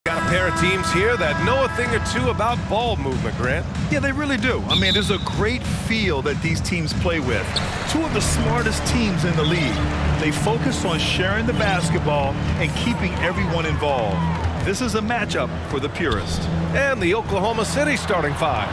Got a pair of teams here that know a thing or two about ball movement, Grant. Yeah, they really do. I mean, there's a great feel that these teams play with. Two of the smartest teams in the league. They focus on sharing the basketball and keeping everyone involved. This is a matchup for the purist. And the Oklahoma City starting five.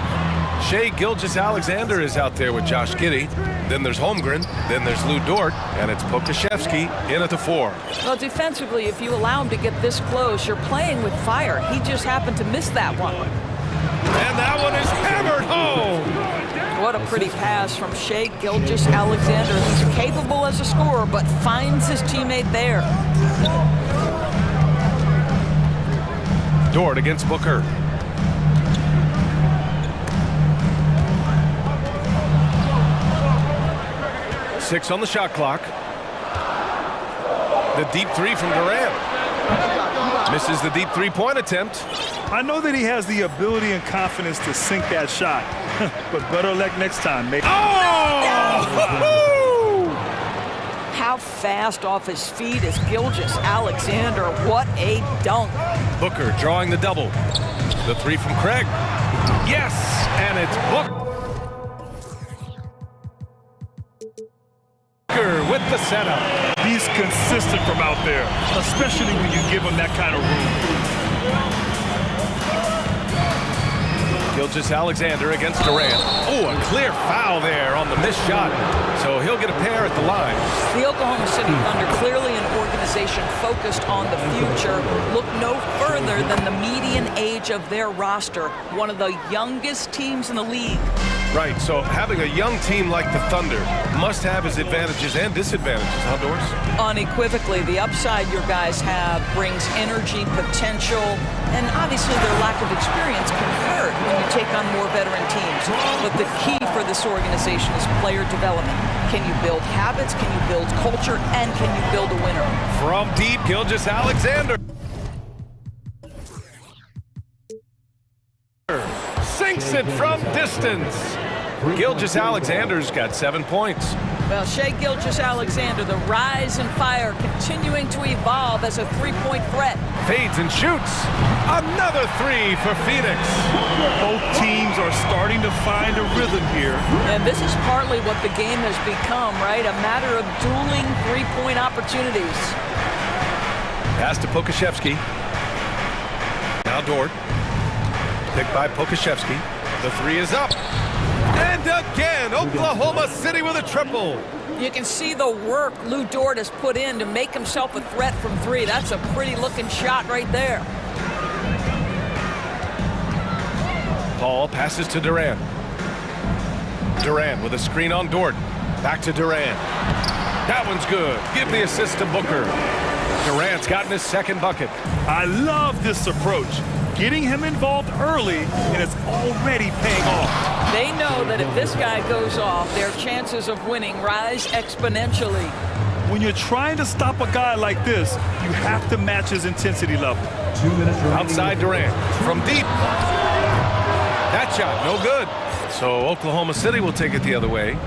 Shai Gilgeous-Alexander is out there with Josh Giddey. Then there's Holmgren. Then there's Lou Dort. And it's Pokashevsky in at the four. Well, defensively, if you allow him to get this close, you're playing with fire. He just happened to miss that one. And that one is hammered home. What a pretty pass from Shai Gilgeous-Alexander. He's capable as a scorer, but finds his teammate there. Dort against Booker. Six on the shot clock. The deep three from Durant. Misses the deep three-point attempt. I know that he has the ability and confidence to sink that shot, but better luck next time, mate. Oh! How fast off his feet is Gilgeous-Alexander. What a dunk. Booker drawing the double. The three from Craig. Yes, and it's Booker with the setup. He's consistent from out there, especially when you give him that kind of room. Gilgeous-Alexander against Durant. Oh, a clear foul there on the missed shot. So he'll get a pair at the line. The Oklahoma City Thunder, clearly an organization focused on the future, look no further than the median age of their roster. One of the youngest teams in the league. Right, so having a young team like the Thunder must have its advantages and disadvantages, huh, Doris? Unequivocally, the upside your guys have brings energy, potential, and obviously their lack of experience can hurt when you take on more veteran teams. But the key for this organization is player development. Can you build habits? Can you build culture? And can you build a winner? From deep, Gilgeous-Alexander sinks it from distance. Gilgeous-Alexander's got 7 points. Well, Shai Gilgeous-Alexander, the rise and fire continuing to evolve as a three-point threat. Fades and shoots. Another three for Phoenix. Both teams are starting to find a rhythm here. And this is partly what the game has become, right? A matter of dueling three-point opportunities. Pass to Pokashevsky. Now Dort. Picked by Pokashevsky. The three is up. And again, Oklahoma City with a triple. You can see the work Lou Dort has put in to make himself a threat from three. That's a pretty looking shot right there. Paul passes to Durant. Durant with a screen on Dort. Back to Durant. That one's good. Give the assist to Booker. Durant's gotten his second bucket. I love this approach. Getting him involved early, and it's already paying off. They know that if this guy goes off, their chances of winning rise exponentially. When you're trying to stop a guy like this, you have to match his intensity level. 2 minutes remaining. Outside Durant from deep. That shot, no good. So Oklahoma City will take it the other way.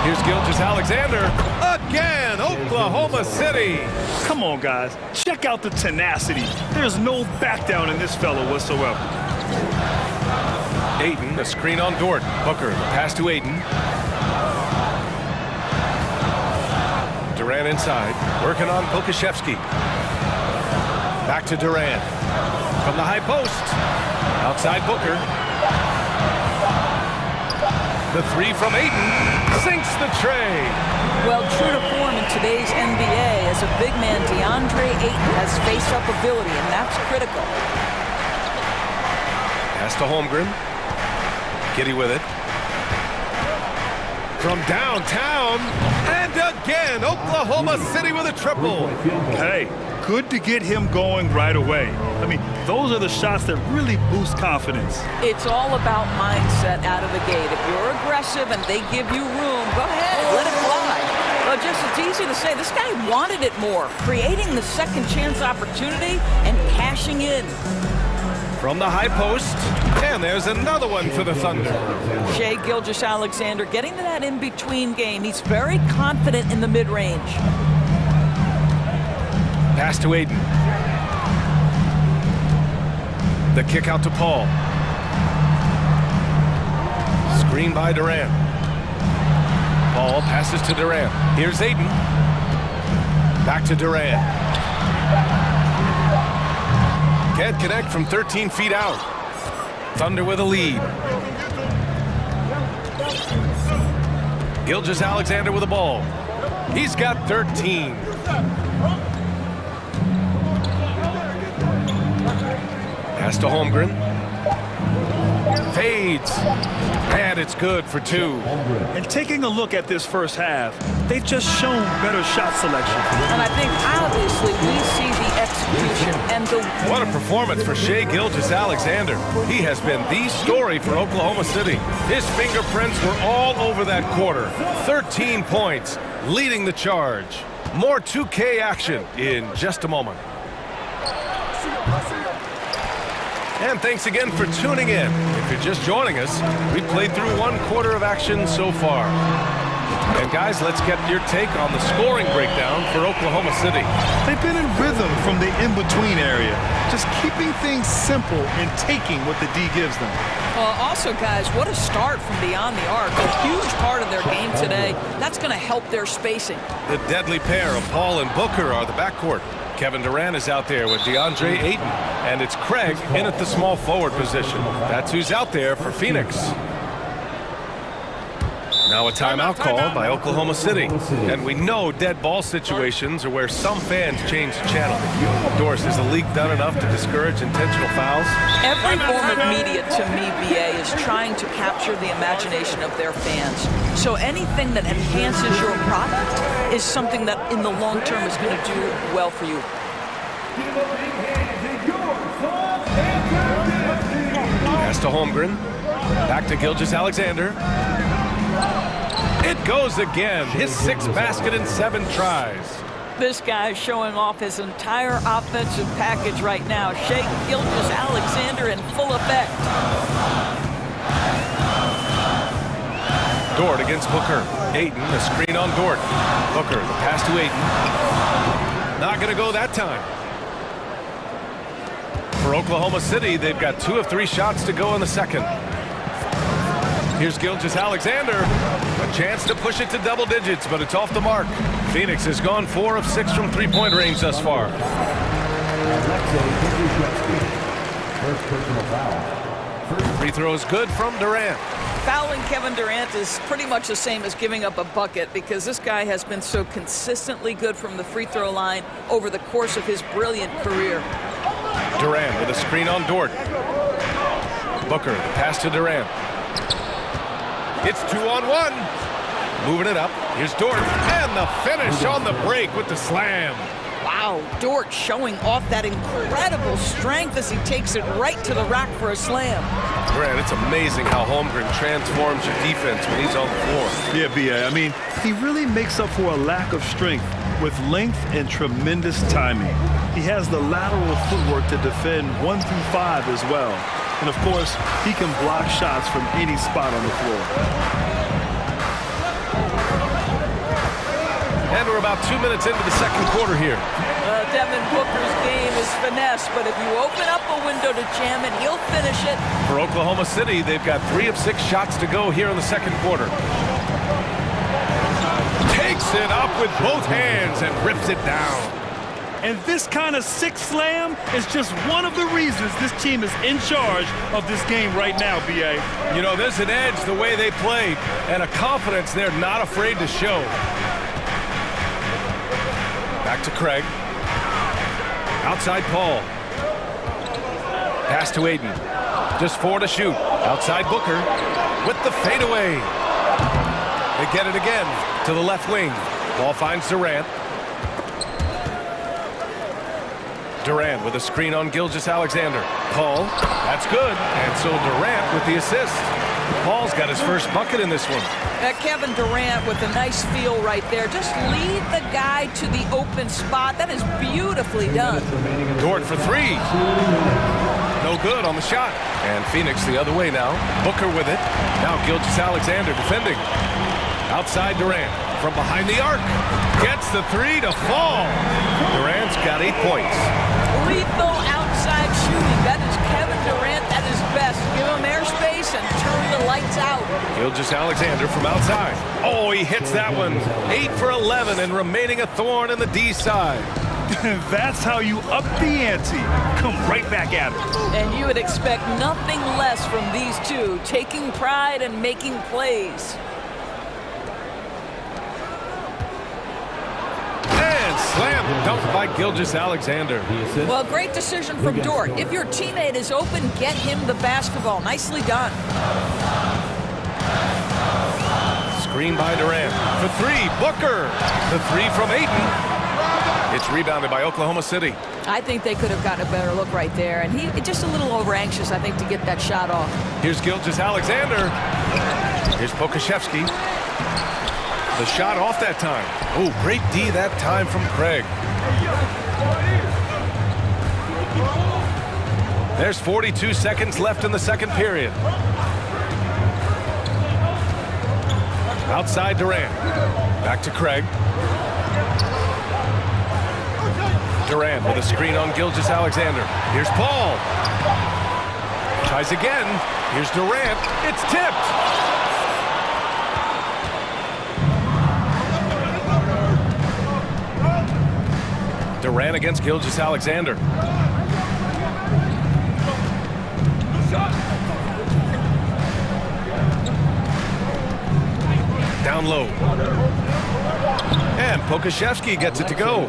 Here's Gilgeous-Alexander. Again, Oklahoma City. Come on, guys. Check out the tenacity. There's no back down in this fellow whatsoever. Ayton, a screen on Dort. Booker, the pass to Ayton. Durant inside, working on Pokashevsky. Back to Durant. From the high post. Outside Booker. The three from Ayton sinks the tray. Well, true to form in today's NBA, as a big man, DeAndre Ayton has face-up ability, and that's critical. Pass to Holmgren. Giddey with it. From downtown, and again, Oklahoma City with a triple. Hey, good to get him going right away. I mean, those are the shots that really boost confidence. It's all about mindset out of the gate. If you're aggressive and they give you room, go ahead, let it fly. But just it's easy to say. This guy wanted it more, creating the second chance opportunity and cashing in. From the high post, and there's another one for the Thunder. Shai Gilgeous-Alexander getting to that in-between game. He's very confident in the mid-range. Pass to Aiden. The kick out to Paul. Screen by Durant. Paul passes to Durant. Here's Aiden. Back to Durant. Can't connect from 13 feet out. Thunder with a lead. Gilgeous-Alexander with the ball. He's got 13. Pass to Holmgren. Fades. And it's good for 2. And taking a look at this first half, they've just shown better shot selection. And I think, obviously, we see the execution and the... What a performance for Shai Gilgeous-Alexander. He has been the story for Oklahoma City. His fingerprints were all over that quarter. 13 points, leading the charge. More 2K action in just a moment. And thanks again for tuning in. If you're just joining us, we played through 1 quarter of action so far. And guys, let's get your take on the scoring breakdown for Oklahoma City. They've been in rhythm from the in-between area, just keeping things simple and taking what the D gives them. Also, guys, what a start from beyond the arc. A huge part of their game today. That's going to help their spacing. The deadly pair of Paul and Booker are the backcourt. Kevin Durant is out there with DeAndre Ayton, and it's Craig in at the small forward position. That's who's out there for Phoenix. Now a timeout call by Oklahoma City. And we know dead ball situations are where some fans change the channel. Doris, is the league done enough to discourage intentional fouls? Every form of media, to me, BA, is trying to capture the imagination of their fans. So anything that enhances your product is something that in the long term is going to do well for you. Pass to Holmgren. Back to Gilgeous-Alexander. It goes again. His 6th basket in 7 tries. This guy is showing off his entire offensive package right now. Shai Gilgeous-Alexander in full effect. Dort against Booker. Ayton, the screen on Dort. Booker, the pass to Ayton. Not going to go that time. For Oklahoma City, they've got 2 of 3 shots to go in the second. Here's Gilgeous-Alexander. A chance to push it to double digits, but it's off the mark. Phoenix has gone 4 of 6 from three-point range thus far. Free throw is good from Durant. Fouling Kevin Durant is pretty much the same as giving up a bucket because this guy has been so consistently good from the free throw line over the course of his brilliant career. Durant with a screen on Dort. Booker, the pass to Durant. It's 2-on-1. Moving it up. Here's Dort. And the finish on the break with the slam. Wow, Dort showing off that incredible strength as he takes it right to the rack for a slam. Grant, it's amazing how Holmgren transforms your defense when he's on the floor. Yeah, B.A. I mean, he really makes up for a lack of strength with length and tremendous timing. He has the lateral footwork to defend 1 through 5 as well. And of course, he can block shots from any spot on the floor. And we're about 2 minutes into the second quarter here. Devin Booker's game is finesse, but if you open up a window to jam it, he'll finish it. For Oklahoma City, they've got 3 of 6 shots to go here in the second quarter. Takes it up with both hands and rips it down. And this kind of 6 slam is just one of the reasons this team is in charge of this game right now, B.A. You know, there's an edge the way they play and a confidence they're not afraid to show. Back to Craig. Outside Paul. Pass to Ayton. Just 4 to shoot. Outside Booker with the fadeaway. They get it again to the left wing. Ball finds Durant. Durant with a screen on Gilgeous-Alexander. Paul, that's good. And so Durant with the assist. Paul's got his first bucket in this one. Kevin Durant with a nice feel right there. Just lead the guy to the open spot. That is beautifully done. Dort for three. No good on the shot. And Phoenix the other way now. Booker with it. Now Gilgeous-Alexander defending. Outside Durant. From behind the arc. Gets the three to fall. Durant's got 8 points. Lethal outside shooting. That is Kevin Durant at his best. Give him airspace and turn the lights out. Gilgeous-Alexander from outside. Oh, he hits that one. 8 for 11 and remaining a thorn in the D side. That's how you up the ante. Come right back at it. And you would expect nothing less from these two, taking pride and making plays. Slam dunk by Gilgeous-Alexander. Well, great decision from Dort. If your teammate is open, get him the basketball. Nicely done. Screen by Durant. For three, Booker. The three from Ayton. It's rebounded by Oklahoma City. I think they could have gotten a better look right there. And he just a little over anxious, I think, to get that shot off. Here's Gilgeous-Alexander. Here's Pokusevski. The shot off that time. Oh, great D that time from Craig. There's 42 seconds left in the second period. Outside Durant. Back to Craig. Durant with a screen on Gilgeous-Alexander. Here's Paul. Tries again. Here's Durant. It's tipped. Durant against Gilgeous-Alexander. Down low. And Pokusevski gets it to go.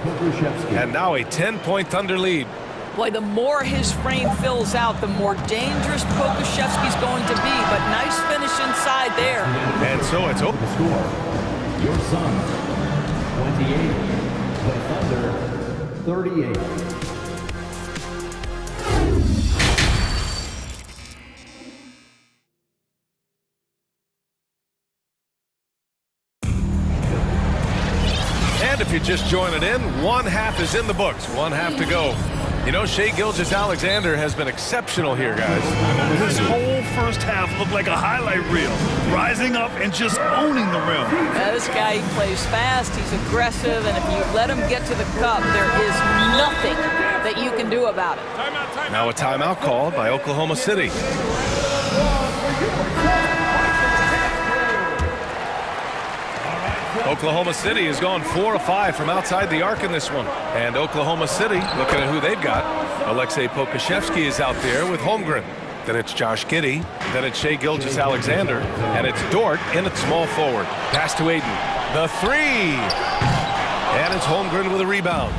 And now a 10-point Thunder lead. Boy, the more his frame fills out, the more dangerous Pokusevski's going to be. But nice finish inside there. And so it's open. Your Suns, 28. The Thunder, 38. And if you're just joining in, one half is in the books. One half to go. You know, Shai Gilgeous-Alexander has been exceptional here, guys. This whole first half looked like a highlight reel. Rising up and just owning the rim. Yeah, this guy, he plays fast, he's aggressive, and if you let him get to the cup, there is nothing that you can do about it. Now a timeout called by Oklahoma City. Oklahoma City has gone 4 of 5 from outside the arc in this one. And Oklahoma City, looking at who they've got, Aleksej Pokusevski is out there with Holmgren. Then it's Josh Giddey. Then it's Shai Gilgeous-Alexander. And it's Dort in at small forward. Pass to Ayton. The three. And it's Holmgren with a rebound.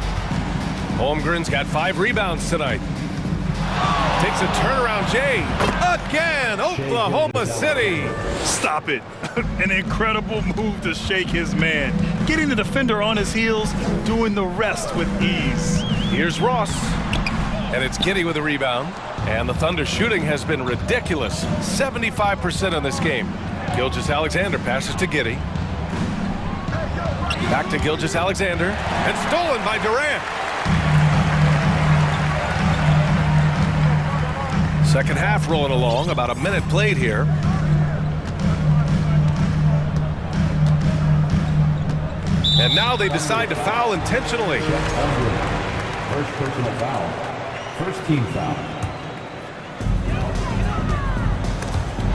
Holmgren's got 5 rebounds tonight. Takes a turnaround, Jay. Again, Oklahoma City. Stop it. An incredible move to shake his man. Getting the defender on his heels, doing the rest with ease. Here's Ross. And it's Giddey with a rebound. And the Thunder shooting has been ridiculous. 75% in this game. Gilgeous-Alexander passes to Giddey. Back to Gilgeous-Alexander. And stolen by Durant. Second half rolling along, about a minute played here. And now they decide to foul intentionally. First personal foul. First team foul.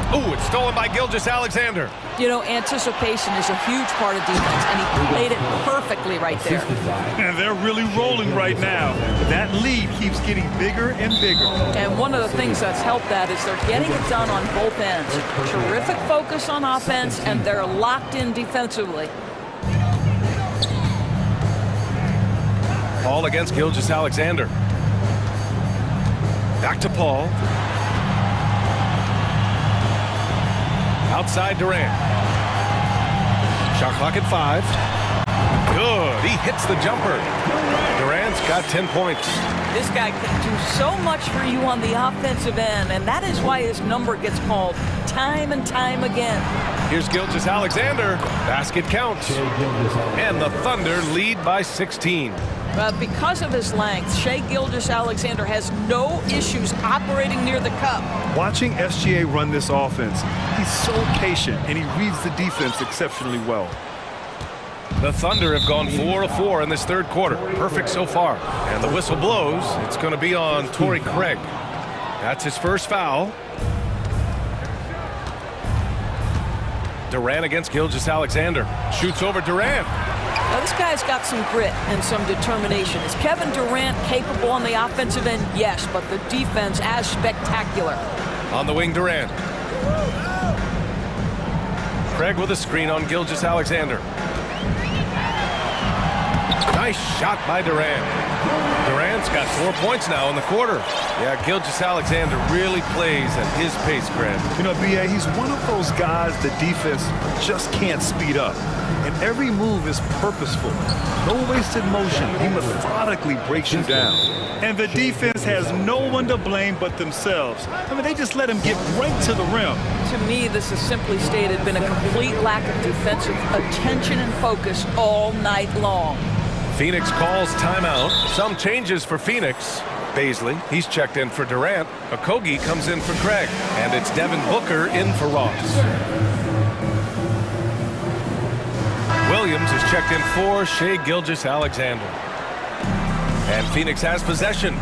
Oh, it's stolen by Gilgeous-Alexander. You know, anticipation is a huge part of defense, and he played it perfectly right there. And they're really rolling right now. That lead keeps getting bigger and bigger. And one of the things that's helped that is they're getting it done on both ends. Terrific focus on offense, and they're locked in defensively. Paul against Gilgeous-Alexander. Back to Paul. Outside Durant. Shot clock at 5. Good. He hits the jumper. Durant's got 10 points. This guy can do so much for you on the offensive end, and that is why his number gets called time and time again. Here's Gilgeous-Alexander. Basket counts. And the Thunder lead by 16. Because of his length, Shai Gilgeous-Alexander has no issues operating near the cup. Watching SGA run this offense, he's so patient and he reads the defense exceptionally well. The Thunder have gone 4 of 4 in this third quarter. Perfect so far. And the whistle blows. It's going to be on Torrey Craig. That's his first foul. Durant against Gilgeous-Alexander. Shoots over Durant. Now, this guy's got some grit and some determination. Is Kevin Durant capable on the offensive end? Yes, but the defense as spectacular. On the wing, Durant. Craig with a screen on Gilgeous-Alexander. Nice shot by Durant. Durant's got 4 points now in the quarter. Yeah, Gilgeous-Alexander really plays at his pace, Grant. You know, B.A., he's one of those guys the defense just can't speed up. And every move is purposeful. No wasted motion. He methodically breaks you down. And the defense has no one to blame but themselves. I mean, they just let him get right to the rim. To me, this is simply stated been a complete lack of defensive attention and focus all night long. Phoenix calls timeout. Some changes for Phoenix. Baisley, he's checked in for Durant. Okogie comes in for Craig. And it's Devin Booker in for Ross. Williams is checked in for Shai Gilgeous-Alexander. And Phoenix has possession.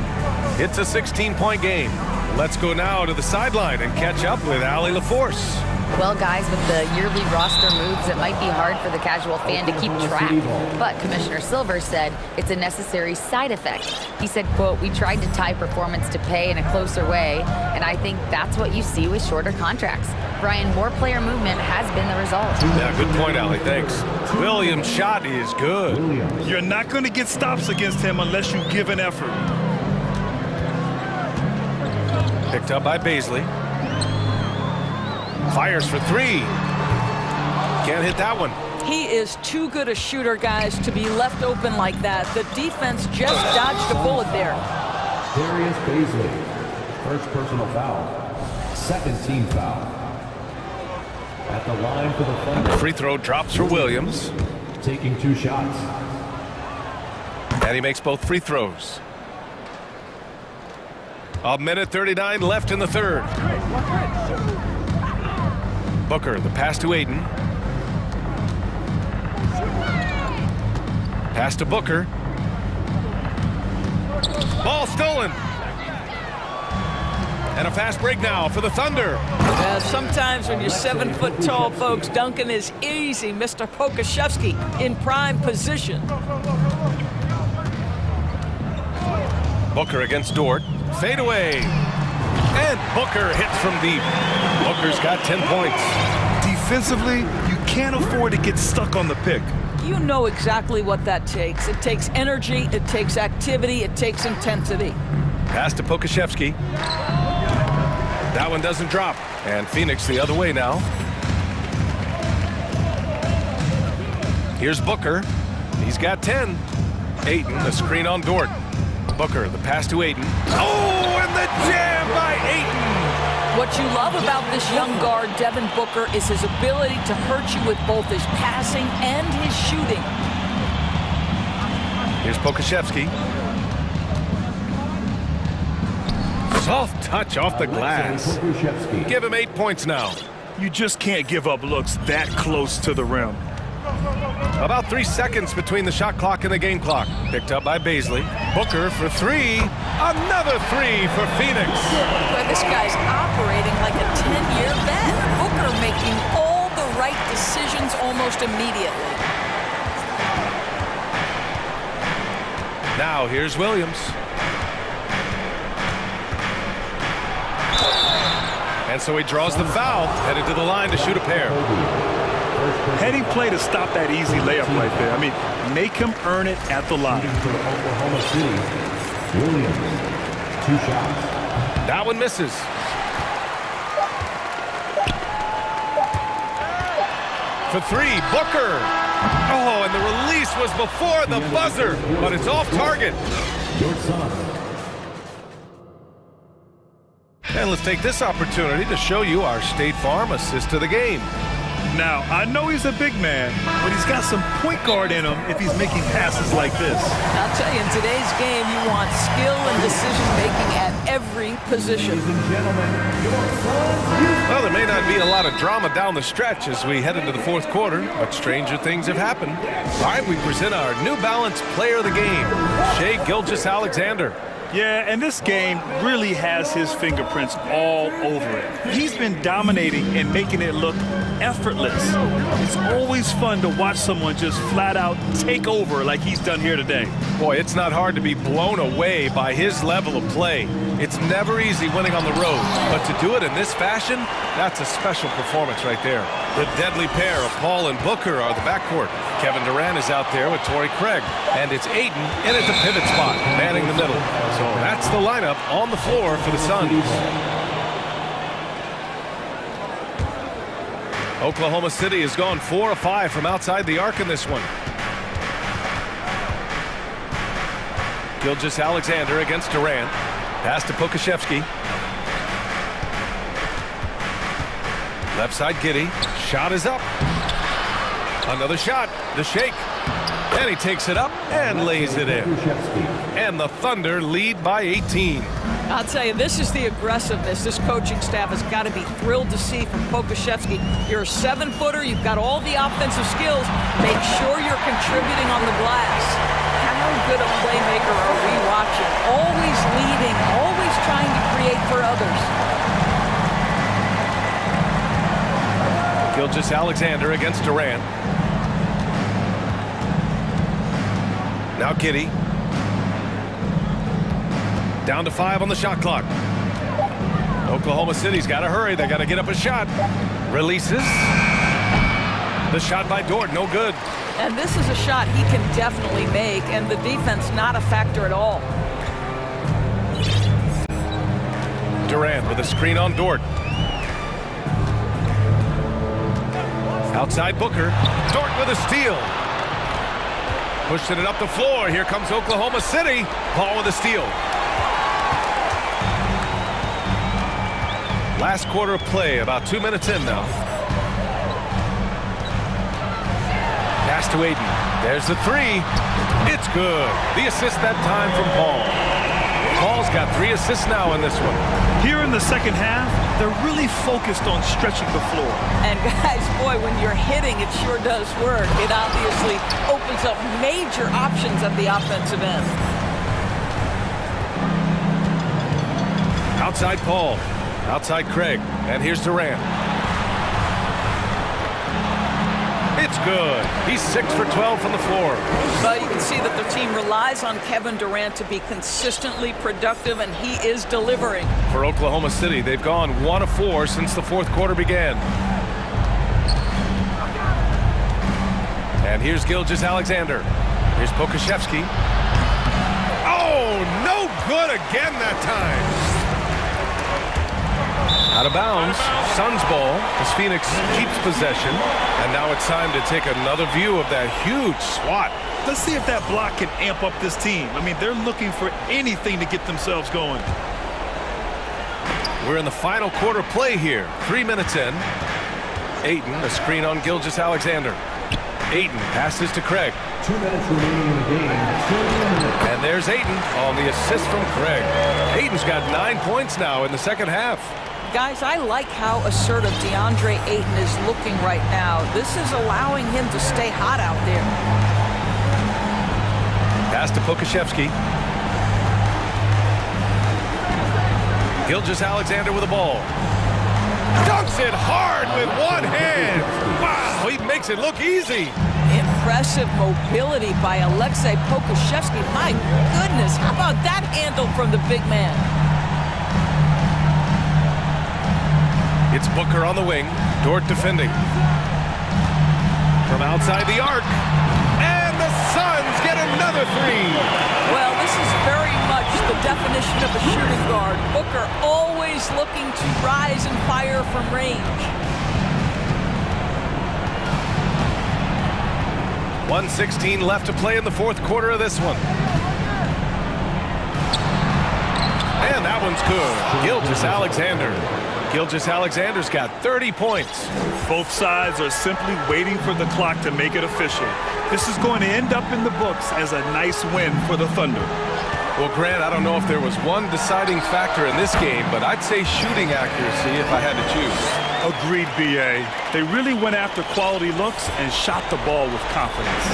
It's a 16-point game. Let's go now to the sideline and catch up with Allie LaForce. Well, guys, with the yearly roster moves, it might be hard for the casual fan to keep track. But Commissioner Silver said it's a necessary side effect. He said, quote, "We tried to tie performance to pay in a closer way, and I think that's what you see with shorter contracts." Brian, more player movement has been the result. Yeah, good point, Allie. Thanks. Williams' shot is good. You're not going to get stops against him unless you give an effort. Picked up by Baisley. Fires for three. Can't hit that one. He is too good a shooter, guys, to be left open like that. The defense just dodged a bullet there. Darius Baisley, first personal foul, second team foul. At the line for the Thunder. Free throw drops for Williams. Taking 2 shots. And he makes both free throws. A minute 39 left in the third. Booker, the pass to Ayton. Pass to Booker. Ball stolen. And a fast break now for the Thunder. Sometimes when you're 7 foot tall, folks, dunking is easy. Mr. Pokashevsky in prime position. Booker against Dort. Fade away. And Booker hits from deep. Booker's got 10 points. Defensively, you can't afford to get stuck on the pick. You know exactly what that takes. It takes energy, it takes activity, it takes intensity. Pass to Pokashevsky. That one doesn't drop. And Phoenix the other way now. Here's Booker. He's got 10. Ayton, the screen on Dort. Booker, the pass to Ayton. Oh, and the jam by Ayton! What you love about this young guard, Devin Booker, is his ability to hurt you with both his passing and his shooting. Here's Pokashevsky. Soft touch off the glass. Give him 8 points now. You just can't give up looks that close to the rim. About 3 seconds between the shot clock and the game clock. Picked up by Baisley. Booker for three. Another three for Phoenix. Boy, this guy's operating like a 10-year vet. Booker making all the right decisions almost immediately. Now here's Williams. And so he draws the foul, headed to the line to shoot a pair. Heading play to stop that easy layup right there. I mean, make him earn it at the line. For Oklahoma City, Williams, 2 shots. That one misses. For three, Booker. Oh, and the release was before the buzzer, but it's off target. And let's take this opportunity to show you our State Farm assist to the game. Now, I know he's a big man, but he's got some point guard in him if he's making passes like this. I'll tell you, in today's game, you want skill and decision-making at every position. Well, there may not be a lot of drama down the stretch as we head into the fourth quarter, but stranger things have happened. All right, we present our New Balance Player of the Game, Shai Gilgeous-Alexander. Yeah, and this game really has his fingerprints all over it. He's been dominating and making it look effortless. It's always fun to watch someone just flat out take over like he's done here today. Boy, it's not hard to be blown away by his level of play. It's never easy winning on the road, but to do it in this fashion, that's a special performance right there. The deadly pair of Paul and Booker are the backcourt. Kevin Durant is out there with Torrey Craig, and it's Ayton in at the pivot spot, manning the middle. So that's the lineup on the floor for the Suns. Oklahoma City has gone 4 of 5 from outside the arc in this one. Gilgeous-Alexander against Durant. Pass to Pokashevsky. Left side Giddey. Shot is up. Another shot. The shake. And he takes it up and lays it in. And the Thunder lead by 18. I'll tell you, this is the aggressiveness this coaching staff has got to be thrilled to see from Pokashevsky. You're a 7-footer. You've got all the offensive skills. Make sure you're contributing on the glass. How good a playmaker are we watching? Always leading, always trying to create for others. Gilgeous-Alexander against Durant. Now Giddey. Down to 5 on the shot clock. Oklahoma City's got to hurry. They got to get up a shot. Releases. The shot by Dort, no good. And this is a shot he can definitely make, and the defense not a factor at all. Durant with a screen on Dort. Outside Booker. Dort with a steal. Pushing it up the floor. Here comes Oklahoma City. Paul with a steal. Last quarter of play, about 2 minutes in now. Pass to Ayton. There's the 3. It's good. The assist that time from Paul. Paul's got 3 assists now in this one. Here in the second half, they're really focused on stretching the floor. And guys, boy, when you're hitting, it sure does work. It obviously opens up major options at the offensive end. Outside Paul. Outside Craig. And here's Durant. It's good. He's 6 for 12 from the floor. But you can see that the team relies on Kevin Durant to be consistently productive, and he is delivering. For Oklahoma City, they've gone 1 of 4 since the fourth quarter began. And here's Gilgeous-Alexander. Here's Pokashevsky. Oh, no good again that time. Out of bounds, Suns ball as Phoenix keeps possession. And now it's time to take another view of that huge swat. Let's see if that block can amp up this team. I mean, they're looking for anything to get themselves going. We're in the final quarter play here. 3 minutes in. Ayton, a screen on Gilgeous-Alexander. Ayton passes to Craig. 2 minutes remaining in the game. 2 minutes. And there's Ayton on the assist from Craig. Ayton's got 9 points now in the second half. Guys, I like how assertive DeAndre Ayton is looking right now. This is allowing him to stay hot out there. Pass to Pokashevsky. Gilgeous-Alexander with the ball. Dunks it hard with one hand. Wow, he makes it look easy. Impressive mobility by Alexei Pokashevsky. My goodness, how about that handle from the big man? It's Booker on the wing. Dort defending. From outside the arc. And the Suns get another 3. Well, this is very much the definition of a shooting guard. Booker always looking to rise and fire from range. 1:16 left to play in the fourth quarter of this one. And that one's good. Gilgeous-Alexander. Gilgeous-Alexander's got 30 points. Both sides are simply waiting for the clock to make it official. This is going to end up in the books as a nice win for the Thunder. Well, Grant, I don't know if there was one deciding factor in this game, but I'd say shooting accuracy if I had to choose. Agreed, B.A. They really went after quality looks and shot the ball with confidence.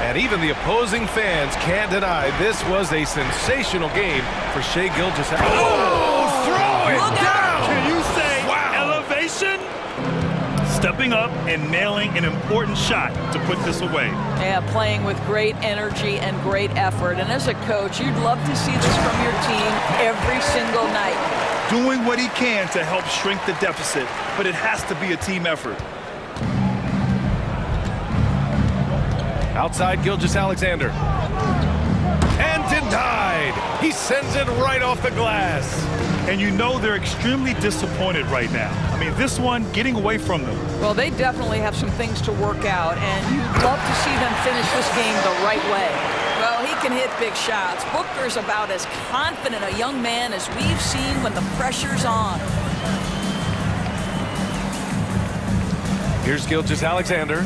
And even the opposing fans can't deny this was a sensational game for Shai Gilgeous-Alexander. Oh, throw it down! Can you say wow. elevation? Stepping up and nailing an important shot to put this away. Yeah, playing with great energy and great effort. And as a coach, you'd love to see this from your team every single night. Doing what he can to help shrink the deficit, but it has to be a team effort. Outside Gilgeous-Alexander. And denied! He sends it right off the glass. And you know they're extremely disappointed right now. I mean, this one getting away from them. Well, they definitely have some things to work out, and you'd love to see them finish this game the right way. Well, he can hit big shots. Booker's about as confident a young man as we've seen when the pressure's on. Here's Gilgeous-Alexander.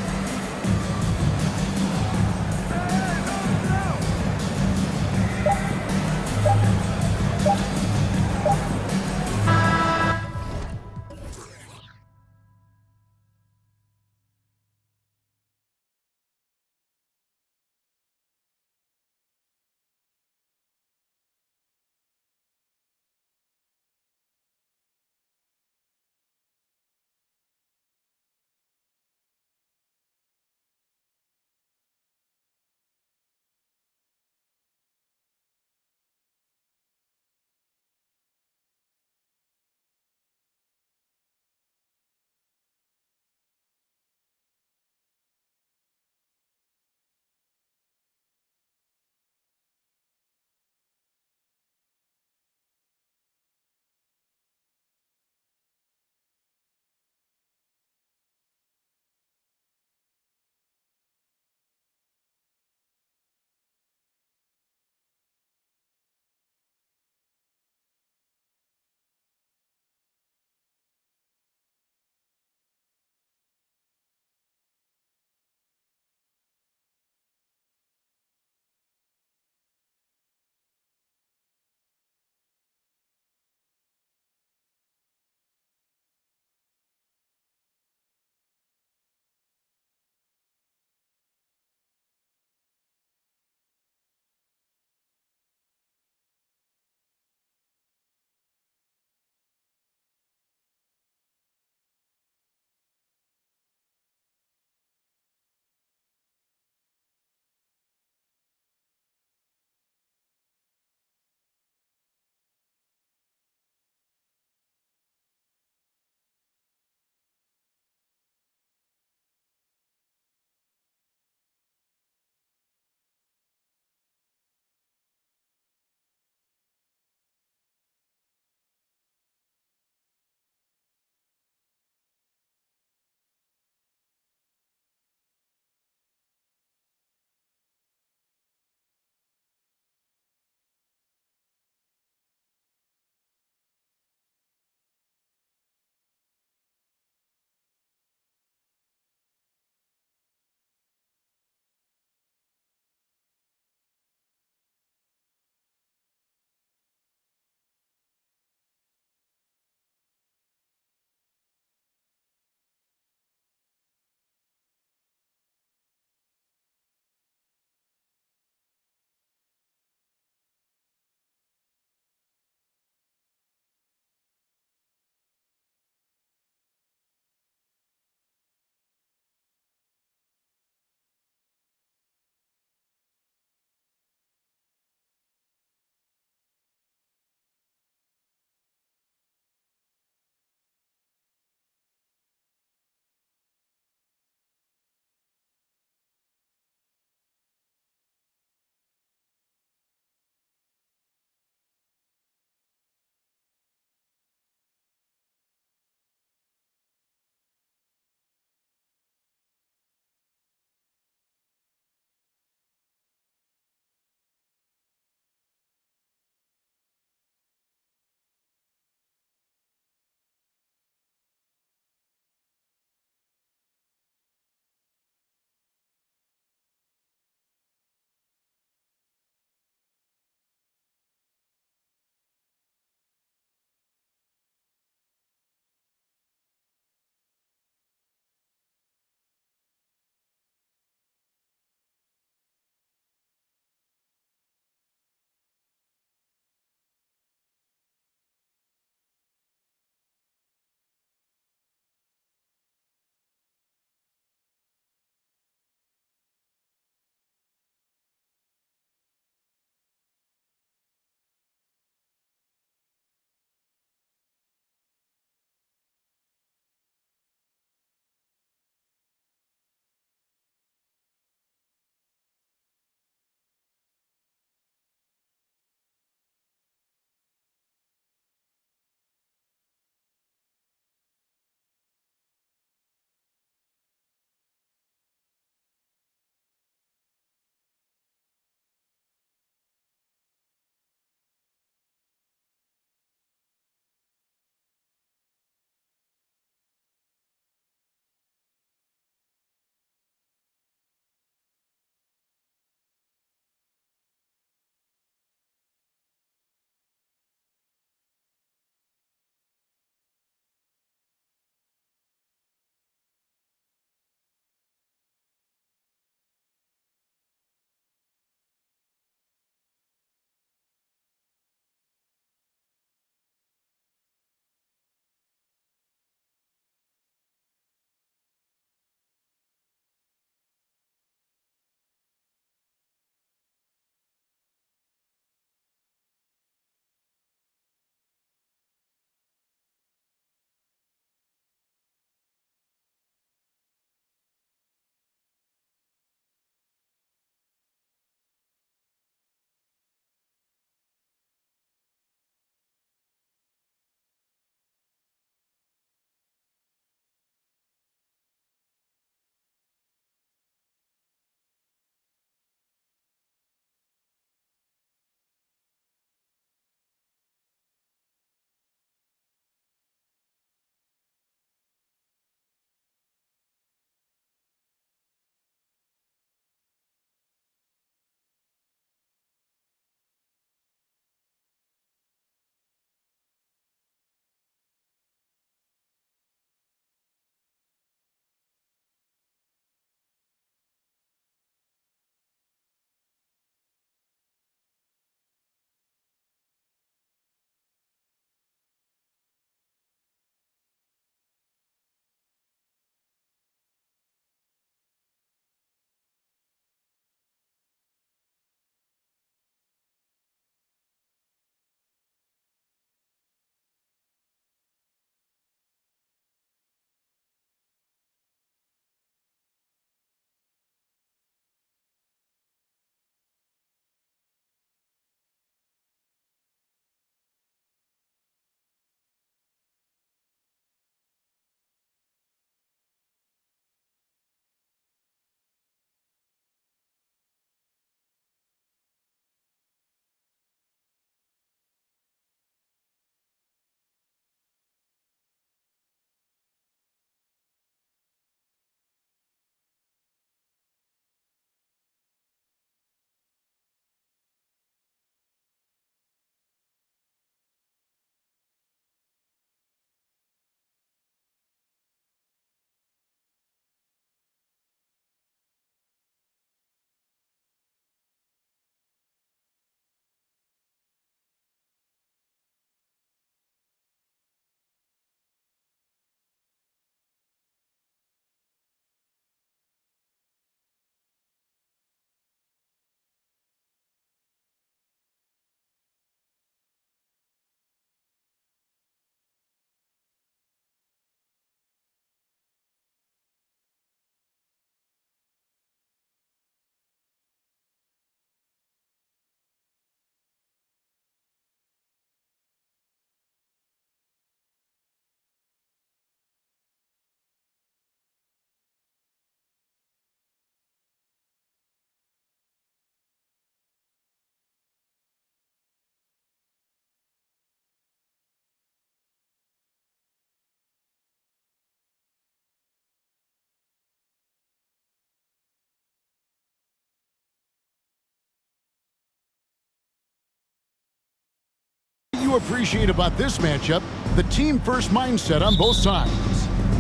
you appreciate about this matchup? The team-first mindset on both sides.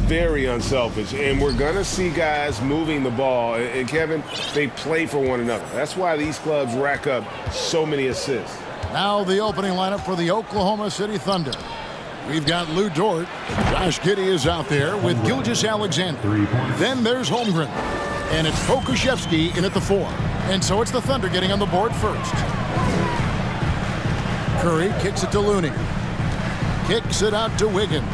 Very unselfish, and we're going to see guys moving the ball. And Kevin, they play for one another. That's why these clubs rack up so many assists. Now the opening lineup for the Oklahoma City Thunder. We've got Lou Dort. Josh Giddey is out there with Gilgeous Alexander. Then there's Holmgren. And it's Pokuševski in at the 4. And so it's the Thunder getting on the board first. Curry kicks it to Looney. Kicks it out to Wiggins.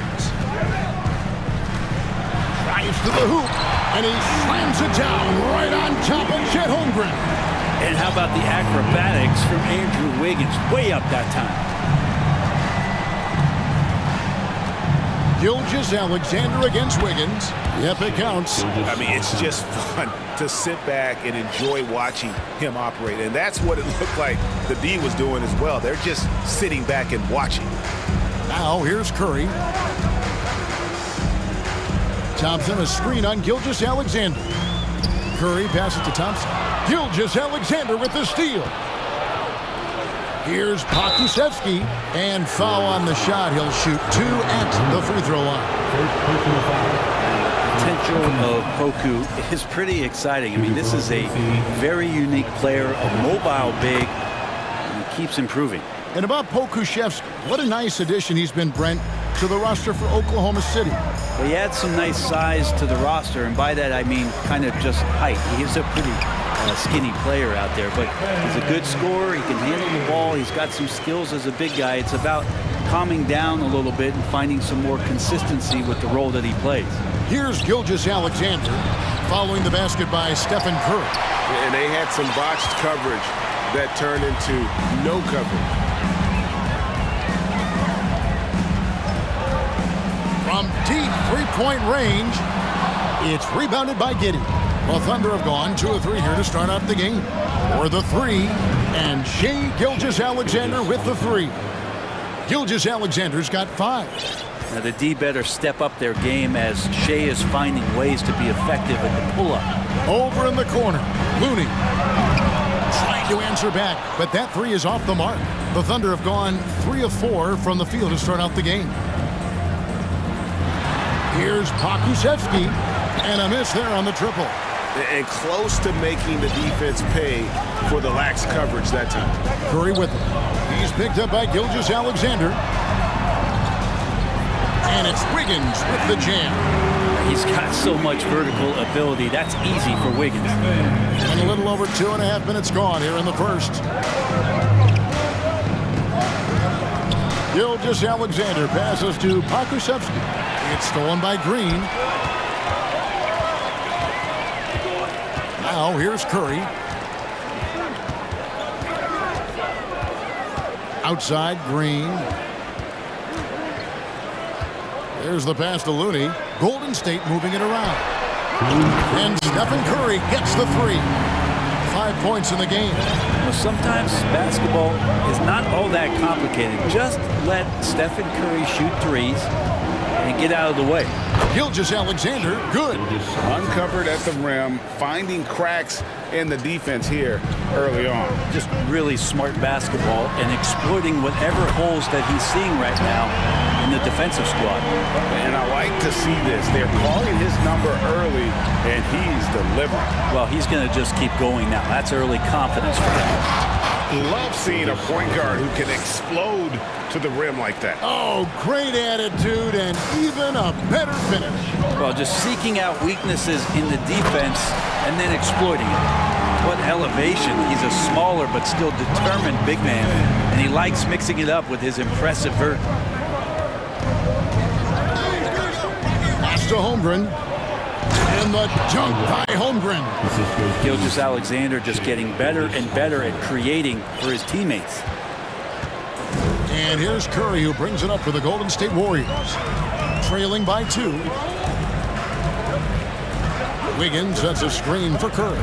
Drives to the hoop. And he slams it down right on top of Chet Holmgren. And how about the acrobatics from Andrew Wiggins? Way up that time. Gilgeous Alexander against Wiggins. Yep, it counts. I mean, it's just fun to sit back and enjoy watching him operate. And that's what it looked like the D was doing as well. They're just sitting back and watching. Now here's Curry. Thompson, a screen on Gilgeous Alexander. Curry passes to Thompson. Gilgeous Alexander with the steal. Here's Pokuševski, and foul on the shot. He'll shoot 2 at the free throw line. Potential of Poku is pretty exciting. I mean, this is a very unique player, a mobile big, and he keeps improving. And about Pokuševski, what a nice addition he's been, Brent, to the roster for Oklahoma City. Well, he adds some nice size to the roster, and by that I mean kind of just height. He is a pretty skinny player out there, but he's a good scorer. He can handle the ball. He's got some skills as a big guy. It's about calming down a little bit and finding some more consistency with the role that he plays. Here's Gilgeous Alexander following the basket by Stephen Curry. And they had some botched coverage that turned into no coverage. From deep three-point range, it's rebounded by Giddey. The Thunder have gone 2 of 3 here to start out the game. For the 3, and Shai Gilgeous-Alexander with the 3. Gilgeous-Alexander's got 5. Now the D better step up their game as Shai is finding ways to be effective at the pull-up. Over in the corner, Looney trying to answer back, but that 3 is off the mark. The Thunder have gone 3 of 4 from the field to start out the game. Here's Pokuševski, and a miss there on the triple. And close to making the defense pay for the lax coverage that time. Curry with him. He's picked up by Gilgeous-Alexander. And it's Wiggins with the jam. He's got so much vertical ability. That's easy for Wiggins. And a little over 2.5 minutes gone here in the first. Gilgeous-Alexander passes to Pokuševski. It's stolen by Green. Now here's Curry. Outside, Green. There's the pass to Looney. Golden State moving it around. And Stephen Curry gets the 3. 5 points in the game. Well, sometimes basketball is not all that complicated. Just let Stephen Curry shoot threes and get out of the way. Gilgeous-Alexander, good. Uncovered at the rim, finding cracks in the defense here early on. Just really smart basketball and exploiting whatever holes that he's seeing right now in the defensive squad. And I like to see this. They're calling his number early, and he's delivering. Well, he's going to just keep going now. That's early confidence for him. Love seeing a point guard who can explode to the rim like that. Oh, great attitude and even a better finish. Well, just seeking out weaknesses in the defense and then exploiting it. What elevation. He's a smaller but still determined big man, and he likes mixing it up with his impressive vert. Pass to Holmgren. And the dunk by Holmgren. Gilgeous-Alexander just getting better and better at creating for his teammates. And here's Curry, who brings it up for the Golden State Warriors. Trailing by 2. Wiggins sets a screen for Curry.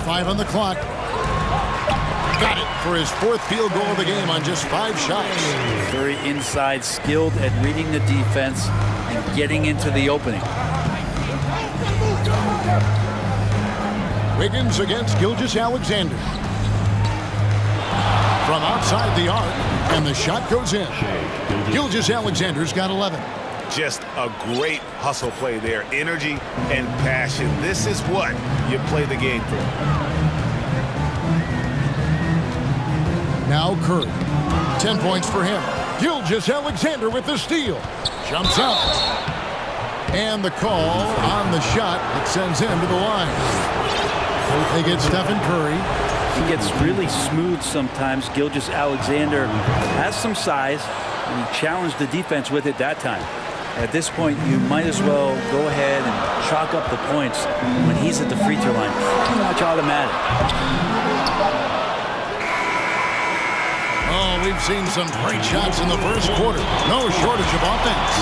Five on the clock. Got it for his 4th field goal of the game on just 5 shots. Very inside, skilled at reading the defense and getting into the opening. Wiggins against Gilgeous-Alexander. From outside the arc, and the shot goes in. Gilgeous-Alexander's got 11. Just a great hustle play there. Energy and passion. This is what you play the game for. Now Curry. 10 points for him. Gilgeous-Alexander with the steal. Jumps up. And the call on the shot that sends him to the line. They get Stephen Curry. He gets really smooth sometimes. Gilgeous-Alexander has some size, and he challenged the defense with it that time. At this point, you might as well go ahead and chalk up the points when he's at the free throw line. Too much automatic. Oh, we've seen some great shots in the first quarter. No shortage of offense.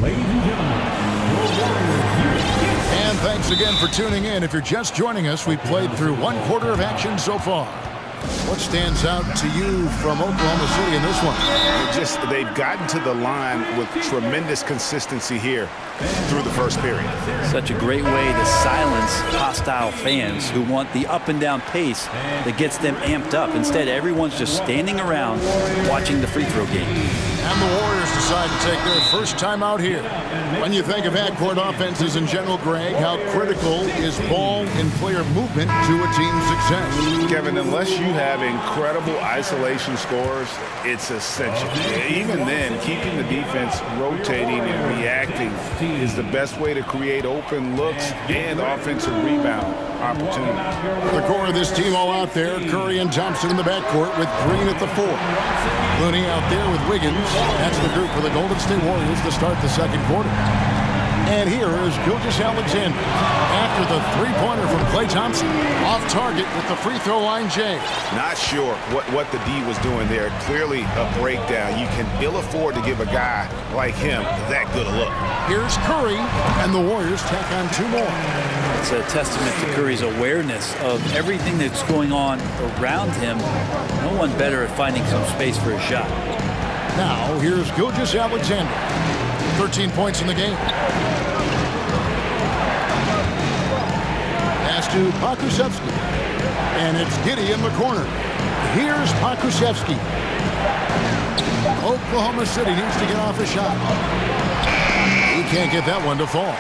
Ladies and gentlemen, and thanks again for tuning in. If you're just joining us, we've played through one quarter of action so far. What stands out to you from Oklahoma City in this one? They've gotten to the line with tremendous consistency here through the first period. Such a great way to silence hostile fans who want the up and down pace that gets them amped up. Instead, everyone's just standing around watching the free throw game. And the Warriors decide to take their first time out here. When you think of backcourt offenses in general, Greg, how critical is ball and player movement to a team's success? Kevin, unless you have incredible isolation scores, it's essential. Even then, keeping the defense rotating and reacting is the best way to create open looks and offensive rebound opportunities. The core of this team all out there, Curry and Thompson in the backcourt with Green at the 4. Looney out there with Wiggins. That's the group for the Golden State Warriors to start the second quarter. And here is Gilgeous-Alexander. After the three-pointer from Klay Thompson, off target with the free throw line, Jay. Not sure what the D was doing there. Clearly a breakdown. You can ill afford to give a guy like him that good a look. Here's Curry, and the Warriors tack on 2 more. It's a testament to Curry's awareness of everything that's going on around him. No one better at finding some space for a shot. Now, here's Gilgeous-Alexander. 13 points in the game. Pass to Pokusevski. And it's Giddey in the corner. Here's Pokusevski. Oklahoma City needs to get off a shot. He can't get that one to fall.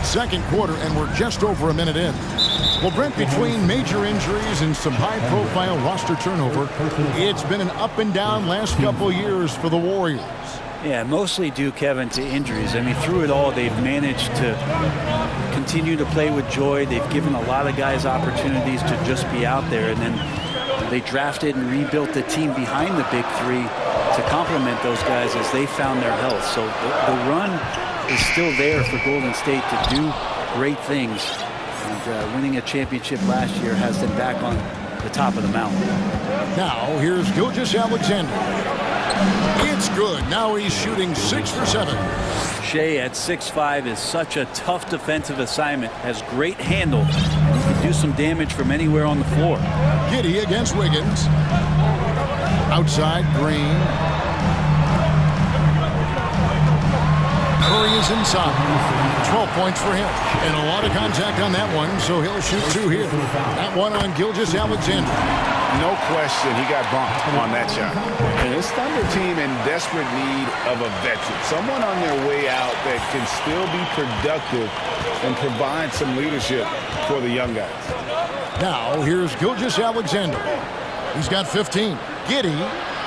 Second quarter, and we're just over a minute in. Well, Brent, between major injuries and some high-profile roster turnover, it's been an up-and-down last couple of years for the Warriors. Yeah, mostly due, Kevin, to injuries. I mean, through it all, they've managed to continue to play with joy. They've given a lot of guys opportunities to just be out there, and then they drafted and rebuilt the team behind the big three to complement those guys as they found their health. So the run is still there for Golden State to do great things. And winning a championship last year has them back on the top of the mountain. Now, here's Gilgeous-Alexander. It's good. Now he's shooting 6 for 7. Shea at 6'5" is such a tough defensive assignment, has great handle, and he can do some damage from anywhere on the floor. Giddey against Wiggins. Outside, Green. Curry is inside. 12 points for him. And a lot of contact on that one, so he'll shoot 2 here. That one on Gilgeous-Alexander. No question, he got bumped on that shot. And this Thunder team in desperate need of a veteran. Someone on their way out that can still be productive and provide some leadership for the young guys. Now, here's Gilgeous-Alexander. He's got 15. Giddey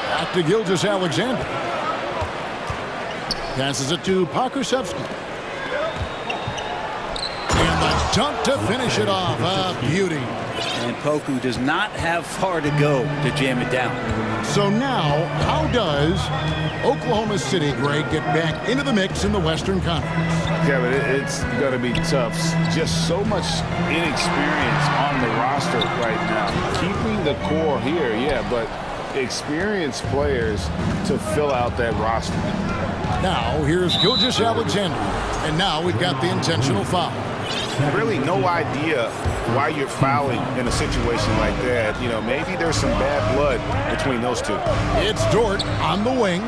back to Gilgeous-Alexander. Passes it to Pokusevski. And the dunk to finish it off. A beauty. And Poku does not have far to go to jam it down. So now, how does Oklahoma City, Greg, get back into the mix in the Western Conference? Kevin, it's going to be tough. Just so much inexperience on the roster right now. Keeping the core here, yeah, but experienced players to fill out that roster. Now, here's Gilgeous-Alexander. And now we've got the intentional foul. Really no idea why you're fouling in a situation like that. You know, maybe there's some bad blood between those two. It's Dort on the wing.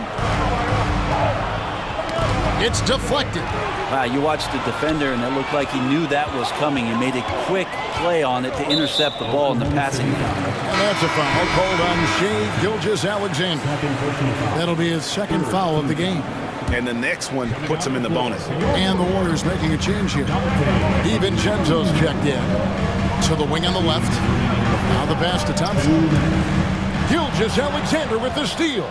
It's deflected. Wow, you watched the defender, and it looked like he knew that was coming. He made a quick play on it to intercept the ball in the passing game. And that's a foul called on Shea Gilgeous-Alexander. That'll be his second foul of the game. And the next one puts him in the bonus. And the Warriors making a change here. DiVincenzo's checked in. To the wing on the left. Now the pass to Thompson. Gilgeous-Alexander with the steal.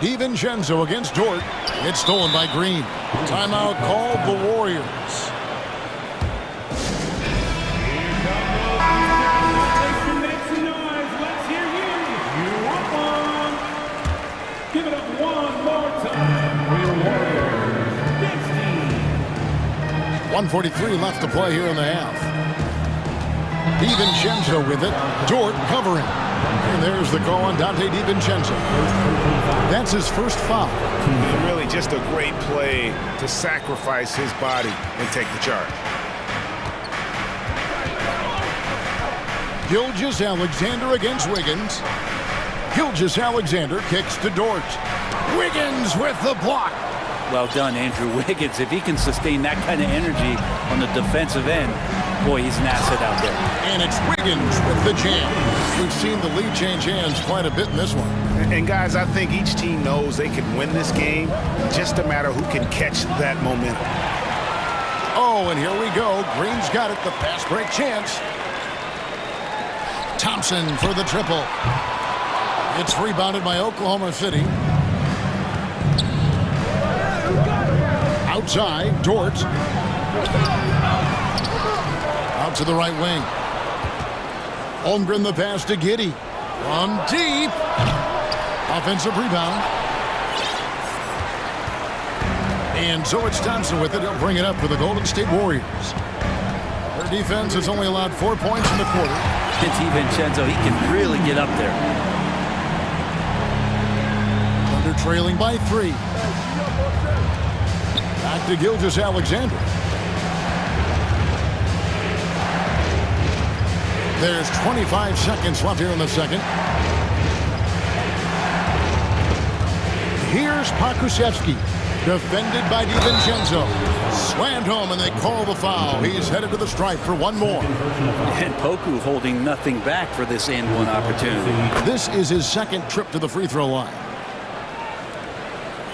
DiVincenzo against Dort. It's stolen by Green. Timeout called the Warriors. Give it up one more time for your Warriors. 1:43 left to play here in the half. DiVincenzo with it. Dort covering. And there's the call on Dante DiVincenzo. That's his first foul. And really just a great play to sacrifice his body and take the charge. Gilgeous-Alexander against Wiggins. Gilgeous-Alexander kicks to Dort. Wiggins with the block. Well done, Andrew Wiggins. If he can sustain that kind of energy on the defensive end, boy, he's an asset out there. And it's Wiggins with the jam. We've seen the lead change hands quite a bit in this one. And guys, I think each team knows they can win this game. Just a matter who can catch that momentum. Oh, and here we go. Green's got it. The pass break chance. Thompson for the triple. It's rebounded by Oklahoma City. Outside, Dort. Out to the right wing. Holmgren the pass to Giddey. From deep. Offensive rebound. And so it's Thompson with it. He'll bring it up for the Golden State Warriors. Their defense has only allowed 4 points in the quarter. DiVincenzo, he can really get up there. Thunder trailing by 3. Back to Gilgeous-Alexander. There's 25 seconds left here in the second. Here's Pokusevski, defended by DiVincenzo. Slammed home, and they call the foul. He's headed to the stripe for one more. And Poku holding nothing back for this and one opportunity. This is his second trip to the free throw line.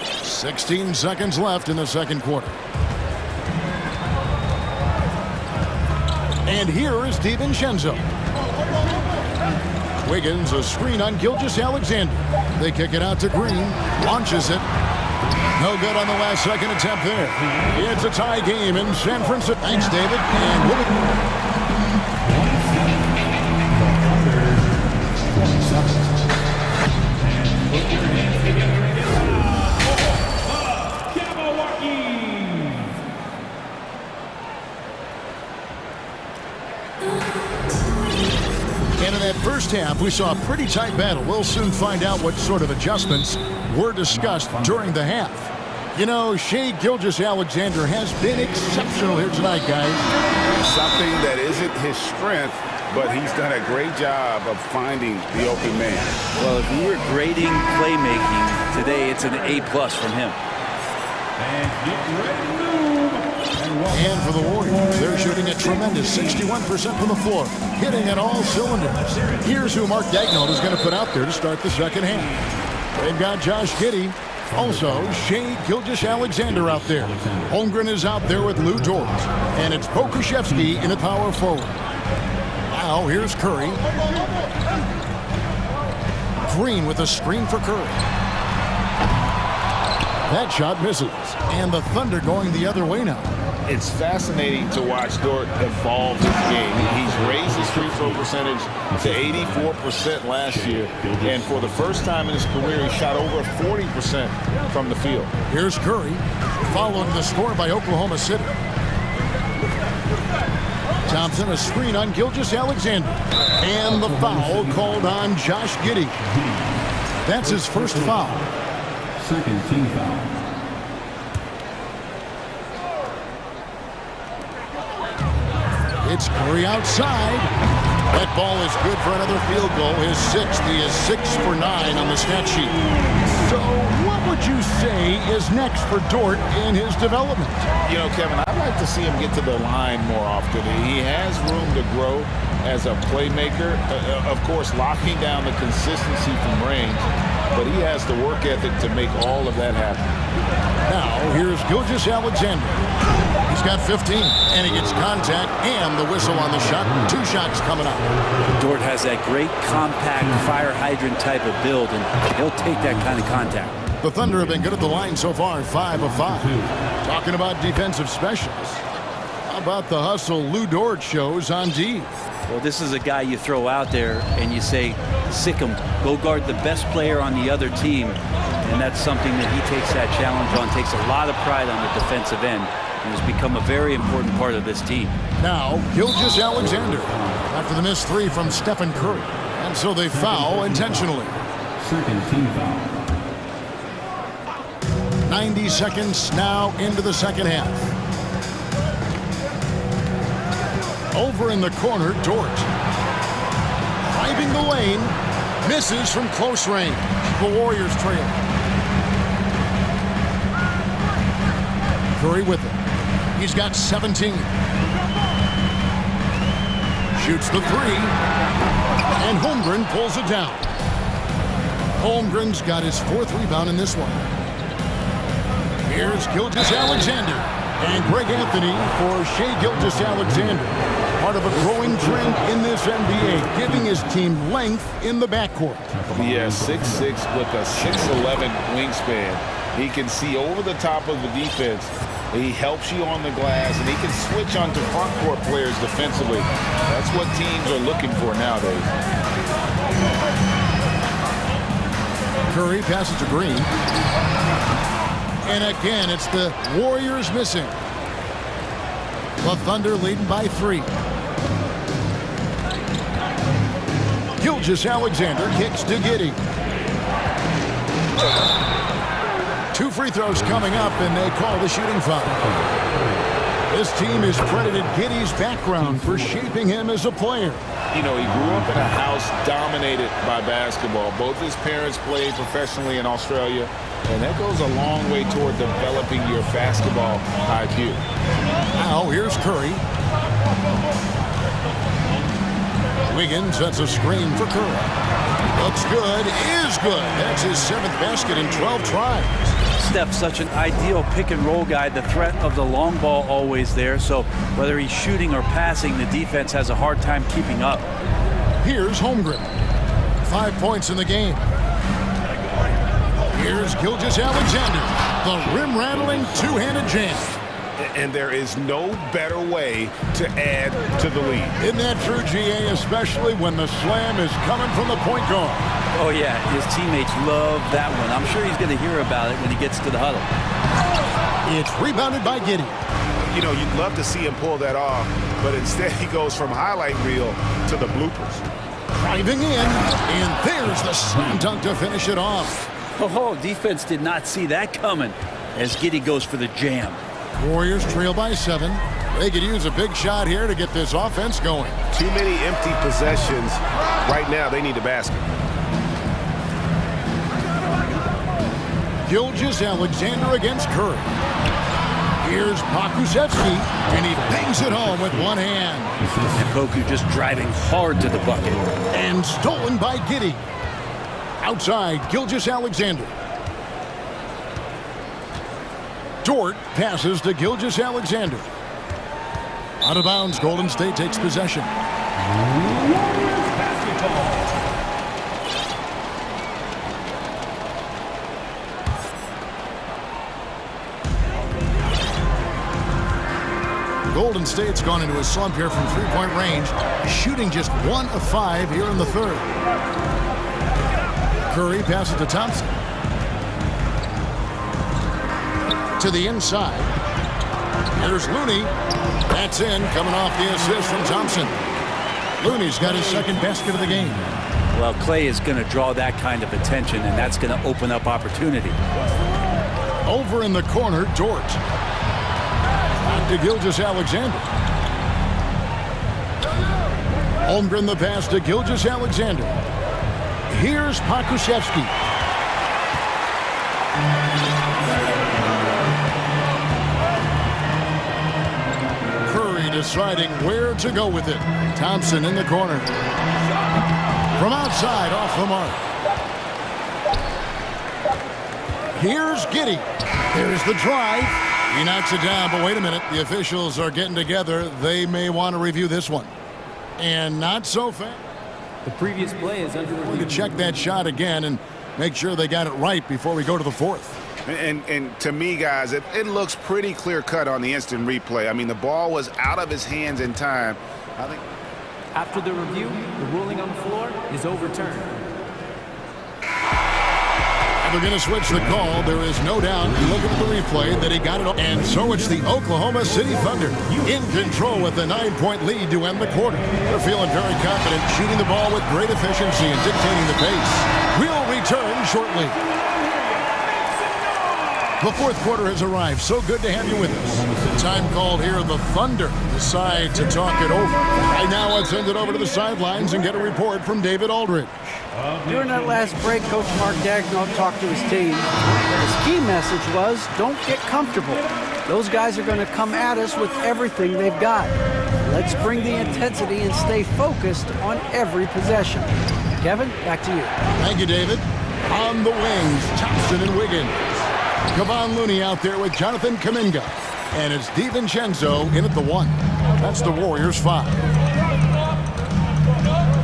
16 seconds left in the second quarter. And here is DiVincenzo. Wiggins, a screen on Gilgeous-Alexander. They kick it out to Green. Launches it. No good on the last second attempt there. It's a tie game in San Francisco. Thanks, David. And And in that first half, we saw a pretty tight battle. We'll soon find out what sort of adjustments were discussed during the half. You know, Shea Gilgeous-Alexander has been exceptional here tonight, guys. Something that isn't his strength, but he's done a great job of finding the open man. Well, if you were grading playmaking today, it's an A+ from him. And get ready to move. And for the Warriors, they're shooting a tremendous 61% from the floor, hitting at all cylinders. Here's who Mark Daigneault is going to put out there to start the second half. They've got Josh Giddey. Also, Shea Gilgeous-Alexander out there. Holmgren is out there with Lou Dort. And it's Pokusevski in the power forward. Now, here's Curry. Green with a screen for Curry. That shot misses. And the Thunder going the other way now. It's fascinating to watch Dort evolve his game. He's raised his free throw percentage to 84% last year. And for the first time in his career, he shot over 40% from the field. Here's Curry, following the score by Oklahoma City. Thompson, a screen on Gilgeous-Alexander. And the foul called on Josh Giddey. That's his first foul. Second team foul. It's Curry outside. That ball is good for another field goal. His sixth. He is 6 for 9 on the stat sheet. So what would you say is next for Dort in his development? You know, Kevin, I'd like to see him get to the line more often. He has room to grow as a playmaker. Of course, locking down the consistency from range, but he has the work ethic to make all of that happen. Now, here's Gilgeous-Alexander. He's got 15, and he gets contact and the whistle on the shot. 2 shots coming up. Dort has that great compact fire hydrant type of build, and he'll take that kind of contact. The Thunder have been good at the line so far, 5 of 5. Talking about defensive specials. How about the hustle Lou Dort shows on D? Well, this is a guy you throw out there and you say, sick him, go guard the best player on the other team. And that's something that he takes that challenge on, takes a lot of pride on the defensive end, and has become a very important part of this team. Now, Gilgeous-Alexander after the missed 3 from Stephen Curry. And so they foul intentionally. Second team foul. 90 seconds now into the second half. Over in the corner, Dort. Driving the lane, misses from close range. The Warriors trail. Curry with it. He's got 17. Shoots the 3. And Holmgren pulls it down. Holmgren's got his 4th rebound in this one. Here's Gilgeous-Alexander. And Greg Anthony for Shai Gilgeous-Alexander. Part of a growing trend in this NBA, giving his team length in the backcourt. Yeah, 6'6" with a 6'11" wingspan. He can see over the top of the defense. He helps you on the glass, and he can switch onto front court players defensively. That's what teams are looking for nowadays. Curry passes to Green. And again, it's the Warriors missing. The Thunder leading by 3. Gilgeous-Alexander kicks to Giddey. 2 free throws coming up, and they call the shooting foul. This team has credited Giddey's background for shaping him as a player. You know, he grew up in a house dominated by basketball. Both his parents played professionally in Australia, and that goes a long way toward developing your basketball IQ. Now here's Curry. Wiggins sets a screen for Curry. Looks good, is good. That's his 7th basket in 12 tries. Steph's such an ideal pick-and-roll guy. The threat of the long ball always there, so whether he's shooting or passing, the defense has a hard time keeping up. Here's Holmgren. 5 points in the game. Here's Gilgeous-Alexander. The rim-rattling 2-handed jam. And there is no better way to add to the lead. Isn't that true, GA, especially when the slam is coming from the point guard? Oh, yeah, his teammates love that one. I'm sure he's going to hear about it when he gets to the huddle. It's rebounded by Giddey. You know, you'd love to see him pull that off, but instead he goes from highlight reel to the bloopers. Driving in, and there's the slam dunk to finish it off. Oh, defense did not see that coming as Giddey goes for the jam. Warriors trail by 7. They could use a big shot here to get this offense going. Too many empty possessions. Right now, they need a basket. Gilgeous-Alexander against Curry. Here's Pokusevski, and he bangs it home with one hand. And Poku just driving hard to the bucket. And stolen by Giddey. Outside, Gilgeous-Alexander. Dort passes to Gilgeous-Alexander. Out of bounds, Golden State takes possession. Golden State's gone into a slump here from 3-point range, shooting just 1 of 5 here in the 3rd. Curry passes to Thompson. To the inside. Here's Looney. That's in, coming off the assist from Thompson. Looney's got his 2nd basket of the game. Well, Clay is going to draw that kind of attention, and that's going to open up opportunity. Over in the corner, Dort. Back to Gilgeous-Alexander. Holmgren the pass to Gilgeous-Alexander. Here's Pokusevski. deciding where to go with it. Thompson in the corner. From outside, off the mark. Here's Giddey. There's the drive. He knocks it down, but wait a minute. The officials are getting together. They may want to review this one. And not so fast. The previous play is under review. We can check that shot again and make sure they got it right before we go to the fourth. And to me, guys, it looks pretty clear-cut on the instant replay. I mean, the ball was out of his hands in time. I think. After the review, the ruling on the floor is overturned. And they're going to switch the call. There is no doubt, looking at the replay, that he got it. And so it's the Oklahoma City Thunder in control with a 9-point lead to end the quarter. They're feeling very confident, shooting the ball with great efficiency and dictating the pace. We'll return shortly. The fourth quarter has arrived. So good to have you with us. Time called here. The Thunder decide to talk it over. Right now, let's send it over to the sidelines and get a report from David Aldridge. During that last break, Coach Mark Daigneault talked to his team. His key message was, don't get comfortable. Those guys are going to come at us with everything they've got. Let's bring the intensity and stay focused on every possession. Kevin, back to you. Thank you, David. On the wings, Thompson and Wiggins. Kevon Looney out there with Jonathan Kuminga. And it's DiVincenzo in at the 1. That's the Warriors' 5.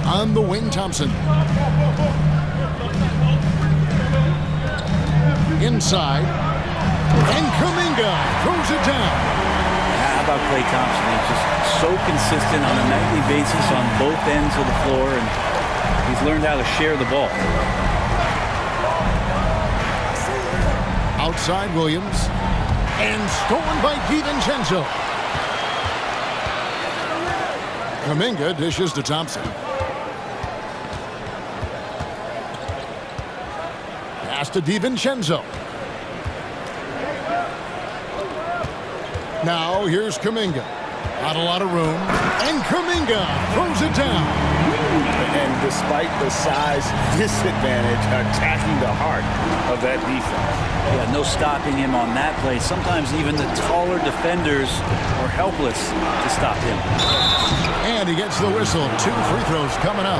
On the wing, Thompson. Inside. And Kuminga throws it down. How about Klay Thompson? He's just so consistent on a nightly basis on both ends of the floor, and he's learned how to share the ball. Outside Williams. And stolen by DiVincenzo. Kuminga dishes to Thompson. Pass to DiVincenzo. Now here's Kuminga. Not a lot of room. And Kuminga throws it down. And despite the size disadvantage, attacking the heart of that defense. Yeah, no stopping him on that play. Sometimes even the taller defenders are helpless to stop him. And he gets the whistle. 2 free throws coming up.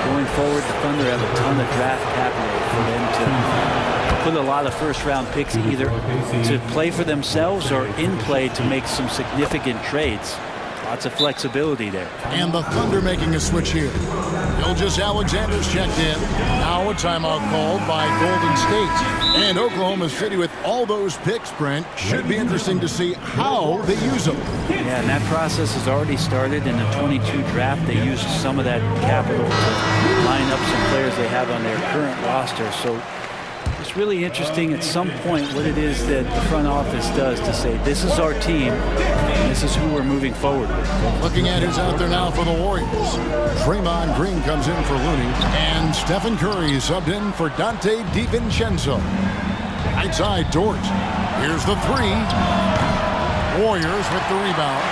Going forward, the Thunder have a ton of draft capital for them to put a lot of first-round picks either to play for themselves or in play to make some significant trades. Lots of flexibility there. And the Thunder making a switch here. Gilgeous-Alexander's checked in. Now a timeout called by Golden State. And Oklahoma City with all those picks, Brent, should be interesting to see how they use them. Yeah, and that process has already started in the 22 draft. They used some of that capital to line up some players they have on their current roster. So it's really interesting at some point what it is that the front office does to say, this is our team, and this is who we're moving forward with. Looking at who's out there now for the Warriors. Draymond Green comes in for Looney, and Stephen Curry subbed in for Dante DiVincenzo. Right side, Dort. Here's the 3. Warriors with the rebound.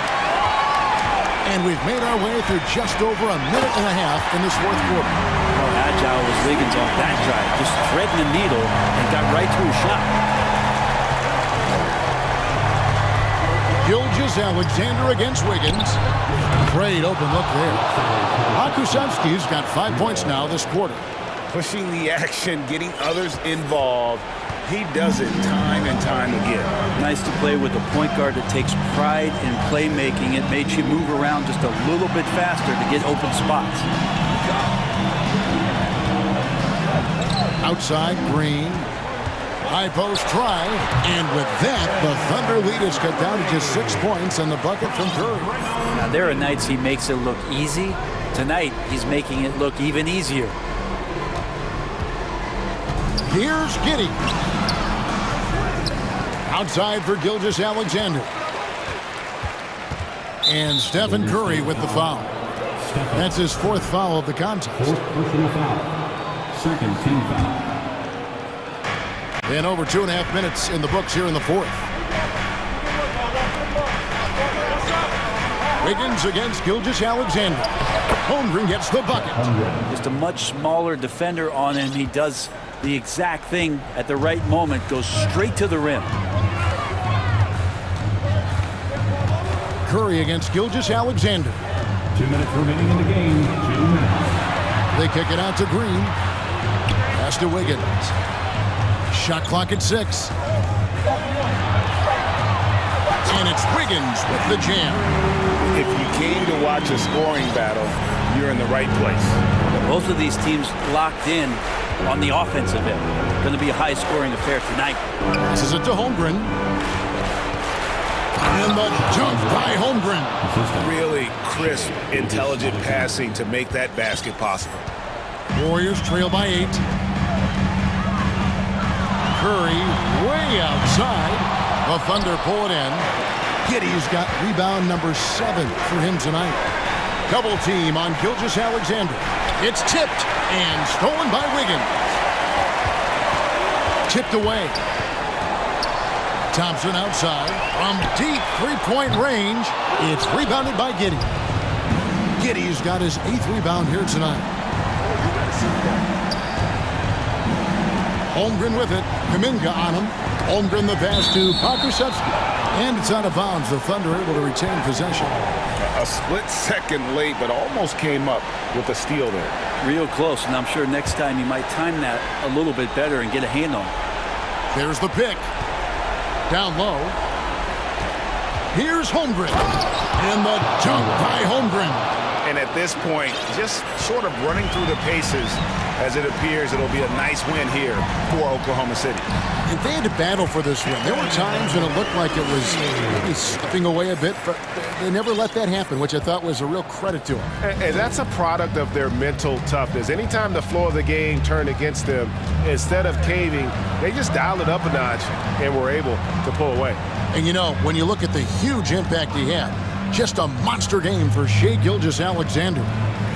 And we've made our way through just over a minute and a half in this fourth quarter. How agile was Wiggins on that drive? Just threading the needle and got right to his shot. Gilgeous-Alexander against Wiggins. Great open look there. Akusevsky's got 5 points now this quarter. Pushing the action, getting others involved. He does it time and time again. Nice to play with a point guard that takes pride in playmaking. It makes you move around just a little bit faster to get open spots. Outside, Green. High post try. And with that, the Thunder lead is cut down to just 6 points and the bucket from Curry. Now, there are nights he makes it look easy. Tonight, he's making it look even easier. Here's Giddey. Outside for Gilgeous-Alexander. And Stephen Curry with the foul. That's his 4th foul of the contest. 4th personal foul. 2nd team foul. And over 2.5 minutes in the books here in the 4th. Wiggins against Gilgeous-Alexander. Holmgren gets the bucket. Just a much smaller defender on him. He does the exact thing at the right moment, goes straight to the rim. Curry against Gilgeous-Alexander. 2 minutes remaining in the game. 2 minutes. They kick it out to Green. Pass to Wiggins. Shot clock at 6. And it's Wiggins with the jam. If you came to watch a scoring battle, you're in the right place. Both of these teams locked in on the offensive end. Going to be a high-scoring affair tonight. This is it to Holmgren. And the jump by Holmgren. Really crisp, intelligent passing to make that basket possible. Warriors trail by 8. Curry way outside. The Thunder pull it in. Giddey's got rebound number 7 for him tonight. Double team on Gilgeous-Alexander. It's tipped and stolen by Wiggins. Tipped away. Thompson outside from deep three-point range. It's rebounded by Giddey. Giddey's got his 8th rebound here tonight. Holmgren with it. Kuminga on him. Holmgren the pass to Pokusevski. And it's out of bounds. The Thunder able to retain possession. A split second late, but almost came up with a steal there. Real close, and I'm sure next time you might time that a little bit better and get a hand on it. There's the pick. Down low. Here's Holmgren. And the dunk by Holmgren. And at this point, just sort of running through the paces, as it appears it'll be a nice win here for Oklahoma City. And they had to battle for this win. There were times when it looked like it was maybe slipping away a bit, but they never let that happen, which I thought was a real credit to them. And that's a product of their mental toughness. Anytime the flow of the game turned against them, instead of caving, they just dialed it up a notch and were able to pull away. And you know, when you look at the huge impact he had, just a monster game for Shai Gilgeous-Alexander.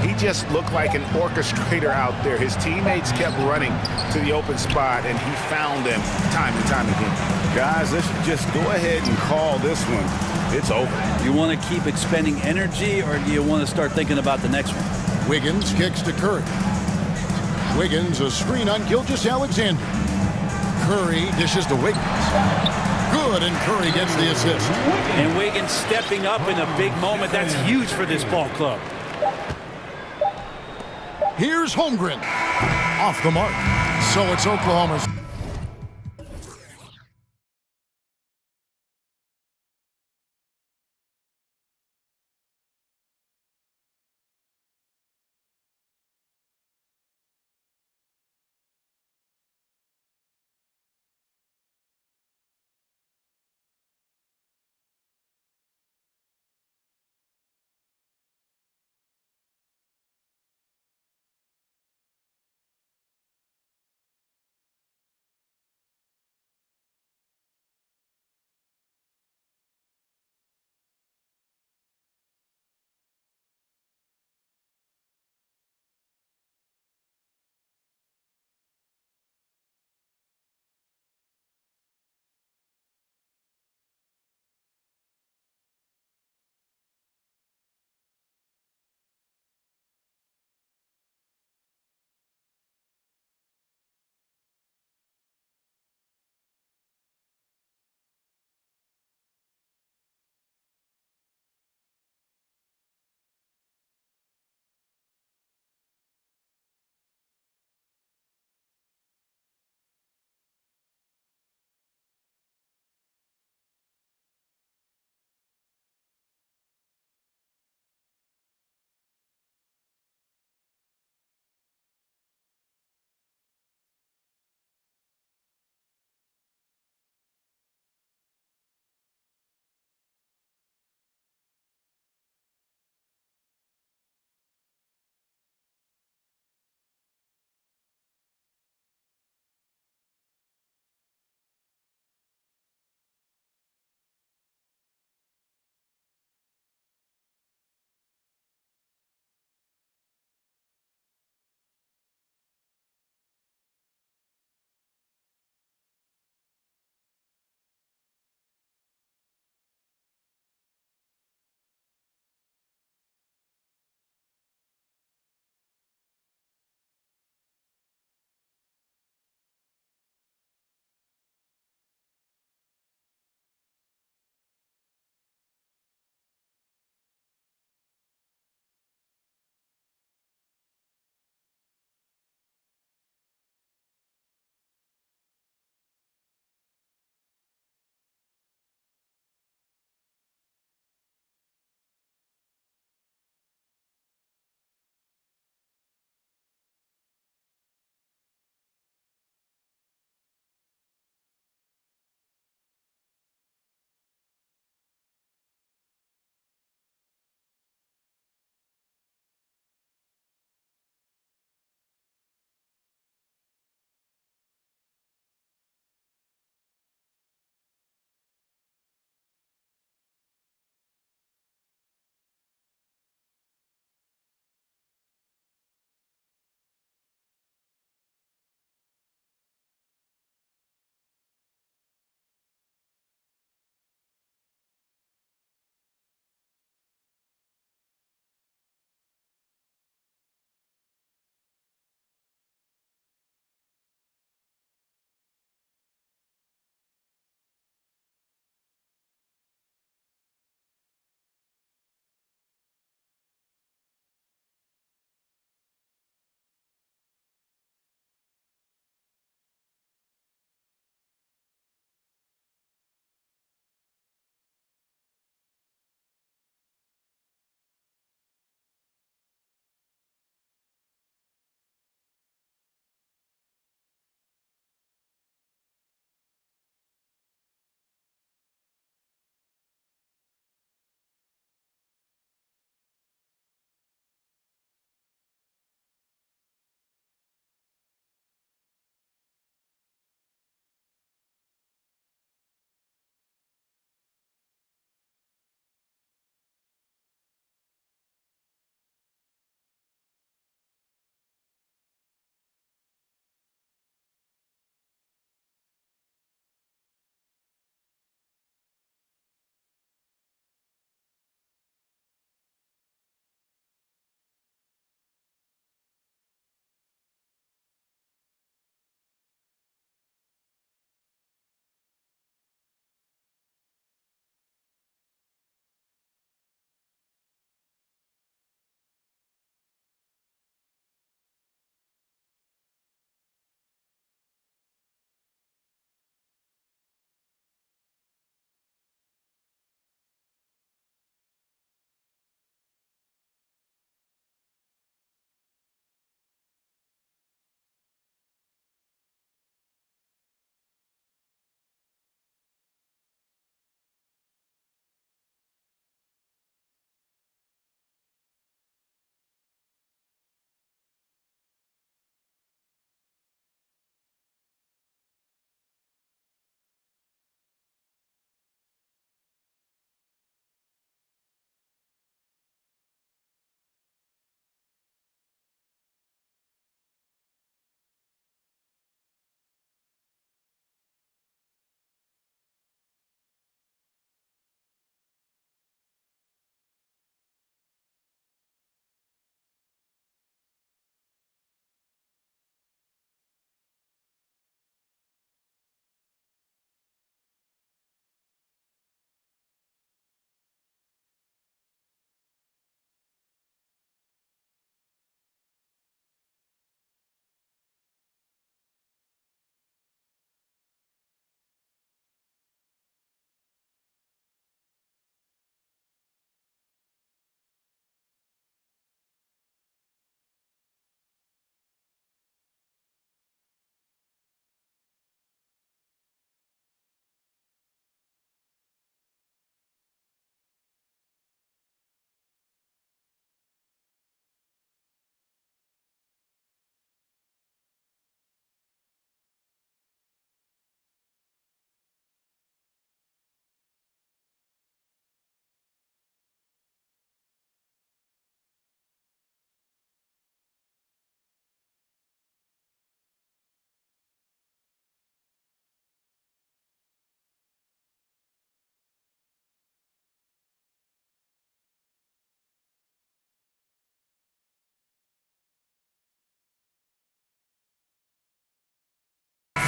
He just looked like an orchestrator out there. His teammates kept running to the open spot, and he found them time and time again. Guys, let's just go ahead and call this one. It's over. You want to keep expending energy, or do you want to start thinking about the next one? Wiggins kicks to Curry. Wiggins, a screen on Gilgeous-Alexander. Curry dishes to Wiggins. Good, and Curry gets the assist. And Wiggins stepping up in a big moment. That's huge for this ball club. Here's Holmgren. Off the mark. So it's Oklahoma's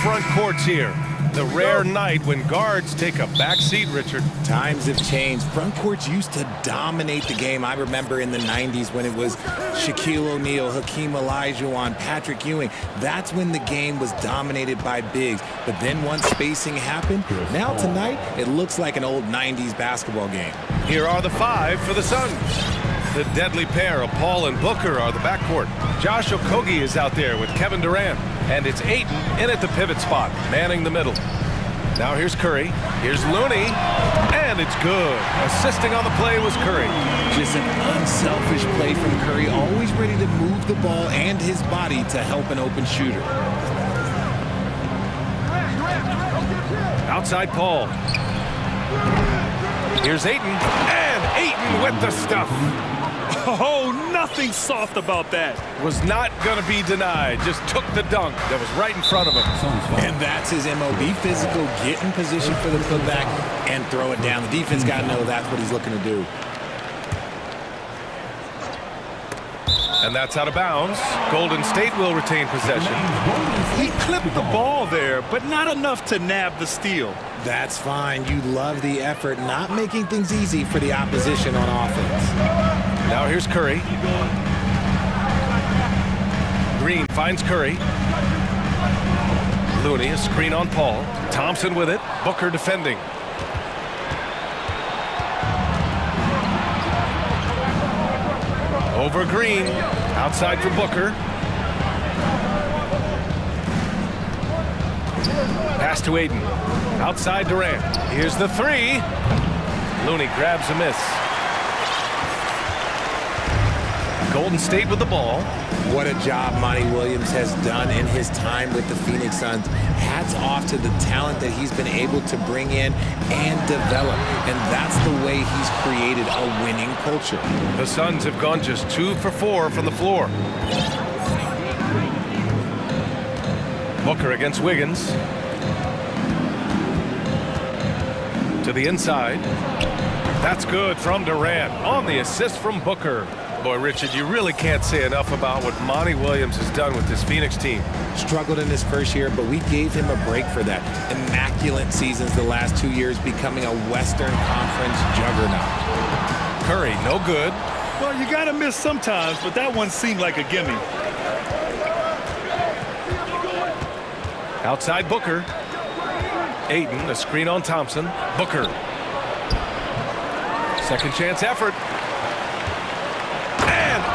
front courts here. The rare night when guards take a back seat, Richard. Times have changed. Front courts used to dominate the game. I remember in the 90s when it was Shaquille O'Neal, Hakeem Olajuwon, Patrick Ewing. That's when the game was dominated by bigs. But then once spacing happened, now tonight it looks like an old 90s basketball game. Here are the 5 for the Suns. The deadly pair of Paul and Booker are the backcourt. Josh Okogie is out there with Kevin Durant. And it's Ayton in at the pivot spot, manning the middle. Now here's Curry. Here's Looney. And it's good. Assisting on the play was Curry. Just an unselfish play from Curry, always ready to move the ball and his body to help an open shooter. Outside Paul. Here's Ayton. And Ayton with the stuff. Oh, nothing soft about that. Was not going to be denied. Just took the dunk that was right in front of him. And that's his MOB, physical, get in position for the putback and throw it down. The defense got to know that's what he's looking to do. And that's out of bounds. Golden State will retain possession. He clipped the ball there, but not enough to nab the steal. That's fine. You love the effort, not making things easy for the opposition on offense. Now here's Curry. Green finds Curry. Looney, a screen on Paul. Thompson with it. Booker defending. Over Green. Outside for Booker. Pass to Ayton. Outside Durant. Here's the 3. Looney grabs a miss. Golden State with the ball. What a job Monty Williams has done in his time with the Phoenix Suns. Hats off to the talent that he's been able to bring in and develop. And that's the way he's created a winning culture. The Suns have gone just 2 for 4 from the floor. Booker against Wiggins. To the inside. That's good from Durant on the assist from Booker. Boy, Richard, you really can't say enough about what Monty Williams has done with this Phoenix team. Struggled in his first year, but we gave him a break for that. Immaculate seasons the last 2 years, becoming a Western Conference juggernaut. Curry, no good. Well, you got to miss sometimes, but that one seemed like a gimme. Outside Booker. Ayton, a screen on Thompson. Booker. Second chance effort.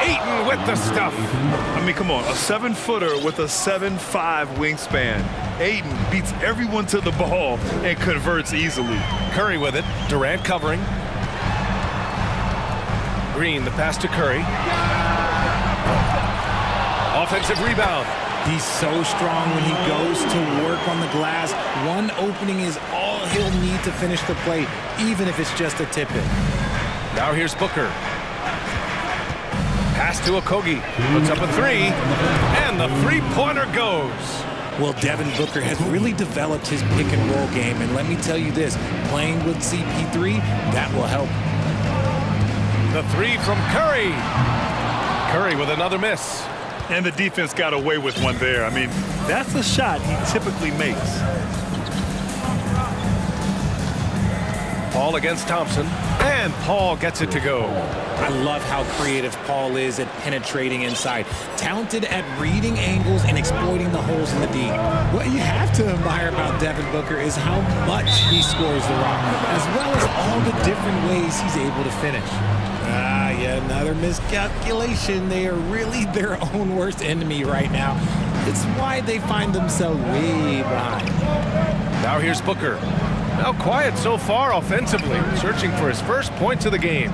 Ayton with the stuff. I mean, come on, a 7-footer with a 7'5" wingspan. Ayton beats everyone to the ball and converts easily. Curry with it. Durant covering. Green, the pass to Curry. Offensive rebound. He's so strong when he goes to work on the glass. One opening is all he'll need to finish the play, even if it's just a tip-in. Now here's Booker. Pass to Okogie. Puts up a 3. And the three-pointer goes. Well, Devin Booker has really developed his pick-and-roll game. And let me tell you this, playing with CP3, that will help. The 3 from Curry. Curry with another miss. And the defense got away with one there. I mean, that's a shot he typically makes. Paul against Thompson. And Paul gets it to go. I love how creative Paul is at penetrating inside. Talented at reading angles and exploiting the holes in the D. What you have to admire about Devin Booker is how much he scores the rock, as well as all the different ways he's able to finish. Yet another miscalculation. They are really their own worst enemy right now. It's why they find themselves way behind. Now here's Booker. Now quiet so far offensively, searching for his first points of the game.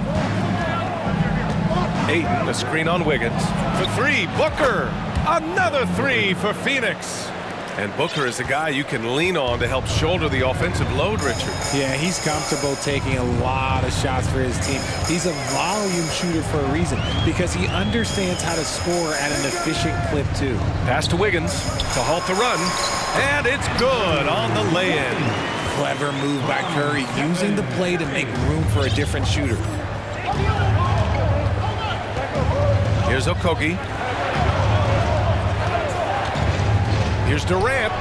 Ayton, a screen on Wiggins. For 3, Booker. Another 3 for Phoenix. And Booker is a guy you can lean on to help shoulder the offensive load, Richard. Yeah, he's comfortable taking a lot of shots for his team. He's a volume shooter for a reason, because he understands how to score at an efficient clip, too. Pass to Wiggins to halt the run. And it's good on the lay-in. Clever move by Curry, using the play to make room for a different shooter. Here's Okogie. Here's Durant.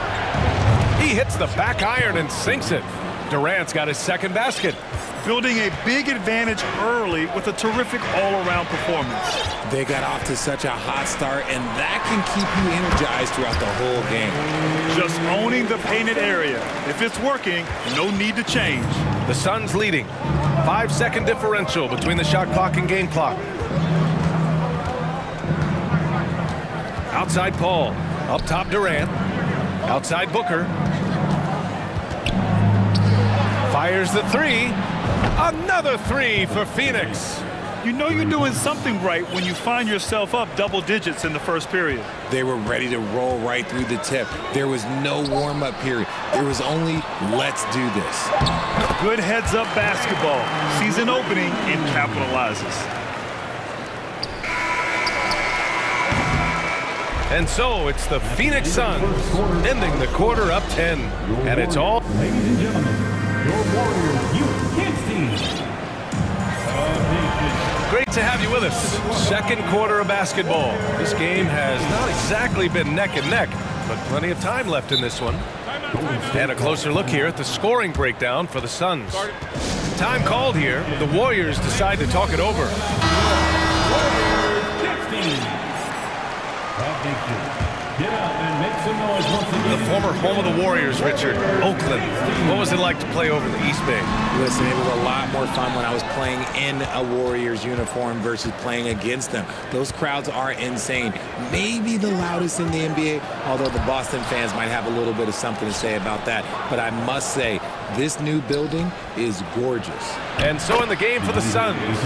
He hits the back iron and sinks it. Durant's got his second basket. Building a big advantage early with a terrific all-around performance. They got off to such a hot start, and that can keep you energized throughout the whole game. Just owning the painted area. If it's working, no need to change. The Suns leading. 5-second differential between the shot clock and game clock. Outside Paul. Up top Durant. Outside Booker. Fires the three. Another three for Phoenix. You know you're doing something right when you find yourself up double digits in the first period. They were ready to roll right through the tip. There was no warm-up period. There was only, let's do this. Good heads-up basketball. Season opening and capitalizes. And so it's the Phoenix Suns ending the quarter up 10. And it's all... Ladies and gentlemen, your Warriors Youth Kids team. Great to have you with us. Second quarter of basketball. This game has not exactly been neck and neck, but plenty of time left in this one. And a closer look here at the scoring breakdown for the Suns. Time called here. The Warriors decide to talk it over. Get up and make some noise once again. The former home of the Warriors, Richard, Oakland. What was it like to play over in the East Bay? Listen, it was a lot more fun when I was playing in a Warriors uniform versus playing against them. Those crowds are insane. Maybe the loudest in the NBA, although the Boston fans might have a little bit of something to say about that. But I must say, this new building is gorgeous. And so in the game for the Suns,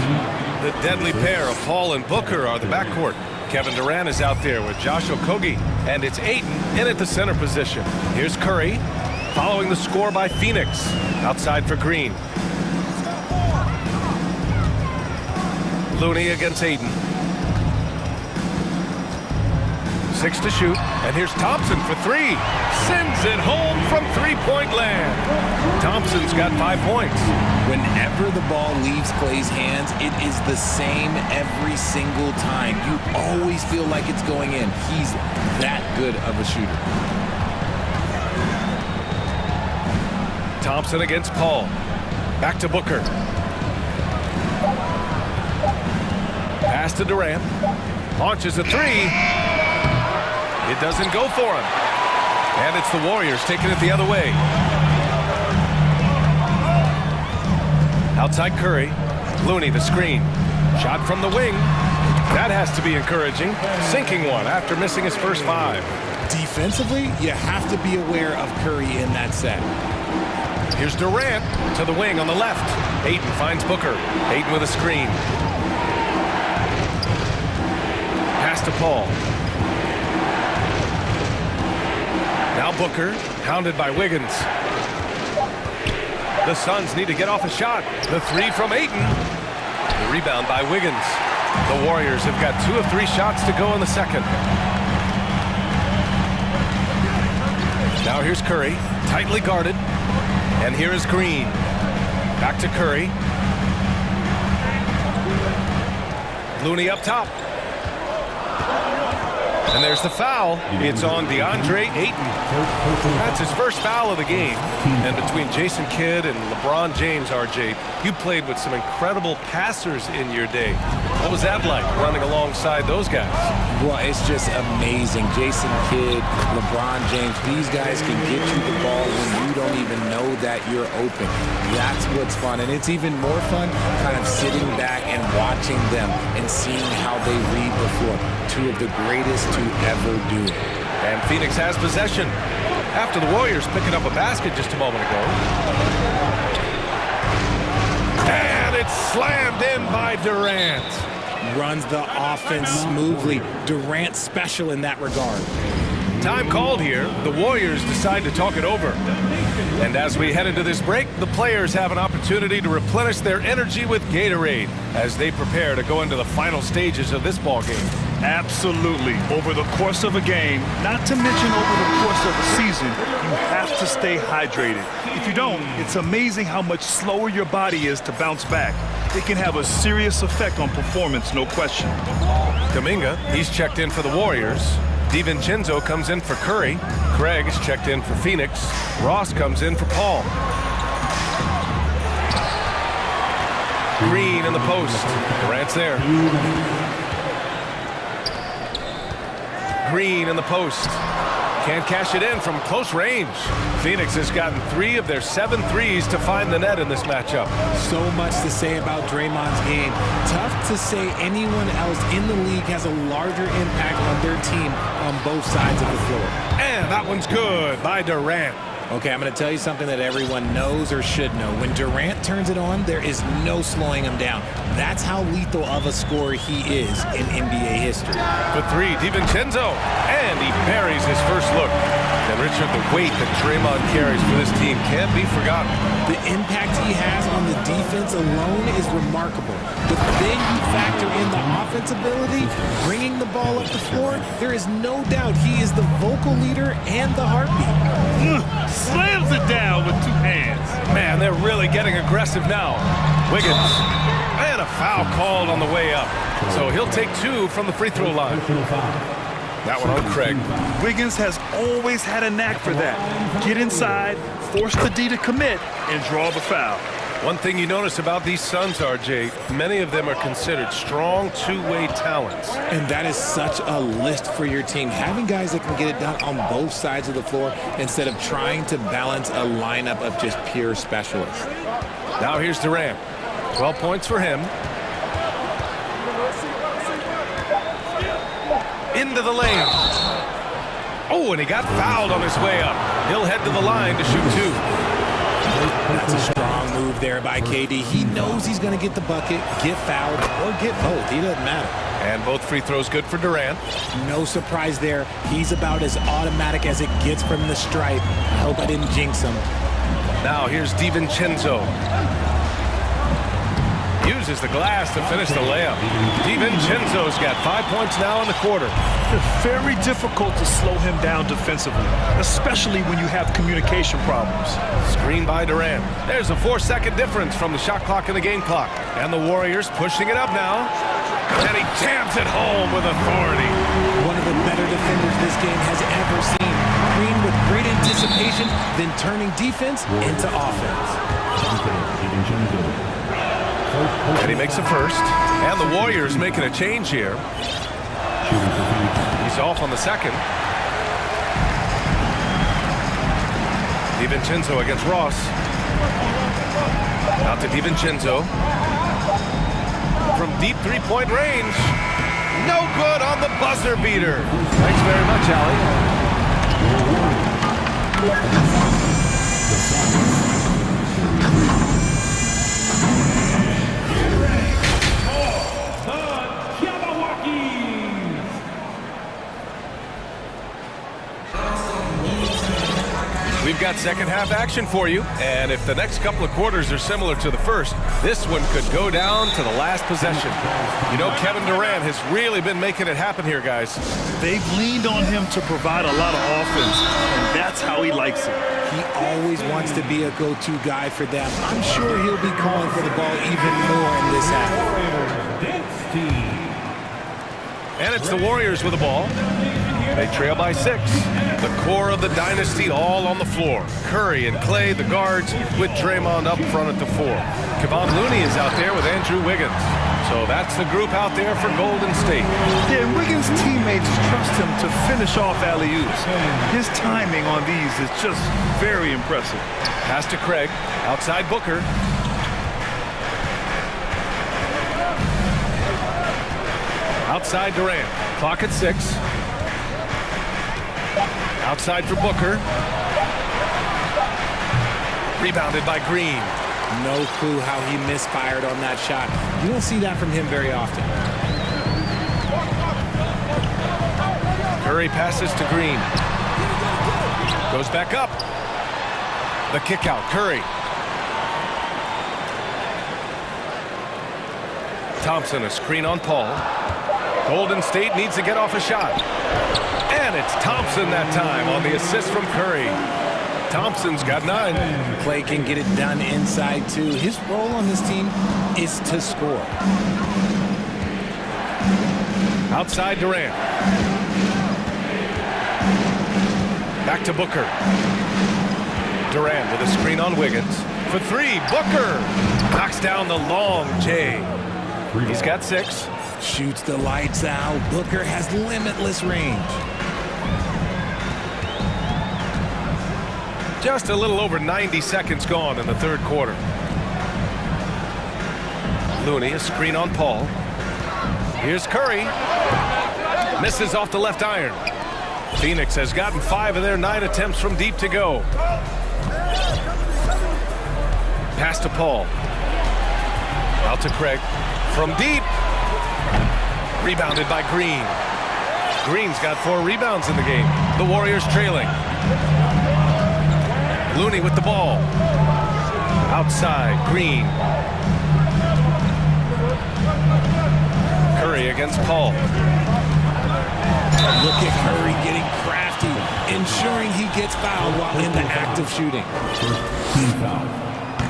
the deadly pair of Paul and Booker are the backcourt. Kevin Durant is out there with Josh Okogie, and it's Ayton in at the center position. Here's Curry, following the score by Phoenix. Outside for Green. Looney against Ayton. 6 to shoot, and here's Thompson for 3. Sends it home from three-point land. Thompson's got 5 points. Whenever the ball leaves Clay's hands, it is the same every single time. You always feel like it's going in. He's that good of a shooter. Thompson against Paul. Back to Booker. Pass to Durant. Launches a 3. It doesn't go for him. And it's the Warriors taking it the other way. Outside Curry. Looney, the screen. Shot from the wing. That has to be encouraging. Sinking one after missing his first 5. Defensively, you have to be aware of Curry in that set. Here's Durant to the wing on the left. Ayton finds Booker. Ayton with a screen. Pass to Paul. Now Booker, hounded by Wiggins. The Suns need to get off a shot. The 3 from Ayton. The rebound by Wiggins. The Warriors have got 2 of 3 shots to go in the second. Now here's Curry, tightly guarded. And here is Green. Back to Curry. Looney up top. And there's the foul. It's on DeAndre Ayton. That's his first foul of the game. And between Jason Kidd and LeBron James, RJ, you played with some incredible passers in your day. What was that like, running alongside those guys? Well, it's just amazing. Jason Kidd, LeBron James, these guys can get you the ball when you don't even know that you're open. That's what's fun. And it's even more fun kind of sitting back and watching them and seeing how they read the floor. 2 of the greatest to ever do it. And Phoenix has possession after the Warriors picking up a basket just a moment ago. And it's slammed in by Durant. Runs the offense smoothly. Durant special in that regard. Time called here. The Warriors decide to talk it over. And as we head into this break, the players have an opportunity to replenish their energy with Gatorade as they prepare to go into the final stages of this ball game. Absolutely. Over the course of a game, not to mention over the course of a season, you have to stay hydrated. If you don't, it's amazing how much slower your body is to bounce back. It can have a serious effect on performance, no question. Kuminga, he's checked in for the Warriors. DiVincenzo comes in for Curry. Craig is checked in for Phoenix. Ross comes in for Paul. Green in the post. Durant's there. Green in the post. Can't cash it in from close range. Phoenix has gotten 3 of their 7 threes to find the net in this matchup. So much to say about Draymond's game. Tough to say anyone else in the league has a larger impact on their team on both sides of the floor. And that one's good by Durant. Okay, I'm going to tell you something that everyone knows or should know. When Durant turns it on, there is no slowing him down. That's how lethal of a scorer he is in NBA history. For 3, DiVincenzo. And he buries his first look. And Richard, the weight that Draymond carries for this team can't be forgotten. The impact he has on the defense alone is remarkable. But then you factor in the offense ability, bringing the ball up the floor, there is no doubt he is the vocal leader and the heartbeat. Slams it down with 2 hands. Man, they're really getting aggressive now. Wiggins. And a foul called on the way up. So he'll take 2 from the free throw line. That one on Craig. Wiggins has always had a knack for that. Get inside, force the D to commit, and draw the foul. One thing you notice about these Suns, RJ, many of them are considered strong two-way talents. And that is such a list for your team. Having guys that can get it done on both sides of the floor instead of trying to balance a lineup of just pure specialists. Now here's Durant. 12 points for him. Into the lane. Oh, and he got fouled on his way up. He'll head to the line to shoot 2. That's a strong move there by KD. He knows he's going to get the bucket, get fouled, or get both. He doesn't matter. And both free throws good for Durant. No surprise there. He's about as automatic as it gets from the stripe. I hope I didn't jinx him. Now here's DiVincenzo. Uses the glass to finish the layup. DiVincenzo's got 5 points now in the quarter. Very difficult to slow him down defensively, especially when you have communication problems. Screen by Durant. There's a 4-second difference from the shot clock and the game clock. And the Warriors pushing it up now. And he jams it home with authority. One of the better defenders this game has ever seen. Green with great anticipation, then turning defense into offense. And he makes a first. And the Warriors making a change here. He's off on the second. DiVincenzo against Ross. Out to DiVincenzo. From deep three-point range. No good on the buzzer beater. Thanks very much, Allie. We've got second half action for you, and if the next couple of quarters are similar to the first, this one could go down to the last possession. You know, Kevin Durant has really been making it happen here, guys. They've leaned on him to provide a lot of offense, and that's how he likes it. He always wants to be a go-to guy for them. I'm sure he'll be calling for the ball even more in this half. And it's the Warriors with the ball. They trail by 6. The core of the dynasty all on the floor. Curry and Clay, the guards, with Draymond up front at the 4. Kevon Looney is out there with Andrew Wiggins. So that's the group out there for Golden State. Yeah, Wiggins' teammates trust him to finish off alley-oops. His timing on these is just very impressive. Pass to Craig. Outside Booker. Outside Durant. Clock at 6. Outside for Booker. Rebounded by Green. No clue how he misfired on that shot. You don't see that from him very often. Curry passes to Green. Goes back up. The kick out. Curry. Thompson, a screen on Paul. Golden State needs to get off a shot. And it's Thompson that time on the assist from Curry. Thompson's got 9. Clay can get it done inside, too. His role on this team is to score. Outside Durant. Back to Booker. Durant with a screen on Wiggins. For three, Booker knocks down the long J. He's got 6. Shoots the lights out. Booker has limitless range. Just a little over 90 seconds gone in the third quarter. Looney, a screen on Paul. Here's Curry. Misses off the left iron. Phoenix has gotten 5 of their 9 attempts from deep to go. Pass to Paul. Out to Craig. From deep. Rebounded by Green. Green's got 4 rebounds in the game. The Warriors trailing. Looney with the ball. Outside, Green. Curry against Paul. Look at Curry getting crafty, ensuring he gets fouled while in the act of shooting.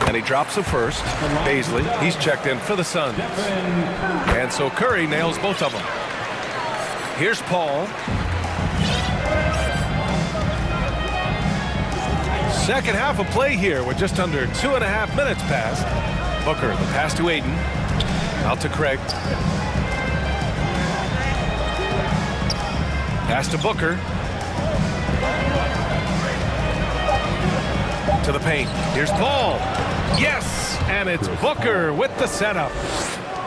And he drops the first. Baisley, he's checked in for the Suns. And so Curry nails both of them. Here's Paul. Second half of play here with just under 2.5 minutes passed. Booker, the pass to Ayton. Out to Craig. Pass to Booker. To the paint. Here's Paul. Yes! And it's Booker with the setup.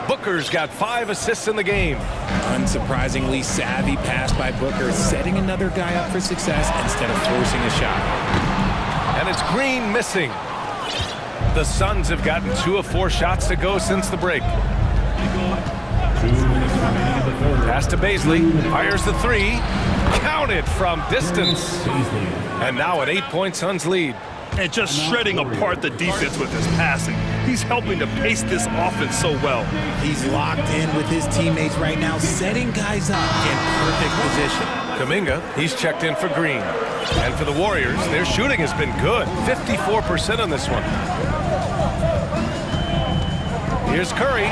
Booker's got 5 assists in the game. Unsurprisingly savvy pass by Booker, setting another guy up for success instead of forcing a shot. And it's Green missing. The Suns have gotten 2 of 4 shots to go since the break. Pass to Baisley. Fires the 3. Counted from distance. And now an 8-point Suns lead. And just shredding apart the defense with his passing. He's helping to pace this offense so well. He's locked in with his teammates right now, setting guys up in perfect position. Kuminga, he's checked in for Green. And for the Warriors, their shooting has been good. 54% on this one. Here's Curry.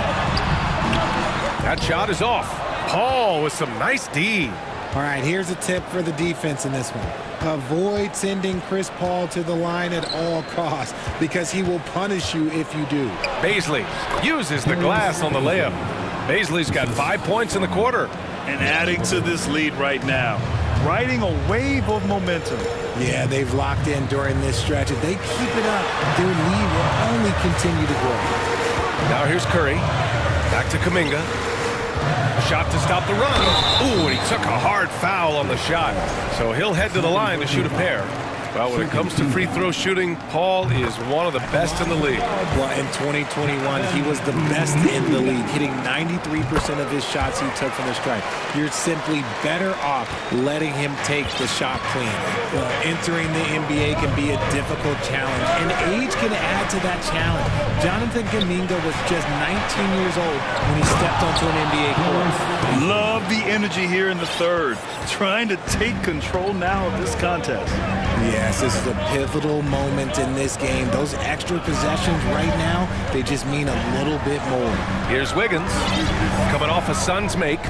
That shot is off. Paul with some nice D. All right, here's a tip for the defense in this one. Avoid sending Chris Paul to the line at all costs because he will punish you if you do. Baisley uses the glass on the layup. Baisley's got 5 points in the quarter. And adding to this lead right now. Riding a wave of momentum. Yeah, they've locked in during this stretch. If they keep it up, their lead will only continue to grow. Now here's Curry. Back to Kuminga. Shot to stop the run. Ooh, and he took a hard foul on the shot. So he'll head to the line to shoot a pair. Well, when it comes to free throw shooting, Paul is one of the best in the league. Well, in 2021, he was the best in the league, hitting 93% of his shots he took from the stripe. You're simply better off letting him take the shot clean. Well, entering the NBA can be a difficult challenge, and age can add to that challenge. Jonathan Kuminga was just 19 years old when he stepped onto an NBA court. Love the energy here in the third. Trying to take control now of this contest. Yes, this is a pivotal moment in this game. Those extra possessions right now, they just mean a little bit more. Here's Wiggins, coming off a Suns make.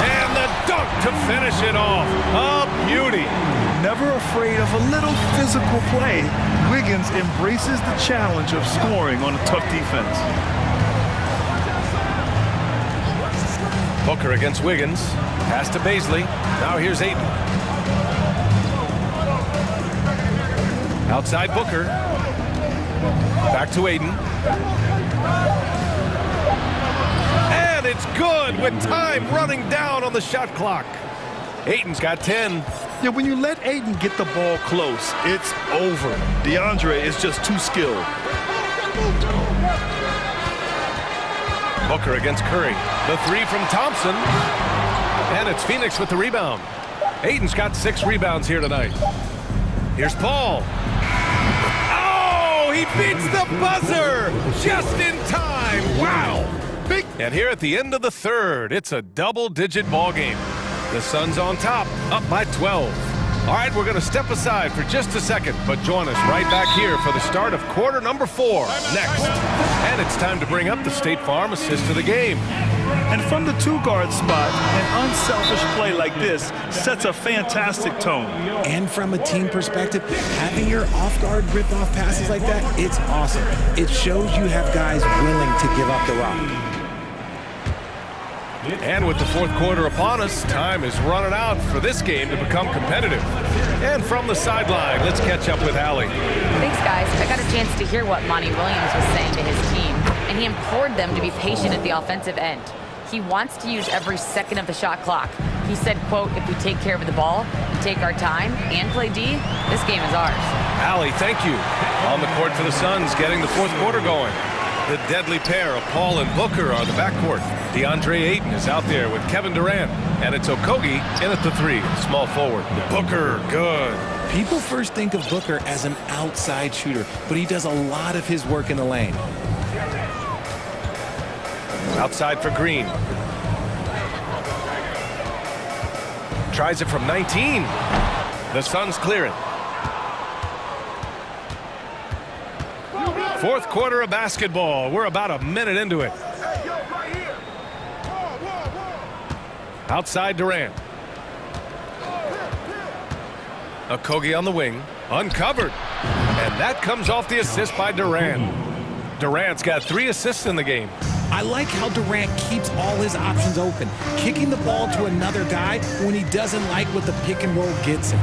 And the dunk to finish it off. A beauty. Never afraid of a little physical play, Wiggins embraces the challenge of scoring on a tough defense. Booker against Wiggins. Pass to Baisley. Now here's Ayton. Outside Booker. Back to Ayton. And it's good with time running down on the shot clock. Ayton's got 10. Yeah, when you let Ayton get the ball close, it's over. DeAndre is just too skilled. Booker against Curry. The 3 from Thompson. And it's Phoenix with the rebound. Ayton's got 6 rebounds here tonight. Here's Paul. Oh, he beats the buzzer just in time. Wow. And here at the end of the third, it's a double-digit ball game. The Suns on top, up by 12. All right, we're going to step aside for just a second, but join us right back here for the start of quarter number 4 next. And it's time to bring up the State Farm assist of the game. And from the two-guard spot, an unselfish play like this sets a fantastic tone. And from a team perspective, having your off-guard rip-off passes like that, it's awesome. It shows you have guys willing to give up the rock. And with the fourth quarter upon us, time is running out for this game to become competitive. And from the sideline, let's catch up with Allie. Thanks, guys. I got a chance to hear what Monty Williams was saying to his team, and he implored them to be patient at the offensive end. He wants to use every second of the shot clock. He said, quote, if we take care of the ball, take our time, and play D, this game is ours. Allie, thank you. On the court for the Suns, getting the fourth quarter going. The deadly pair of Paul and Booker are the backcourt. DeAndre Ayton is out there with Kevin Durant. And it's Okogie in at the three, small forward. Booker, good. People first think of Booker as an outside shooter, but he does a lot of his work in the lane. Outside for Green. Tries it from 19. The Suns clear it. Fourth quarter of basketball. We're about a minute into it. Outside Durant. Okogie on the wing. Uncovered. And that comes off the assist by Durant. Durant's got 3 assists in the game. I like how Durant keeps all his options open, kicking the ball to another guy when he doesn't like what the pick and roll gets him.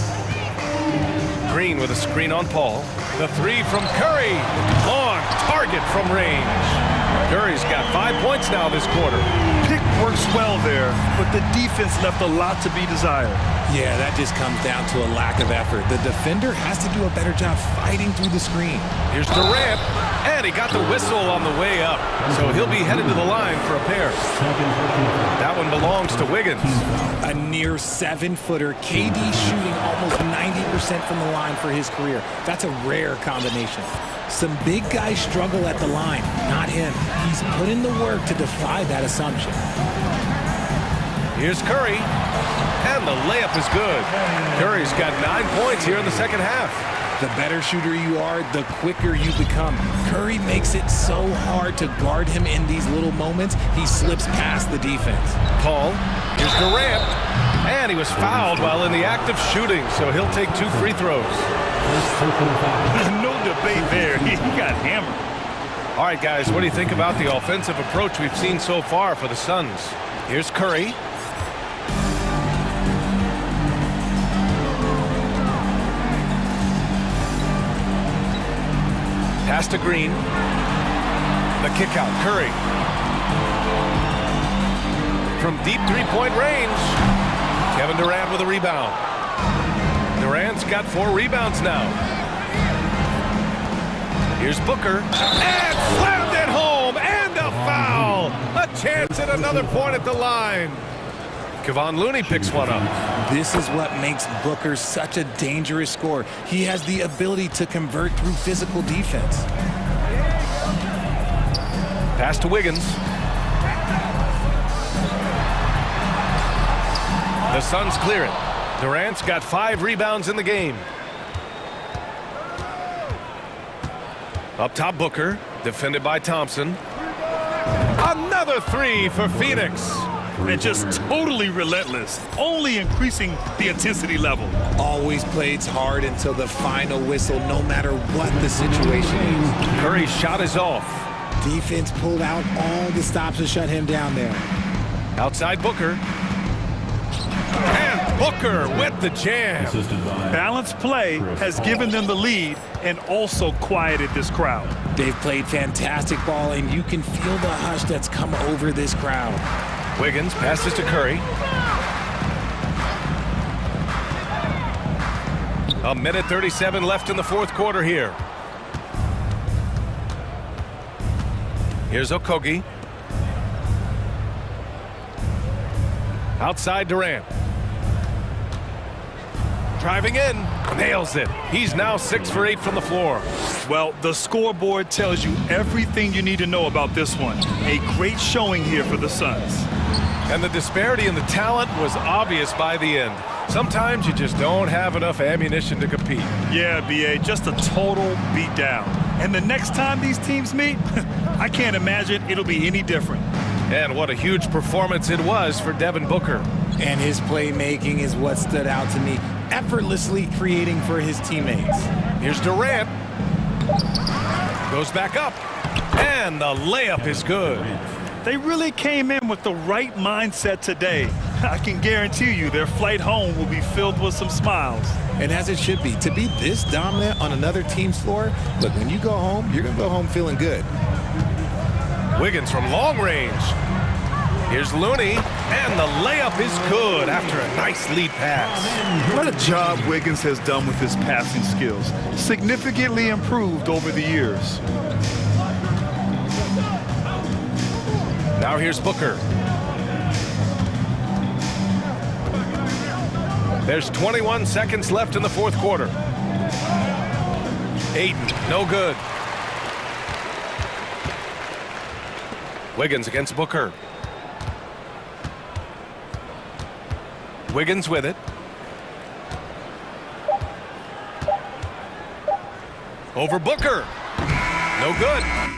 Green with a screen on Paul. The three from Curry. On target from range. Curry's got 5 points now this quarter. Pick works well there, but the defense left a lot to be desired. Yeah, that just comes down to a lack of effort. The defender has to do a better job fighting through the screen. Here's Durant, and he got the whistle on the way up, so he'll be headed to the line for a pair. That one belongs to Wiggins. A near 7-footer, KD shooting almost 90% from the line for his career. That's a rare combination. Some big guys struggle at the line, not him. He's put in the work to defy that assumption. Here's Curry, and the layup is good. Curry's got 9 points here in the second half. The better shooter you are, the quicker you become. Curry makes it so hard to guard him in these little moments, he slips past the defense. Paul, here's Durant, and he was fouled while in the act of shooting, so he'll take 2 free throws. There's no debate there. He got hammered. All right, guys, what do you think about the offensive approach we've seen so far for the Suns? Here's Curry. Pass to Green. The kick out, Curry. From deep three-point range, Kevin Durant with a rebound. Durant's got 4 rebounds now. Here's Booker. And slammed it home, and a foul. A chance at another point at the line. Kevon Looney picks one up. This is what makes Booker such a dangerous scorer. He has the ability to convert through physical defense. Pass to Wiggins. The Suns clear it. Durant's got 5 rebounds in the game. Up top, Booker, defended by Thompson. Another 3 for Phoenix. And just totally relentless, only increasing the intensity level. Always plays hard until the final whistle, no matter what the situation is. Curry's shot is off. Defense pulled out all the stops to shut him down there. Outside Booker. And Booker with the jam. Balanced play has given them the lead and also quieted this crowd. They've played fantastic ball, and you can feel the hush that's come over this crowd. Wiggins passes to Curry. A minute 37 left in the fourth quarter here. Here's Okogie. Outside Durant. Driving in, nails it. He's now 6 for 8 from the floor. Well, the scoreboard tells you everything you need to know about this one. A great showing here for the Suns. And the disparity in the talent was obvious by the end. Sometimes you just don't have enough ammunition to compete. Yeah, B.A., just a total beatdown. And the next time these teams meet, I can't imagine it'll be any different. And what a huge performance it was for Devin Booker. And his playmaking is what stood out to me, effortlessly creating for his teammates. Here's Durant. Goes back up. And the layup is good. They really came in with the right mindset today. I can guarantee you their flight home will be filled with some smiles. And as it should be, to be this dominant on another team's floor, look, when you go home, you're going to go home feeling good. Wiggins from long range. Here's Looney, and the layup is good after a nice lead pass. What a job Wiggins has done with his passing skills. Significantly improved over the years. Now here's Booker. There's 21 seconds left in the fourth quarter. Aiden, no good. Wiggins against Booker. Wiggins with it. Over Booker. No good.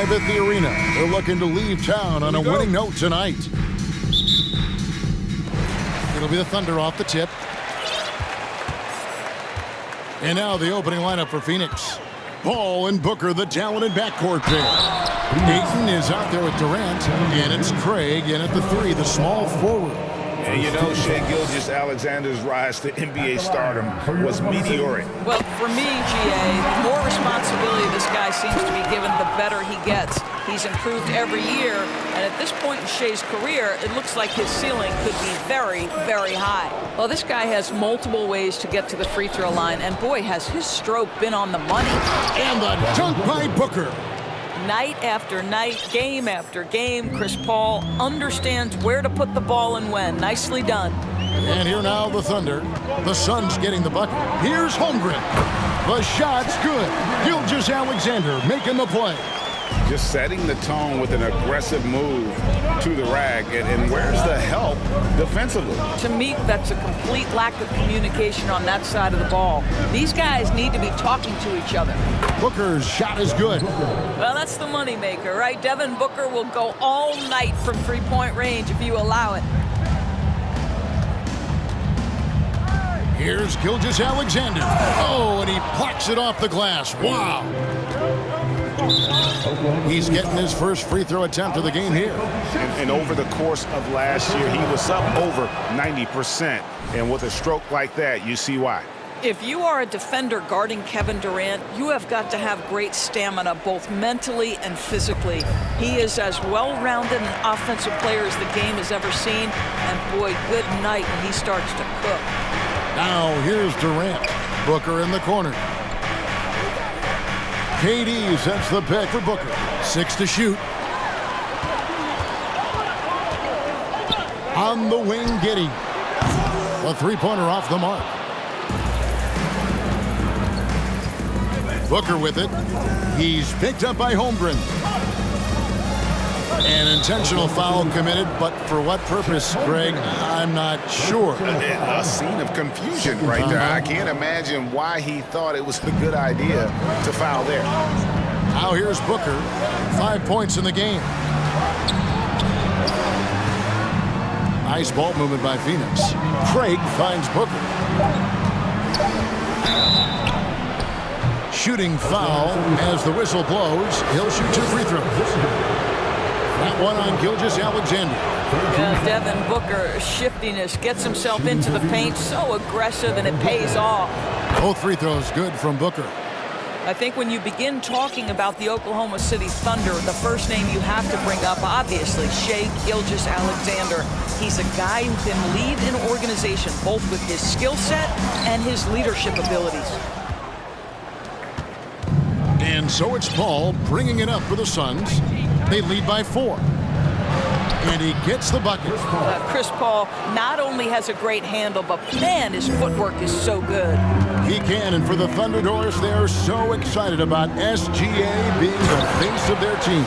live at the arena. They're looking to leave town on a winning note tonight. It'll be the Thunder off the tip. And now the opening lineup for Phoenix. Paul and Booker, the talented backcourt pair. Ayton is out there with Durant, and it's Craig in at the 3, the small forward. And you know, Shai Gilgeous-Alexander's rise to NBA stardom was meteoric. Well, for me, GA, the more responsibility this guy seems to be given, the better he gets. He's improved every year, and at this point in Shai's career, it looks like his ceiling could be very, very high. Well, this guy has multiple ways to get to the free throw line, and boy, has his stroke been on the money. And the dunk by Booker. Night after night, game after game, Chris Paul understands where to put the ball and when. Nicely done. And here now the Thunder. The Suns getting the bucket. Here's Holmgren. The shot's good. Gilgeous-Alexander making the play. Just setting the tone with an aggressive move to the rack. And where's the help defensively? To me, that's a complete lack of communication on that side of the ball. These guys need to be talking to each other. Booker's shot is good. Well, that's the moneymaker, right? Devin Booker will go all night from three-point range if you allow it. Here's Gilgeous-Alexander. Oh, and he plucks it off the glass. Wow. He's getting his first free throw attempt of the game here. And over the course of last year, he was up over 90%. And with a stroke like that, you see why. If you are a defender guarding Kevin Durant, you have got to have great stamina, both mentally and physically. He is as well-rounded an offensive player as the game has ever seen. And boy, good night when he starts to cook. Now here's Durant. Booker in the corner. KD sets the pick for Booker. 6 to shoot. On the wing, Giddey. A three-pointer off the mark. Booker with it. He's picked up by Holmgren. An intentional foul committed, but for what purpose, Greg? I'm not sure. A scene of confusion right there. I can't imagine why he thought it was a good idea to foul there. Now here's Booker. 5 points in the game. Nice ball movement by Phoenix. Craig finds Booker. Shooting foul as the whistle blows. He'll shoot 2 free throws. That one on Gilgeous-Alexander. Yeah, Devin Booker, shiftiness, gets himself into the paint, so aggressive, and it pays off. Both free throws good from Booker. I think when you begin talking about the Oklahoma City Thunder, the first name you have to bring up, obviously, Shai Gilgeous-Alexander. He's a guy who can lead an organization, both with his skill set and his leadership abilities. And so it's Paul bringing it up for the Suns. They lead by 4. And he gets the bucket. Chris Paul not only has a great handle, but man, his footwork is so good. He can, and for the Thunderbirds, they're so excited about SGA being the face of their team.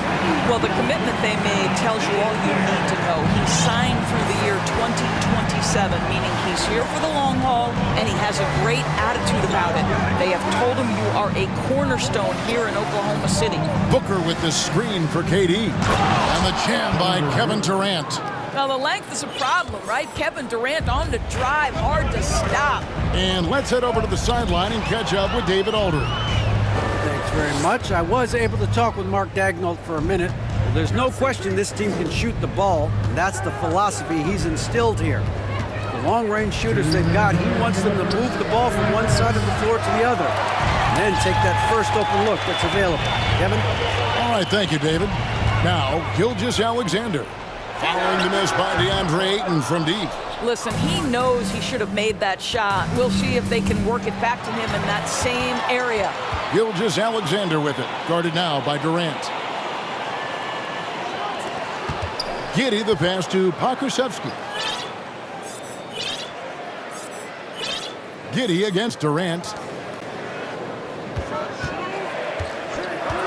Well, the commitment they made tells you all you need to know. He signed through the year 2027, meaning he's here for the long haul, and he has a great attitude about it. They have told him you are a cornerstone here in Oklahoma City. Booker with the screen for KD. And the jam by Kevin Durant. Now, the length is a problem, right? Kevin Durant on the drive, hard to stop. And let's head over to the sideline and catch up with David Aldridge. Thanks very much. I was able to talk with Mark Daigneault for a minute. Well, there's no question this team can shoot the ball, and that's the philosophy he's instilled here. The long-range shooters they've got, he wants them to move the ball from one side of the floor to the other, and then take that first open look that's available. Kevin? All right, thank you, David. Now, Gilgeous-Alexander. Following the miss by DeAndre Ayton from deep. Listen, he knows he should have made that shot. We'll see if they can work it back to him in that same area. Gilgeous-Alexander with it. Guarded now by Durant. Giddey the pass to Pokusevski. Giddey against Durant.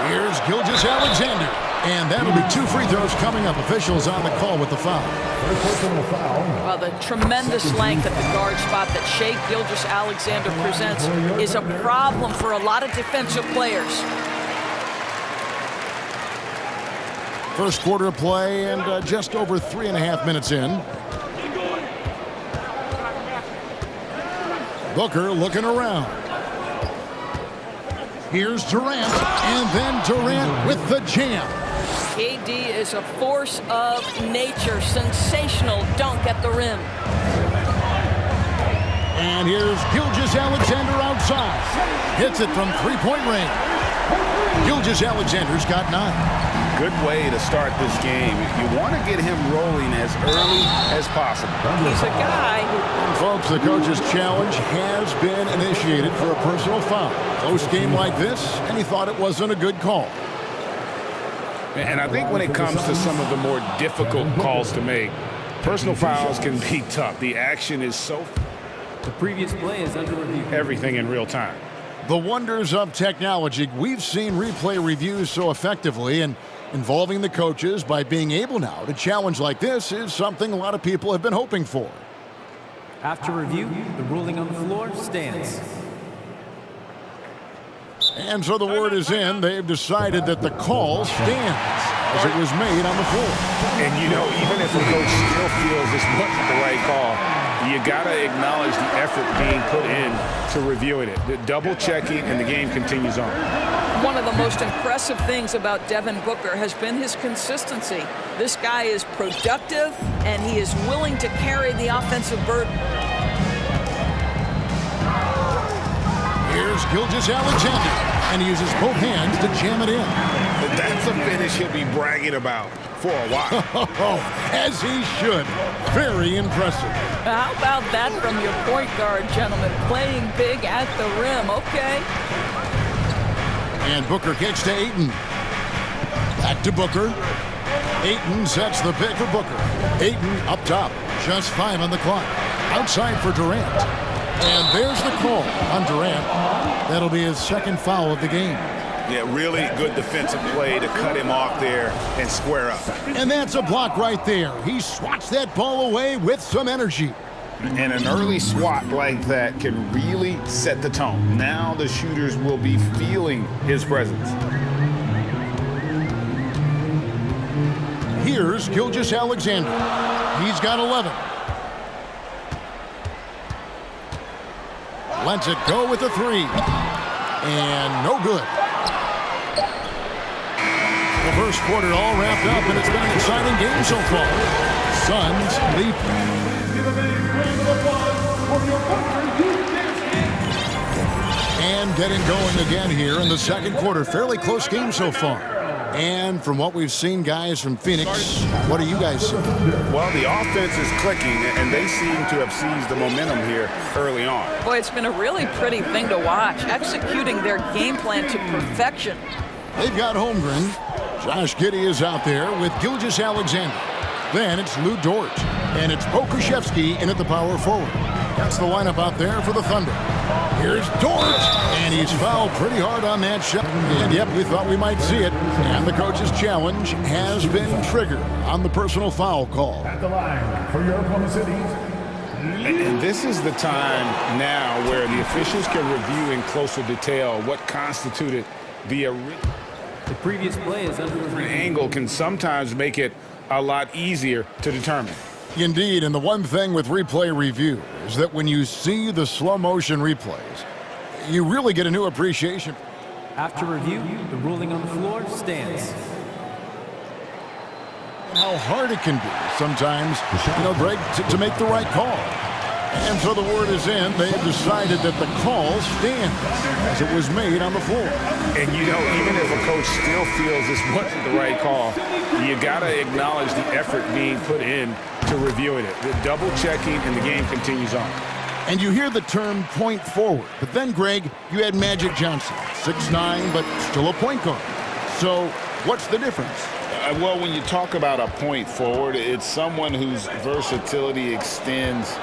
Here's Gilgeous-Alexander. And that'll be 2 free throws coming up. Officials on the call with the foul. Well, the tremendous length at the guard spot that Shai Gilgeous-Alexander presents is a problem for a lot of defensive players. First quarter of play and just over 3.5 minutes in. Booker looking around. Here's Durant, and then Durant with the jam. KD is a force of nature. Sensational dunk at the rim. And here's Gilgeous-Alexander outside. Hits it from three-point range. Gilgeous-Alexander's got 9. Good way to start this game. You want to get him rolling as early as possible. He's a guy who... And folks, the coach's challenge has been initiated for a personal foul. Close game like this, and he thought it wasn't a good call. And I think when it comes to some of the more difficult calls to make, personal fouls can be tough. The action is so... The previous play is under review. Everything in real time. The wonders of technology. We've seen replay reviews so effectively, and involving the coaches by being able now to challenge like this is something a lot of people have been hoping for. After review, the ruling on the floor stands. And so the word is in. They've decided that the call stands as it was made on the floor. And you know, even if the coach still feels this wasn't the right call, you got to acknowledge the effort being put in to reviewing it. The double checking, and the game continues on. One of the most impressive things about Devin Booker has been his consistency. This guy is productive, and he is willing to carry the offensive burden. Here's Gilgeous-Alexander, and he uses both hands to jam it in. That's a finish he'll be bragging about for a while. As he should. Very impressive. How about that from your point guard, gentlemen? Playing big at the rim, okay. And Booker kicks to Ayton. Back to Booker. Ayton sets the pick for Booker. Ayton up top. Just 5 on the clock. Outside for Durant. And there's the call on Durant. That'll be his second foul of the game. Yeah, really good defensive play to cut him off there and square up. And that's a block right there. He swats that ball away with some energy. And an early swat like that can really set the tone. Now the shooters will be feeling his presence. Here's Gilgeous-Alexander. He's got 11. Lets it go with a 3. And no good. The first quarter all wrapped up, and it's been an exciting game so far. Suns lead. And getting going again here in the second quarter. Fairly close game so far. And from what we've seen, guys, from Phoenix, what do you guys see? Well, the offense is clicking, and they seem to have seized the momentum here early on. Boy, it's been a really pretty thing to watch, executing their game plan to perfection. They've got Holmgren. Josh Giddey is out there with Gilgeous-Alexander. Then it's Lou Dort. And it's Pokusevski in at the power forward. That's the lineup out there for the Thunder. Here's Dort. And he's fouled pretty hard on that shot. And yep, we thought we might see it. And the coach's challenge has been triggered on the personal foul call. At the line for your opponent's cities. And this is the time now where the officials can review in closer detail what constituted the original. The previous play is under review. Angle can sometimes make it a lot easier to determine. Indeed, and the one thing with replay review is that when you see the slow motion replays, you really get a new appreciation. After review, the ruling on the floor stands. How hard it can be sometimes, Greg, to make the right call. And so the word is in. They've decided that the call stands as it was made on the floor. And, even if a coach still feels this wasn't the right call, you got to acknowledge the effort being put in to reviewing it. The double checking, and the game continues on. And you hear the term point forward. But then, Greg, you had Magic Johnson, 6'9", but still a point guard. So what's the difference? Well, when you talk about a point forward, it's someone whose versatility extends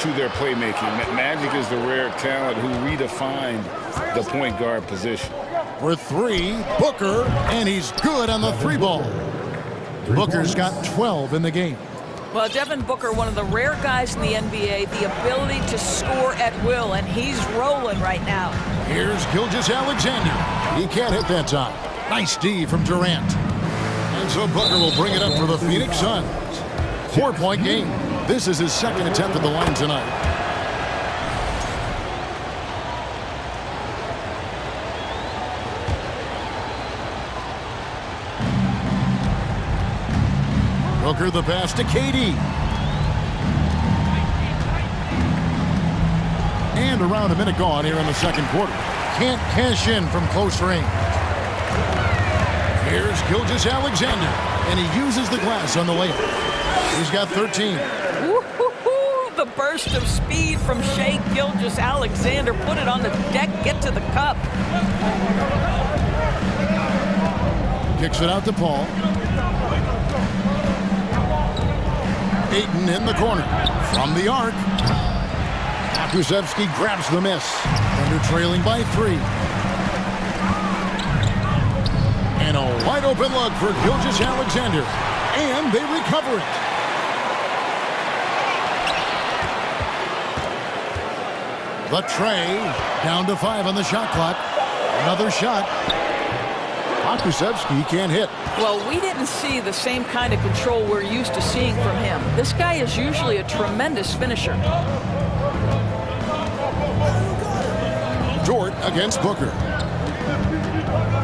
to their playmaking. Magic is the rare talent who redefined the point guard position. For 3, Booker, and he's good on the 3-ball. Booker's got 12 in the game. Well, Devin Booker, one of the rare guys in the NBA, the ability to score at will, and he's rolling right now. Here's Gilgeous-Alexander. He can't hit that time. Nice D from Durant. And so Booker will bring it up for the Phoenix Suns. 4-point game. This is his second attempt at the line tonight. Booker the pass to KD. And around a minute gone here in the second quarter. Can't cash in from close range. Here's Gilgeous-Alexander, and he uses the glass on the layup. He's got 13. The burst of speed from Shai Gilgeous-Alexander. Put it on the deck, get to the cup. Kicks it out to Paul. Ayton in the corner. From the arc. Kuszewski grabs the miss. Thunder trailing by 3. And a wide open look for Gilgeous-Alexander. And they recover it. The tray. Down to 5 on the shot clock. Another shot. Kuszewski can't hit. Well, we didn't see the same kind of control we're used to seeing from him. This guy is usually a tremendous finisher. Dort against Booker.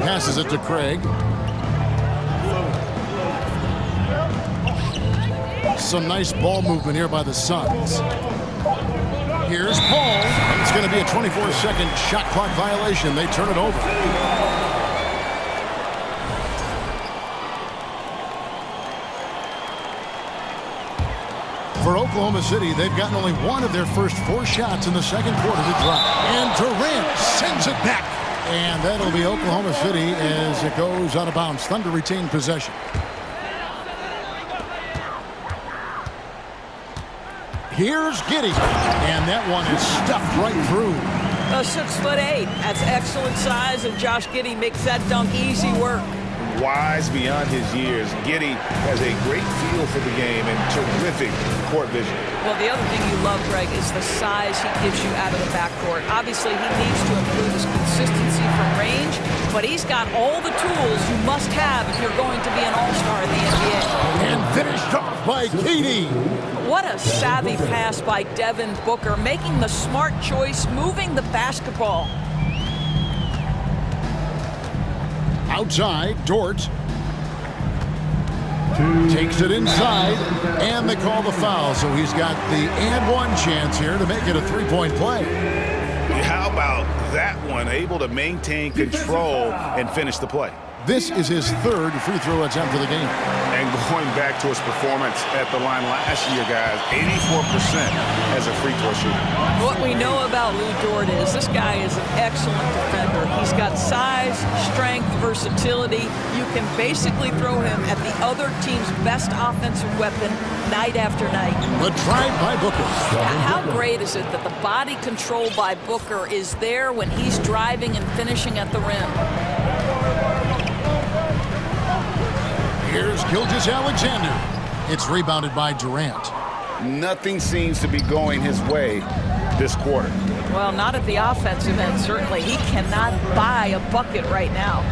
Passes it to Craig. Some nice ball movement here by the Suns. Here's Paul. It's going to be a 24-second shot clock violation. They turn it over. For Oklahoma City, they've gotten only one of their first 4 shots in the second quarter to drop. And Durant sends it back. And that'll be Oklahoma City as it goes out of bounds. Thunder retain possession. Here's Giddey. And that one is stuffed right through. 6'8". That's excellent size, and Josh Giddey makes that dunk easy work. Wise beyond his years, Giddey has a great feel for the game and terrific court vision. Well, the other thing you love, Greg, is the size he gives you out of the backcourt. Obviously, he needs to improve his consistency from range, but he's got all the tools you must have if you're going to be an all-star in the NBA. And finished off by KD. What a savvy pass by Devin Booker, making the smart choice, moving the basketball. Outside, Dort takes it inside, and they call the foul. So he's got the and one chance here to make it a 3-point play. How about that one? Able to maintain control and finish the play. This is his 3rd free throw attempt of the game. And going back to his performance at the line last year, guys, 84% as a free throw shooter. What we know about Lou Dort is this guy is an excellent defender. He's got size, strength, versatility. You can basically throw him at the other team's best offensive weapon night after night. The drive by Booker. How great is it that the body control by Booker is there when he's driving and finishing at the rim? Here's Gilgeous-Alexander. It's rebounded by Durant. Nothing seems to be going his way this quarter. Well, not at the offensive end, certainly. He cannot buy a bucket right now.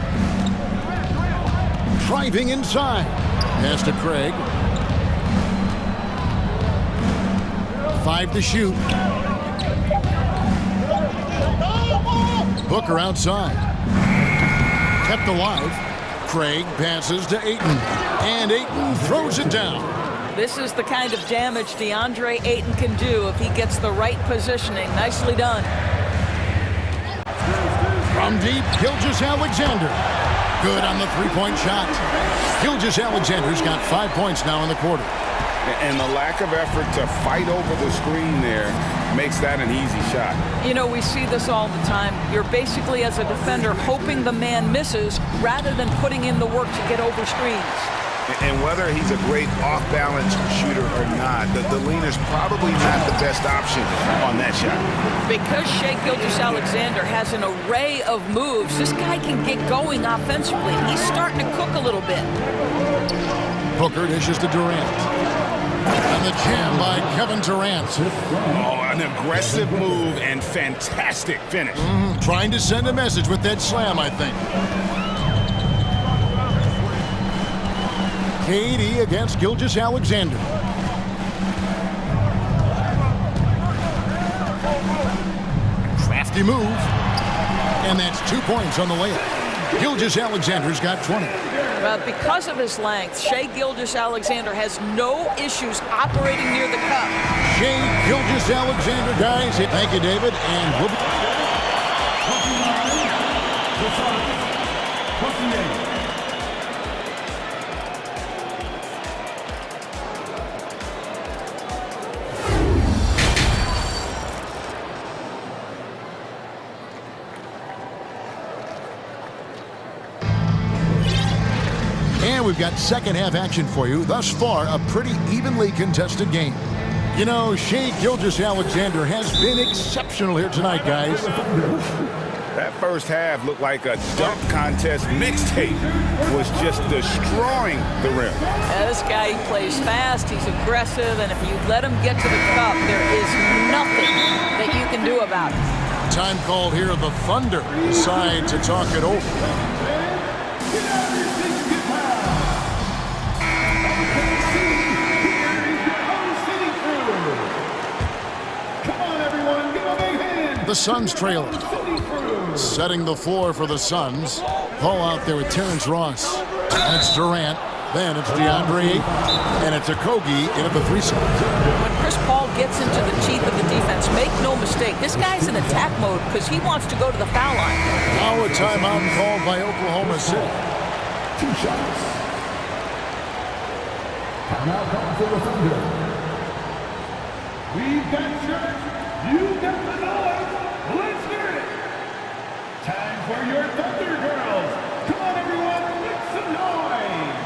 Driving inside. Pass to Craig. 5 to shoot. Booker outside. Kept alive. Craig passes to Ayton, and Ayton throws it down. This is the kind of damage DeAndre Ayton can do if he gets the right positioning. Nicely done. From deep, Gilgeous-Alexander. Good on the 3-point shot. Gilgeous-Alexander's got 5 points now in the quarter. And the lack of effort to fight over the screen there makes that an easy shot. You know, we see this all the time. You're basically, as a defender, hoping the man misses rather than putting in the work to get over screens. And whether he's a great off-balance shooter or not, the leaner's probably not the best option on that shot. Because Shai Gilgeous-Alexander has an array of moves, this guy can get going offensively. He's starting to cook a little bit. Booker dishes to Durant. And the jam by Kevin Durant. Oh, an aggressive move and fantastic finish. Trying to send a message with that slam, I think. KD against Gilgeous-Alexander. Crafty move. And that's 2 points on the layup. Gilgeous-Alexander's got 20. Well, because of his length, Shai Gilgeous-Alexander has no issues operating near the cup. Shai Gilgeous-Alexander, guys. Thank you, David. And we'll be... And we've got second half action for you. Thus far, a pretty evenly contested game. You know, Shai Gilgeous-Alexander has been exceptional here tonight, guys. That first half looked like a dunk contest mixtape. Was just destroying the rim. Yeah, this guy, he plays fast, he's aggressive, and if you let him get to the cup, there is nothing that you can do about it. Time called here. The Thunder decide to talk it over. The Suns trailing. Setting the floor for the Suns. Ball out there with Terrence Ross. And it's Durant. Then it's DeAndre. And it's Okogie in at the 3 spot. When Chris Paul gets into the teeth of the defense, make no mistake, this guy's in attack mode because he wants to go to the foul line. Now a timeout called by Oklahoma City. 2 shots. Timeout called for the Thunder. We've got church. You got the noise. Let's hear it. Time for your Thunder Girls. Come on, everyone, make some noise.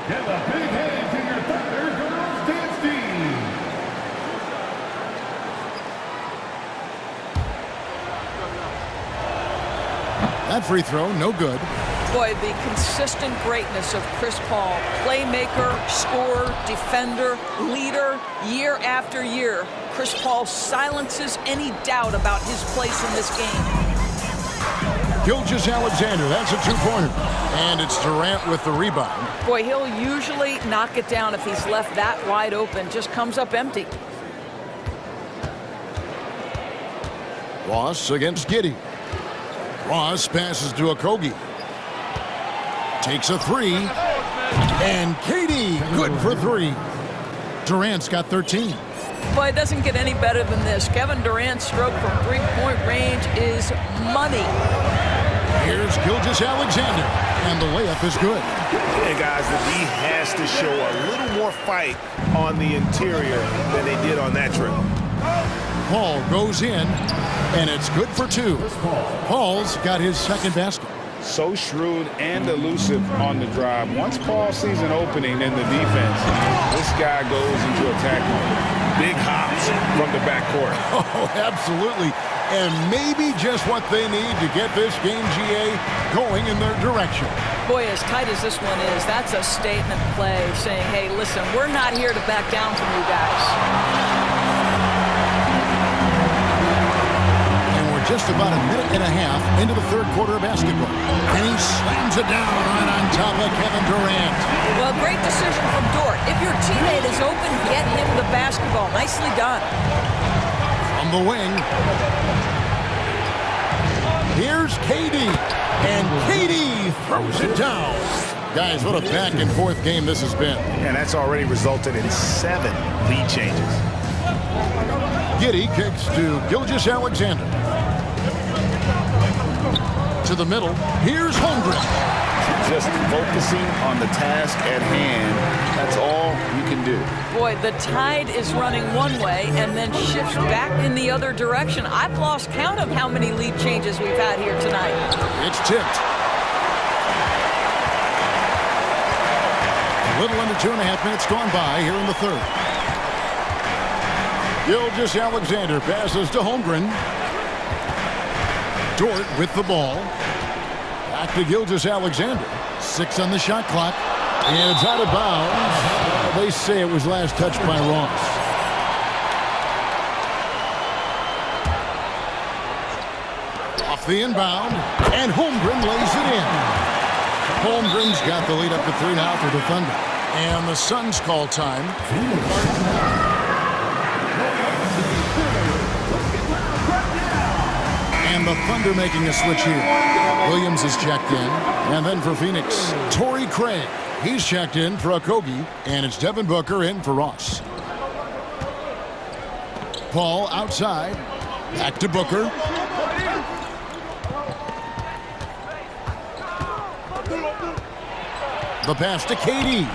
Give a big hand to your Thunder Girls dance team. That free throw, no good. Boy, the consistent greatness of Chris Paul, playmaker, scorer, defender, leader, year after year. Chris Paul silences any doubt about his place in this game. Gilgeous-Alexander, that's a 2-pointer. And it's Durant with the rebound. Boy, he'll usually knock it down if he's left that wide open. Just comes up empty. Ross against Giddey. Ross passes to Okogie. Takes a 3. And KD, good for 3. Durant's got 13. Boy, it doesn't get any better than this. Kevin Durant's stroke from 3-point range is money. Here's Gilgeous-Alexander, and the layup is good. Hey, guys, the D has to show a little more fight on the interior than they did on that trip. Paul goes in, and it's good for 2. Paul's got his second basket. So shrewd and elusive on the drive. Once Paul sees an opening in the defense, this guy goes into attack mode. Big hops from the backcourt. Oh, absolutely. And maybe just what they need to get this game, GA, going in their direction. Boy, as tight as this one is, that's a statement play saying, hey, listen, we're not here to back down from you guys. And we're just about a minute and a half into the third quarter of basketball. And he slams it down right on top of Kevin Durant. Well, great decision from Dort. If your teammate is open, get him the basketball. Nicely done. From the wing. Here's KD. And KD throws it down. Guys, what a back-and-forth game this has been. And that's already resulted in 7 lead changes. Giddey kicks to Gilgeous-Alexander. To the middle. Here's Holmgren. Just focusing on the task at hand. That's all you can do. Boy, the tide is running one way and then shifts back in the other direction. I've lost count of how many lead changes we've had here tonight. It's tipped. A little under 2.5 minutes gone by here in the third. Gilgeous-Alexander passes to Holmgren. Dort with the ball. Back to Gilgeous-Alexander. 6 on the shot clock. And it's out of bounds. They say it was last touched by Ross. Off the inbound. And Holmgren lays it in. Holmgren's got the lead up to 3 now for the Thunder. And the Suns call time. And the Thunder making a switch here. Williams is checked in. And then for Phoenix, Torrey Craig. He's checked in for Okogie. And it's Devin Booker in for Ross. Paul outside. Back to Booker. The pass to KD.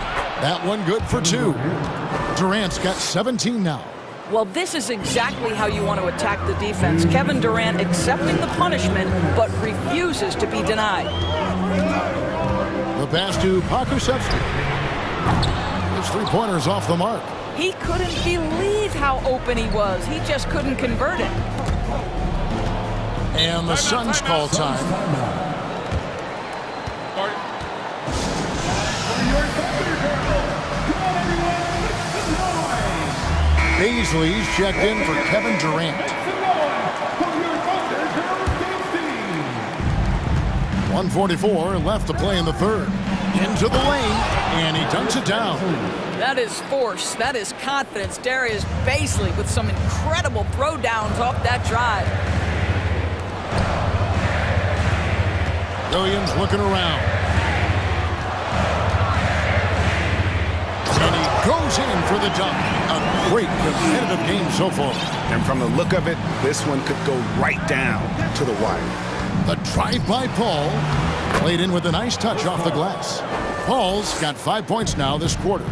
That one good for 2. Durant's got 17 now. Well, this is exactly how you want to attack the defense. Kevin Durant accepting the punishment, but refuses to be denied. The pass to Pakusevsky. His three-pointer's off the mark. He couldn't believe how open he was. He just couldn't convert it. And the Suns call time. Baisley's checked in for Kevin Durant. 1:44 left to play in the third. Into the lane, and he dunks it down. That is force. That is confidence. Darius Baisley with some incredible throwdowns off that drive. Williams looking around. And he goes in for the dunk. A great competitive game so far. And from the look of it, this one could go right down to the wire. The drive by Paul. Played in with a nice touch off the glass. Paul's got 5 points now this quarter.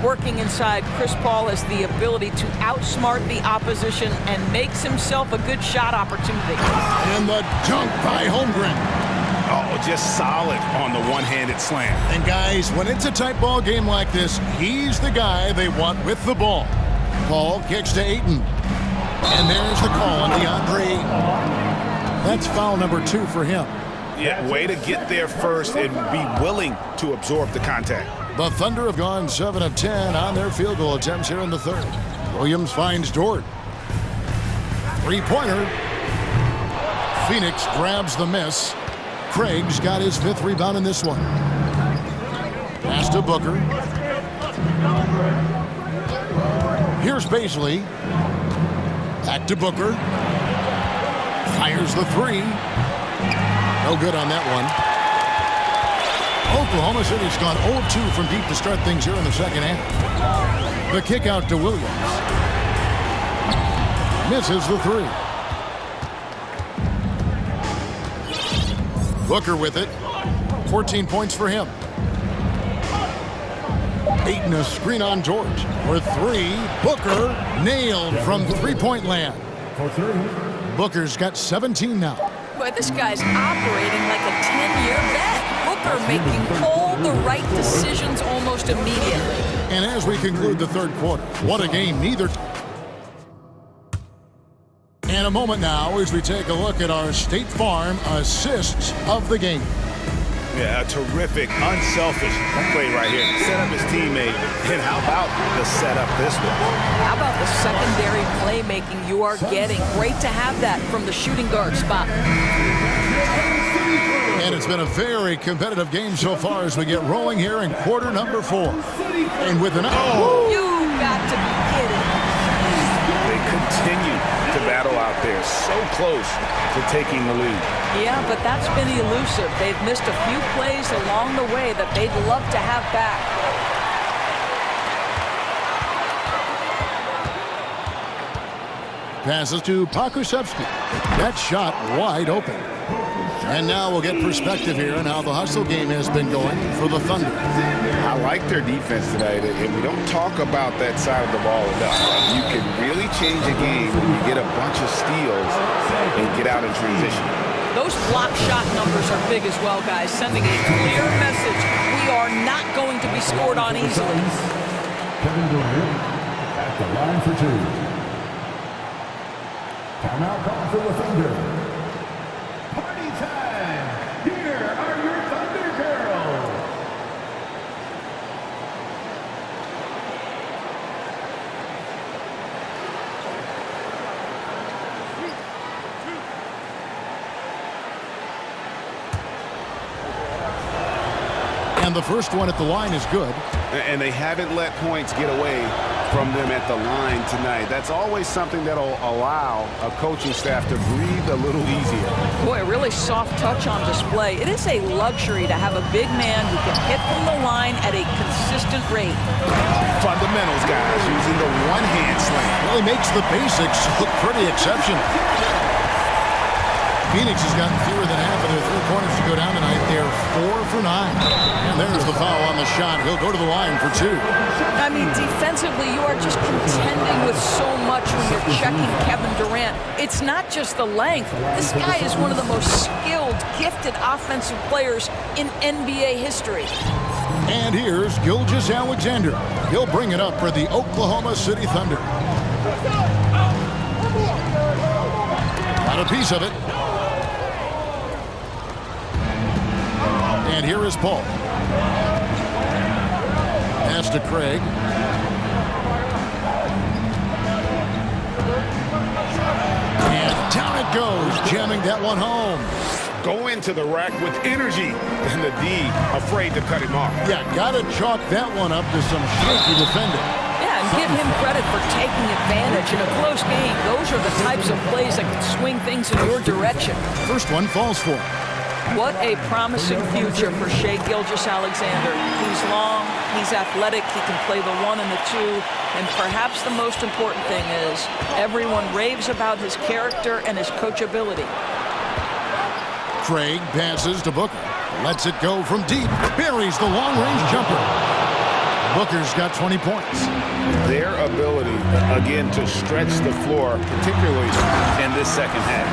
Working inside, Chris Paul has the ability to outsmart the opposition and makes himself a good shot opportunity. And the dunk by Holmgren. Oh, just solid on the one-handed slam. And guys, when it's a tight ball game like this, he's the guy they want with the ball. Paul kicks to Ayton. And there's the call on DeAndre Ayton. That's foul number 2 for him. Yeah, way to get there first and be willing to absorb the contact. The Thunder have gone 7 of 10 on their field goal attempts here in the third. Williams finds Dort. Three-pointer. Phoenix grabs the miss. Craig's got his 5th rebound in this one. Pass to Booker. Here's Baisley. Back to Booker. Fires the 3. No good on that one. Oklahoma City's gone 0-2 from deep to start things here in the second half. The kick out to Williams. Misses the 3. Booker with it. 14 points for him. Ayton a screen on George. For 3. Booker nailed from three-point land. Booker's got 17 now. Boy, this guy's operating like a 10-year vet. Booker making all the right decisions almost immediately. And as we conclude the third quarter, what a game neither. And a moment now as we take a look at our State Farm assists of the game. Yeah, a terrific, unselfish play right here. Set up his teammate. And how about the setup this one? How about the secondary playmaking you are getting? Great to have that from the shooting guard spot. And it's been a very competitive game so far as we get rolling here in quarter number 4. And with an... Oh! You got to be kidding. They continue to battle out there, so close to taking the lead. Yeah, but that's been elusive. They've missed a few plays along the way that they'd love to have back. Passes to Pakusevsky. That shot wide open. And now we'll get perspective here on how the hustle game has been going for the Thunder. I like their defense tonight, and we don't talk about that side of the ball enough. You can really change a game when you get a bunch of steals and get out in transition. Those block shot numbers are big as well, guys, sending a clear message. We are not going to be scored on easily. Kevin Durant at the line for 2. Timeout call for the Thunder. Party time! Here are your Thunder Girls! And the first one at the line is good. And they haven't let points get away from them at the line tonight. That's always something that'll allow a coaching staff to breathe a little easier. Boy, a really soft touch on display. It is a luxury to have a big man who can hit from the line at a consistent rate. Fundamentals, guys, using the one-hand slam. Really makes the basics look pretty exceptional. Phoenix has gotten fewer than half of their three-pointers to go down tonight. They're 4 for 9. And there's the foul on the shot. He'll go to the line for 2. I mean, defensively, you are just contending with so much when you're checking Kevin Durant. It's not just the length. This guy is one of the most skilled, gifted offensive players in NBA history. And here's Gilgeous-Alexander. He'll bring it up for the Oklahoma City Thunder. Got a piece of it. And here is Paul. Pass to Craig. And down it goes, jamming that one home. Go into the rack with energy, and the D afraid to cut him off. Yeah, gotta chalk that one up to some shaky defending. Yeah, and give him credit for taking advantage in a close game. Those are the types of plays that can swing things in your direction. First one falls for him. What a promising future for Shai Gilgeous-Alexander. He's long, he's athletic, he can play the 1 and the 2, and perhaps the most important thing is everyone raves about his character and his coachability. Craig passes to Booker. Lets it go from deep. Buries the long-range jumper. Booker's got 20 points. Their ability, again, to stretch the floor, particularly in this second half.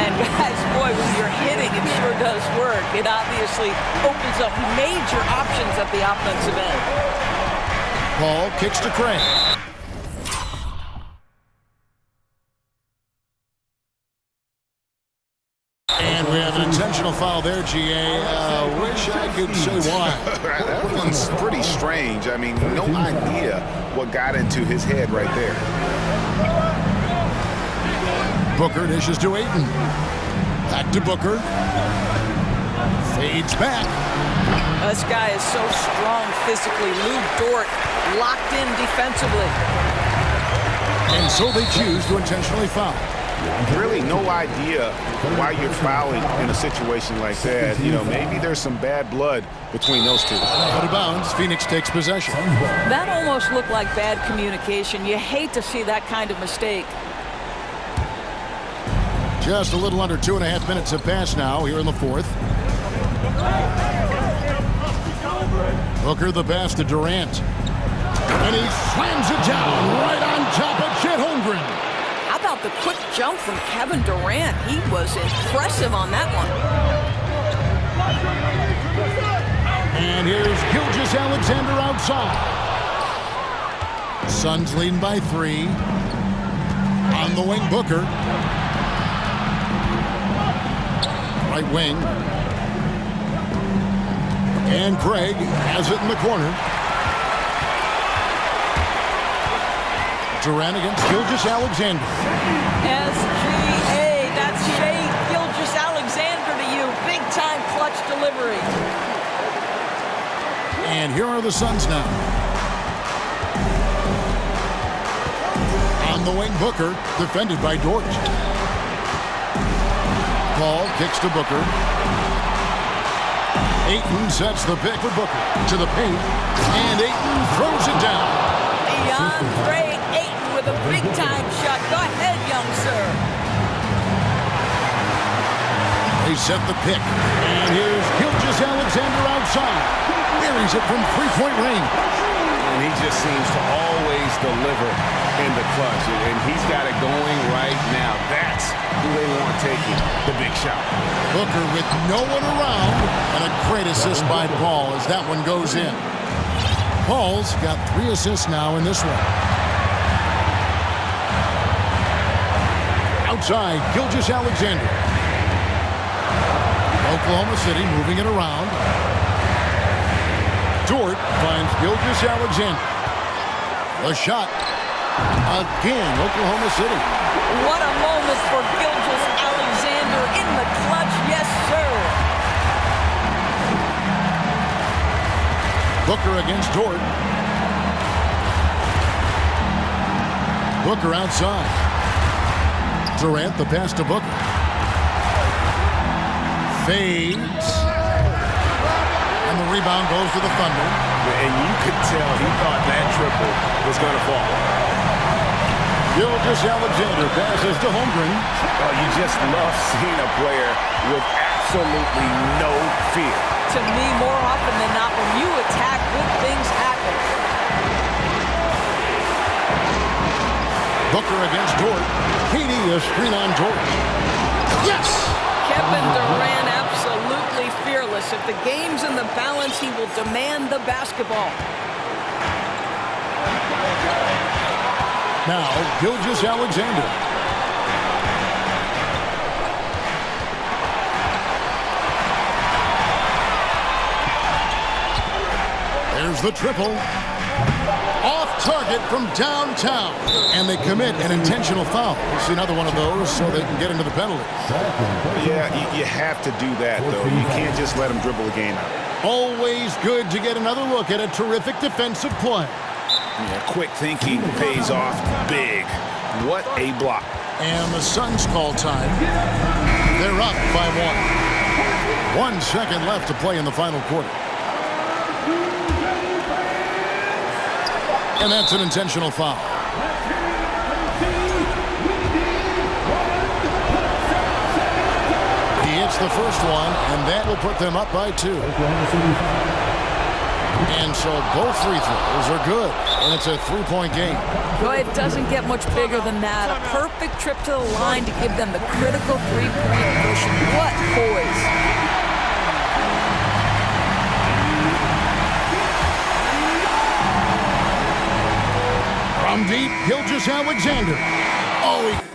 And guys, boy, when you're hitting, it sure does work. It obviously opens up major options at the offensive end. Paul kicks to Craig. And we have an intentional foul there, GA. Wish I could say why. That one's pretty strange. I mean, no idea what got into his head right there. Booker dishes to Ayton. Back to Booker. Fades back. This guy is so strong physically. Lou Dort locked in defensively. And so they choose to intentionally foul. Really no idea why you're fouling in a situation like that. You know, maybe there's some bad blood between those two. Out of bounds, Phoenix takes possession. That almost looked like bad communication. You hate to see that kind of mistake. Just a little under 2.5 minutes have passed now here in the fourth. Booker the pass to Durant. And he slams it down right on top of Chet Holmgren. How about the quick jump from Kevin Durant? He was impressive on that one. And here's Gilgeous-Alexander outside. Suns leading by 3. On the wing, Booker. Right wing. And Craig has it in the corner. Durant against Gilgeous-Alexander. SGA, that's Shai Gilgeous-Alexander to you. Big time clutch delivery. And here are the Suns now. On the wing, Booker, defended by Dort. Paul kicks to Booker. Ayton sets the pick for Booker to the paint. And Ayton throws it down. DeAndre Ayton with a big-time shot. Go ahead, young sir. They set the pick. And here's Gilgeous-Alexander outside. Buries it from three-point range. And he just seems to always deliver in the clutch. And he's got it going right now. That's who they want taking the big shot. Booker with no one around. And a great assist by Paul as that one goes in. Paul's got 3 assists now in this one. Outside, Gilgeous-Alexander. Oklahoma City moving it around. Dort finds Gilgeous-Alexander. The shot. Again, Oklahoma City. What a moment for Gilgeous-Alexander in the clutch. Yes, sir. Booker against Dort. Booker outside. Durant, the pass to Booker. Fades. And the rebound goes to the Thunder. And you could tell he thought that triple was going to fall. Gilgeous-Alexander passes to Holmgren. Oh, you just love seeing a player with absolutely no fear. To me, more often than not, when you attack, good things happen. Booker against Dort. Katie, a screen on Dort. Yes! Kevin Durant, absolutely fearless. If the game's in the balance, he will demand the basketball. Now, Gilgeous-Alexander. There's the triple. Off target from downtown. And they commit an intentional foul. We'll see another one of those so they can get into the penalty. Yeah, you have to do that, though. You can't just let them dribble the game out. Always good to get another look at a terrific defensive play. Yeah, quick thinking pays off big. What a block. And the Suns call time. They're up by 1. 1 second left to play in the final quarter. And that's an intentional foul. He hits the first one, and that will put them up by 2. And so both free throws are good, and it's a 3-point game. Boy, it doesn't get much bigger than that. A perfect trip to the line to give them the critical 3-point push. What poise. From deep, Gilgeous-Alexander. Oh, he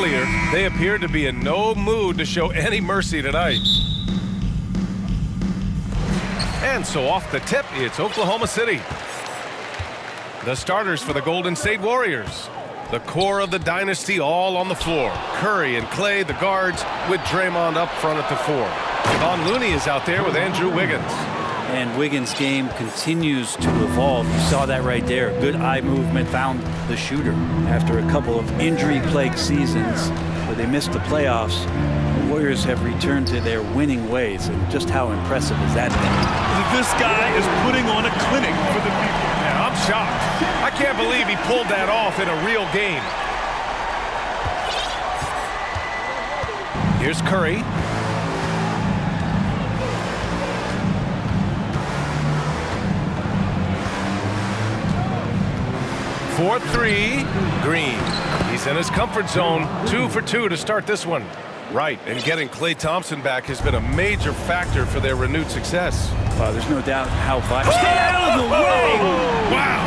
earlier, they appear to be in no mood to show any mercy tonight. And so off the tip, it's Oklahoma City. The starters for the Golden State Warriors. The core of the dynasty all on the floor. Curry and Clay, the guards, with Draymond up front at the 4. Von Looney is out there with Andrew Wiggins. And Wiggins' game continues to evolve. You saw that right there. Good eye movement, found the shooter. After a couple of injury-plagued seasons where they missed the playoffs, the Warriors have returned to their winning ways. And just how impressive has that been? This guy is putting on a clinic for the people. Yeah, I'm shocked. I can't believe he pulled that off in a real game. Here's Curry. For 3, Green. He's in his comfort zone, 2 for 2 to start this one. Right, and getting Klay Thompson back has been a major factor for their renewed success. There's no doubt how vital. Stay out of the way! Wow!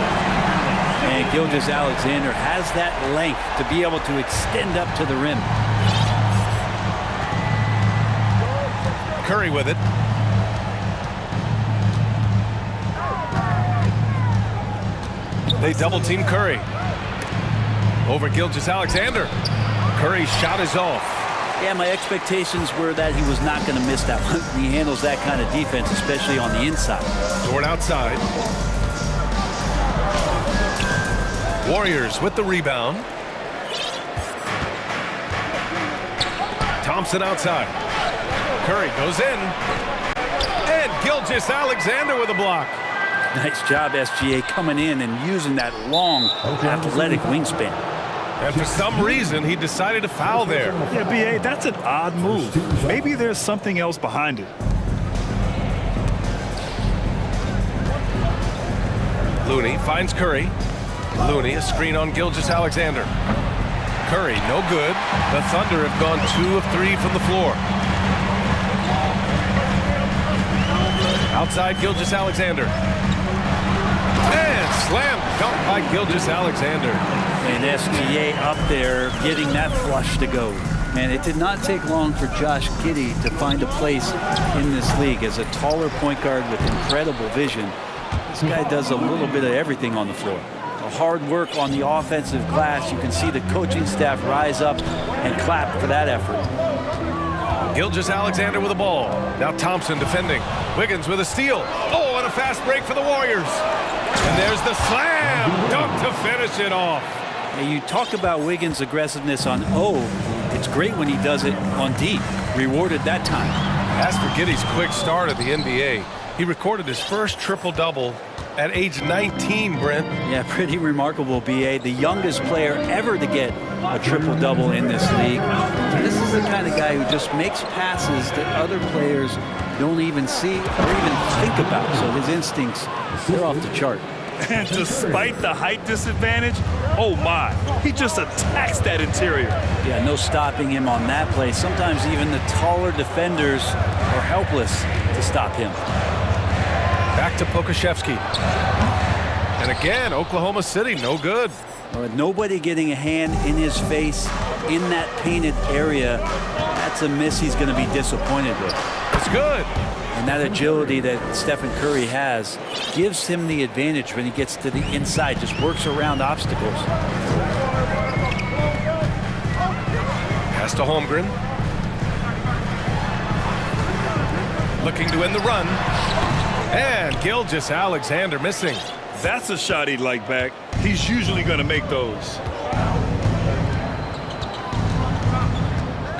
And Gilgeous-Alexander has that length to be able to extend up to the rim. Curry with it. They double-team Curry. Over Gilgeous-Alexander. Curry's shot is off. Yeah, my expectations were that he was not going to miss that one. He handles that kind of defense, especially on the inside. Dort outside. Warriors with the rebound. Thompson outside. Curry goes in. And Gilgeous-Alexander with a block. Nice job, SGA, coming in and using that long, athletic wingspan. And for some reason, he decided to foul there. Yeah, B.A., that's an odd move. Maybe there's something else behind it. Looney finds Curry. Looney, a screen on Gilgeous-Alexander. Curry, no good. The Thunder have gone 2 of 3 from the floor. Outside Gilgeous-Alexander. And slam dunk by Gilgeous-Alexander. And SGA up there getting that flush to go. Man, it did not take long for Josh Giddey to find a place in this league as a taller point guard with incredible vision. This guy does a little bit of everything on the floor. The hard work on the offensive glass. You can see the coaching staff rise up and clap for that effort. Gilgeous-Alexander with the ball. Now Thompson defending. Wiggins with a steal. Oh, and a fast break for the Warriors. And there's the slam dunk to finish it off. Now, you talk about Wiggins' aggressiveness on O. It's great when he does it on D. Rewarded that time. As for Giddey's quick start at the NBA, he recorded his first triple-double at age 19, Brent. Yeah, pretty remarkable, B.A. The youngest player ever to get a triple-double in this league. This is the kind of guy who just makes passes that other players don't even see or even think about. So his instincts, they're off the chart. And despite the height disadvantage, oh my, he just attacks that interior. Yeah, no stopping him on that play. Sometimes even the taller defenders are helpless to stop him. Back to Pokusevski. And again, Oklahoma City, no good. Nobody getting a hand in his face in that painted area. That's a miss he's going to be disappointed with. It's good. And that agility that Stephen Curry has gives him the advantage when he gets to the inside, just works around obstacles. Pass to Holmgren. Looking to end the run. And Gilgeous-Alexander missing. That's a shot he'd like back. He's usually going to make those.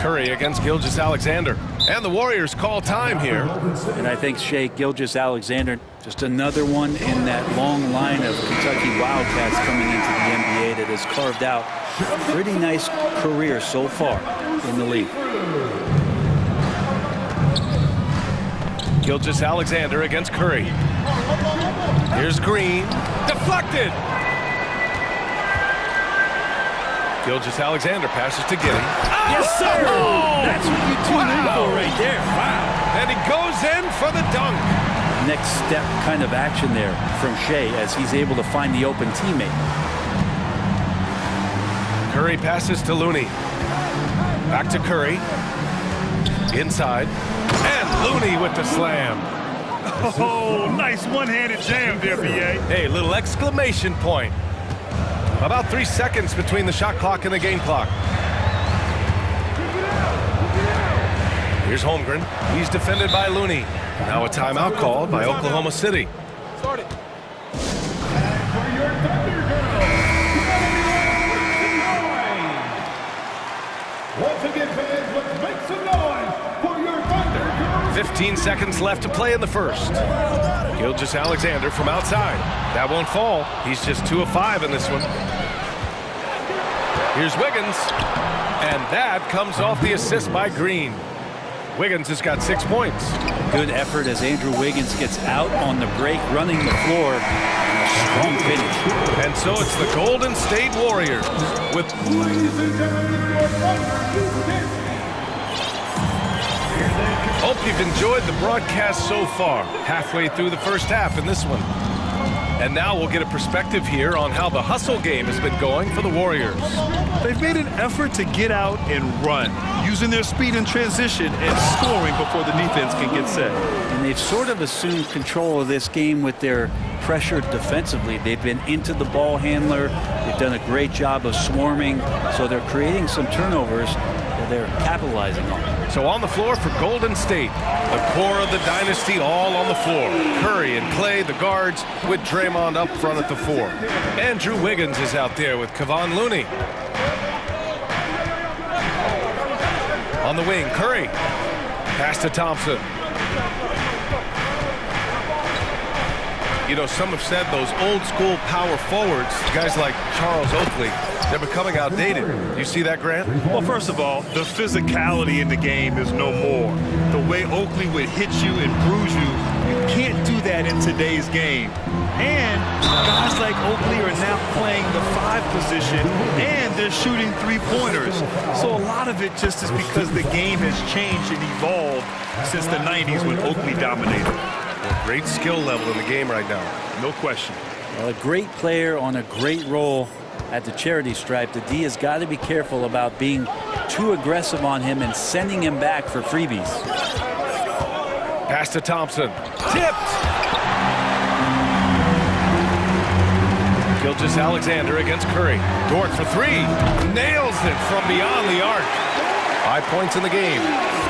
Curry against Gilgeous-Alexander. And the Warriors call time here. And I think Shea Gilgeous-Alexander, just another one in that long line of Kentucky Wildcats coming into the NBA that has carved out a pretty nice career so far in the league. Gilgeous-Alexander against Curry. Here's Green. Deflected! Gilgeous-Alexander passes to Giddey. Yes, sir! That's what you tune in for right there. Wow. And he goes in for the dunk. Next step kind of action there from Shea as he's able to find the open teammate. Curry passes to Looney. Back to Curry. Inside. And Looney with the slam. Oh, nice one-handed jam there, B.A. Hey, little exclamation point. About 3 seconds between the shot clock and the game clock. Here's Holmgren. He's defended by Looney. Now a timeout called by Oklahoma City. Start it. And for your Thunder girls, once again, fans, let's make some noise for your Thunder girls. 15 seconds left to play in the first. Gilgeous-Alexander from outside. That won't fall. He's just 2 of 5 in this one. Here's Wiggins. And that comes off the assist by Green. Wiggins has got 6 points. Good effort as Andrew Wiggins gets out on the break, running the floor, and a strong finish. And so it's the Golden State Warriors with... Ladies and gentlemen, your Thunder. Hope you've enjoyed the broadcast so far. Halfway through the first half in this one. And now we'll get a perspective here on how the hustle game has been going for the Warriors. They've made an effort to get out and run, using their speed in transition and scoring before the defense can get set. And they've sort of assumed control of this game with their pressure defensively. They've been into the ball handler. They've done a great job of swarming. So they're creating some turnovers that they're capitalizing on. So on the floor for Golden State, the core of the dynasty all on the floor. Curry and Clay, the guards, with Draymond up front at the 4. Andrew Wiggins is out there with Kevon Looney. On the wing, Curry. Pass to Thompson. You know, some have said those old school power forwards, guys like Charles Oakley, they're becoming outdated. You see that, Grant? Well, first of all, the physicality in the game is no more. The way Oakley would hit you and bruise you, you can't do that in today's game. And guys like Oakley are now playing the 5 position, and they're shooting 3-pointers. So a lot of it just is because the game has changed and evolved since the 90s when Oakley dominated. Great skill level in the game right now. No question. Well, a great player on a great role at the charity stripe. The D has got to be careful about being too aggressive on him and sending him back for freebies. Pass to Thompson. Tipped! Gilgeous-Alexander against Curry. Dort for 3. Nails it from beyond the arc. 5 points in the game.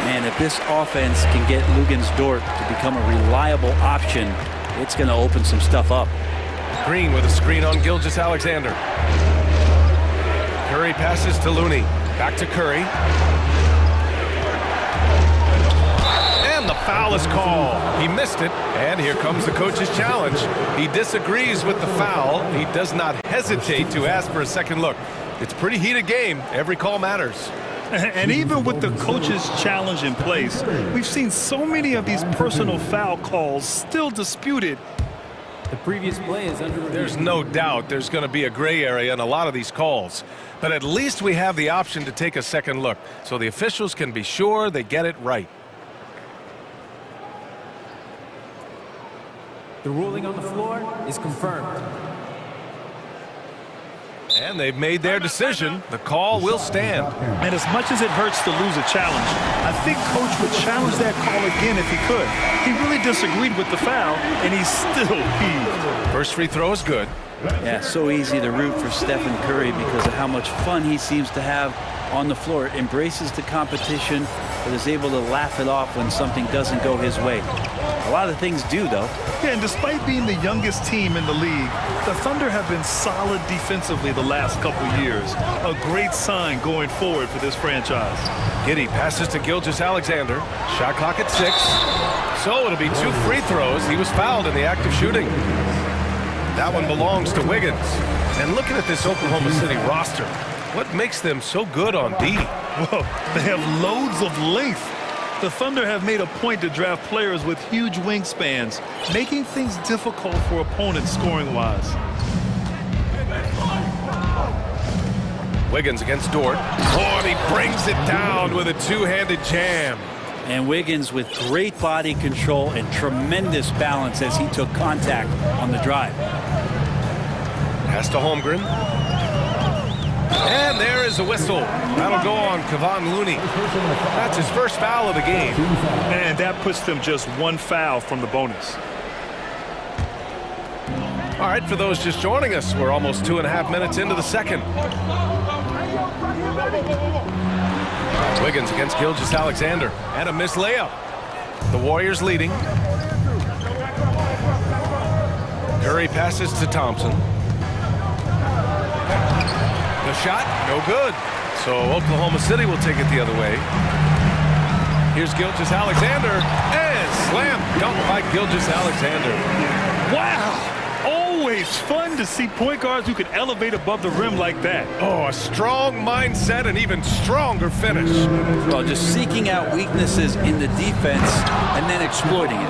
Man, if this offense can get Luguentz Dort to become a reliable option, it's going to open some stuff up. Green with a screen on Gilgeous-Alexander. Curry passes to Looney. Back to Curry. And the foul is called. He missed it, and here comes the coach's challenge. He disagrees with the foul. He does not hesitate to ask for a second look. It's a pretty heated game. Every call matters. And even with the coach's challenge in place, we've seen so many of these personal foul calls still disputed. The previous play is under review. There's no doubt there's going to be a gray area in a lot of these calls. But at least we have the option to take a second look, so the officials can be sure they get it right. The ruling on the floor is confirmed. And they've made their decision. The call will stand. And as much as it hurts to lose a challenge, I think Coach would challenge that call again if he could. He really disagreed with the foul, and he's still heaved. First free throw is good. Yeah, so easy to root for Stephen Curry because of how much fun he seems to have on the floor. Embraces the competition, but is able to laugh it off when something doesn't go his way. A lot of things do, though. Yeah, and despite being the youngest team in the league, the Thunder have been solid defensively the last couple years. A great sign going forward for this franchise. Giddey passes to Gilgeous-Alexander. Shot clock at 6. So it'll be 2 free throws. He was fouled in the act of shooting. That one belongs to Wiggins. And looking at this Oklahoma City roster, what makes them so good on D? Well, they have loads of length. The Thunder have made a point to draft players with huge wingspans, making things difficult for opponents scoring-wise. Wiggins against Dort. Oh, and he brings it down with a two-handed jam. And Wiggins with great body control and tremendous balance as he took contact on the drive. Pass to Holmgren. And there is a whistle. That'll go on Kevon Looney. That's his first foul of the game. And that puts them just one foul from the bonus. All right, for those just joining us, we're almost 2.5 minutes into the second. Wiggins against Gilgeous-Alexander, and a missed layup. The Warriors leading. Curry passes to Thompson. The shot, no good. So Oklahoma City will take it the other way. Here's Gilgeous-Alexander, and slam dunk by Gilgeous-Alexander. Wow! Always fun to see point guards who can elevate above the rim like that. Oh, a strong mindset and even stronger finish. Well, just seeking out weaknesses in the defense and then exploiting it.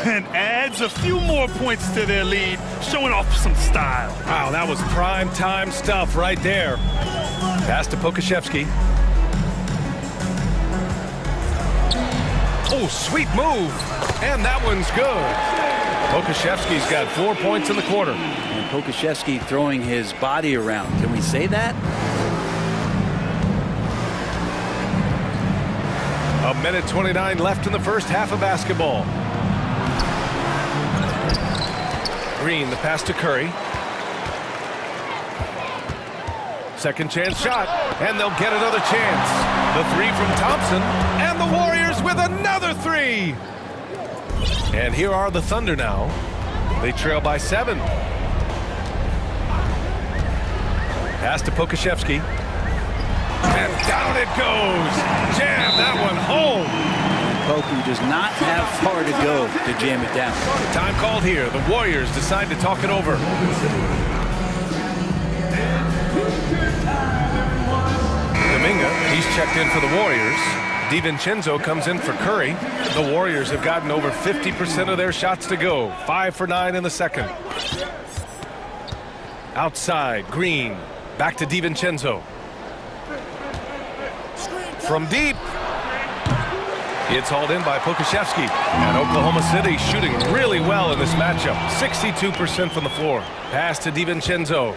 And adds a few more points to their lead, showing off some style. Wow, that was prime time stuff right there. Pass to Pokashevsky. Oh, sweet move. And that one's good. Pokashevsky's got 4 points in the quarter. And Pokashevsky throwing his body around. Can we say that? A minute 29 left in the first half of basketball. Green, the pass to Curry. Second chance shot, and they'll get another chance. The three from Thompson, and the Warriors with another three. And here are the Thunder now. They trail by 7. Pass to Pokashevsky. And down it goes. Jam that one home. Poku does not have far to go to jam it down. Time called here. The Warriors decide to talk it over. Kuminga, he's checked in for the Warriors. DiVincenzo comes in for Curry. The Warriors have gotten over 50% of their shots to go. 5 for 9 in the second. Outside, Green. Back to DiVincenzo. From deep. It's hauled in by Pokashevsky. And Oklahoma City shooting really well in this matchup. 62% from the floor. Pass to DiVincenzo.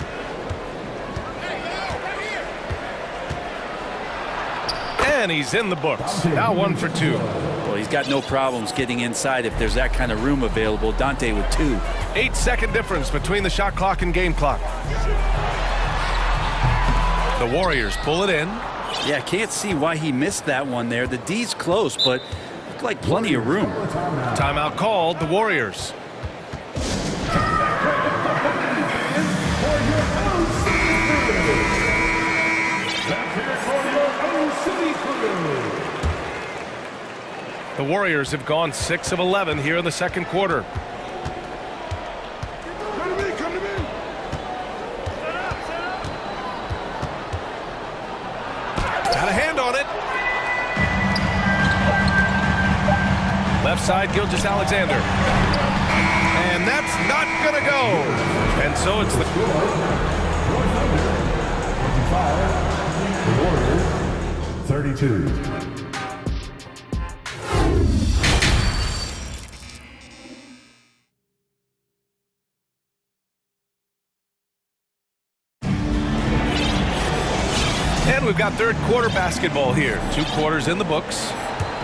And he's in the books. Now 1 for 2. Well, he's got no problems getting inside if there's that kind of room available. Dante with 2. 8-second difference between the shot clock and game clock. The Warriors pull it in. Yeah, can't see why he missed that one there. The D's close, but looked like plenty of room. Timeout called. The Warriors. The Warriors have gone 6 of 11 here in the second quarter. Got a hand on it. Left side, Gilgeous-Alexander. And that's not going to go. And so it's the... Warriors, 32. And we've got third quarter basketball here. 2 quarters in the books.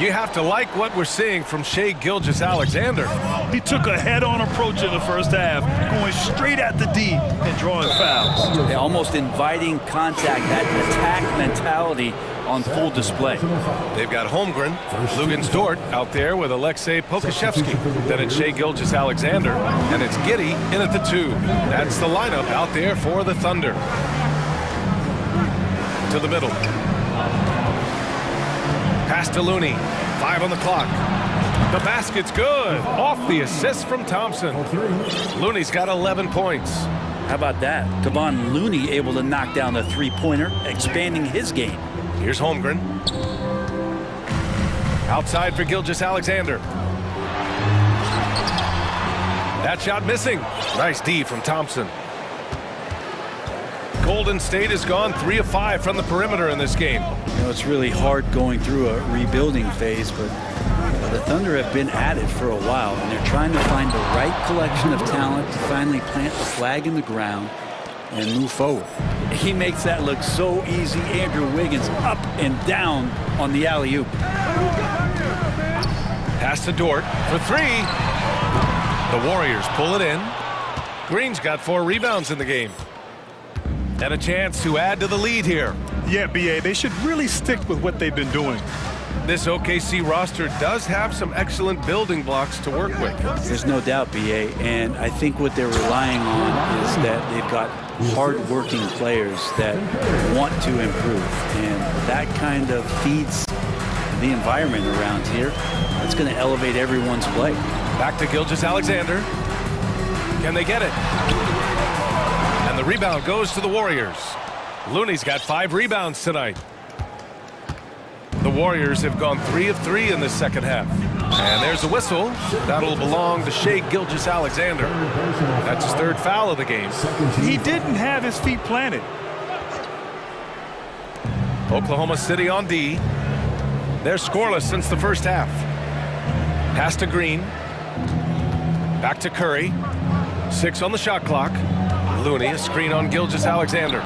You have to like what we're seeing from Shai Gilgeous-Alexander. He took a head-on approach in the first half, going straight at the D and drawing fouls. Yeah, almost inviting contact, that attack mentality on full display. They've got Holmgren, Lugens Dort out there with Alexei Pokashevsky. Then it's Shai Gilgeous-Alexander, and it's Giddey in at the 2. That's the lineup out there for the Thunder. To the middle. Pass to Looney. 5 on the clock. The basket's good. Off the assist from Thompson. Looney's got 11 points. How about that? Kevon Looney able to knock down the 3-pointer, expanding his game. Here's Holmgren. Outside for Gilgeous-Alexander. That shot missing. Nice D from Thompson. Golden State has gone 3 of 5 from the perimeter in this game. You know, it's really hard going through a rebuilding phase, but the Thunder have been at it for a while, and they're trying to find the right collection of talent to finally plant the flag in the ground and move forward. He makes that look so easy. Andrew Wiggins up and down on the alley-oop. Pass to Dort for three. The Warriors pull it in. Green's got 4 rebounds in the game. And a chance to add to the lead here. Yeah, B.A., they should really stick with what they've been doing. This OKC roster does have some excellent building blocks to work with. There's no doubt, B.A., and I think what they're relying on is that they've got hard-working players that want to improve, and that kind of feeds the environment around here. It's going to elevate everyone's play. Back to Gilgeous-Alexander. Can they get it? And the rebound goes to the Warriors. Looney's got 5 rebounds tonight. The Warriors have gone 3 of 3 in this second half. And there's a whistle. That'll belong to Shai Gilgeous-Alexander. That's his 3rd foul of the game. He didn't have his feet planted. Oklahoma City on D. They're scoreless since the first half. Pass to Green. Back to Curry. 6 on the shot clock. Looney, a screen on Gilgeous-Alexander.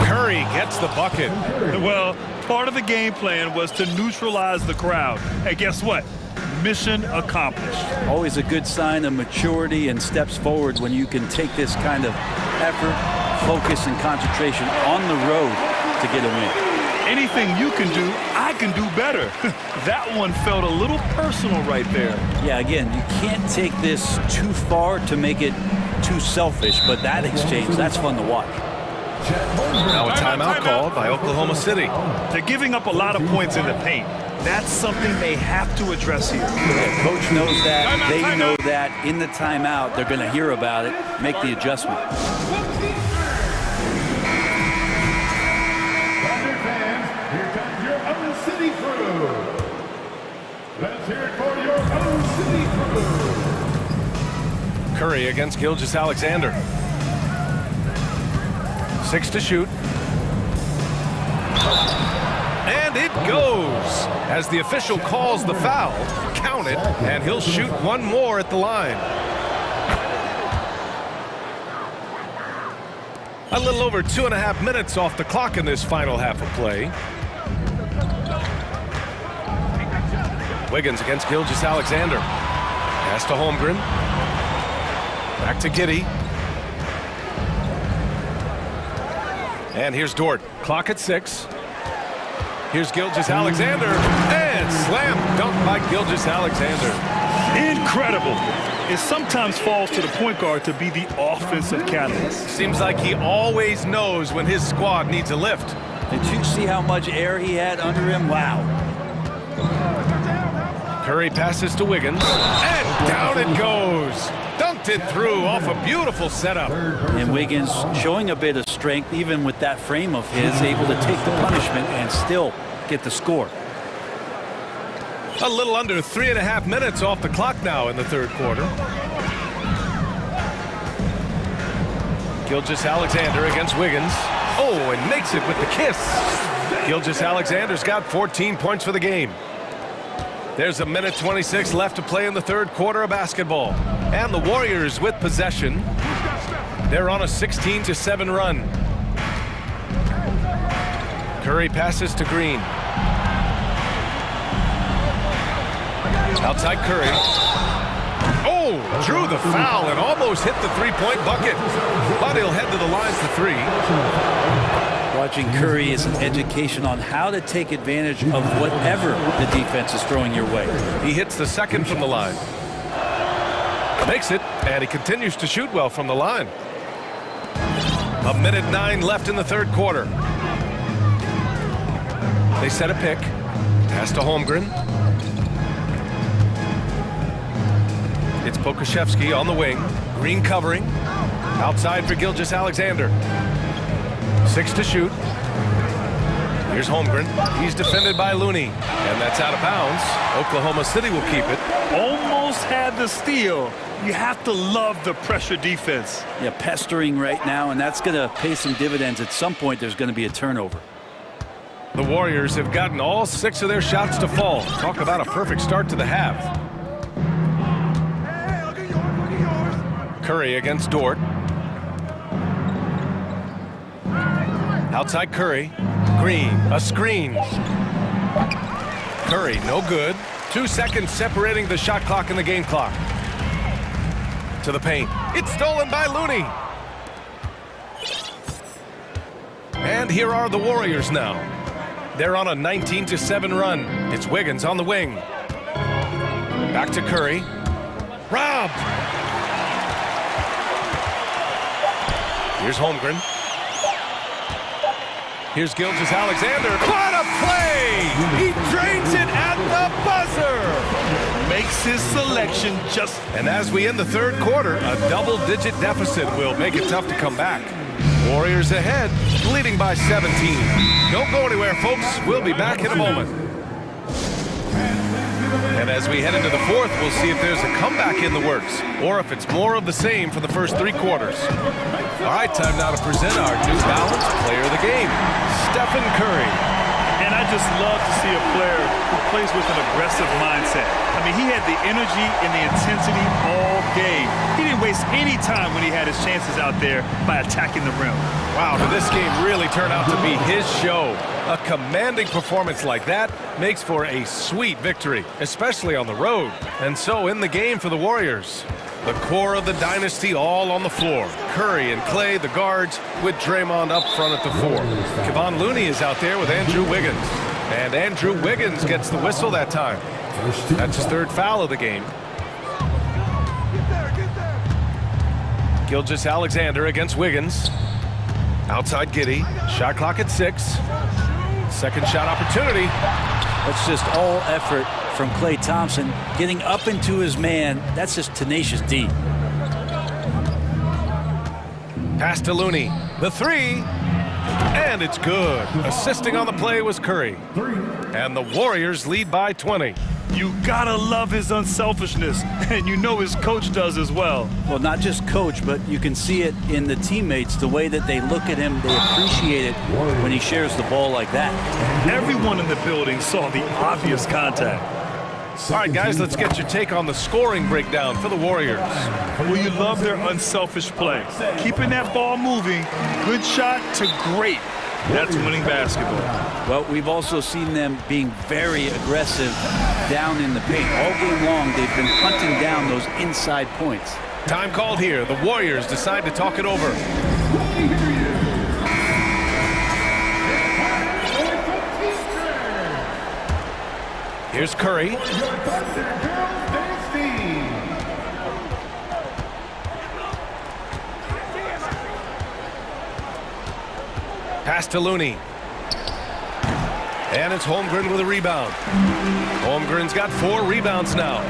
Curry gets the bucket. Well, part of the game plan was to neutralize the crowd. And guess what? Mission accomplished. Always a good sign of maturity and steps forward when you can take this kind of effort, focus, and concentration on the road to get a win. Anything you can do, I can do better. That one felt a little personal right there. Yeah, again, you can't take this too far to make it too selfish, but that exchange, that's fun to watch. Now a timeout called by Oklahoma City. They're giving up a lot of points in the paint. That's something they have to address here. Yeah, coach knows that. They know that. In the timeout, they're going to hear about it, make the adjustment. Here comes your own city crew. Let's hear it for your own city crew. Curry against Gilgeous-Alexander. 6 to shoot. And it goes. As the official calls the foul, count it, and he'll shoot one more at the line. A little over 2.5 minutes off the clock in this final half of play. Wiggins against Gilgeous-Alexander. Pass to Holmgren. Back to Giddey. And here's Dort. Clock at 6. Here's Gilgeous-Alexander. And slam dunk by Gilgeous-Alexander. Incredible. It sometimes falls to the point guard to be the offensive catalyst. Seems like he always knows when his squad needs a lift. Did you see how much air he had under him? Wow. Curry passes to Wiggins. And down it goes. Dunked it through off a beautiful setup. And Wiggins showing a bit of strength, even with that frame of his, able to take the punishment and still get the score. A little under 3.5 minutes off the clock now in the third quarter. Gilgeous-Alexander against Wiggins. Oh, and makes it with the kiss. Gilgeous-Alexander's got 14 points for the game. There's 1:26 left to play in the third quarter of basketball. And the Warriors with possession. They're on a 16-7 run. Curry passes to Green. Outside Curry. Oh, drew the foul and almost hit the three-point bucket. But he'll head to the line for 3. Watching Curry is an education on how to take advantage of whatever the defense is throwing your way. He hits the second from the line. Makes it, and he continues to shoot well from the line. 1:09 left in the third quarter. They set a pick. Pass to Holmgren. It's Pokuševski on the wing. Green covering. Outside for Gilgeous-Alexander. 6 to shoot. Here's Holmgren. He's defended by Looney. And that's out of bounds. Oklahoma City will keep it. Almost had the steal. You have to love the pressure defense. Yeah, pestering right now, and that's going to pay some dividends. At some point, there's going to be a turnover. The Warriors have gotten all 6 of their shots to fall. Talk about a perfect start to the half. Curry against Dort. Outside Curry. Green, a screen. Curry, no good. 2 seconds separating the shot clock and the game clock. To the paint. It's stolen by Looney. And here are the Warriors now. They're on a 19-7 run. It's Wiggins on the wing. Back to Curry. Robbed. Here's Holmgren. Here's Gilgeous-Alexander. What a play! He drains it at the buzzer! Makes his selection just... And as we end the third quarter, a double-digit deficit will make it tough to come back. Warriors ahead, leading by 17. Don't go anywhere, folks. We'll be back in a moment. And as we head into the fourth, we'll see if there's a comeback in the works, or if it's more of the same for the first 3 quarters. All right, time now to present our New Balance Player of the Game, Stephen Curry. And I just love to see a player who plays with an aggressive mindset. I mean, he had the energy and the intensity all game. He didn't waste any time when he had his chances out there by attacking the rim. Wow, did this game really turn out to be his show? A commanding performance like that makes for a sweet victory, especially on the road. And so in the game for the Warriors, the core of the dynasty all on the floor. Curry and Clay, the guards, with Draymond up front at the 4. Kevon Looney is out there with Andrew Wiggins. And Andrew Wiggins gets the whistle that time. That's his 3rd foul of the game. Gilgeous-Alexander against Wiggins. Outside Giddey. Shot clock at 6. Second shot opportunity. That's just all effort from Klay Thompson. Getting up into his man, that's just tenacious D. Pass to Looney. The 3. And it's good. Assisting on the play was Curry. And the Warriors lead by 20. You gotta love his unselfishness, and you know his coach does as well. Well, not just coach, but you can see it in the teammates, the way that they look at him. They appreciate it when he shares the ball like that. Everyone in the building saw the obvious contact. All right, guys, let's get your take on the scoring breakdown for the Warriors. Well, you love their unselfish play. Keeping that ball moving, good shot to great. That's winning basketball. Well, we've also seen them being very aggressive down in the paint. All game long, they've been hunting down those inside points. Time called here. The Warriors decide to talk it over. Here's Curry. Pass to Looney. And it's Holmgren with a rebound. Holmgren's got 4 rebounds now.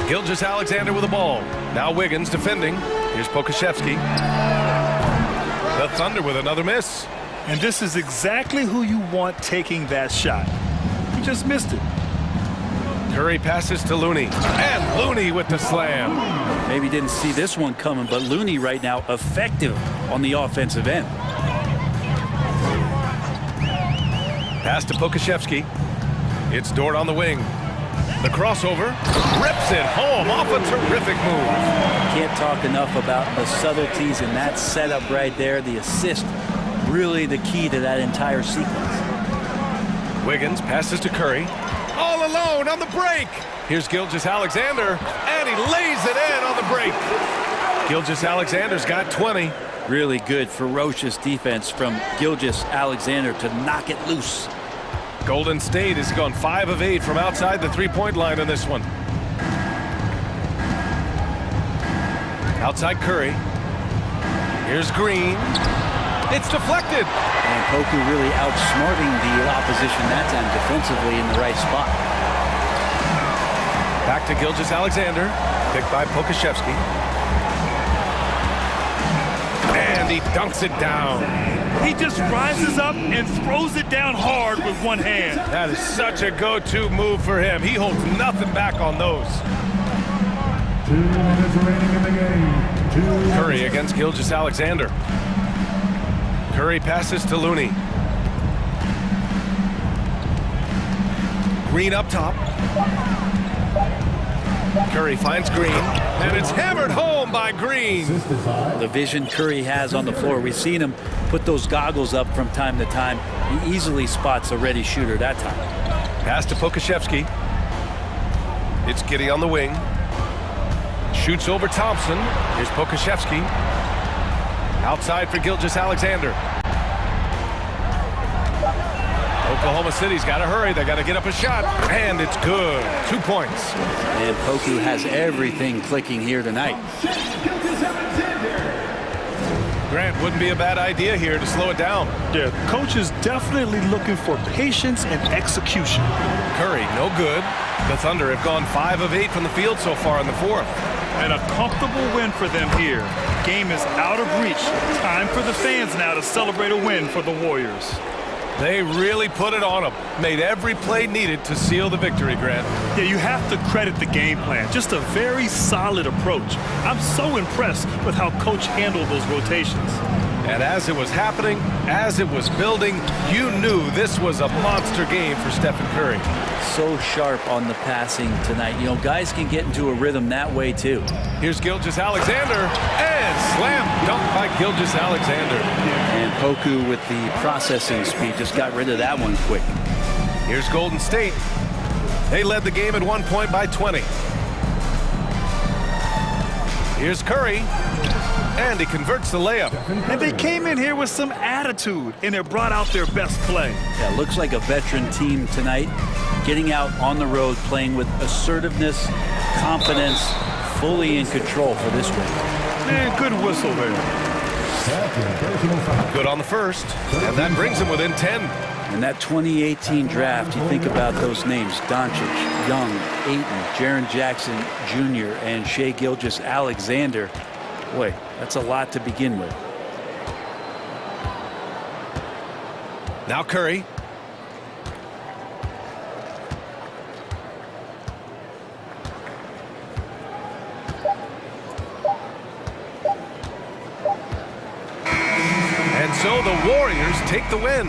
Gilgeous-Alexander with the ball. Now Wiggins defending. Here's Pokusevski. The Thunder with another miss. And this is exactly who you want taking that shot. He just missed it. Curry passes to Looney. And Looney with the slam. Maybe didn't see this one coming, but Looney right now effective on the offensive end. Pass to Pokusevski. It's Dort on the wing. The crossover. Rips it home off a terrific move. Can't talk enough about the subtleties in that setup right there. The assist, really the key to that entire sequence. Wiggins passes to Curry. All alone on the break. Here's Gilgeous-Alexander, and he lays it in on the break. Gilgeous-Alexander's got 20. Really good, ferocious defense from Gilgeous-Alexander to knock it loose. Golden State has gone 5 of 8 from outside the three-point line in this one. Outside Curry. Here's Green. It's deflected. And Poku really outsmarting the opposition that time defensively in the right spot. Back to Gilgeous-Alexander. Picked by Pokusevski. And he dunks it down. He just rises up and throws it down hard with one hand. That is such a go-to move for him. He holds nothing back on those. 2 minutes remaining in the game. Curry against Gilgeous-Alexander. Curry passes to Looney. Green up top. Curry finds Green, and it's hammered home by Green. The vision Curry has on the floor, we've seen him put those goggles up from time to time. He easily spots a ready shooter that time. Pass to Pokashevsky. It's Giddy on the wing. Shoots over Thompson. Here's Pokashevsky. Outside for Gilgeous-Alexander. Oklahoma City's got to hurry. They got to get up a shot. And it's good. 2 points. And Poku has everything clicking here tonight. Grant, wouldn't be a bad idea here to slow it down. Yeah, coach is definitely looking for patience and execution. Curry, no good. The Thunder have gone 5 of 8 from the field so far in the fourth. And a comfortable win for them here. Game is out of reach. Time for the fans now to celebrate a win for the Warriors. They really put it on them. Made every play needed to seal the victory, Grant. Yeah, you have to credit the game plan. Just a very solid approach. I'm so impressed with how coach handled those rotations. And as it was happening, as it was building, you knew this was a monster game for Stephen Curry. So sharp on the passing tonight. You know, guys can get into a rhythm that way too. Here's Gilgeous-Alexander, and slam dunk by Gilgeous-Alexander. And Poku with the processing speed just got rid of that one quick. Here's Golden State. They led the game at 1 point by 20. Here's Curry, and he converts the layup. And they came in here with some attitude, and they brought out their best play. Yeah, looks like a veteran team tonight, getting out on the road, playing with assertiveness, confidence, fully in control for this win. Man, good whistle there. Good on the first, and that brings him within 10. In that 2018 draft, you think about those names: Doncic, Young, Ayton, Jaren Jackson Jr., and Shai Gilgeous-Alexander. Boy, that's a lot to begin with. Now Curry. And so the Warriors take the win.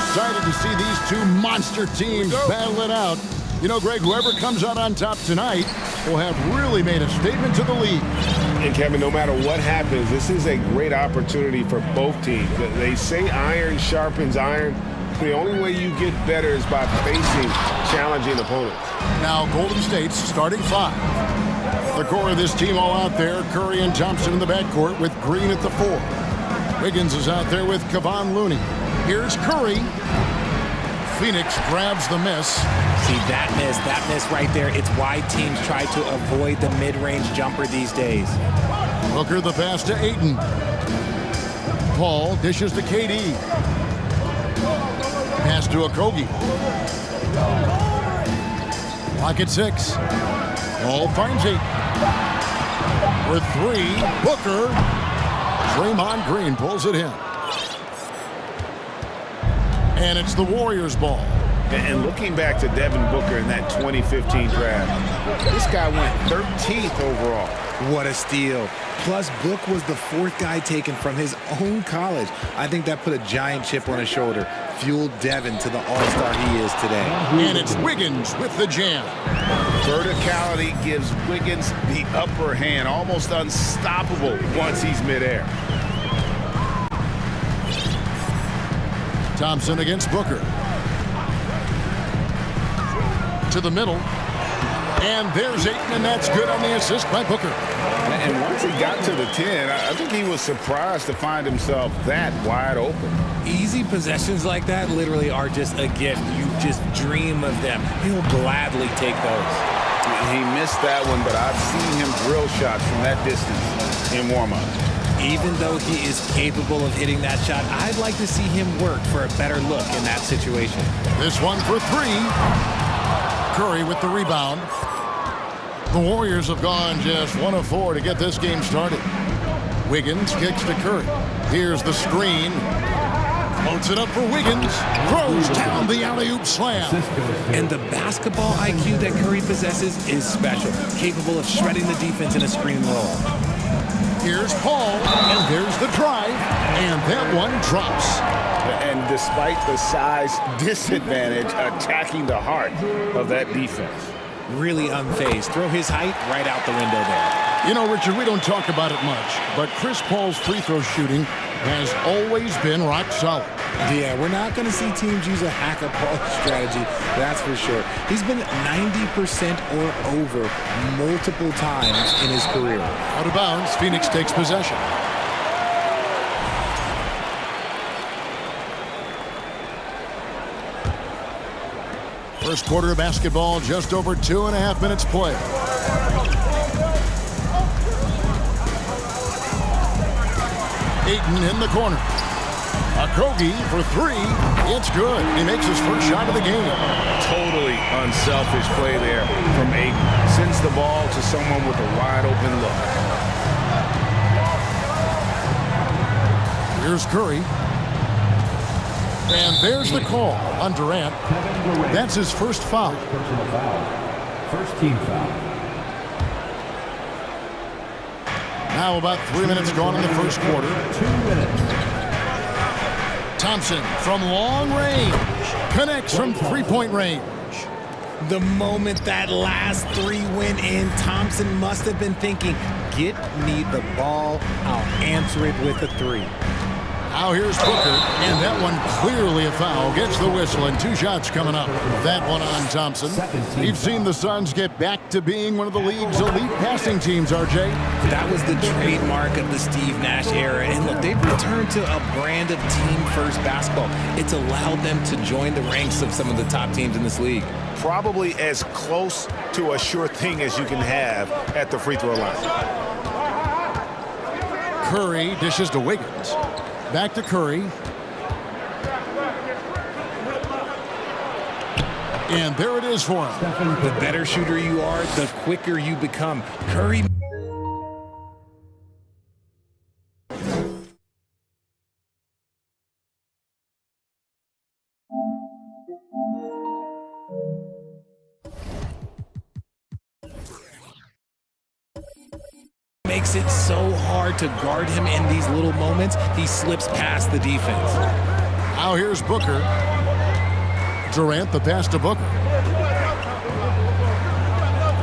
Excited to see these two monster teams battle it out. You know, Greg, whoever comes out on top tonight will have really made a statement to the league. And Kevin, no matter what happens, this is a great opportunity for both teams. They say iron sharpens iron. The only way you get better is by facing challenging opponents. Now, Golden State's starting five. The core of this team all out there, Curry and Thompson in the backcourt with Green at the 4. Wiggins is out there with Kevon Looney. Here's Curry. Phoenix grabs the miss. See, that miss right there, it's why teams try to avoid the mid-range jumper these days. Booker the pass to Ayton. Paul dishes to KD. Pass to Okogie. Clock at 6. Paul finds it. For 3, Booker. Draymond Green pulls it in. And it's the Warriors' ball. And looking back to Devin Booker in that 2015 draft, this guy went 13th overall. What a steal. Plus, Book was the 4th guy taken from his own college. I think that put a giant chip on his shoulder, fueled Devin to the all-star he is today. And it's Wiggins with the jam. Verticality gives Wiggins the upper hand, almost unstoppable once he's midair. Thompson against Booker. To the middle. And there's Ayton, and that's good on the assist by Booker. And once he got to the 10, I think he was surprised to find himself that wide open. Easy possessions like that literally are just a gift. You just dream of them. He'll gladly take those. He missed that one, but I've seen him drill shots from that distance in warm-up. Even though he is capable of hitting that shot, I'd like to see him work for a better look in that situation. This one for 3. Curry with the rebound. The Warriors have gone just 1 of 4 to get this game started. Wiggins kicks to Curry. Here's the screen. Floats it up for Wiggins. Throws down the alley-oop slam. And the basketball IQ that Curry possesses is special. Capable of shredding the defense in a screen roll. Here's Paul, and there's the drive, and that one drops. And despite the size disadvantage, attacking the heart of that defense. Really unfazed. Throw his height right out the window there. You know, Richard, we don't talk about it much, but Chris Paul's free throw shooting has always been rock solid. Yeah, we're not going to see teams use a hack-a-Paul strategy, that's for sure. He's been 90% or over multiple times in his career. Out of bounds, Phoenix takes possession. First quarter of basketball, just over 2.5 minutes play. Ayton in the corner. Okogie for 3. It's good. He makes his first shot of the game. Totally unselfish play there from Ayton. Sends the ball to someone with a wide open look. Here's Curry. And there's the call on Durant. That's his first foul. Personal foul. First team foul. Now about 3 minutes gone in the first quarter. 2 minutes. Thompson from long range. Connects from three-point range. The moment that last 3 went in, Thompson must have been thinking, get me the ball, I'll answer it with a 3. Now here's Booker, and that one clearly a foul. Gets the whistle, and 2 shots coming up. That one on Thompson. We've seen the Suns get back to being one of the league's elite passing teams, RJ. That was the trademark of the Steve Nash era. And look, they've returned to a brand of team-first basketball. It's allowed them to join the ranks of some of the top teams in this league. Probably as close to a sure thing as you can have at the free throw line. Curry dishes to Wiggins. Back to Curry. And there it is for him. The better shooter you are, the quicker you become. Curry makes it so hard to guard him in these little moments. He slips past the defense. Now here's Booker. Durant, the pass to Booker.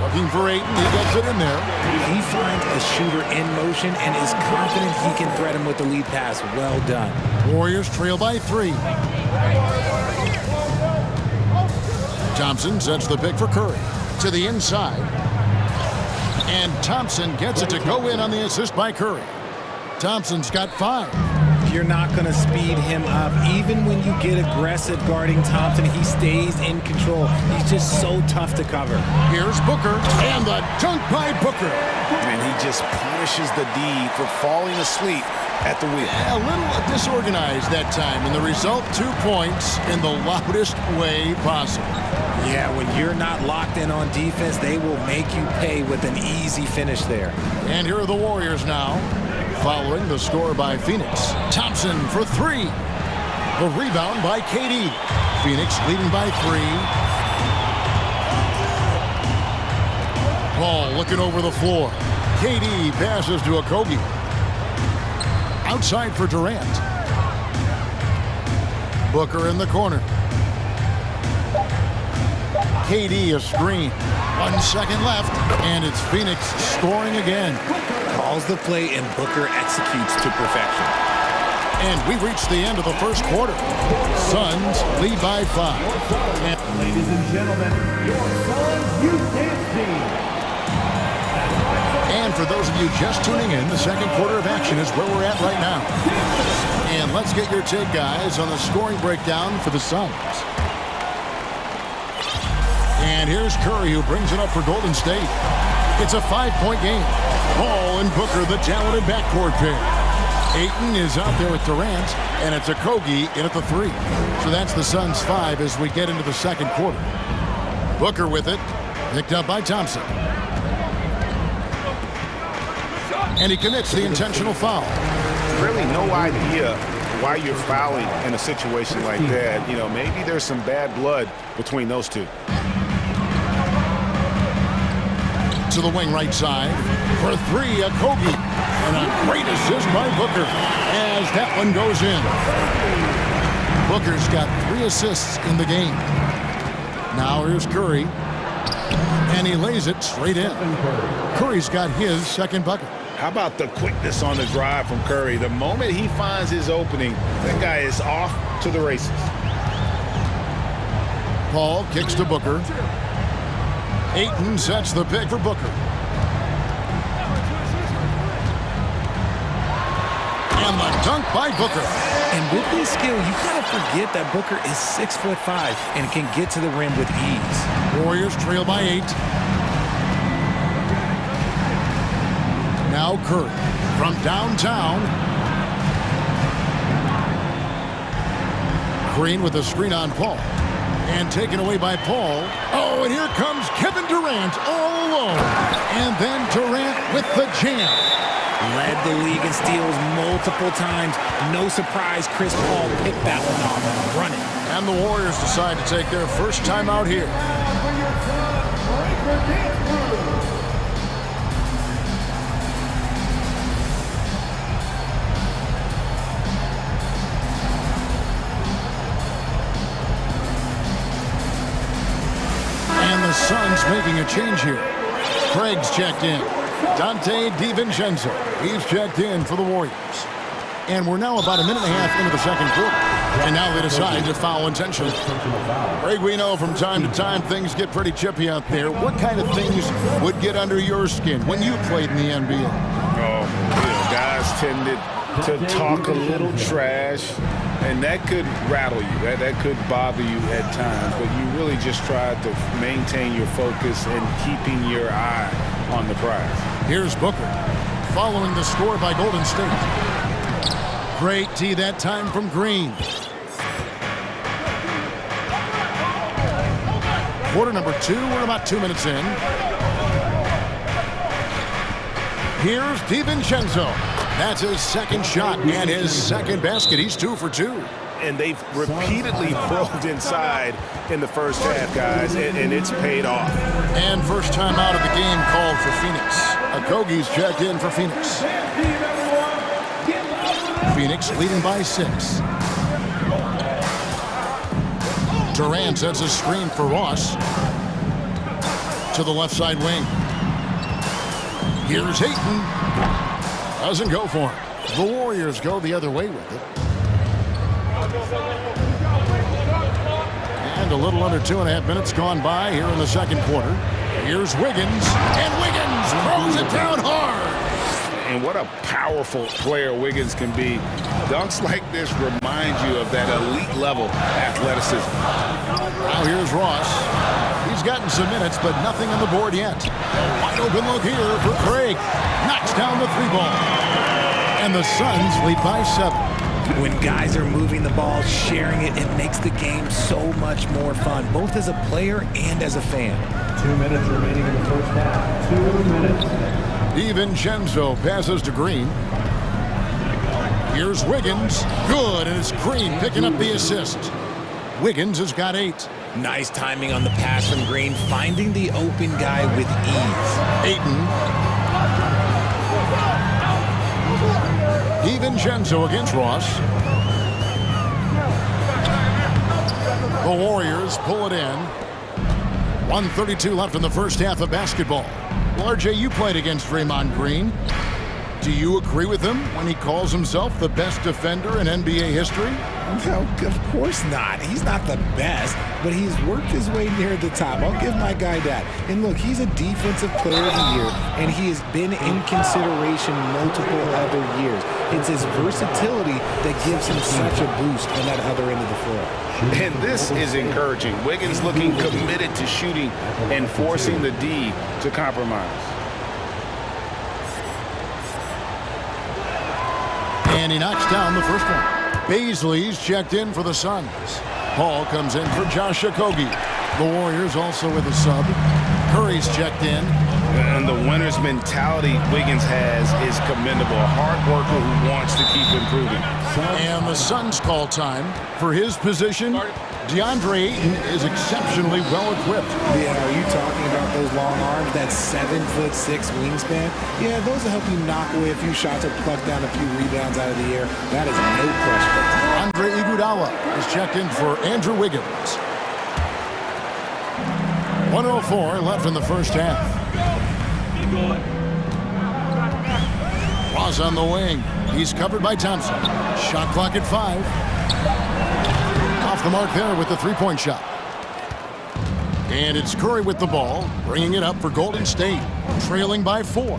Looking for Ayton, he gets it in there. He finds a shooter in motion and is confident he can threat him with the lead pass. Well done. Warriors trail by 3. Thompson sets the pick for Curry. To the inside. And Thompson gets it to go in on the assist by Curry. Thompson's got 5. You're not going to speed him up. Even when you get aggressive guarding Thompson, he stays in control. He's just so tough to cover. Here's Booker, and the dunk by Booker. And he just punishes the D for falling asleep at the wheel. A little disorganized that time, and the result 2 points in the loudest way possible. Yeah, when you're not locked in on defense, they will make you pay with an easy finish there. And here are the Warriors now, following the score by Phoenix. Thompson for 3. The rebound by KD. Phoenix leading by 3. Ball looking over the floor. KD passes to Okogie. Outside for Durant. Booker in the corner. KD a screen. 1 second left, and it's Phoenix scoring again. Calls the play, and Booker executes to perfection. And we reached the end of the first quarter. Suns lead by 5. Ladies and gentlemen, your Suns Youth Dance Team. And for those of you just tuning in, the second quarter of action is where we're at right now. And let's get your take, guys, on the scoring breakdown for the Suns. And here's Curry, who brings it up for Golden State. It's a 5-point game. Paul and Booker, the talented backcourt pair. Ayton is out there with Durant, and it's Okogie in at the 3. So that's the Suns' 5 as we get into the second quarter. Booker with it, picked up by Thompson. And he commits the intentional foul. Really no idea why you're fouling in a situation like that. You know, maybe there's some bad blood between those two. To the wing right side for 3, Okogie. And a great assist by Booker as that one goes in. Booker's got 3 assists in the game. Now here's Curry. And he lays it straight in. Curry's got his second bucket. How about the quickness on the drive from Curry? The moment he finds his opening, that guy is off to the races. Paul kicks to Booker. Ayton sets the pick for Booker. And the dunk by Booker. And with his skill, you kind of forget that Booker is 6'5" and can get to the rim with ease. Warriors trail by 8. Now Curry from downtown. Green with a screen on Paul. And taken away by Paul. Oh, and here comes Kevin Durant all alone. And then Durant with the jam. Led the league in steals multiple times. No surprise Chris Paul picked that one off and run it. And the Warriors decide to take their first time out here. And the Suns making a change here. Craig's checked in. Dante DiVincenzo, he's checked in for the Warriors. And we're now about a minute and a half into the second quarter. And now they decide to foul intentionally. Craig, we know from time to time things get pretty chippy out there. What kind of things would get under your skin when you played in the NBA? Oh, guys tended to talk a little trash, and that could rattle you. That could bother you at times, but you really just tried to maintain your focus and keeping your eye on the prize. Here's Booker, following the score by Golden State. Great tee that time from Green. quarter number 2. We're about 2 minutes in. Here's DiVincenzo. That's his second shot and his second basket. He's 2 for 2. And they've repeatedly probed inside in the first half, guys, and it's paid off. And first time out of the game called for Phoenix. Okogie's checked in for Phoenix. Phoenix leading by 6. Durant sets a screen for Ross to the left side wing. Here's Ayton. Doesn't go for him. The Warriors go the other way with it. And a little under 2.5 minutes gone by here in the second quarter. Here's Wiggins, and Wiggins throws it down hard. And what a powerful player Wiggins can be. Dunks like this remind you of that elite level athleticism. Now here's Ross. He's gotten some minutes, but nothing on the board yet. Wide open look here for Craig. Knocks down the 3-ball. And the Suns lead by 7. When guys are moving the ball, sharing it, it makes the game so much more fun, both as a player and as a fan. 2 minutes remaining in the first half. 2 minutes. DiVincenzo passes to Green. Here's Wiggins. Good, and it's Green picking up the assist. Wiggins has got 8. Nice timing on the pass from Green, finding the open guy with ease. Ayton. DiVincenzo against Ross. The Warriors pull it in. 1:32 left in the first half of basketball. Well, RJ, you played against Draymond Green. Do you agree with him when he calls himself the best defender in NBA history? No, of course not. He's not the best, but he's worked his way near the top. I'll give my guy that. And look, he's a defensive player of the year, and he has been in consideration multiple other years. It's his versatility that gives him such a boost on that other end of the floor. And this is encouraging. Wiggins looking committed to shooting and forcing the D to compromise. And he knocks down the first one. Baisley's checked in for the Suns. Paul comes in for Josh Okogie. The Warriors also with a sub. Curry's checked in. And the winner's mentality Wiggins has is commendable. A hard worker who wants to keep improving. And the Suns call time for his position. DeAndre Ayton is exceptionally well equipped. Yeah, are you talking about those long arms, that 7'6" wingspan? Yeah, those will help you knock away a few shots or pluck down a few rebounds out of the air. That is no question. Andre Iguodala is checked in for Andrew Wiggins. 1:04 left in the first half. Ross on the wing. He's covered by Thompson. Shot clock at 5. Off the mark there with the 3-point shot. And it's Curry with the ball, bringing it up for Golden State, trailing by 4.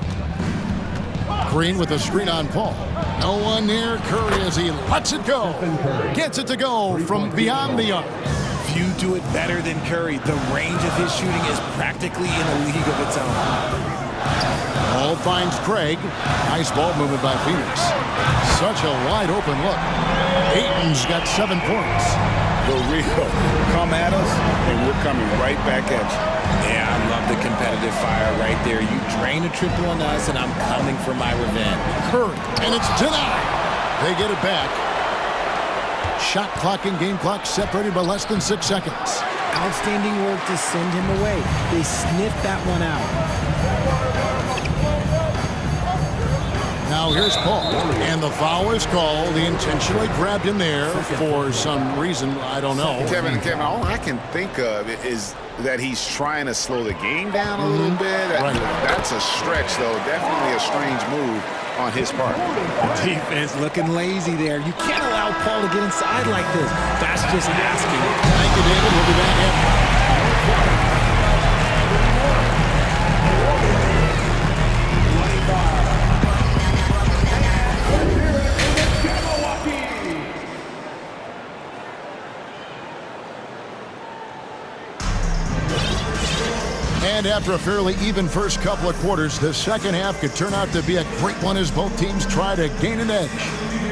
Green with a screen on Paul. No one near Curry as he lets it go. Gets it to go from beyond the arc. Few do it better than Curry. The range of his shooting is practically in a league of its own. Ball finds Craig. Nice ball movement by Phoenix. Such a wide open look. Ayton's got 7 points. The real come at us, and we're coming right back at you. Yeah, I love the competitive fire right there. You drain a triple on us, and I'm coming for my revenge. Curry, and it's denied. They get it back. Shot clock and game clock separated by less than 6 seconds. Outstanding work to send him away. They sniffed that one out. Now here's Paul, and the foul is called. He intentionally grabbed him there for some reason, I don't know. Kevin, all I can think of is that he's trying to slow the game down a little bit. Right. That's a stretch, though. Definitely a strange move on his part. Defense looking lazy there. You can't allow Paul to get inside like this. That's just asking. Thank you, David. We'll be back after. And after a fairly even first couple of quarters, the second half could turn out to be a great one as both teams try to gain an edge.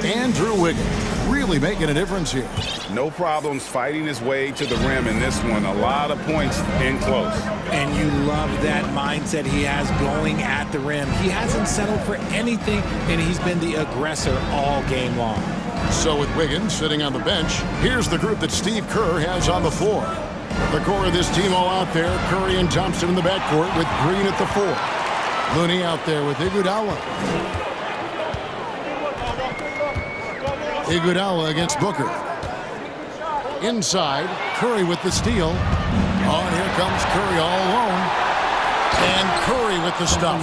Andrew Wiggins. really making a difference here. No problems fighting his way to the rim in this one. A lot of points in close. And you love that mindset he has going at the rim. He hasn't settled for anything, and he's been the aggressor all game long. So with Wiggins sitting on the bench, here's the group that Steve Kerr has on the floor. The core of this team all out there, Curry and Thompson in the backcourt with Green at the 4. Looney out there with Iguodala. Iguodala against Booker. Inside, Curry with the steal. Oh, and here comes Curry all alone. And Curry with the stop.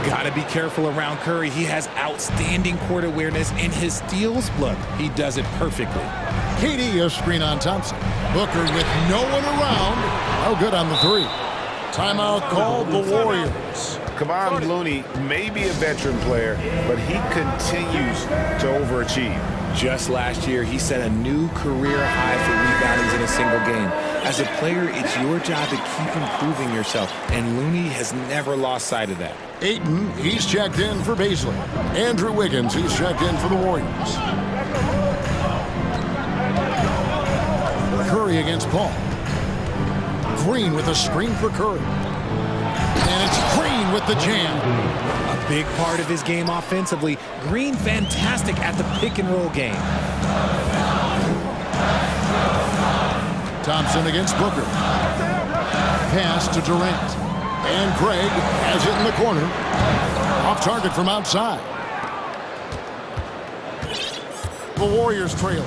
Gotta be careful around Curry. He has outstanding court awareness, and his steals, look, he does it perfectly. KD a screen on Thompson. Booker with no one around. Oh, good on the 3. Timeout called the Warriors. Kevon Looney may be a veteran player, but he continues to overachieve. Just last year, he set a new career high for reboundings in a single game. As a player, it's your job to keep improving yourself, and Looney has never lost sight of that. Ayton, he's checked in for Baisley. Andrew Wiggins, he's checked in for the Warriors. Curry against Paul. Green with a screen for Curry. And it's Green with the jam. A big part of his game offensively. Green fantastic at the pick-and-roll game. Thompson against Booker. Pass to Durant. And Craig has it in the corner. Off target from outside. The Warriors trail.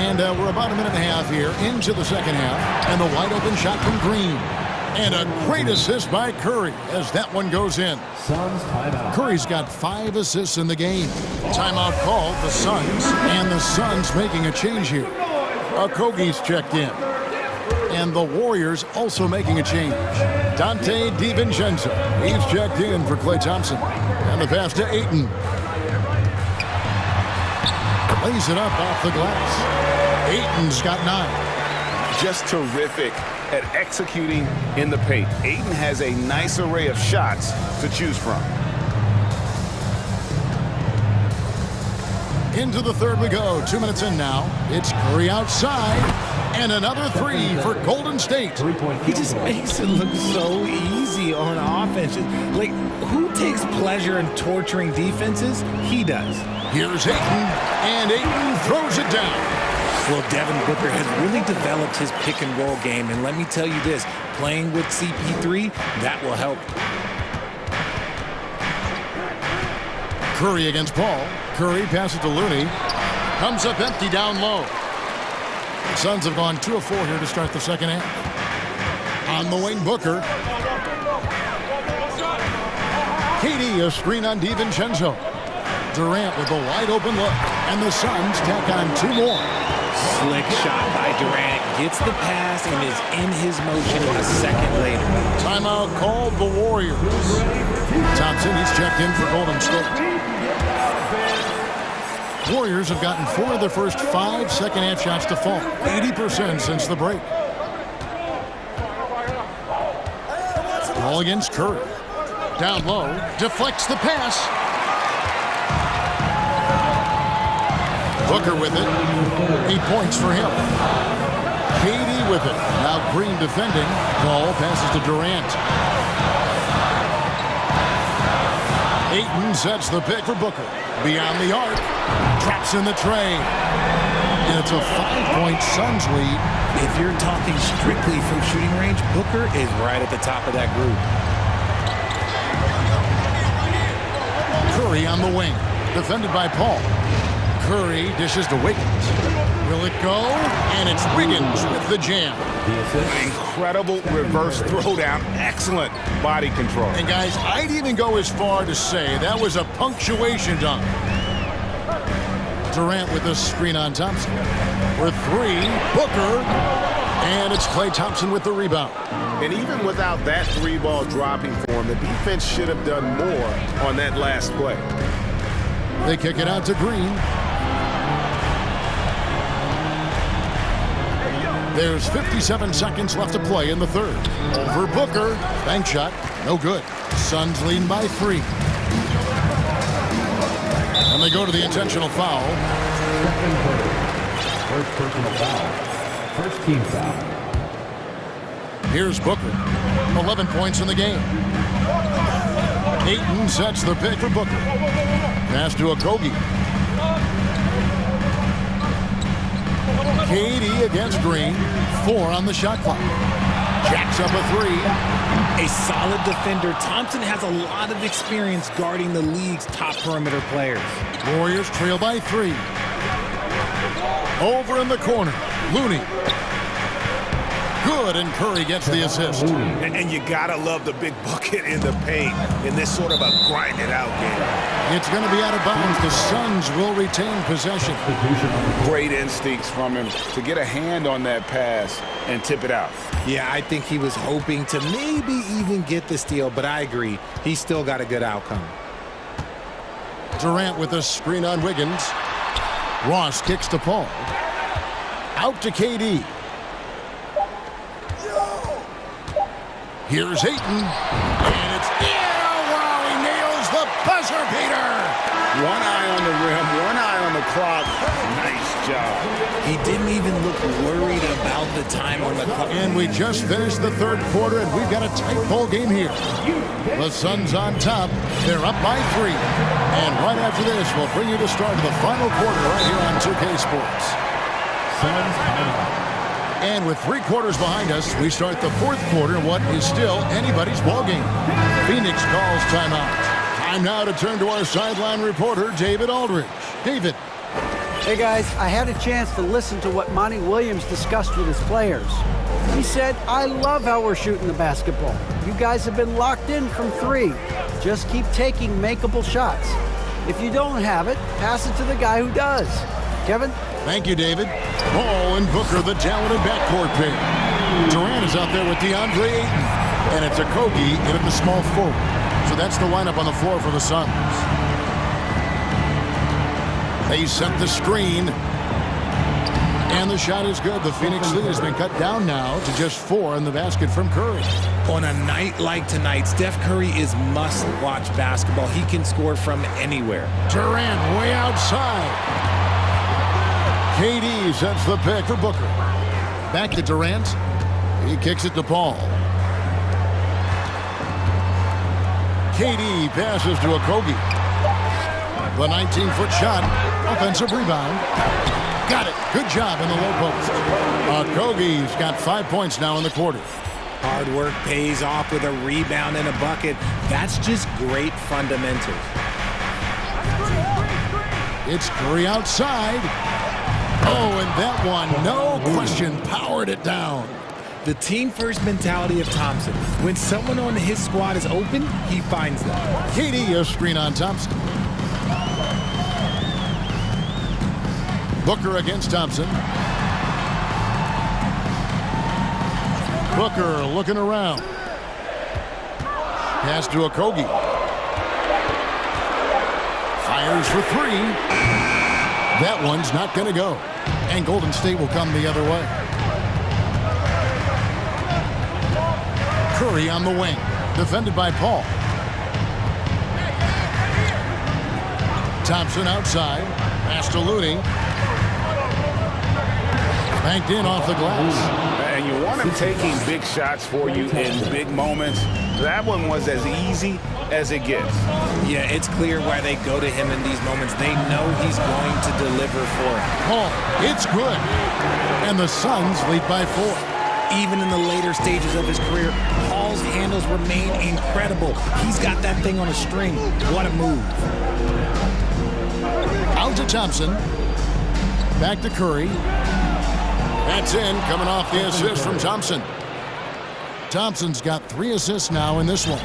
And we're about a minute and a half here into the second half. And the wide open shot from Green. And a great assist by Curry as that one goes in. Suns timeout. Curry's got 5 assists in the game. Timeout called the Suns. And the Suns making a change here. Okogie's checked in. And the Warriors also making a change. Dante DiVincenzo. He's checked in for Klay Thompson. And the pass to Ayton. Lays it up off the glass. Ayton's got 9. Just terrific at executing in the paint. Ayton has a nice array of shots to choose from. Into the third we go. 2 minutes in now. It's Curry outside. And another 3 for Golden State. He just makes it look so easy on offense. Like, who takes pleasure in torturing defenses? He does. Here's Ayton, and Ayton throws it down. Well, Devin Booker has really developed his pick-and-roll game, and let me tell you this, playing with CP3, that will help. Curry against Paul. Curry passes to Looney. Comes up empty down low. The Suns have gone 2 of 4 here to start the second half. On the wing, Booker. KD a screen on DiVincenzo. Durant with a wide open look. And the Suns tack on 2 more. Slick shot by Durant. Gets the pass and is in his motion a second later. Timeout called the Warriors. Thompson, he's checked in for Golden State. Warriors have gotten 4 of their first 5 second-half shots to fall. 80% since the break. Ball against Curry. Down low. Deflects the pass. Booker with it. 8 points for him. KD with it. Now Green defending. Ball passes to Durant. Ayton sets the pick for Booker. Beyond the arc. Traps in the tray. And it's a 5-point Suns lead. If you're talking strictly from shooting range, Booker is right at the top of that group. Curry on the wing. Defended by Paul. Curry dishes to Wiggins. Will it go? And it's Wiggins with the jam. Incredible reverse throwdown. Excellent body control. And guys, I'd even go as far to say that was a punctuation dunk. Durant with a screen on Thompson. For 3, Booker. And it's Klay Thompson with the rebound. And even without that 3-ball dropping for him, the defense should have done more on that last play. They kick it out to Green. There's 57 seconds left to play in the third. Over Booker. Bank shot. No good. Suns leading by 3. And they go to the intentional foul. Second play. First personal foul. First team foul. Here's Booker. 11 points in the game. Ayton sets the pick for Booker. Pass to Okogie. KD against Green. 4 on the shot clock. Jacks up a 3. A solid defender. Thompson has a lot of experience guarding the league's top perimeter players. Warriors trail by 3. Over in the corner. Looney. Good, and Curry gets the assist. And you gotta love the big bucket in the paint in this sort of a grind-it-out game. It's going to be out of bounds. The Suns will retain possession. Great instincts from him to get a hand on that pass and tip it out. Yeah, I think he was hoping to maybe even get the steal, but I agree. He still got a good outcome. Durant with a screen on Wiggins. Ross kicks to Paul. Out to KD. Here's Ayton. And it's wow, he nails the buzzer beater. One eye on the rim, one eye on the clock. Nice job. He didn't even look worried about the time on the clock. And we just finished the third quarter, and we've got a tight ball game here. The Suns on top. They're up by 3. And right after this, we'll bring you the start of the final quarter right here on 2K Sports. Suns timeout. And with 3 quarters behind us, we start the fourth quarter in what is still anybody's ballgame. Phoenix calls timeout. Time now to turn to our sideline reporter, David Aldridge. David. Hey, guys, I had a chance to listen to what Monty Williams discussed with his players. He said, I love how we're shooting the basketball. You guys have been locked in from 3. Just keep taking makeable shots. If you don't have it, pass it to the guy who does. Kevin? Thank you, David. Ball and Booker, the talented backcourt pair. Durant is out there with DeAndre Ayton. And it's Okogie in at the small forward. So that's the lineup on the floor for the Suns. They set the screen. And the shot is good. The Phoenix lead has been cut down now to just 4 in the basket from Curry. On a night like tonight, Steph Curry is must-watch basketball. He can score from anywhere. Durant way outside. KD sets the pick for Booker. Back to Durant. He kicks it to Paul. KD passes to Okogie. The 19-foot shot. Offensive rebound. Got it. Good job in the low post. Okogie's got 5 points now in the quarter. Hard work pays off with a rebound and a bucket. That's just great fundamentals. It's Curry outside. Oh, and that one, no question, powered it down. The team-first mentality of Thompson. When someone on his squad is open, he finds them. KD, a screen on Thompson. Booker against Thompson. Booker looking around. Pass to Okogie. Fires for 3. That one's not going to go. And Golden State will come the other way. Curry on the wing. Defended by Paul. Thompson outside. Pass to Looney. Banked in off the glass. And you want him taking big shots for you in big moments. That one was as easy as it gets. Yeah, it's clear why they go to him in these moments. They know he's going to deliver for him. Paul, it's good. And the Suns lead by 4. Even in the later stages of his career, Paul's handles remain incredible. He's got that thing on a string. What a move. Out to Thompson. Back to Curry. That's in, coming off the assist from Thompson. Thompson's got 3 assists now in this one.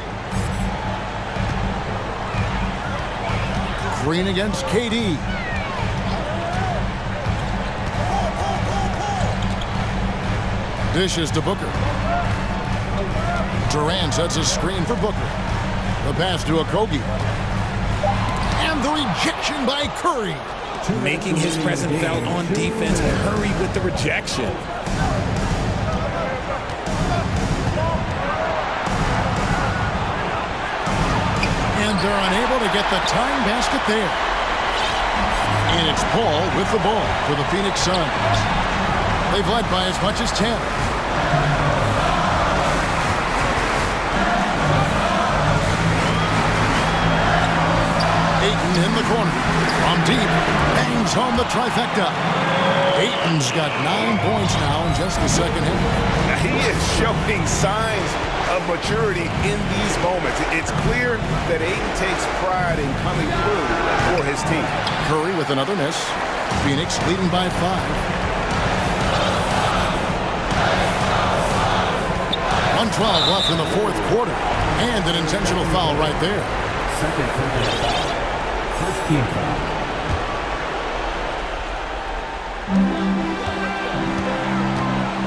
Green against KD. Dishes to Booker. Durant sets a screen for Booker. The pass to Okogie. And the rejection by Curry. Making his presence felt on defense. Curry with the rejection. And they're unable to get the tying basket there. And it's Paul with the ball for the Phoenix Suns. They've led by as much as 10. Ayton in the corner. From deep. Bangs home the trifecta. Ayton's got 9 points now in just the second half. He is showing signs of maturity in these moments. It's clear that Ayton takes pride in coming through for his team. Curry with another miss. Phoenix leading by 5. 1:12 left in the fourth quarter. And an intentional foul right there. Second personal foul. First team foul.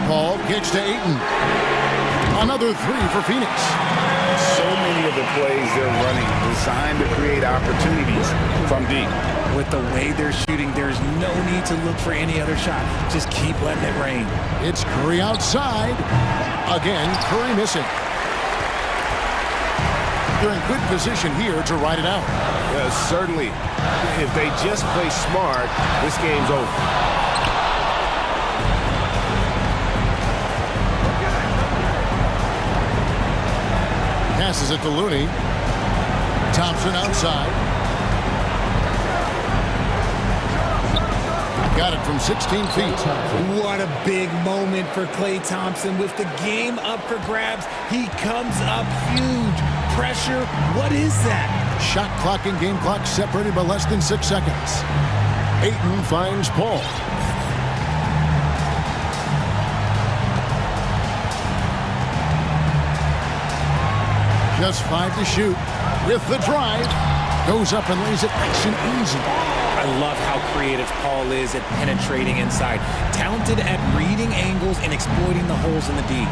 Paul kicks to Ayton. Another 3 for Phoenix. So many of the plays they're running designed to create opportunities from deep. With the way they're shooting, there's no need to look for any other shot. Just keep letting it rain. It's Curry outside. Again, Curry missing. They're in good position here to ride it out. Certainly, if they just play smart, this game's over. Passes it to Looney. Thompson outside. Got it from 16 feet. What a big moment for Klay Thompson. With the game up for grabs, he comes up huge. Pressure, what is that? Shot clock and game clock separated by less than 6 seconds. Ayton finds Paul. Just 5 to shoot. With the drive. Goes up and lays it nice and easy. I love how creative Paul is at penetrating inside. Talented at reading angles and exploiting the holes in the D.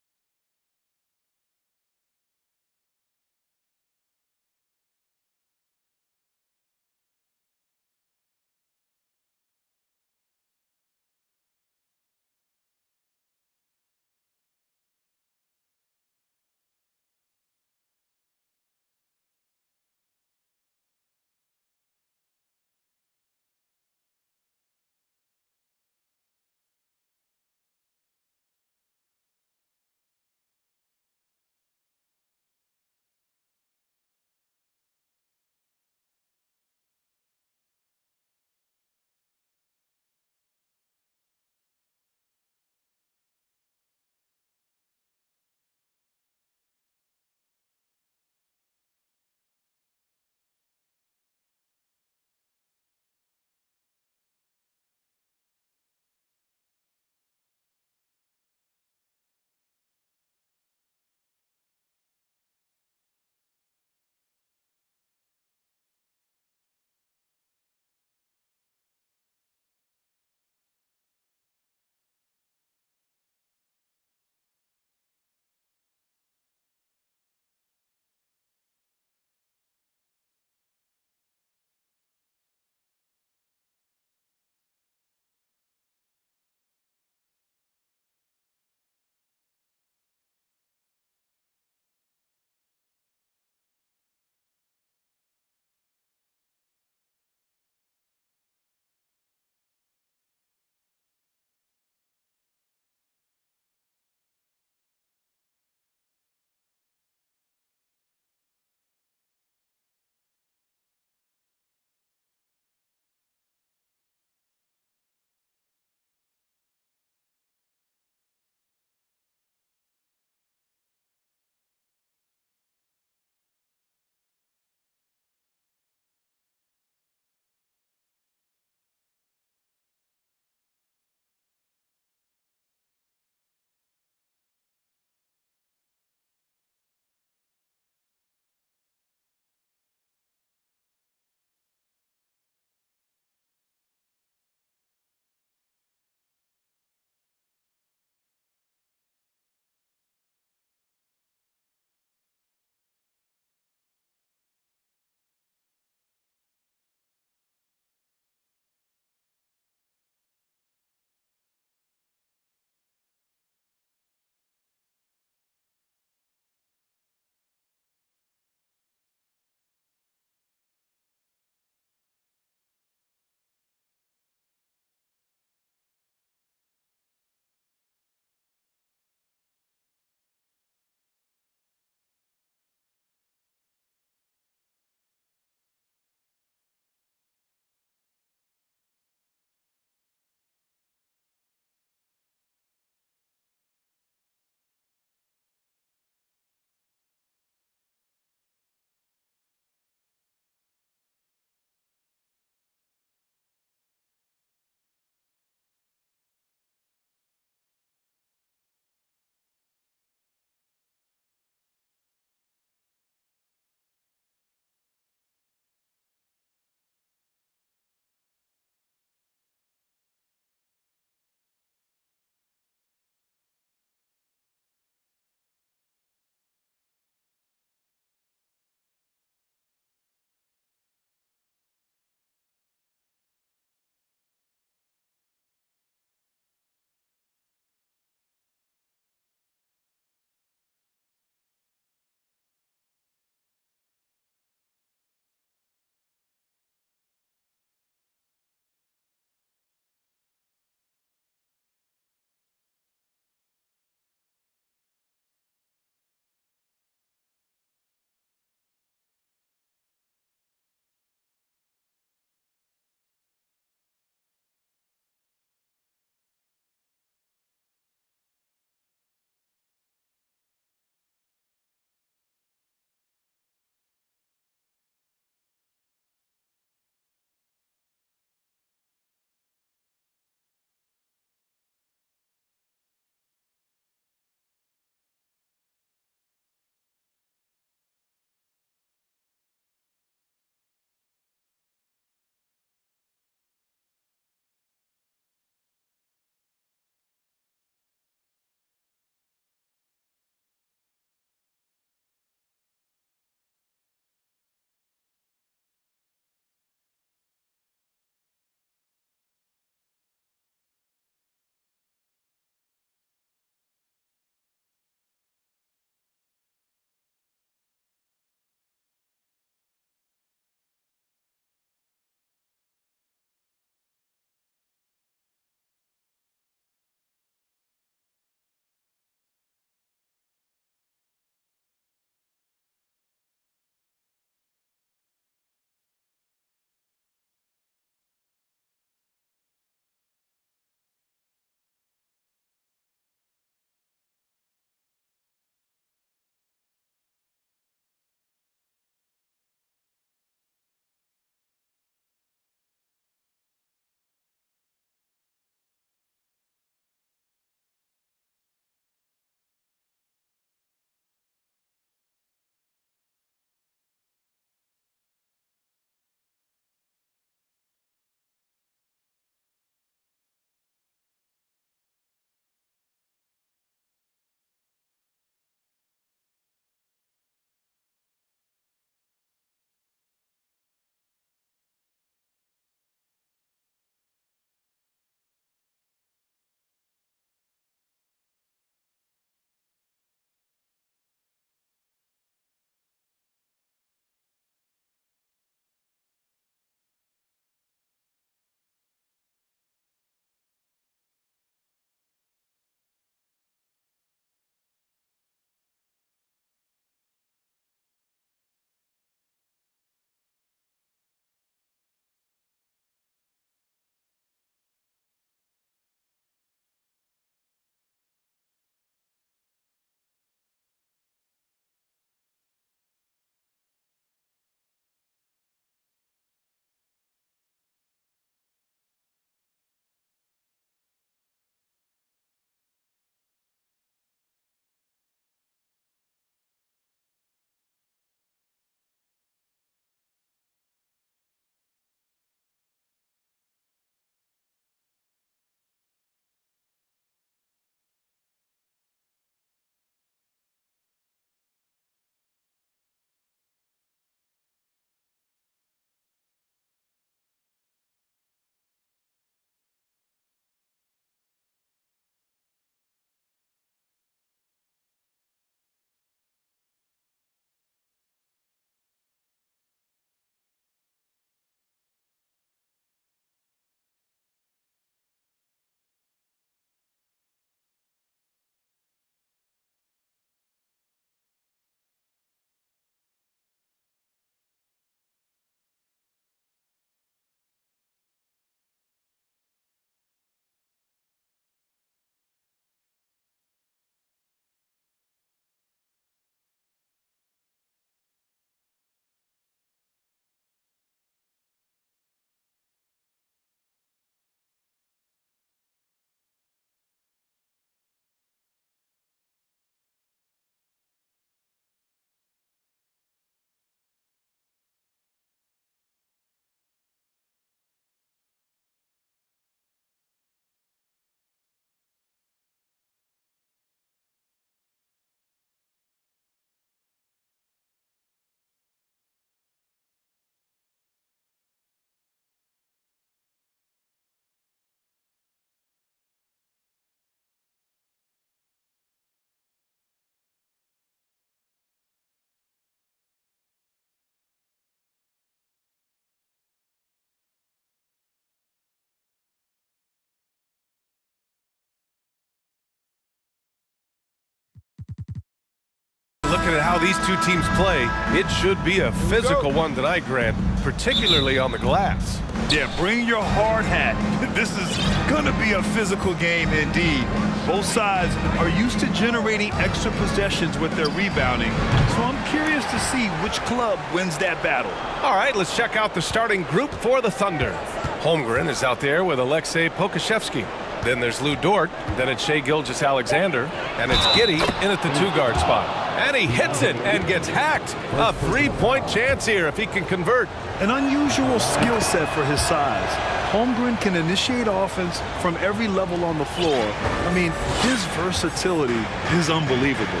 looking at how these two teams play, it should be a physical one tonight, Grant, particularly on the glass. Yeah, bring your hard hat. This is going to be a physical game indeed. Both sides are used to generating extra possessions with their rebounding, so I'm curious to see which club wins that battle. All right, let's check out the starting group for the Thunder. Holmgren is out there with Alexei Pokashevsky. Then there's Lou Dort, then it's Shai Gilgeous-Alexander, and it's Giddey in at the two-guard spot. And he hits it and gets hacked. A three-point chance here if he can convert. An unusual skill set for his size. Holmgren can initiate offense from every level on the floor. I mean, his versatility is unbelievable.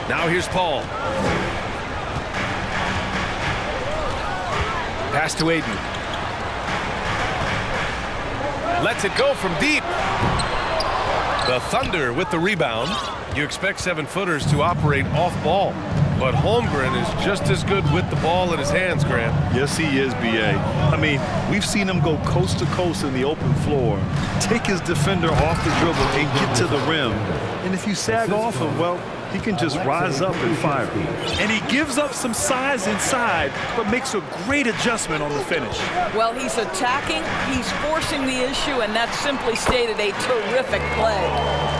Now here's Paul. Pass to Aiden. Lets it go from deep. The Thunder with the rebound. You expect 7-footers to operate off ball, but Holmgren is just as good with the ball in his hands, Grant. Yes, he is, B.A. I mean, we've seen him go coast to coast in the open floor, take his defender off the dribble and get to the rim. And if you sag off him, well, he can just rise up and fire. And he gives up some size inside, but makes a great adjustment on the finish. Well, he's attacking, he's forcing the issue, and that's simply stated a terrific play.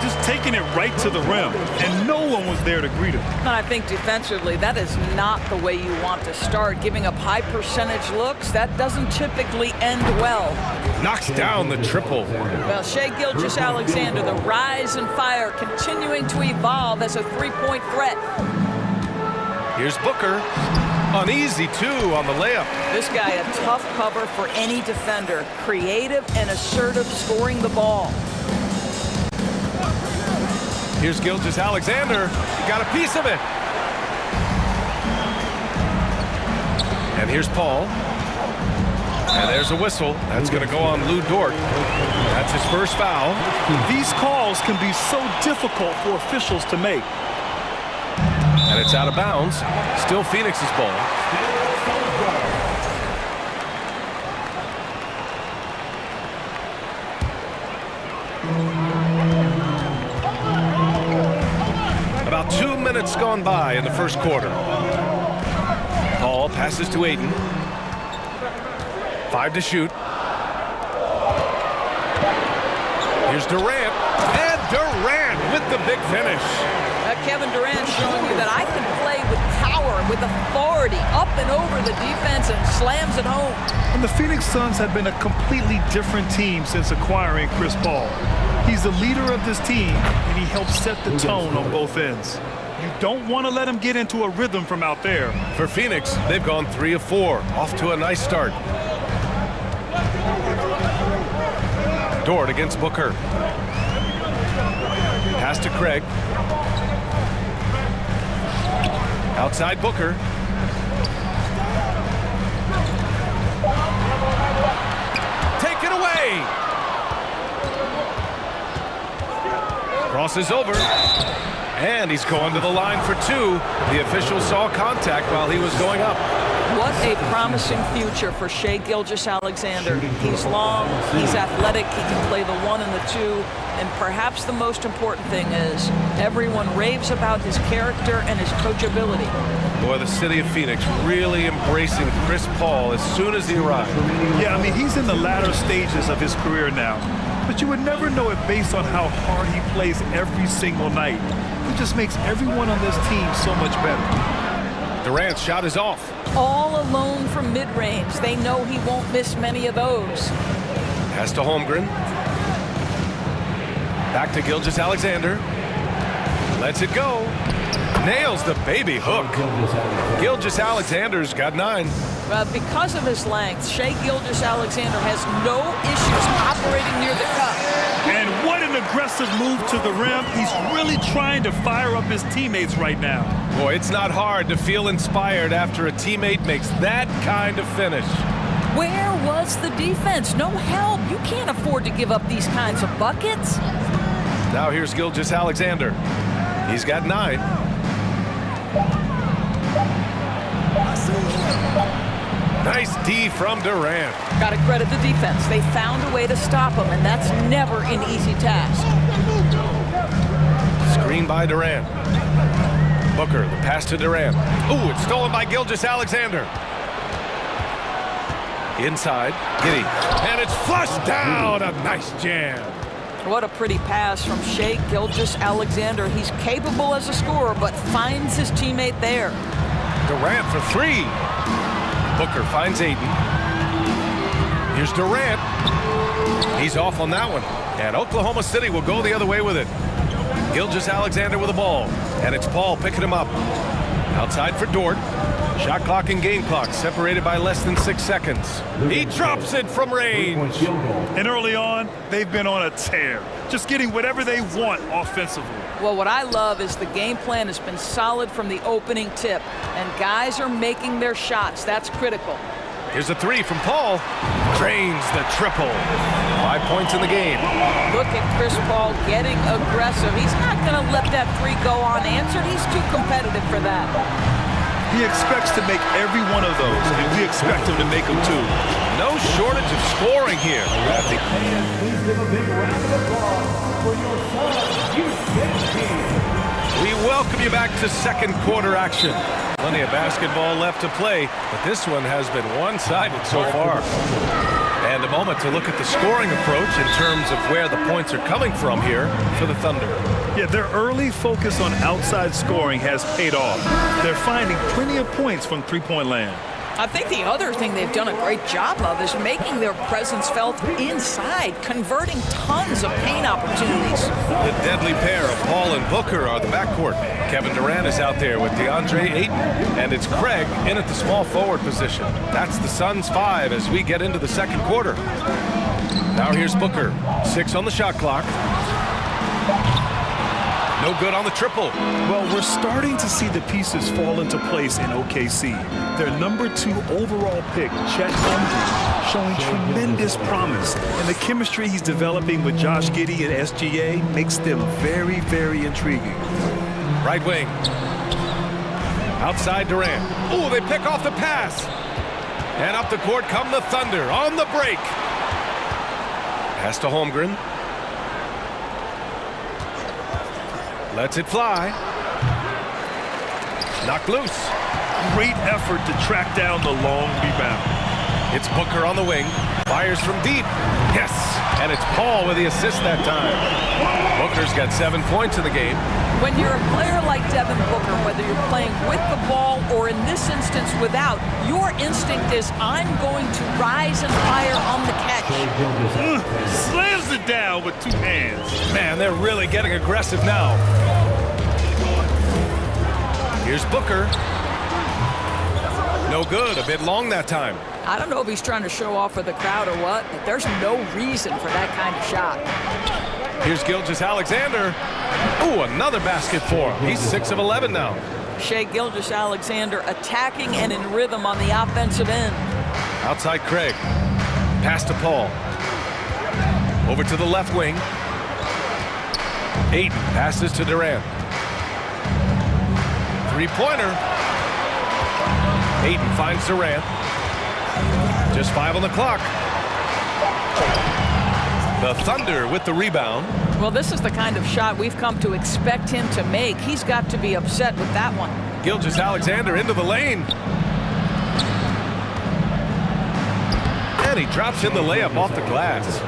Just taking it right to the rim, and no one was there to greet him. And I think defensively, that is not the way you want to start. Giving up high percentage looks, that doesn't typically end well. Knocks down the triple. Well, Shai Gilgeous-Alexander, the rise and fire, continuing to evolve as a three-point threat. Here's Booker. Uneasy, too, on the layup. This guy a tough cover for any defender. Creative and assertive scoring the ball. Here's Gilgeous-Alexander. Got a piece of it. And here's Paul. And there's a whistle. That's going to go on Lou Dort. That's his first foul. These calls can be so difficult for officials to make. And it's out of bounds. Still Phoenix's ball. About 2 minutes gone by in the first quarter. Paul passes to Aiden. 5 to shoot. Here's Durant. And Durant with the big finish. Kevin Durant showing you that I can play with power, with authority, up and over the defense and slams it home. And the Phoenix Suns have been a completely different team since acquiring Chris Paul. He's the leader of this team, and he helps set the tone on both ends. You don't want to let him get into a rhythm from out there. For Phoenix, they've gone 3 of 4, off to a nice start. Dort against Booker. Pass to Craig. Outside Booker. Take it away. Crosses over. And he's going to the line for 2. The official saw contact while he was going up. What a promising future for Shai Gilgeous-Alexander. He's long, he's athletic, he can play the 1 and the 2, and perhaps the most important thing is everyone raves about his character and his coachability. Boy, the city of Phoenix really embracing Chris Paul as soon as he arrived. Yeah, I mean, he's in the latter stages of his career now, but you would never know it based on how hard he plays every single night. He just makes everyone on this team so much better. Durant's shot is off. All alone from mid-range. They know he won't miss many of those. Pass to Holmgren. Back to Gilgeous-Alexander. Lets it go. Nails the baby hook. Gilgeous-Alexander's got 9. Because of his length, Shai Gilgeous-Alexander has no issues operating near the cup. And what an aggressive move to the rim. He's really trying to fire up his teammates right now. Boy, it's not hard to feel inspired after a teammate makes that kind of finish. Where was the defense? No help. You can't afford to give up these kinds of buckets. Now here's Gilgeous-Alexander. He's got 9. Nice D from Durant. Got to credit the defense. They found a way to stop him, and that's never an easy task. Screen by Durant. Booker, the pass to Durant. Ooh, it's stolen by Gilgeous-Alexander. Inside, Giddy. And it's flushed down. A nice jam. What a pretty pass from Shai Gilgeous-Alexander. He's capable as a scorer, but finds his teammate there. Durant for three. Booker finds Ayton. Here's Durant. He's off on that one. And Oklahoma City will go the other way with it. Gilgeous-Alexander with the ball. And it's Paul picking him up. Outside for Dort. Shot clock and game clock separated by less than 6 seconds. He drops it from range. And early on, they've been on a tear. Just getting whatever they want offensively. Well, what I love is the game plan has been solid from the opening tip. And guys are making their shots. That's critical. Here's a three from Paul. Drains the triple. 5 points in the game. Look at Chris Paul getting aggressive. He's not going to let that three go unanswered. He's too competitive for that. He expects to make every one of those, and we expect him to make them too. No shortage of scoring here. Please give a big round of applause for your son, Houston. We welcome you back to second quarter action. Plenty of basketball left to play, but this one has been one-sided so far. And a moment to look at the scoring approach in terms of where the points are coming from here for the Thunder. Yeah, their early focus on outside scoring has paid off. They're finding plenty of points from three-point land. I think the other thing they've done a great job of is making their presence felt inside, converting tons of paint opportunities. The deadly pair of Paul and Booker are the backcourt. Kevin Durant is out there with DeAndre Ayton, and it's Craig in at the small forward position. That's the Suns' 5 as we get into the second quarter. Now here's Booker, 6 on the shot clock. No good on the triple. Well, we're starting to see the pieces fall into place in OKC. Their number 2 overall pick, Chet Holmgren, showing tremendous promise. And the chemistry he's developing with Josh Giddey and SGA makes them very, very intriguing. Right wing. Outside Durant. Ooh, they pick off the pass. And up the court come the Thunder on the break. Pass to Holmgren. Lets it fly. Knocked loose. Great effort to track down the long rebound. It's Booker on the wing. Fires from deep. Yes! And it's Paul with the assist that time. Booker's got 7 points in the game. When you're a player like Devin Booker, whether you're playing with the ball or in this instance without, your instinct is, I'm going to rise and fire on the catch. Slams it down with 2 hands. Man, they're really getting aggressive now. Here's Booker. No good, a bit long that time. I don't know if he's trying to show off for the crowd or what, but there's no reason for that kind of shot. Here's Gilgeous-Alexander. Ooh, another basket for him. He's 6 of 11 now. Shai Gilgeous-Alexander attacking and in rhythm on the offensive end. Outside Craig. Pass to Paul. Over to the left wing. Ayton passes to Durant. Three-pointer. Ayton finds Durant. Just 5 on the clock. The Thunder with the rebound. Well, this is the kind of shot we've come to expect him to make. He's got to be upset with that one. Gilgeous-Alexander into the lane. And he drops in the layup off the glass.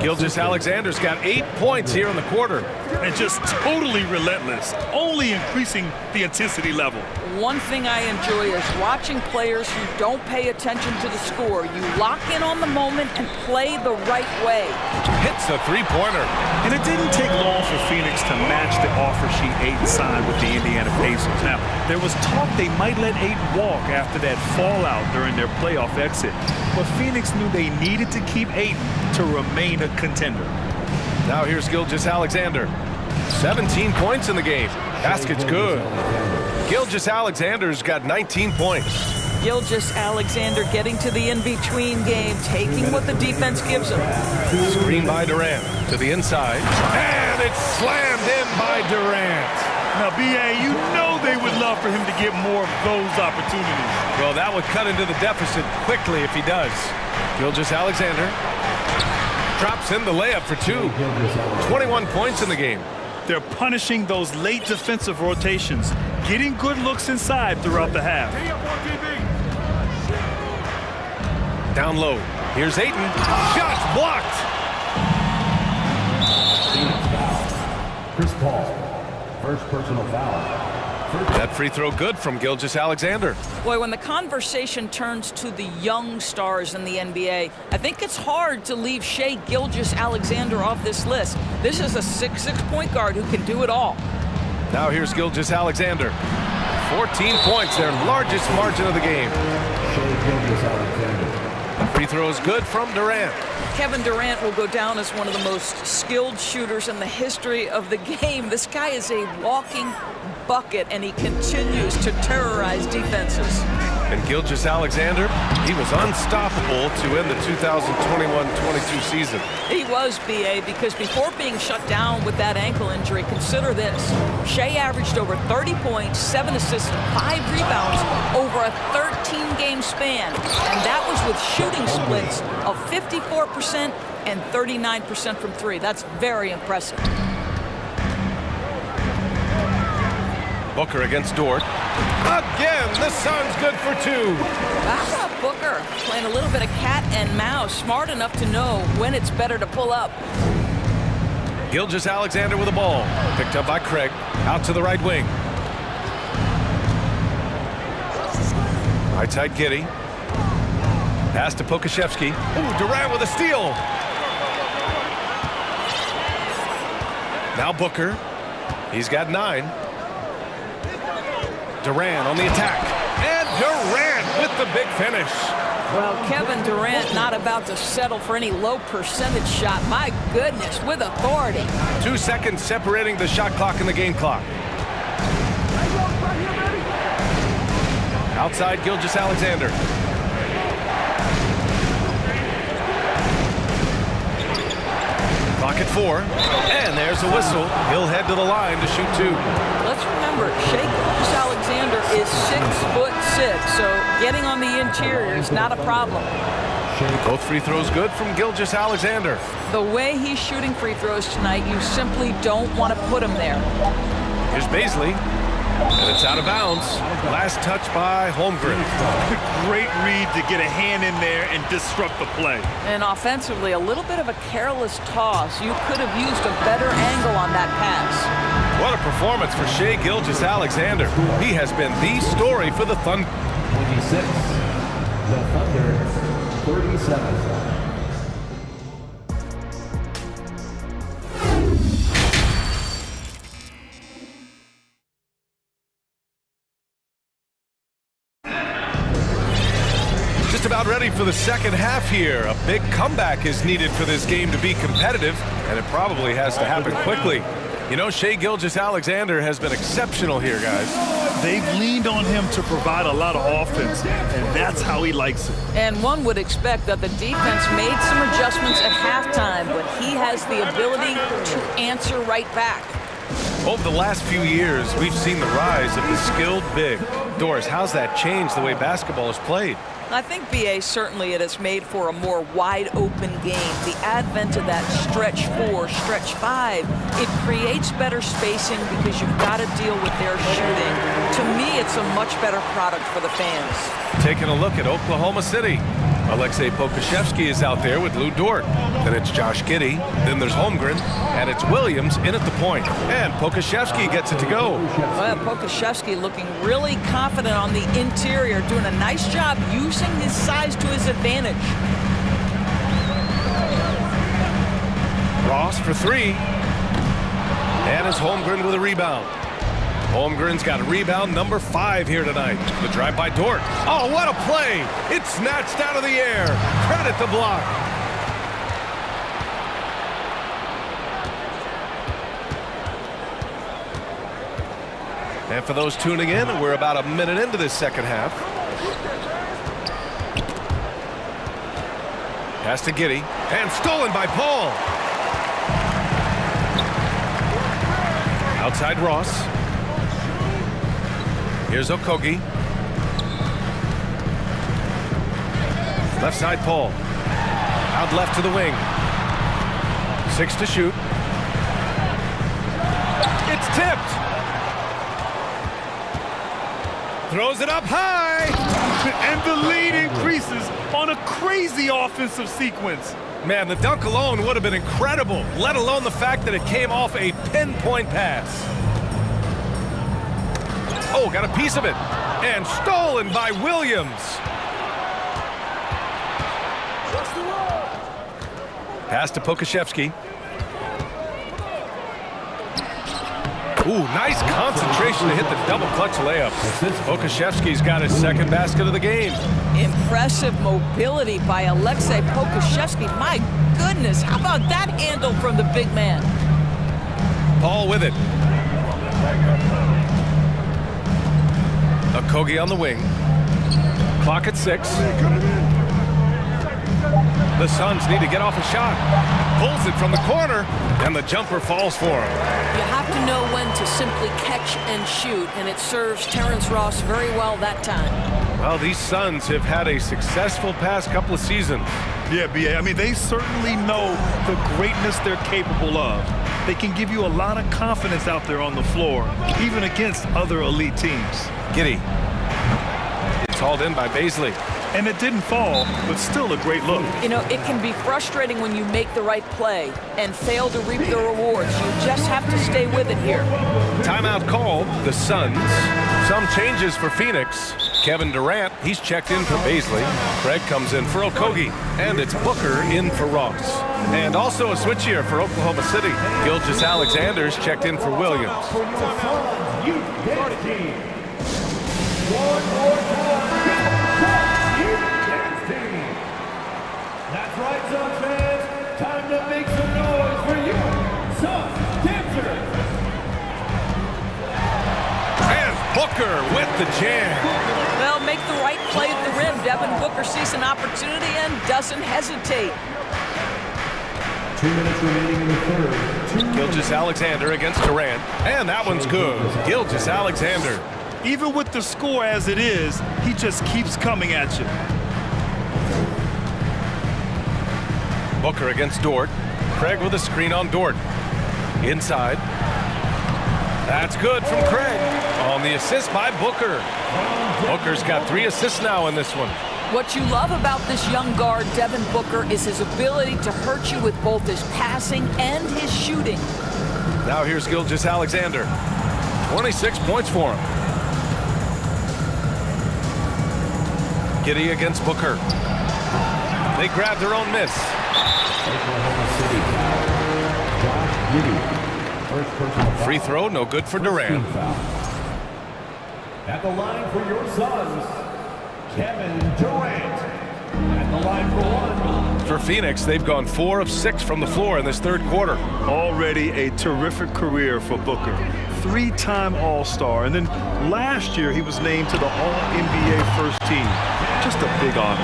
Gilgeous-Alexander's got 8 points here in the quarter. And just totally relentless, only increasing the intensity level. One thing I enjoy is watching players who don't pay attention to the score. You lock in on the moment and play the right way. Hits a three-pointer. And it didn't take long for Phoenix to match the offer sheet Ayton signed with the Indiana Pacers. Now, there was talk they might let Ayton walk after that fallout during their playoff exit. But Phoenix knew they needed to keep Ayton to remain a contender. Now here's Gilgeous-Alexander. 17 points in the game. Basket's good. Gilgeous-Alexander's got 19 points. Gilgeous-Alexander getting to the in-between game, taking what the defense gives him. Screen by Durant to the inside. And it's slammed in by Durant. Now, B.A., you know they would love for him to get more of those opportunities. Well, that would cut into the deficit quickly if he does. Gilgeous-Alexander drops in the layup for 2. 21 points in the game. They're punishing those late defensive rotations, getting good looks inside throughout the half. Down low. Here's Ayton. Shots blocked. Chris Paul, first personal foul. That free throw good from Gilgeous-Alexander. Boy, when the conversation turns to the young stars in the NBA, I think it's hard to leave Shai Gilgeous-Alexander off this list. This is a 6'6" point guard who can do it all. Now here's Gilgeous-Alexander. 14 points, their largest margin of the game. Shai Gilgeous-Alexander. The free throw is good from Durant. Kevin Durant will go down as one of the most skilled shooters in the history of the game. This guy is a walking bucket, and he continues to terrorize defenses. And Gilgeous-Alexander, he was unstoppable to end the 2021-22 season. He was, BA, because before being shut down with that ankle injury, consider this. Shai averaged over 30 points, 7 assists, and 5 rebounds over a 13-game span. And that was with shooting splits of 54% and 39% from 3. That's very impressive. Booker against Dort. Again, the Suns good for 2. How about Booker playing a little bit of cat and mouse, smart enough to know when it's better to pull up. Gilgeous-Alexander with the ball. Picked up by Craig. Out to the right wing. Right side Giddey. Pass to Pokusevski. Ooh, Durant with a steal. Now Booker. He's got 9. Durant on the attack. And Durant with the big finish. Well, Kevin Durant not about to settle for any low percentage shot. My goodness, with authority. 2 seconds separating the shot clock and the game clock. Outside Gilgeous-Alexander. Clock at 4. And there's a whistle. He'll head to the line to shoot 2. Let's remember, Shai Gilgeous-Alexander is 6'6", so getting on the interior is not a problem. Both free throws good from Gilgeous-Alexander. The way he's shooting free throws tonight, you simply don't want to put him there. Here's Baisley, and it's out of bounds. Last touch by Holmgren. Great read to get a hand in there and disrupt the play. And offensively, a little bit of a careless toss. You could have used a better angle on that pass. What a performance for Shai Gilgeous-Alexander. He has been the story for the Thunder. 26. The Thunder, 37. Just about ready for the second half here. A big comeback is needed for this game to be competitive, and it probably has to happen quickly. You know, Shai Gilgeous-Alexander has been exceptional here, guys. They've leaned on him to provide a lot of offense, and that's how he likes it. And one would expect that the defense made some adjustments at halftime, but he has the ability to answer right back. Over the last few years, we've seen the rise of the skilled big. Doris, how's that changed the way basketball is played? I think, BA, certainly it has made for a more wide-open game. The advent of that stretch 4, stretch 5, it creates better spacing because you've got to deal with their shooting. To me, it's a much better product for the fans. Taking a look at Oklahoma City. Alexei Pokusevski is out there with Lou Dort. Then it's Josh Giddey. Then there's Holmgren. And it's Williams in at the point. And Pokusevski gets it to go. Well, Pokusevski looking really confident on the interior, doing a nice job using his size to his advantage. Ross for 3. And it's Holmgren with a rebound. Holmgren's got a rebound number 5 here tonight. The drive by Dort. Oh, what a play! It's snatched out of the air. Credit the block. And for those tuning in, we're about a minute into this second half. Pass to Giddey. And stolen by Paul. Outside Ross. Here's Okogie. Left side Paul. Out left to the wing. 6 to shoot. It's tipped. Throws it up high. And the lead increases on a crazy offensive sequence. Man, the dunk alone would have been incredible, let alone the fact that it came off a pinpoint pass. Oh, got a piece of it. And stolen by Williams. Pass to Pokashevsky. Ooh, nice concentration to hit the double clutch layup. Pokashevsky's got his second basket of the game. Impressive mobility by Alexei Pokashevsky. My goodness, how about that handle from the big man? Paul with it. Okogie on the wing. Clock at 6. The Suns need to get off a shot. Pulls it from the corner, and the jumper falls for him. You have to know when to simply catch and shoot, and it serves Terrence Ross very well that time. Well, these Suns have had a successful past couple of seasons. Yeah, B.A., I mean, they certainly know the greatness they're capable of. They can give you a lot of confidence out there on the floor, even against other elite teams. Giddy. It's hauled in by Baisley. And it didn't fall, but still a great look. You know, it can be frustrating when you make the right play and fail to reap the rewards. You just have to stay with it here. Timeout called, the Suns. Some changes for Phoenix. Kevin Durant, he's checked in for Baisley. Craig comes in for Okogie. And it's Booker in for Ross. And also a switch here for Oklahoma City. Gilgeous-Alexander's checked in for Williams. One more time. That's right, Suns fans. Time to make some noise for you, Suns dancers. And Booker with the jam. Well, make the right play at the rim. Devin Booker sees an opportunity and doesn't hesitate. 2 minutes remaining in the third. Gilgeous-Alexander against Durant. And that one's good. Gilgeous-Alexander. Even with the score as it is, he just keeps coming at you. Booker against Dort. Craig with a screen on Dort. Inside. That's good from Craig. On the assist by Booker. Booker's got 3 assists now in this one. What you love about this young guard, Devin Booker, is his ability to hurt you with both his passing and his shooting. Now here's Gilgeous-Alexander. 26 points for him. Giddy against Booker. They grab their own miss. Free throw, no good for Durant. At the line for your Suns, Kevin Durant. At the line for one. For Phoenix, they've gone 4 of 6 from the floor in this third quarter. Already a terrific career for Booker. 3-time All-Star, and then last year he was named to the All-NBA first team. Just a big honor.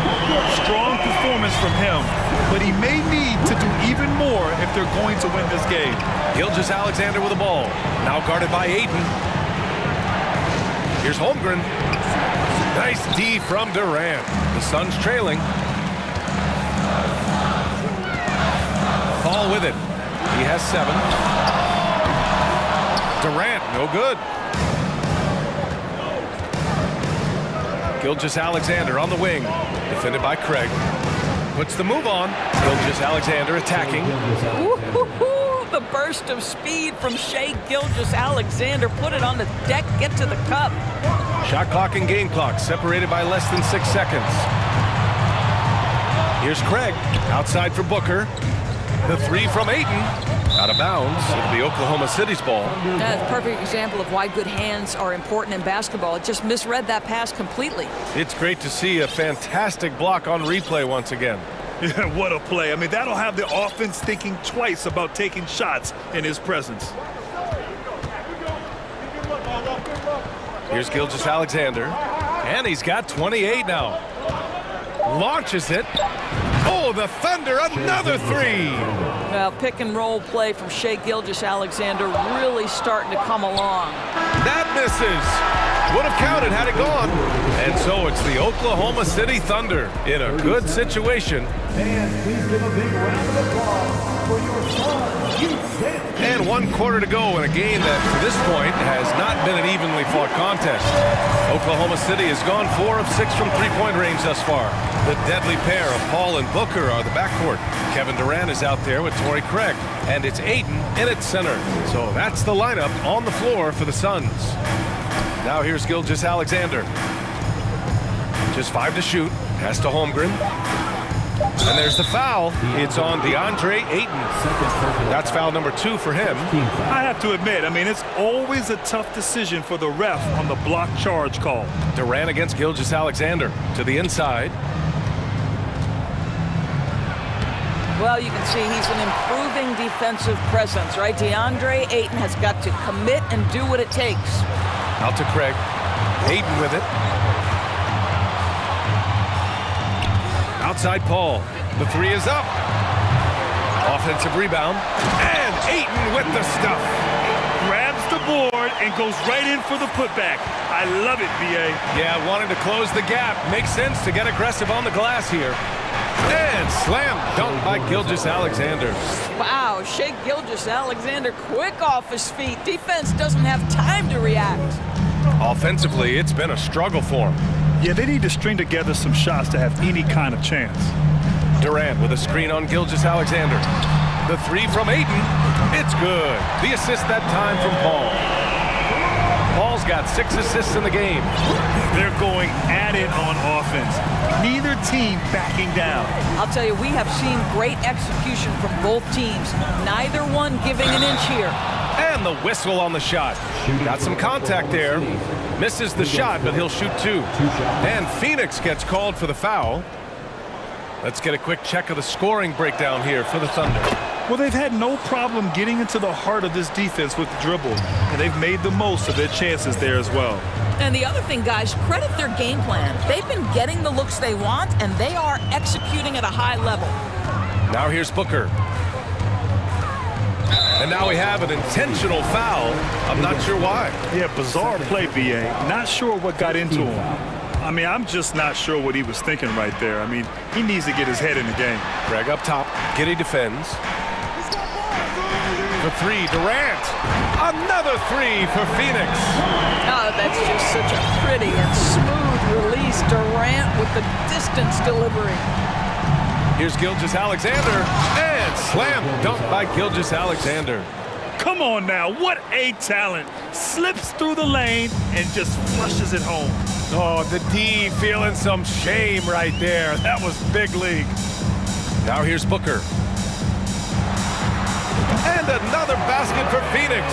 Strong performance from him, but he may need to do even more if they're going to win this game. Gilgeous-Alexander with the ball. Now guarded by Ayton. Here's Holmgren. Nice D from Durant. The Suns trailing. Paul with it. He has 7. Durant, no good. Gilgeous-Alexander on the wing. Defended by Craig. Puts the move on. Gilgeous-Alexander attacking. The burst of speed from Shai Gilgeous-Alexander. Put it on the deck, get to the cup. Shot clock and game clock separated by less than 6 seconds. Here's Craig. Outside for Booker. The 3 from Ayton. Out of bounds. It'll be Oklahoma City's ball. That's a perfect example of why good hands are important in basketball. It just misread that pass completely. It's great to see a fantastic block on replay once again. Yeah, what a play. I mean, that'll have the offense thinking twice about taking shots in his presence. Here's Gilgeous-Alexander. And he's got 28 now. Launches it. Oh, the Thunder, another 3. Well, pick and roll play from Shai Gilgeous-Alexander really starting to come along. That misses. Would have counted had it gone. And so it's the Oklahoma City Thunder in a good situation. And please give a big round of applause for your Suns Youth Dance. And 1 quarter to go in a game that, to this point, has not been an evenly fought contest. Oklahoma City has gone 4 of 6 from three-point range thus far. The deadly pair of Paul and Booker are the backcourt. Kevin Durant is out there with Torrey Craig, and it's Ayton in at center. So that's the lineup on the floor for the Suns. Now here's Gilgeous-Alexander. Just 5 to shoot. Pass to Holmgren. And there's the foul. It's on DeAndre Ayton. That's foul number 2 for him. I have to admit, I mean, it's always a tough decision for the ref on the block charge call. Durant against Gilgeous-Alexander to the inside. Well, you can see he's an improving defensive presence, right? DeAndre Ayton has got to commit and do what it takes. Out to Craig. Ayton with it. Outside Paul. The 3 is up. Offensive rebound. And Ayton with the stuff. Grabs the board and goes right in for the putback. I love it, B.A. Yeah, wanting to close the gap. Makes sense to get aggressive on the glass here. And slam dunk by Gilgeous-Alexander. Wow, Shai Gilgeous-Alexander quick off his feet. Defense doesn't have time to react. Offensively, it's been a struggle for him. Yeah, they need to string together some shots to have any kind of chance. Durant with a screen on Gilgeous-Alexander. The 3 from Ayton. It's good. The assist that time from Paul. Paul's got 6 assists in the game. They're going at it on offense. Neither team backing down. I'll tell you, we have seen great execution from both teams. Neither one giving an inch here. And the whistle on the shot. Got some contact there. Misses the shot, but he'll shoot 2. And Phoenix gets called for the foul. Let's get a quick check of the scoring breakdown here for the Thunder. Well, they've had no problem getting into the heart of this defense with the dribble, and they've made the most of their chances there as well. And the other thing, guys, credit their game plan. They've been getting the looks they want, and they are executing at a high level. Now here's Booker. And now we have an intentional foul. I'm not sure why. Yeah, bizarre play, B.A. Not sure what got into him. I mean, I'm just not sure what he was thinking right there. I mean, he needs to get his head in the game. Greg up top. Giddey defends. The 3, Durant. Another 3 for Phoenix. Oh, that's just such a pretty and smooth release. Durant with the distance delivery. Here's Gilgeous-Alexander. And slam dunk by Gilgeous-Alexander. Come on now, what a talent. Slips through the lane and just flushes it home. Oh, the D feeling some shame right there. That was big league. Now here's Booker. And another basket for Phoenix.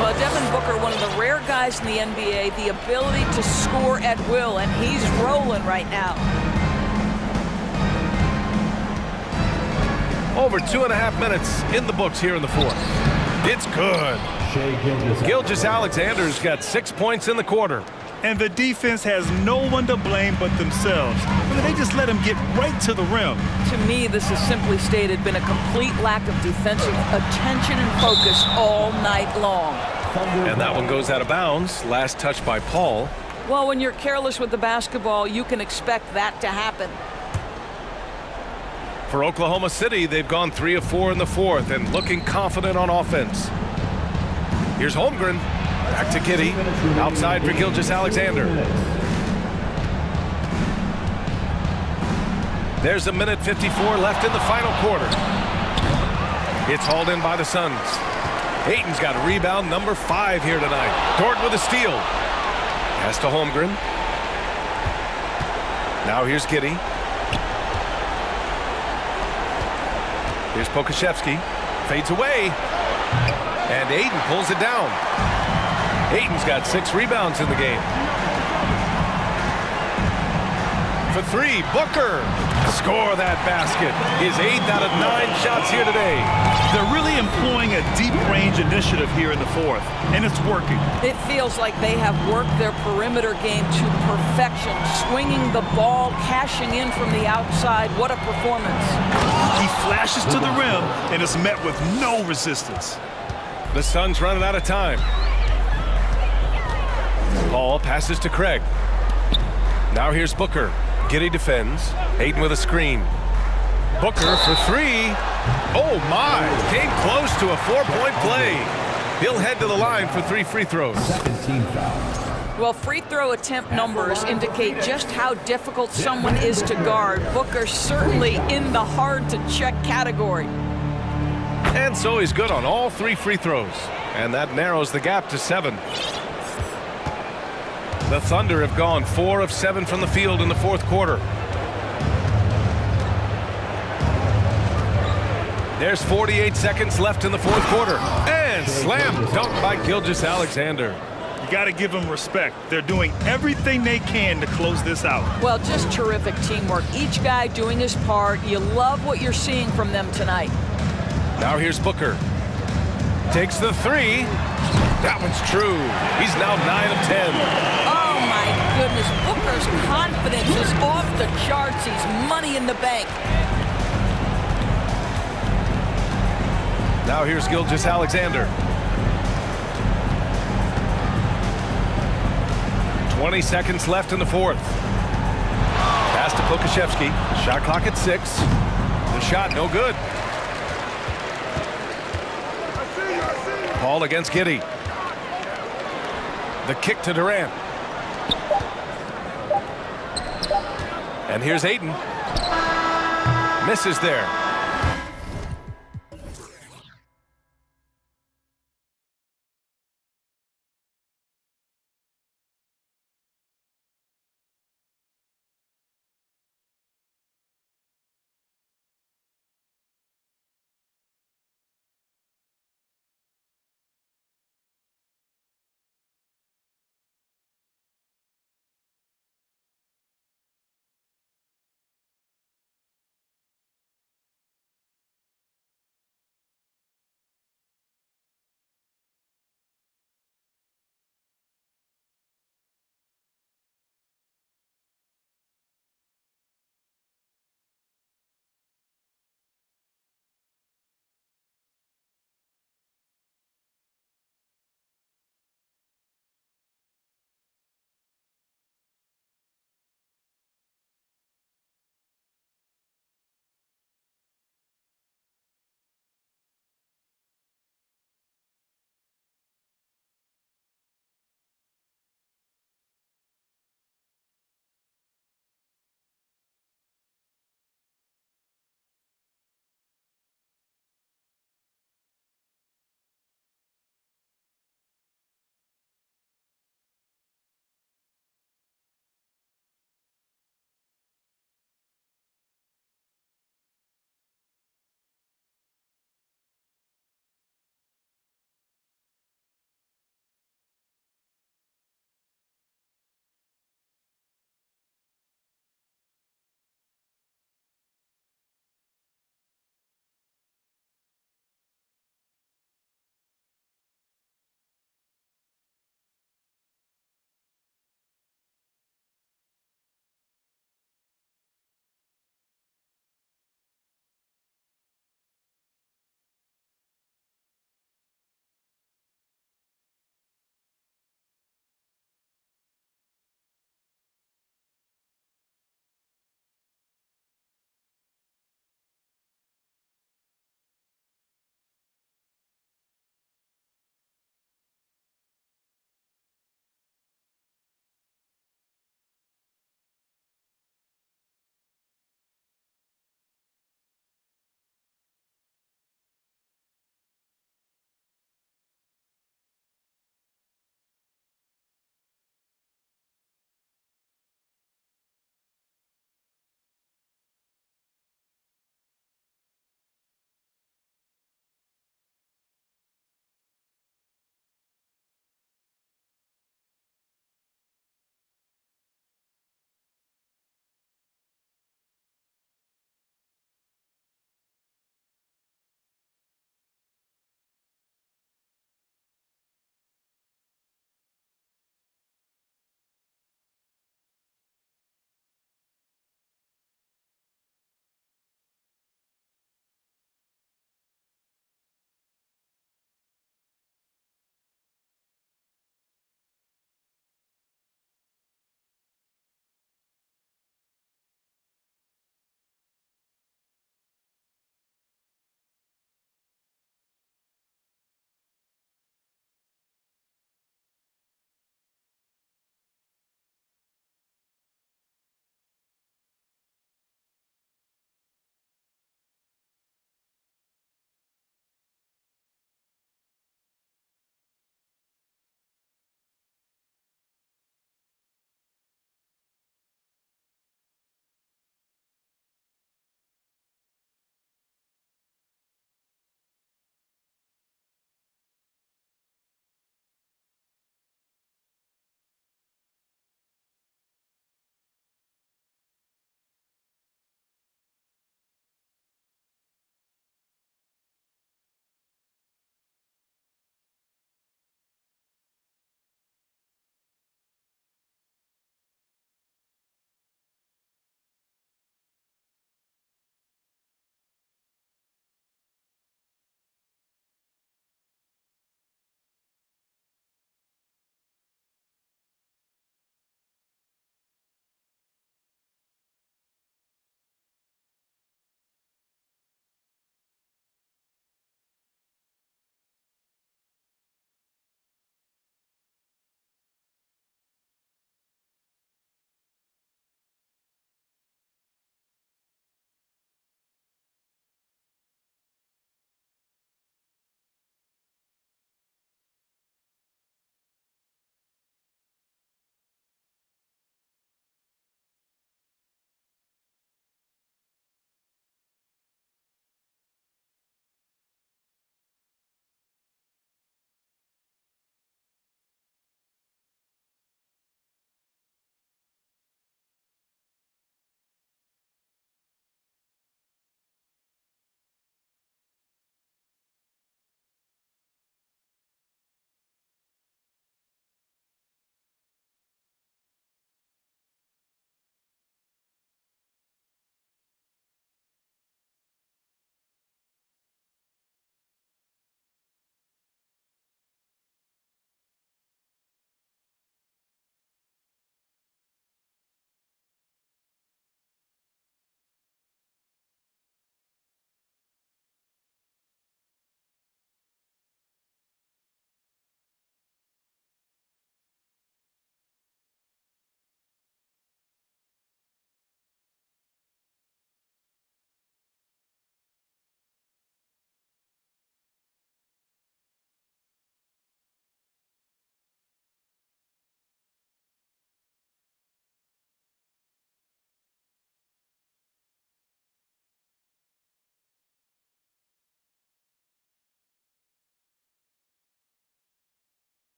Well, Devin Booker, one of the rare guys in the NBA, the ability to score at will, and he's rolling right now. Over 2.5 minutes in the books here in the 4th. It's good. Gilgeous-Alexander's got 6 points in the quarter. And the defense has no one to blame but themselves. They just let him get right to the rim. To me, this has simply stated been a complete lack of defensive attention and focus all night long. And that one goes out of bounds. Last touch by Paul. Well, when you're careless with the basketball, you can expect that to happen. For Oklahoma City, they've gone 3 of 4 in the 4th and looking confident on offense. Here's Holmgren. Back to Giddey. Outside for Gilgeous-Alexander. There's a minute 54 left in the final quarter. It's hauled in by the Suns. Ayton's got rebound number 5 here tonight. Dort with a steal. Pass to Holmgren. Now here's Giddey. Here's Pokashevsky. Fades away. And Ayton pulls it down. Ayton's got 6 rebounds in the game. For 3, Booker. Score that basket. His 8th out of 9 shots here today. They're really employing a deep range initiative here in the 4th, and it's working. It feels like they have worked their perimeter game to perfection, swinging the ball, cashing in from the outside. What a performance. He flashes to the rim and is met with no resistance. The Suns running out of time. Paul passes to Craig. Now here's Booker. Giddey defends. Ayton with a screen. Booker for 3. Oh my! Came close to a 4-point play. He'll head to the line for 3 free throws. Second team foul. Well, free throw attempt numbers indicate just how difficult someone is to guard. Booker certainly in the hard-to-check category. And so he's good on all 3 free throws. And that narrows the gap to 7. The Thunder have gone 4 of 7 from the field in the fourth quarter. There's 48 seconds left in the fourth quarter. And slam dunk by Gilgeous-Alexander. You got to give them respect. They're doing everything they can to close this out. Well, just terrific teamwork. Each guy doing his part. You love what you're seeing from them tonight. Now here's Booker. Takes the 3. That one's true. He's now 9 of 10. Oh, my goodness. Booker's confidence is off the charts. He's money in the bank. Now here's Gilgeous-Alexander. 20 seconds left in the fourth. Pass to Pokashevsky. Shot clock at 6. The shot no good. Ball against Giddey. The kick to Durant. And here's Ayton. Misses there.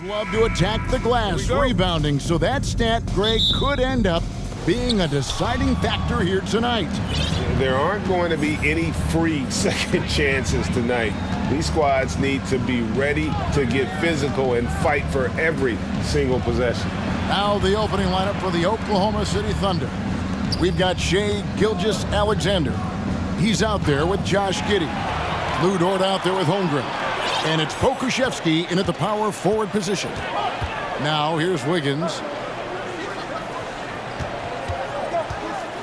love to attack the glass, rebounding, so that stat, Greg, could end up being a deciding factor here tonight. There aren't going to be any free second chances tonight. These squads need to be ready to get physical and fight for every single possession. Now the opening lineup for the Oklahoma City Thunder. We've got Shai Gilgeous-Alexander. He's out there with Josh Giddey. Lou Dort out there with Holmgren. And it's Pokusevski in at the power forward position. Now here's Wiggins.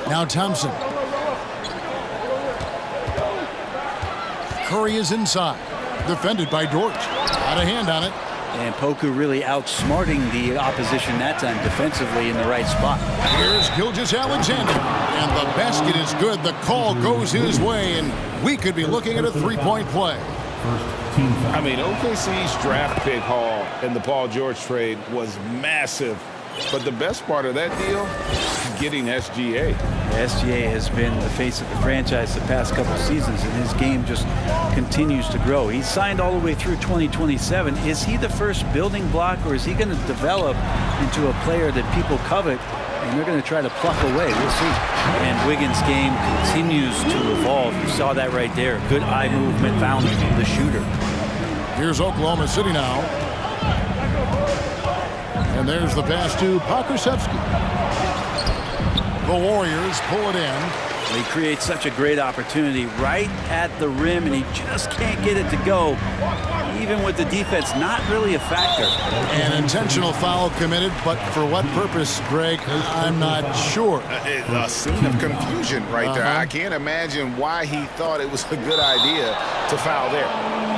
Now Thompson. Curry is inside. Defended by Dort. Got a hand on it. And Poku really outsmarting the opposition that time defensively in the right spot. Here's Gilgeous-Alexander. And the basket is good. The call goes his way. And we could be looking at a three-point play. I mean, OKC's draft pick haul in the Paul George trade was massive. But the best part of that deal, getting SGA. SGA has been the face of the franchise the past couple seasons, and his game just continues to grow. He's signed all the way through 2027. Is he the first building block, or is he going to develop into a player that people covet, and they're going to try to pluck away? We'll see. And Wiggins' game continues to evolve. You saw that right there. Good eye movement, found the shooter. Here's Oklahoma City now. And there's the pass to Pokusevski. The Warriors pull it in. He creates such a great opportunity right at the rim, and he just can't get it to go. Even with the defense not really a factor. An intentional foul committed, but for what purpose, Greg, I'm not sure. A scene of confusion right there. I can't imagine why he thought it was a good idea to foul there.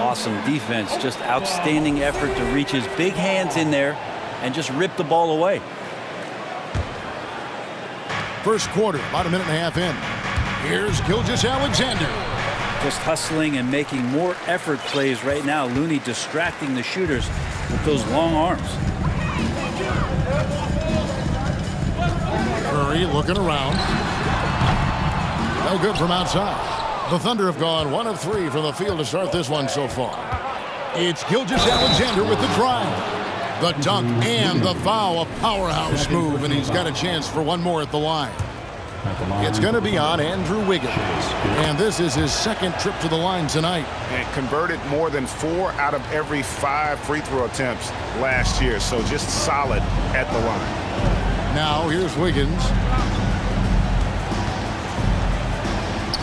Awesome defense, just outstanding effort to reach his big hands in there and just rip the ball away. First quarter, about a minute and a half in. Here's Gilgeous-Alexander. Just hustling and making more effort plays right now. Looney distracting the shooters with those long arms. Curry looking around. No good from outside. The Thunder have gone 1 of 3 from the field to start this one so far. It's Gilgeous-Alexander with the drive. The dunk and the foul, a powerhouse move, and he's got a chance for one more at the line. It's going to be on Andrew Wiggins, and this is his second trip to the line tonight. And converted more than 4 out of every 5 free throw attempts last year, so just solid at the line. Now here's Wiggins.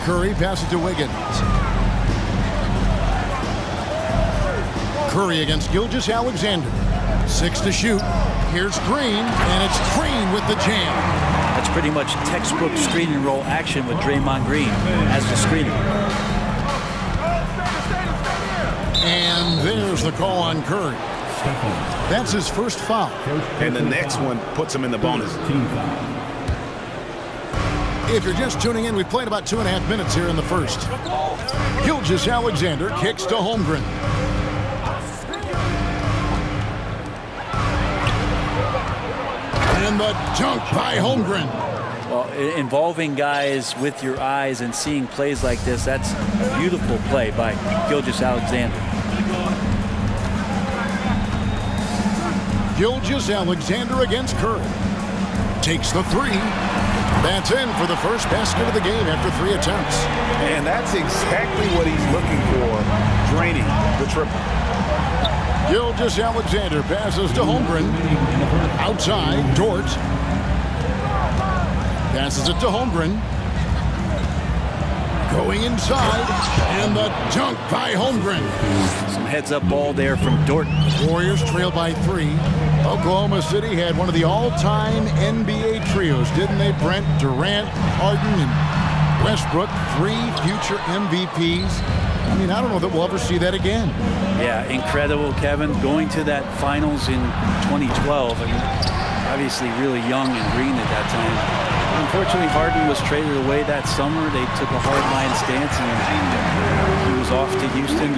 Curry passes to Wiggins. Curry against Gilgeous-Alexander. 6 to shoot. Here's Green, and it's Green with the jam. That's pretty much textbook screen and roll action with Draymond Green as the screener. And there's the call on Curry. That's his first foul. And the next one puts him in the bonus. If you're just tuning in, we've played about 2.5 minutes here in the first. Gilgeous-Alexander kicks to Holmgren. And the dunk by Holmgren. Well, involving guys with your eyes and seeing plays like this, that's a beautiful play by Gilgeous-Alexander. Gilgeous-Alexander against Curry. Takes the 3. That's in for the first basket of the game after 3 attempts. And that's exactly what he's looking for, draining the triple. Gilgeous-Alexander passes to Holmgren. Outside, Dort. Passes it to Holmgren. Going inside, and the dunk by Holmgren. Some heads-up ball there from Dort. Warriors trail by 3. Oklahoma City had one of the all-time NBA trios, didn't they, Brent? Durant, Harden, and Westbrook, 3 future MVPs. I mean, I don't know that we'll ever see that again. Yeah, incredible, Kevin. Going to that finals in 2012. I mean, obviously really young and green at that time. Unfortunately, Harden was traded away that summer. They took a hard-line stance, and he was off to Houston.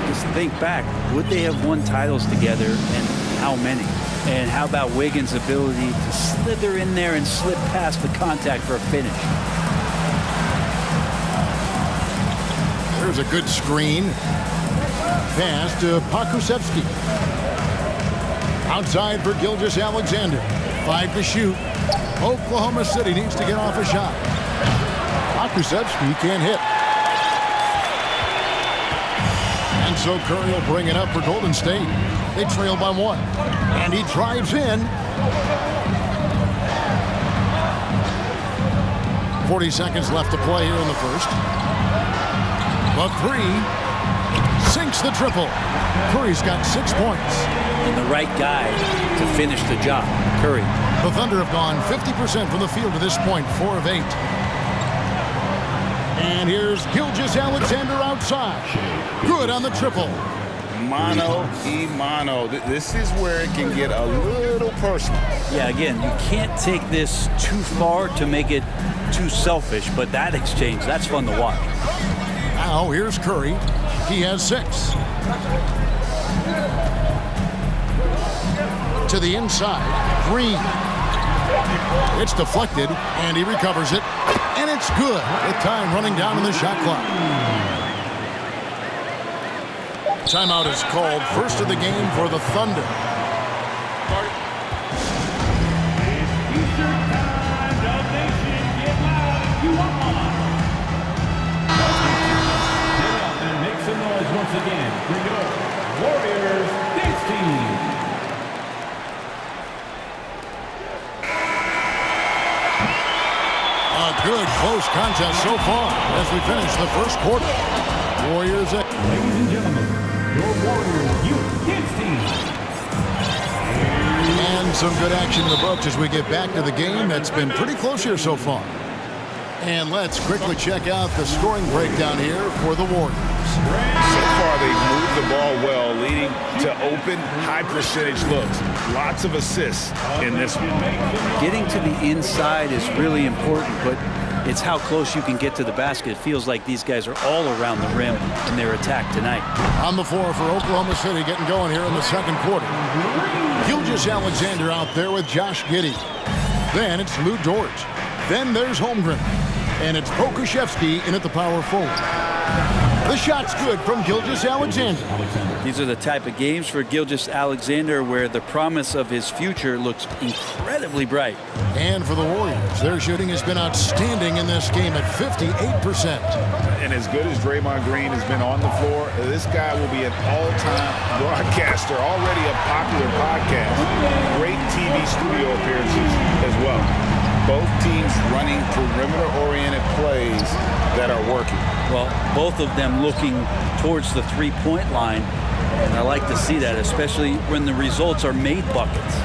Just think back. Would they have won titles together, and how many? And how about Wiggins' ability to slither in there and slip past the contact for a finish? There's a good screen. Pass to Pokusevski. Outside for Gilgeous Alexander. 5 to shoot. Oklahoma City needs to get off a shot. Pokusevski can't hit. And so Curry will bring it up for Golden State. They trail by 1. And he drives in. 40 seconds left to play here in the first. The 3 sinks the triple. Curry's got 6 points. And the right guy to finish the job, Curry. The Thunder have gone 50% from the field to this point, 4 of 8. And here's Gilgeous Alexander outside. Good on the triple. Mano y mano. This is where it can get a little personal. Yeah, again, you can't take this too far to make it too selfish, but that exchange, that's fun to watch. Now here's Curry. He has 6. To the inside, Green. It's deflected, and he recovers it, and it's good with time running down in the shot clock. Timeout is called, first of the game for the Thunder. And make some noise once again. Bring it up. Warriors dance team. A good close contest so far as we finish the first quarter. Warriors at... Ladies and gentlemen, your Warriors youth dance team. And some good action in the books as we get back to the game that's been pretty close here so far. And let's quickly check out the scoring breakdown here for the Warriors. So far, they've moved the ball well, leading to open, high-percentage looks. Lots of assists in this one. Getting to the inside is really important, but it's how close you can get to the basket. It feels like these guys are all around the rim in their attack tonight. On the floor for Oklahoma City, getting going here in the second quarter. Gilgeous Alexander out there with Josh Giddey. Then it's Lou Dort. Then there's Holmgren. And it's Pokusevski in at the power forward. The shot's good from Gilgeous Alexander. These are the type of games for Gilgeous Alexander where the promise of his future looks incredibly bright. And for the Warriors, their shooting has been outstanding in this game at 58%. And as good as Draymond Green has been on the floor, this guy will be an all-time broadcaster, already a popular podcast. Great TV studio appearances as well. Both teams running perimeter-oriented plays that are working. Well, both of them looking towards the three-point line, and I like to see that, especially when the results are made buckets.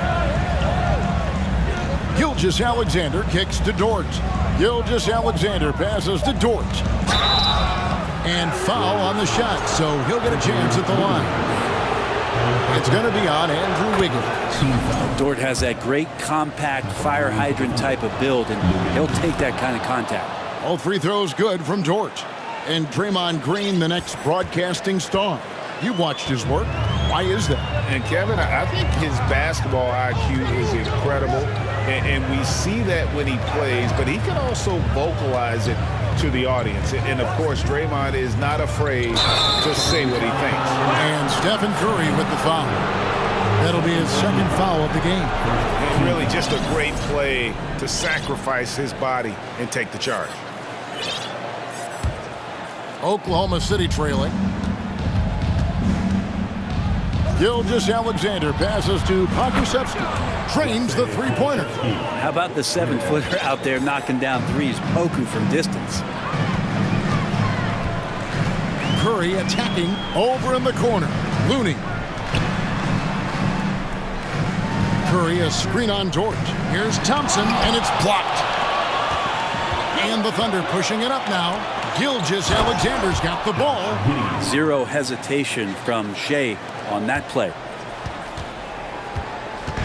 Gilgeous Alexander kicks to Dort. Gilgeous Alexander passes to Dort. And foul on the shot, so he'll get a chance at the line. It's going to be on Andrew Wiggins. Dort has that great compact fire hydrant type of build, and he'll take that kind of contact. All free throws good from Dort. And Draymond Green, the next broadcasting star. You've watched his work. Why is that? And Kevin, I think his basketball IQ is incredible. And we see that when he plays, but he can also vocalize it to the audience. And of course, Draymond is not afraid to say what he thinks. And Stephen Curry with the foul. That'll be his second foul of the game. And really just a great play to sacrifice his body and take the charge. Oklahoma City trailing. Gilgeous Alexander passes to Pokusevski. Trains the three-pointer. How about the 7-footer out there knocking down threes? Poku from distance. Curry attacking over in the corner. Looney. Curry a screen on Dort. Here's Thompson, and it's blocked. And the Thunder pushing it up now. Gilgeous Alexander's got the ball. Zero hesitation from Shea on that play.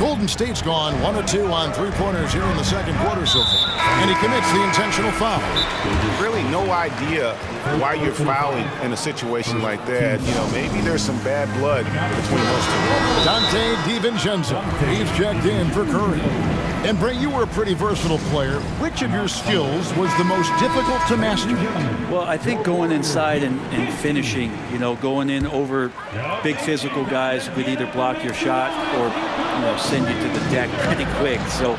Golden State's gone 1 of 2 on three-pointers here in the second quarter so far. And he commits the intentional foul. Really no idea why you're fouling in a situation like that. You know, maybe there's some bad blood between those two. Dante DiVincenzo, he's checked in for Curry. And Bray, you were a pretty versatile player. Which of your skills was the most difficult to master? Well, I think going inside and finishing, you know, going in over big physical guys who could either block your shot or, you know, send you to the deck pretty quick. So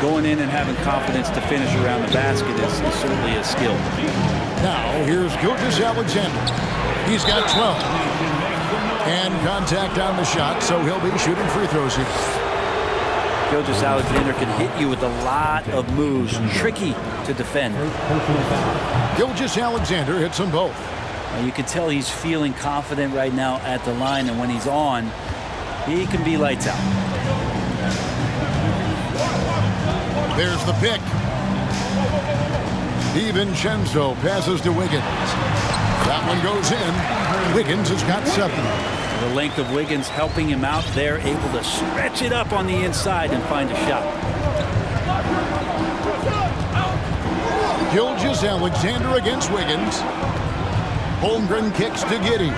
going in and having confidence to finish around the basket is certainly a skill. Now, here's Gilgeous-Alexander. He's got 12. And contact on the shot, so he'll be shooting free throws here. Gilgeous-Alexander can hit you with a lot of moves. Tricky to defend. Gilgeous-Alexander hits them both. You can tell he's feeling confident right now at the line, and when he's on, he can be lights out. There's the pick. DiVincenzo passes to Wiggins. That one goes in. Wiggins has got 7. The length of Wiggins helping him out there, able to stretch it up on the inside and find a shot. Gilgeous-Alexander against Wiggins. Holmgren kicks to Giddey.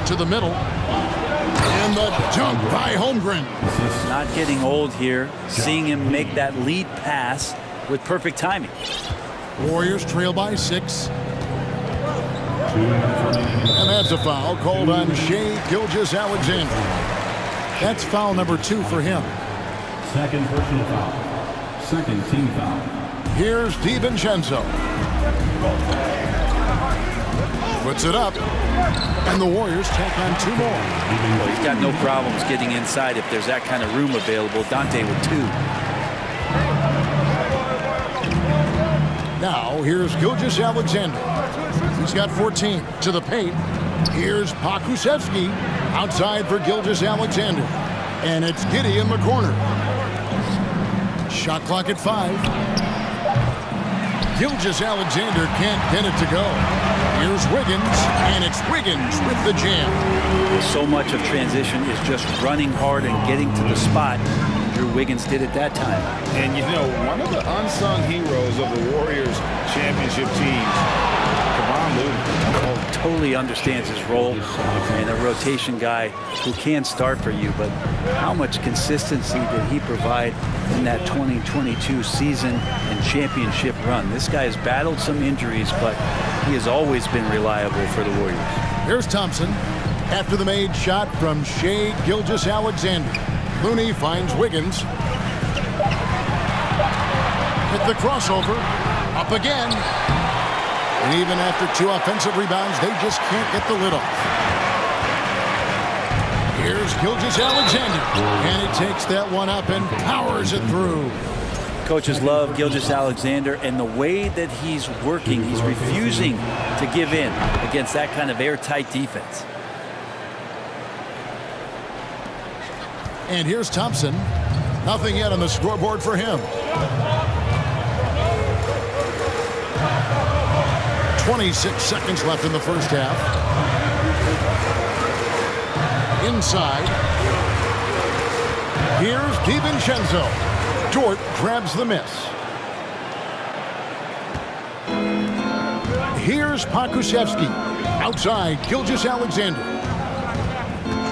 To the middle. And the dunk by Holmgren. Not getting old here. Seeing him make that lead pass with perfect timing. Warriors trail by 6. And that's a foul called on Shai Gilgeous-Alexander. That's foul number 2 for him. Second personal foul. Second team foul. Here's DiVincenzo. Puts it up. And the Warriors take on 2 more. Well, he's got no problems getting inside if there's that kind of room available. Dante with 2. Now, here's Gilgeous-Alexander. He's got 14 to the paint. Here's Pokusevski outside for Gilgeous-Alexander. And it's Giddey in the corner. Shot clock at 5. Gilgeous-Alexander can't get it to go. Here's Wiggins, and it's Wiggins with the jam. So much of transition is just running hard and getting to the spot. Drew Wiggins did it that time. And you know, one of the unsung heroes of the Warriors championship teams, totally understands his role and a rotation guy who can start for you, but how much consistency did he provide in that 2022 season and championship run? This guy has battled some injuries, but he has always been reliable for the Warriors. Here's Thompson after the made shot from Shai Gilgeous-Alexander. Looney finds Wiggins. Hit the crossover. Up again. And even after 2 offensive rebounds, they just can't get the lid off. Here's Gilgeous-Alexander. And he takes that one up and powers it through. Coaches love Gilgeous-Alexander, and the way that he's working, he's refusing to give in against that kind of airtight defense. And here's Thompson. Nothing yet on the scoreboard for him. 26 seconds left in the first half. Inside. Here's DiVincenzo. Dort grabs the miss. Here's Pokusevski. Outside, Gilgeous-Alexander.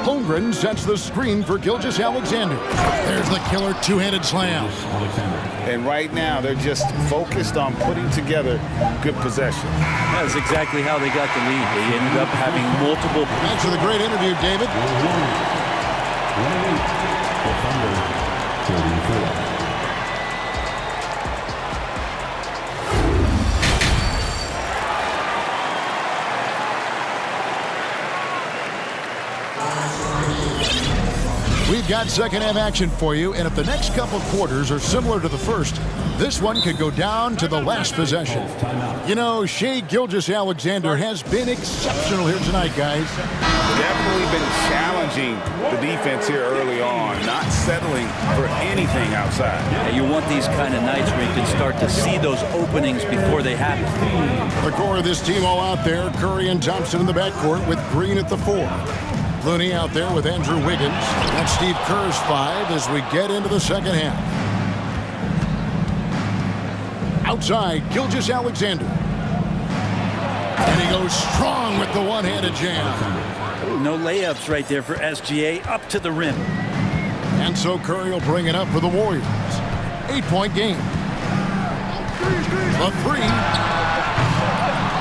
Holmgren sets the screen for Gilgeous-Alexander. There's the killer two-handed slam. And right now, they're just focused on putting together good possession. That's exactly how they got the lead. They ended up having multiple. Thanks for the great interview, David. We've got second half action for you, and if the next couple quarters are similar to the first, this one could go down to the last possession. You know, Shai Gilgeous-Alexander has been exceptional here tonight, guys. Definitely been challenging the defense here early on, not settling for anything outside. Yeah, you want these kind of nights where you can start to see those openings before they happen. The core of this team all out there, Curry and Thompson in the backcourt with Green at the 4. Looney out there with Andrew Wiggins. That's Steve Kerr's 5 as we get into the second half. Outside, Gilgeous-Alexander. And he goes strong with the one-handed jam. No layups right there for SGA up to the rim. And so Curry will bring it up for the Warriors. 8-point game. The 3.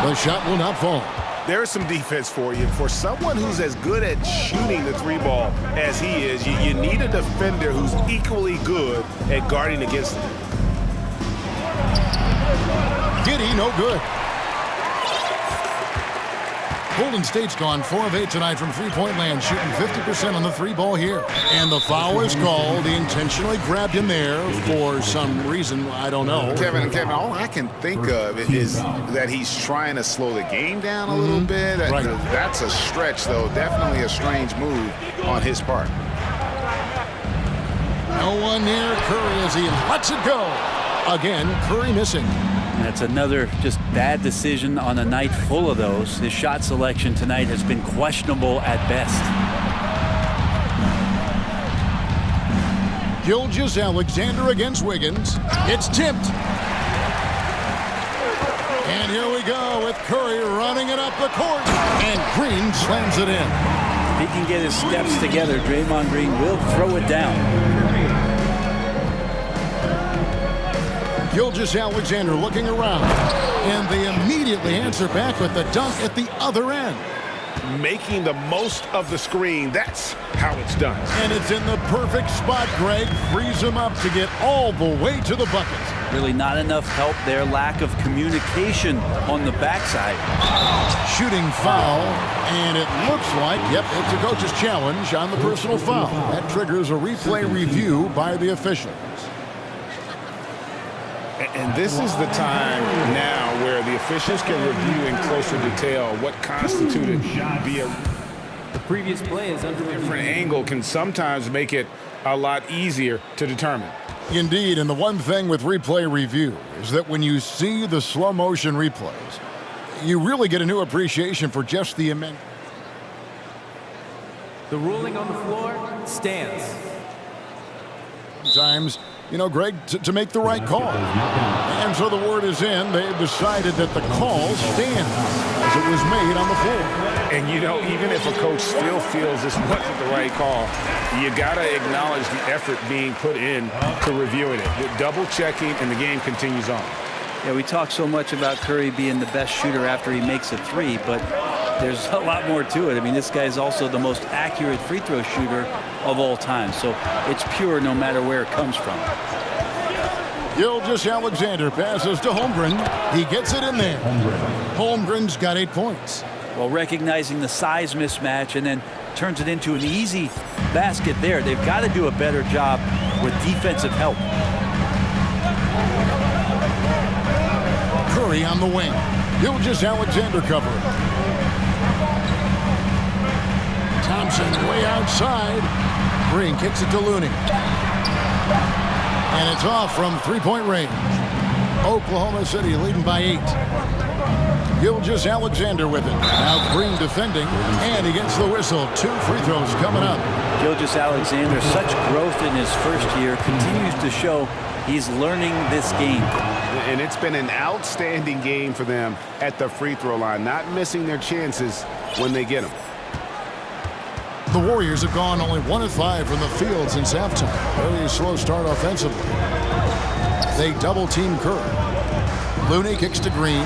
The shot will not fall. There's some defense for you. For someone who's as good at shooting the 3-ball as he is, you need a defender who's equally good at guarding against him. Giddey, no good. Golden State's gone 4 of 8 tonight from three-point land, shooting 50% on the 3-ball here. And the foul is called. He intentionally grabbed him there for some reason, I don't know. Kevin, all I can think of is that he's trying to slow the game down a little bit. Right. That's a stretch, though. Definitely a strange move on his part. No one near Curry as he lets it go. Again, Curry missing. That's another just bad decision on a night full of those. His shot selection tonight has been questionable at best. Gilgeous-Alexander against Wiggins. It's tipped. And here we go with Curry running it up the court. And Green slams it in. If he can get his steps together, Draymond Green will throw it down. Gilgeous-Alexander looking around, and they immediately answer back with the dunk at the other end. Making the most of the screen, that's how it's done. And it's in the perfect spot, Greg. Frees him up to get all the way to the bucket. Really not enough help there. Lack of communication on the backside. Shooting foul, and it looks like, yep, it's a coach's challenge on the personal foul. That triggers a replay review by the officials. And this is the time now where the officials can review in closer detail what constituted the previous play is under review. Different angle can sometimes make it a lot easier to determine. Indeed, and the one thing with replay review is that when you see the slow motion replays, you really get a new appreciation for just the immense. The ruling on the floor stands. Sometimes, you know, Greg, to make the right call. And so the word is in. They've decided that the call stands as it was made on the floor. And, you know, even if a coach still feels this wasn't the right call, you got to acknowledge the effort being put in to reviewing it. With double-checking, and the game continues on. Yeah, we talk so much about Curry being the best shooter after he makes a 3, but there's a lot more to it. I mean, this guy's also the most accurate free throw shooter of all time. So it's pure no matter where it comes from. Gilgeous-Alexander passes to Holmgren. He gets it in there. Holmgren's got 8 points. Well, recognizing the size mismatch and then turns it into an easy basket there. They've got to do a better job with defensive help. Curry on the wing. Gilgeous-Alexander covering. Thompson way outside. Green kicks it to Looney. And it's off from three-point range. Oklahoma City leading by 8. Gilgeous-Alexander with it. Now Green defending, and he gets the whistle. 2 free throws coming up. Gilgeous-Alexander, such growth in his first year, continues to show he's learning this game. And it's been an outstanding game for them at the free throw line, not missing their chances when they get them. The Warriors have gone only 1 of 5 from the field since halftime. Very slow start offensively. They double-team Curry. Looney kicks to Green.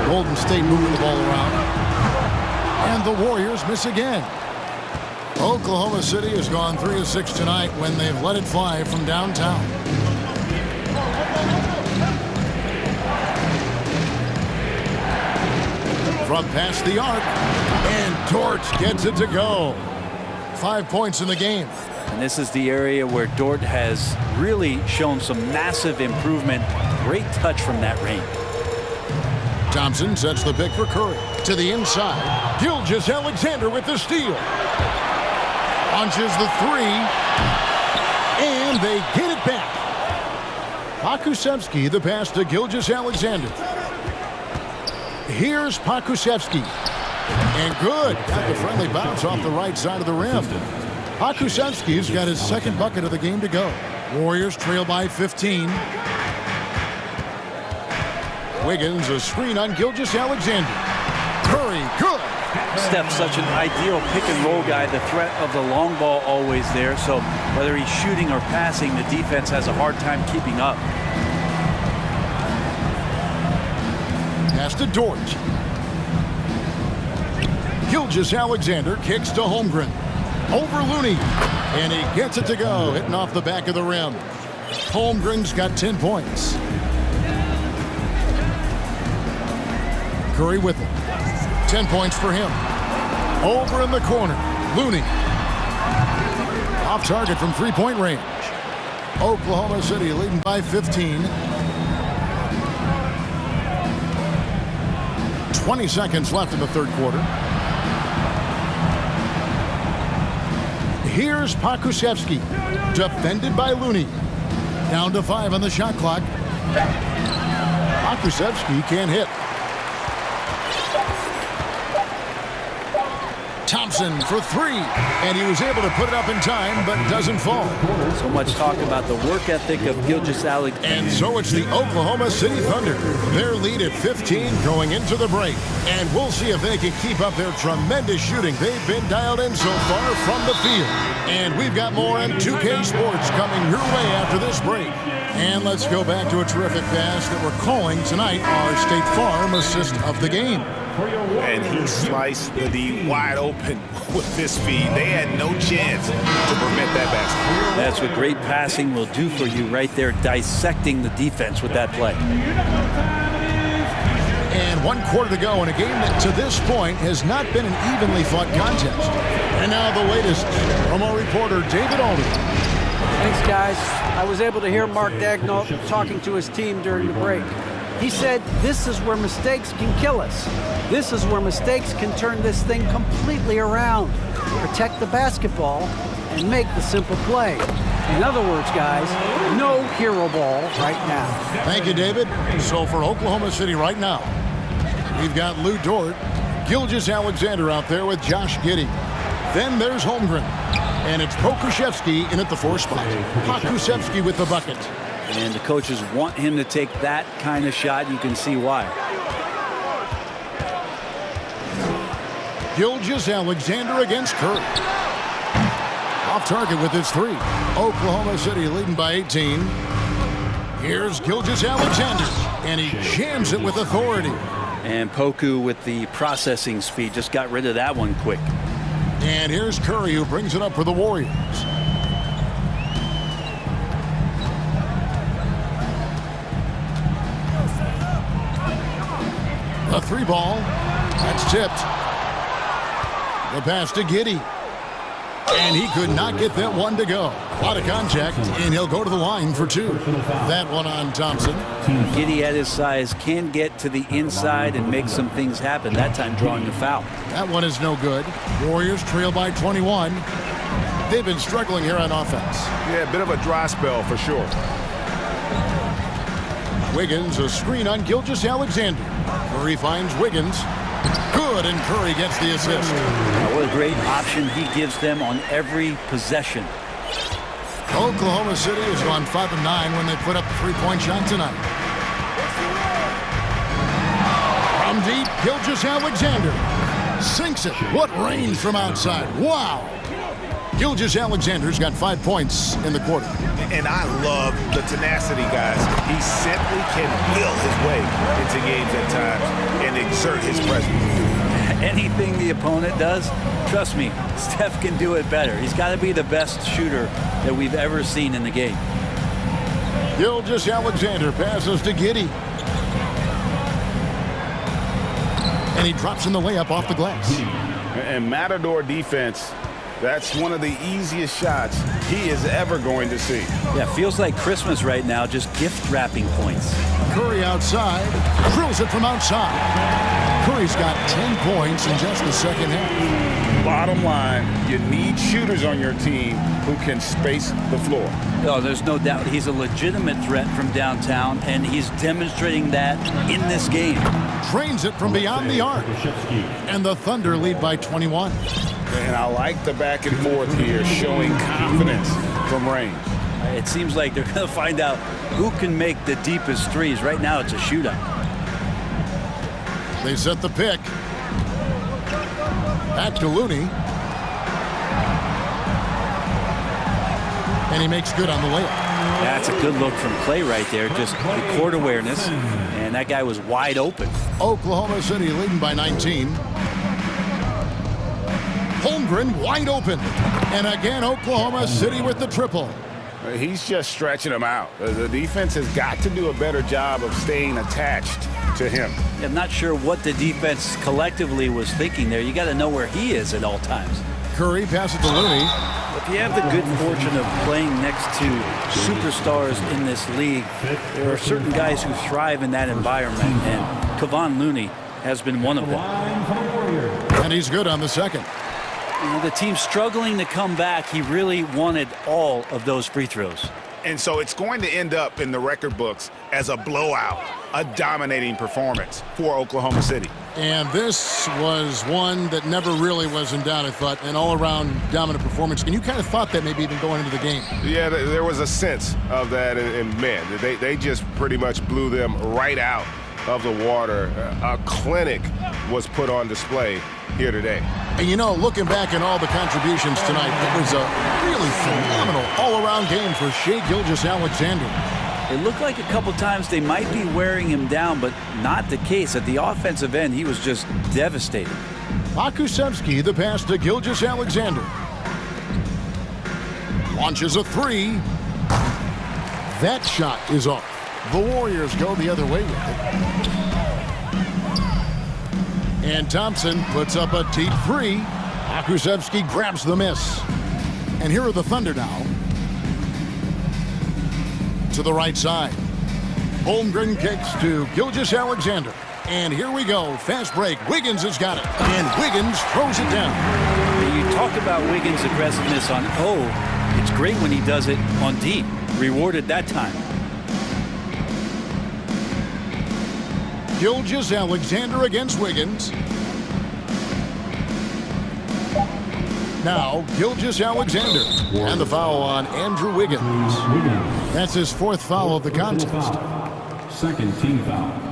Golden State moving the ball around. And the Warriors miss again. Oklahoma City has gone 3 of 6 tonight when they've let it fly from downtown. From past the arc, and Dort gets it to go. 5 points in the game. And this is the area where Dort has really shown some massive improvement. Great touch from that range. Thompson sets the pick for Curry. To the inside. Gilgeous-Alexander with the steal. Launches the 3. And they get it back. Pokusevski the pass to Gilgeous-Alexander. Here's Pokusevski. And good. Got the friendly bounce off the right side of the rim. Pakusevski's got his second bucket of the game to go. Warriors trail by 15. Wiggins, a screen on Gilgeous-Alexander. Curry, good. Steph's such an ideal pick-and-roll guy. The threat of the long ball always there. So whether he's shooting or passing, the defense has a hard time keeping up. Pass to Dort. Gilgeous-Alexander kicks to Holmgren. Over Looney. And he gets it to go, hitting off the back of the rim. Holmgren's got 10 points. Curry with it. 10 points for him. Over in the corner. Looney. Off target from three-point range. Oklahoma City leading by 15. 20 seconds left in the third quarter. Here's Pakusevski. Defended by Looney. Down to 5 on the shot clock. Pakusevski can't hit. Thompson for three, and he was able to put it up in time, but doesn't fall. So much talk about the work ethic of Gilgeous-Alexander. And so it's the Oklahoma City Thunder. Their lead at 15 going into the break. And we'll see if they can keep up their tremendous shooting. They've been dialed in so far from the field. And we've got more on 2K Sports coming your way after this break. And let's go back to a terrific pass that we're calling tonight our State Farm assist of the game. And he sliced the D wide open with this feed. They had no chance to prevent that basket. That's what great passing will do for you right there, dissecting the defense with that play. And 1 quarter to go in a game that to this point has not been an evenly fought contest. And now the latest from our reporter David Alden. Thanks, guys. I was able to hear Mark Daigneault talking to his team during the break. He said, this is where mistakes can kill us. This is where mistakes can turn this thing completely around. Protect the basketball and make the simple play. In other words, guys, no hero ball right now. Thank you, David. So for Oklahoma City right now, we've got Lou Dort, Gilgeous-Alexander out there with Josh Giddey. Then there's Holmgren. And it's Pokusevski in at the 4 spot. Pakusevski with the bucket. And the coaches want him to take that kind of shot. You can see why. Gilgeous-Alexander against Curry. Off target with his 3. Oklahoma City leading by 18. Here's Gilgeous-Alexander. And he jams it with authority. And Poku with the processing speed just got rid of that one quick. And here's Curry who brings it up for the Warriors. A 3 ball. That's tipped. The pass to Giddey. And he could not get that one to go. A lot of contact, and he'll go to the line for 2. That one on Thompson. Giddey at his size can get to the inside and make some things happen. That time drawing the foul. That one is no good. Warriors trail by 21. They've been struggling here on offense. Yeah, a bit of a dry spell for sure. Wiggins, a screen on Gilgeous-Alexander. Curry finds Wiggins. Good, and Curry gets the assist. What a great option he gives them on every possession. Oklahoma City has gone 5 of 9 when they put up the 3-point shot tonight. From deep, Gilgeous-Alexander sinks it. What range from outside. Wow. Gilgeous-Alexander's got 5 points in the quarter. And I love the tenacity, guys. He simply can will his way into games at times and exert his presence. Anything the opponent does, trust me, Steph can do it better. He's got to be the best shooter that we've ever seen in the game. Gilgeous-Alexander passes to Giddey. And he drops in the layup off the glass. And Matador defense, that's one of the easiest shots he is ever going to see. Yeah, feels like Christmas right now, just gift wrapping points. Curry outside, drills it from outside. Curry's got 10 points in just the second half. Bottom line, you need shooters on your team who can space the floor. Oh, there's no doubt he's a legitimate threat from downtown, and he's demonstrating that in this game. Drains it from beyond the arc. And the Thunder lead by 21. And I like the back and forth here, showing confidence from range. It seems like they're going to find out who can make the deepest threes. Right now, it's a shootout. They set the pick. Back to Looney. And he makes good on the layup. That's a good look from Clay right there. Just the court awareness. And that guy was wide open. Oklahoma City leading by 19. Holmgren wide open. And again, Oklahoma City with the triple. He's just stretching him out. The defense has got to do a better job of staying attached to him. I'm not sure what the defense collectively was thinking there. You got to know where he is at all times. Curry passes to Looney. If you have the good fortune of playing next to superstars in this league, there are certain guys who thrive in that environment, and Kevon Looney has been one of them. And he's good on the second. You know, the team's struggling to come back. He really wanted all of those free throws. And so it's going to end up in the record books as a blowout, a dominating performance for Oklahoma City. And this was one that never really was in doubt, I thought, an all-around dominant performance. And you kind of thought that maybe even going into the game. Yeah, there was a sense of that, and man, they just pretty much blew them right out of the water. A clinic was put on display here today. And you know, looking back at all the contributions tonight, it was a really phenomenal all-around game for Shai Gilgeous-Alexander. It looked like a couple times they might be wearing him down, but not the case. At the offensive end, he was just devastating. Pokusevski, the pass to Gilgeous-Alexander. Launches a three. That shot is off. The Warriors go the other way with it. And Thompson puts up a deep three. Pokusevski grabs the miss. And here are the Thunder now. To the right side. Holmgren kicks to Gilgeous-Alexander. And here we go. Fast break. Wiggins has got it. And Wiggins throws it down. You talk about Wiggins' aggressiveness on O. It's great when he does it on D. Rewarded that time. Gilgeous-Alexander against Wiggins. Now, Gilgeous-Alexander. And the foul on Andrew Wiggins. That's his fourth foul of the contest. Second team foul.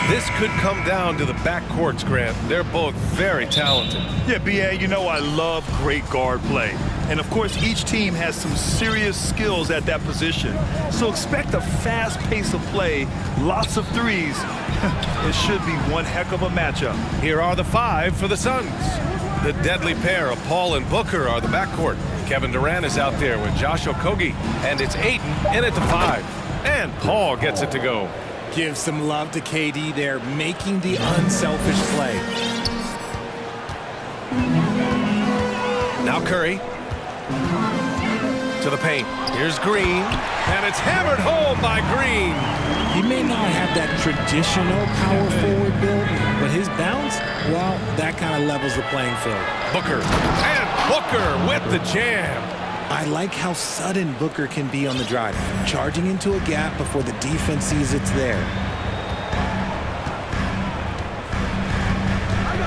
This could come down to the backcourts, Grant. They're both very talented. Yeah, B.A., you know I love great guard play. And, of course, each team has some serious skills at that position. So expect a fast pace of play, lots of threes. It should be one heck of a matchup. Here are the 5 for the Suns. The deadly pair of Paul and Booker are the backcourt. Kevin Durant is out there with Josh Okogie, and it's Ayton in at the 5. And Paul gets it to go. Give some love to KD there, making the unselfish play. Now Curry. To the paint. Here's Green. And it's hammered home by Green. He may not have that traditional power forward build, but his bounce, well, that kind of levels the playing field. Booker. And Booker with the jam. I like how sudden Booker can be on the drive, charging into a gap before the defense sees it's there.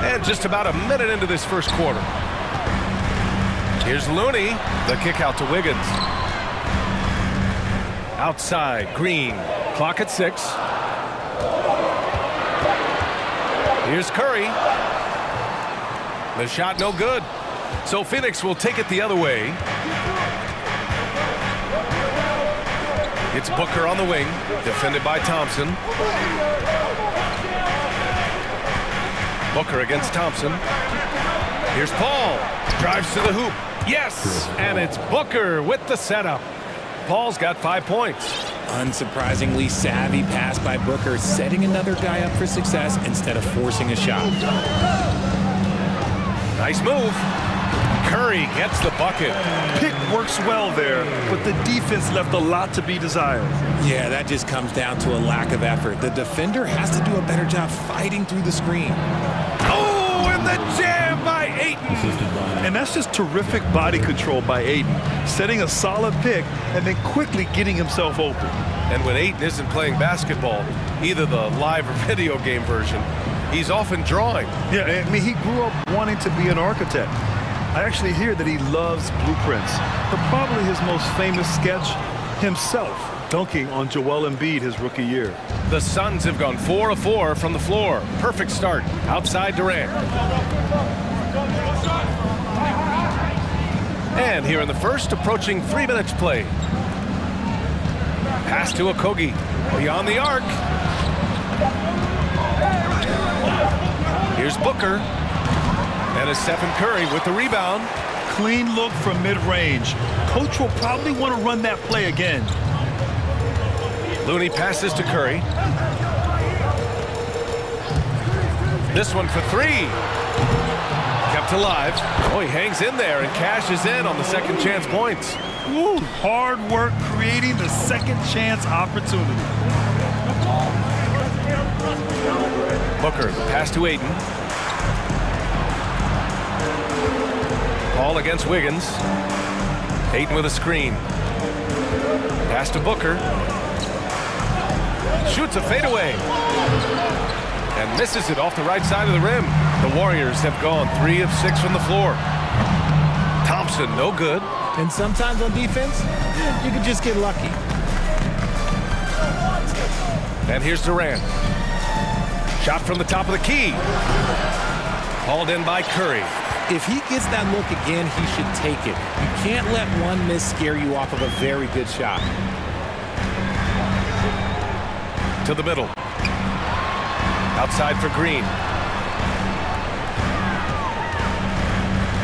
And just about a minute into this first quarter. Here's Looney. The kick out to Wiggins. Outside, Green. Clock at 6. Here's Curry. The shot no good. So Phoenix will take it the other way. It's Booker on the wing, defended by Thompson. Booker against Thompson. Here's Paul. Drives to the hoop. Yes! And it's Booker with the setup. Paul's got 5 points. Unsurprisingly savvy pass by Booker, setting another guy up for success instead of forcing a shot. Nice move. Curry gets the bucket. Pick works well there, but the defense left a lot to be desired. Yeah, that just comes down to a lack of effort. The defender has to do a better job fighting through the screen. Oh, and the jam by Ayton. And that's just terrific body control by Ayton, setting a solid pick and then quickly getting himself open. And when Ayton isn't playing basketball, either the live or video game version, he's often drawing. Yeah, I mean, he grew up wanting to be an architect. I actually hear that he loves blueprints, but probably his most famous sketch, himself dunking on Joel Embiid his rookie year. The Suns have gone 4 of 4 from the floor. Perfect start. Outside Durant. And here in the first, approaching 3 minutes play. Pass to Okogie. Beyond the arc. Here's Booker. And it's Stephen Curry with the rebound. Clean look from mid-range. Coach will probably want to run that play again. Looney passes to Curry. This one for 3. Kept alive. Oh, he hangs in there and cashes in on the second chance points. Ooh, hard work creating the second chance opportunity. Booker, pass to Ayton. Paul against Wiggins. Ayton with a screen. Pass to Booker. Shoots a fadeaway. And misses it off the right side of the rim. The Warriors have gone 3 of 6 from the floor. Thompson, no good. And sometimes on defense, you can just get lucky. And here's Durant. Shot from the top of the key. Hauled in by Curry. If he gets that look again, he should take it. You can't let one miss scare you off of a very good shot. To the middle. Outside for Green.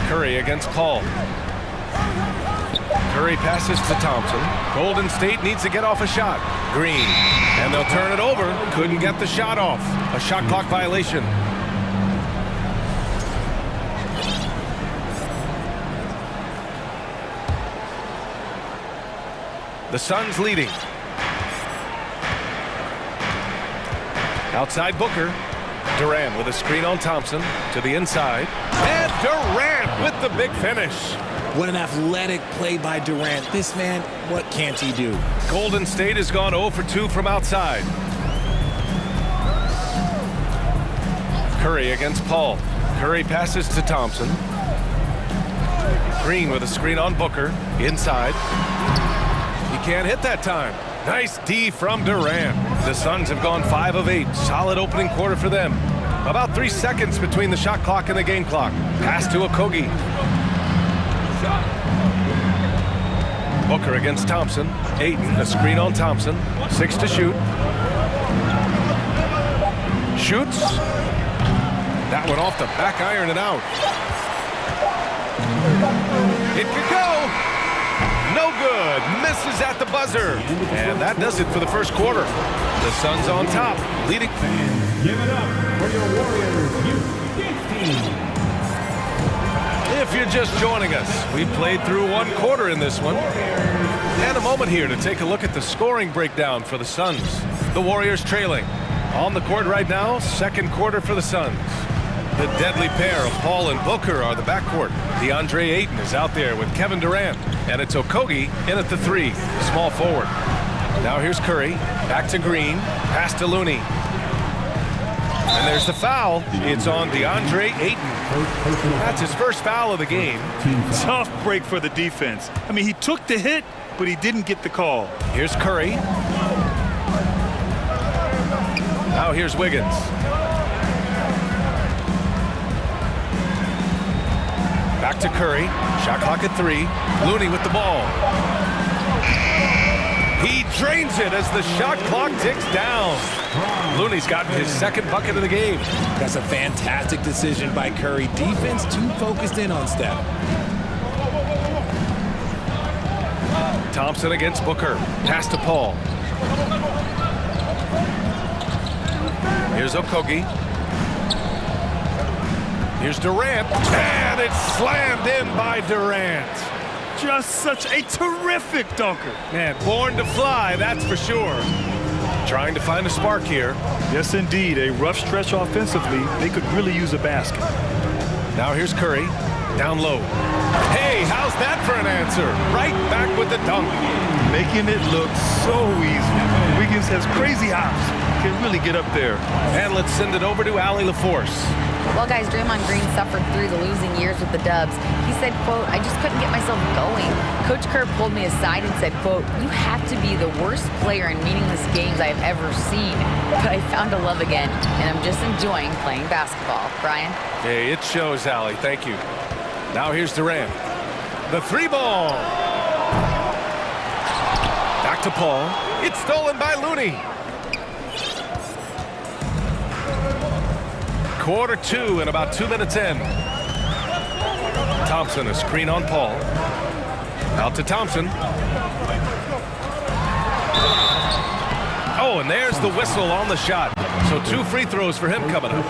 Curry against Paul. Curry passes to Thompson. Golden State needs to get off a shot. Green. And they'll turn it over. Couldn't get the shot off. A shot clock violation. The Suns leading. Outside Booker. Durant with a screen on Thompson to the inside. And Durant with the big finish. What an athletic play by Durant. This man, what can't he do? Golden State has gone 0 for 2 from outside. Curry against Paul. Curry passes to Thompson. Green with a screen on Booker. Inside. He can't hit that time. Nice D from Durant. The Suns have gone 5 of 8. Solid opening quarter for them. About 3 seconds between the shot clock and the game clock. Pass to Okogie. Booker against Thompson. Ayton, a screen on Thompson. 6 to shoot. Shoots. That one off the back iron and out. It could go. No good. Misses at the buzzer. And that does it for the first quarter. The Suns on top, leading. Give it up for your Warriors Youth team. If you're just joining us, we played through one quarter in this one. And a moment here to take a look at the scoring breakdown for the Suns. The Warriors trailing. On the court right now, second quarter for the Suns. The deadly pair of Paul and Booker are the backcourt. DeAndre Ayton is out there with Kevin Durant. And it's Okogie in at the 3, small forward. Now here's Curry, back to Green, pass to Looney. And there's the foul. It's on DeAndre Ayton. That's his first foul of the game. Tough break for the defense. I mean, he took the hit, but he didn't get the call. Here's Curry. Now here's Wiggins. Back to Curry. Shot clock at 3. Looney with the ball. He drains it as the shot clock ticks down. Looney's gotten his second bucket of the game. That's a fantastic decision by Curry. Defense too focused in on Steph. Thompson against Booker. Pass to Paul. Here's Okogie. Here's Durant. And it's slammed in by Durant. Just such a terrific dunker. Man, born to fly, that's for sure. Trying to find a spark here. Yes, indeed. A rough stretch offensively. They could really use a basket. Now here's Curry. Down low. Hey, how's that for an answer? Right back with the dunk. Making it look so easy. Wiggins has crazy hops. Can really get up there. And let's send it over to Allie LaForce. Well, guys, Draymond Green suffered through the losing years with the Dubs. He said, quote, "I just couldn't get myself going. Coach Kerr pulled me aside and said, quote, you have to be the worst player in meaningless games I have ever seen. But I found a love again, and I'm just enjoying playing basketball." Brian? Hey, it shows, Allie. Thank you. Now here's Durant. The 3 ball. Back to Paul. It's stolen by Looney. Quarter 2 and about 2 minutes in. Thompson, a screen on Paul. Out to Thompson. Oh, and there's the whistle on the shot. So 2 free throws for him coming up.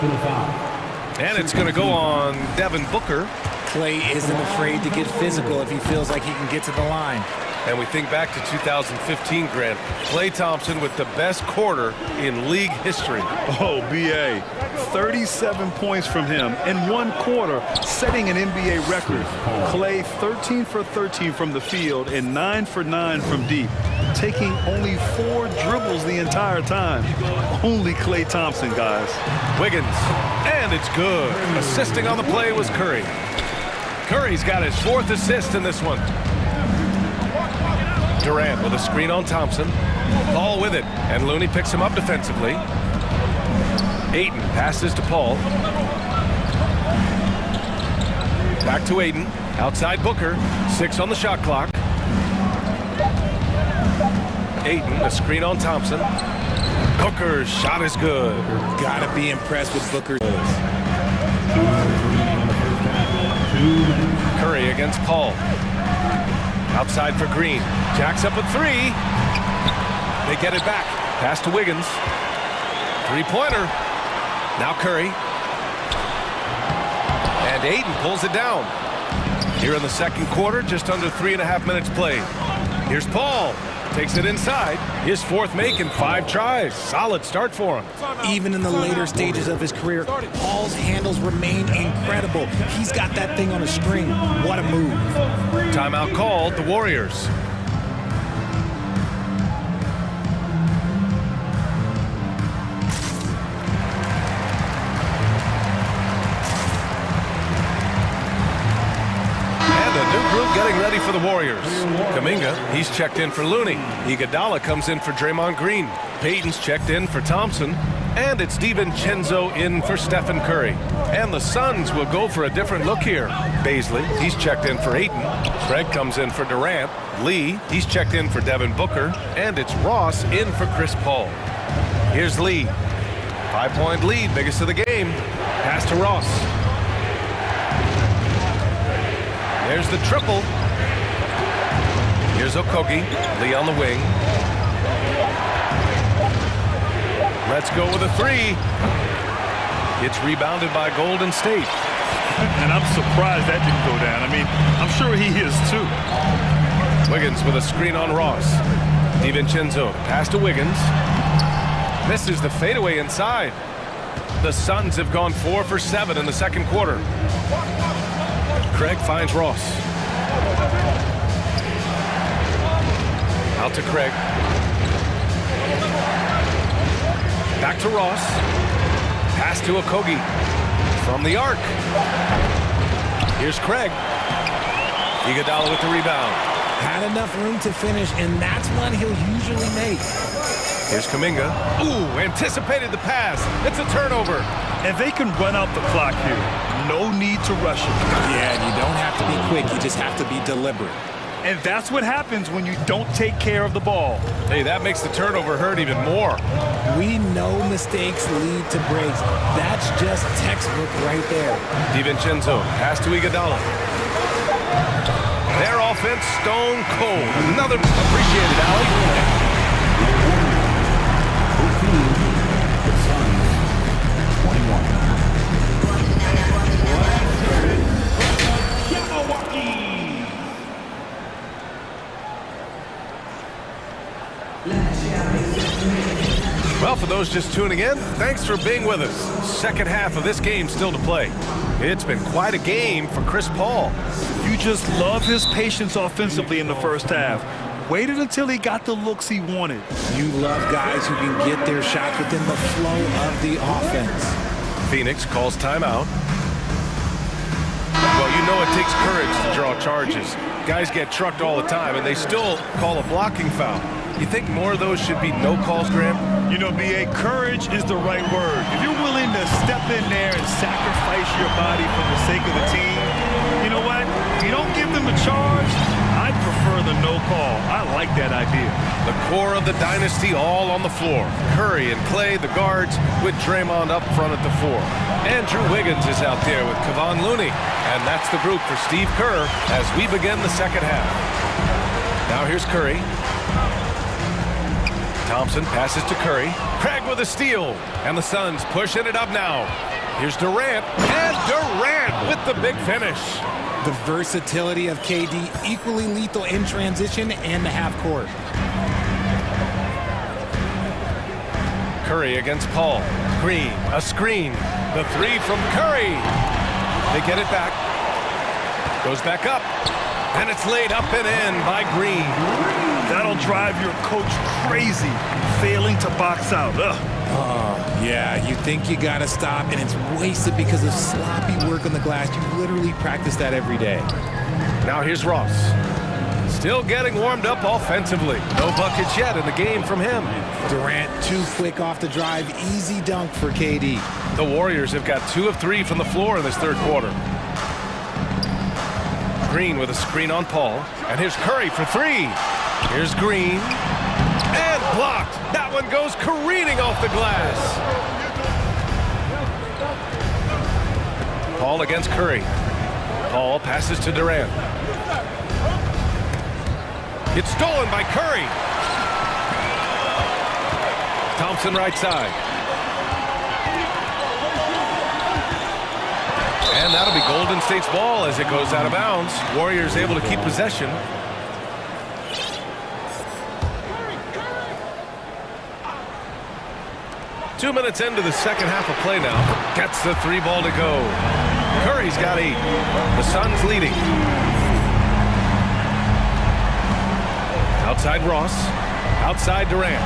And it's going to go on Devin Booker. Clay isn't afraid to get physical if he feels like he can get to the line. And we think back to 2015, Grant. Klay Thompson with the best quarter in league history. Oh, B.A. 37 points from him in one quarter, setting an NBA record. Klay 13 for 13 from the field and 9 for 9 from deep, taking only 4 dribbles the entire time. Only Klay Thompson, guys. Wiggins, and it's good. Assisting on the play was Curry. Curry's got his 4th assist in this one. Durant with a screen on Thompson. Ball with it, and Looney picks him up defensively. Ayton passes to Paul. Back to Ayton. Outside Booker. 6 on the shot clock. Ayton, a screen on Thompson. Booker's shot is good. Gotta be impressed with Booker. Curry against Paul. Outside for Green. Jacks up a 3. They get it back. Pass to Wiggins. 3-pointer. Now Curry. And Ayton pulls it down. Here in the second quarter, just under 3.5 minutes played. Here's Paul. Takes it inside. His 4th make in 5 tries. Solid start for him. Even in the later stages of his career, Paul's handles remain incredible. He's got that thing on a string. What a move. Timeout called, the Warriors. And a new group getting ready. ready for the Warriors. Kuminga, he's checked in for Looney. Iguodala comes in for Draymond Green. Payton's checked in for Thompson. And it's DiVincenzo in for Stephen Curry. And the Suns will go for a different look here. Baisley, he's checked in for Ayton. Craig comes in for Durant. Lee, he's checked in for Devin Booker. And it's Ross in for Chris Paul. Here's Lee. 5-point lead, biggest of the game. Pass to Ross. There's the triple. Here's Okogie. Lee on the wing. Let's go with a three. It's rebounded by Golden State. And I'm surprised that didn't go down. I mean, I'm sure he is too. Wiggins with a screen on Ross. DiVincenzo, pass to Wiggins. Misses the fadeaway inside. The Suns have gone 4 for 7 in the second quarter. Craig finds Ross. Out to Craig. Back to Ross. Pass to Okogie. From the arc. Here's Craig. Iguodala with the rebound. Had enough room to finish, and that's one he'll usually make. Here's Kuminga. Ooh, anticipated the pass. It's a turnover. And they can run out the clock here. No need to rush it. Yeah, you don't have to be quick. You just have to be deliberate. And that's what happens when you don't take care of the ball. Hey, that makes the turnover hurt even more. We know mistakes lead to breaks. That's just textbook right there. DiVincenzo, pass to Iguodala. Their offense stone cold. Another appreciated alley. Well, for those just tuning in, thanks for being with us. Second half of this game still to play. It's been quite a game for Chris Paul. You just love his patience offensively in the first half. Waited until he got the looks he wanted. You love guys who can get their shots within the flow of the offense. Phoenix calls timeout. Well, you know it takes courage to draw charges. Guys get trucked all the time, and they still call a blocking foul. You think more of those should be no calls, Graham? You know, B.A., courage is the right word. If you're willing to step in there and sacrifice your body for the sake of the team, you know what? You don't give them a charge. I'd prefer the no call. I like that idea. The core of the dynasty all on the floor. Curry and Clay, the guards, with Draymond up front at the 4. Andrew Wiggins is out there with Kevon Looney. And that's the group for Steve Kerr as we begin the second half. Now here's Curry. Thompson passes to Curry. Craig with a steal. And the Suns pushing it up now. Here's Durant. And Durant with the big finish. The versatility of KD, equally lethal in transition and the half court. Curry against Paul. Green, a screen. The 3 from Curry. They get it back. Goes back up. And it's laid up and in by Green. That'll drive your coach crazy, failing to box out. Yeah, you think you gotta stop, and it's wasted because of sloppy work on the glass. You literally practice that every day. Now here's Ross. Still getting warmed up offensively. No buckets yet in the game from him. Durant too quick off the drive. Easy dunk for KD. The Warriors have got 2 of 3 from the floor in this third quarter. Green with a screen on Paul. And here's Curry for 3. Here's Green. And blocked. That one goes careening off the glass. Paul against Curry. Paul passes to Durant. It's stolen by Curry. Thompson right side. And that'll be Golden State's ball as it goes out of bounds. Warriors able to keep possession. Two minutes into the second half of play now. Gets the 3 ball to go. Curry's got 8. The Suns leading. Outside Ross. Outside Durant.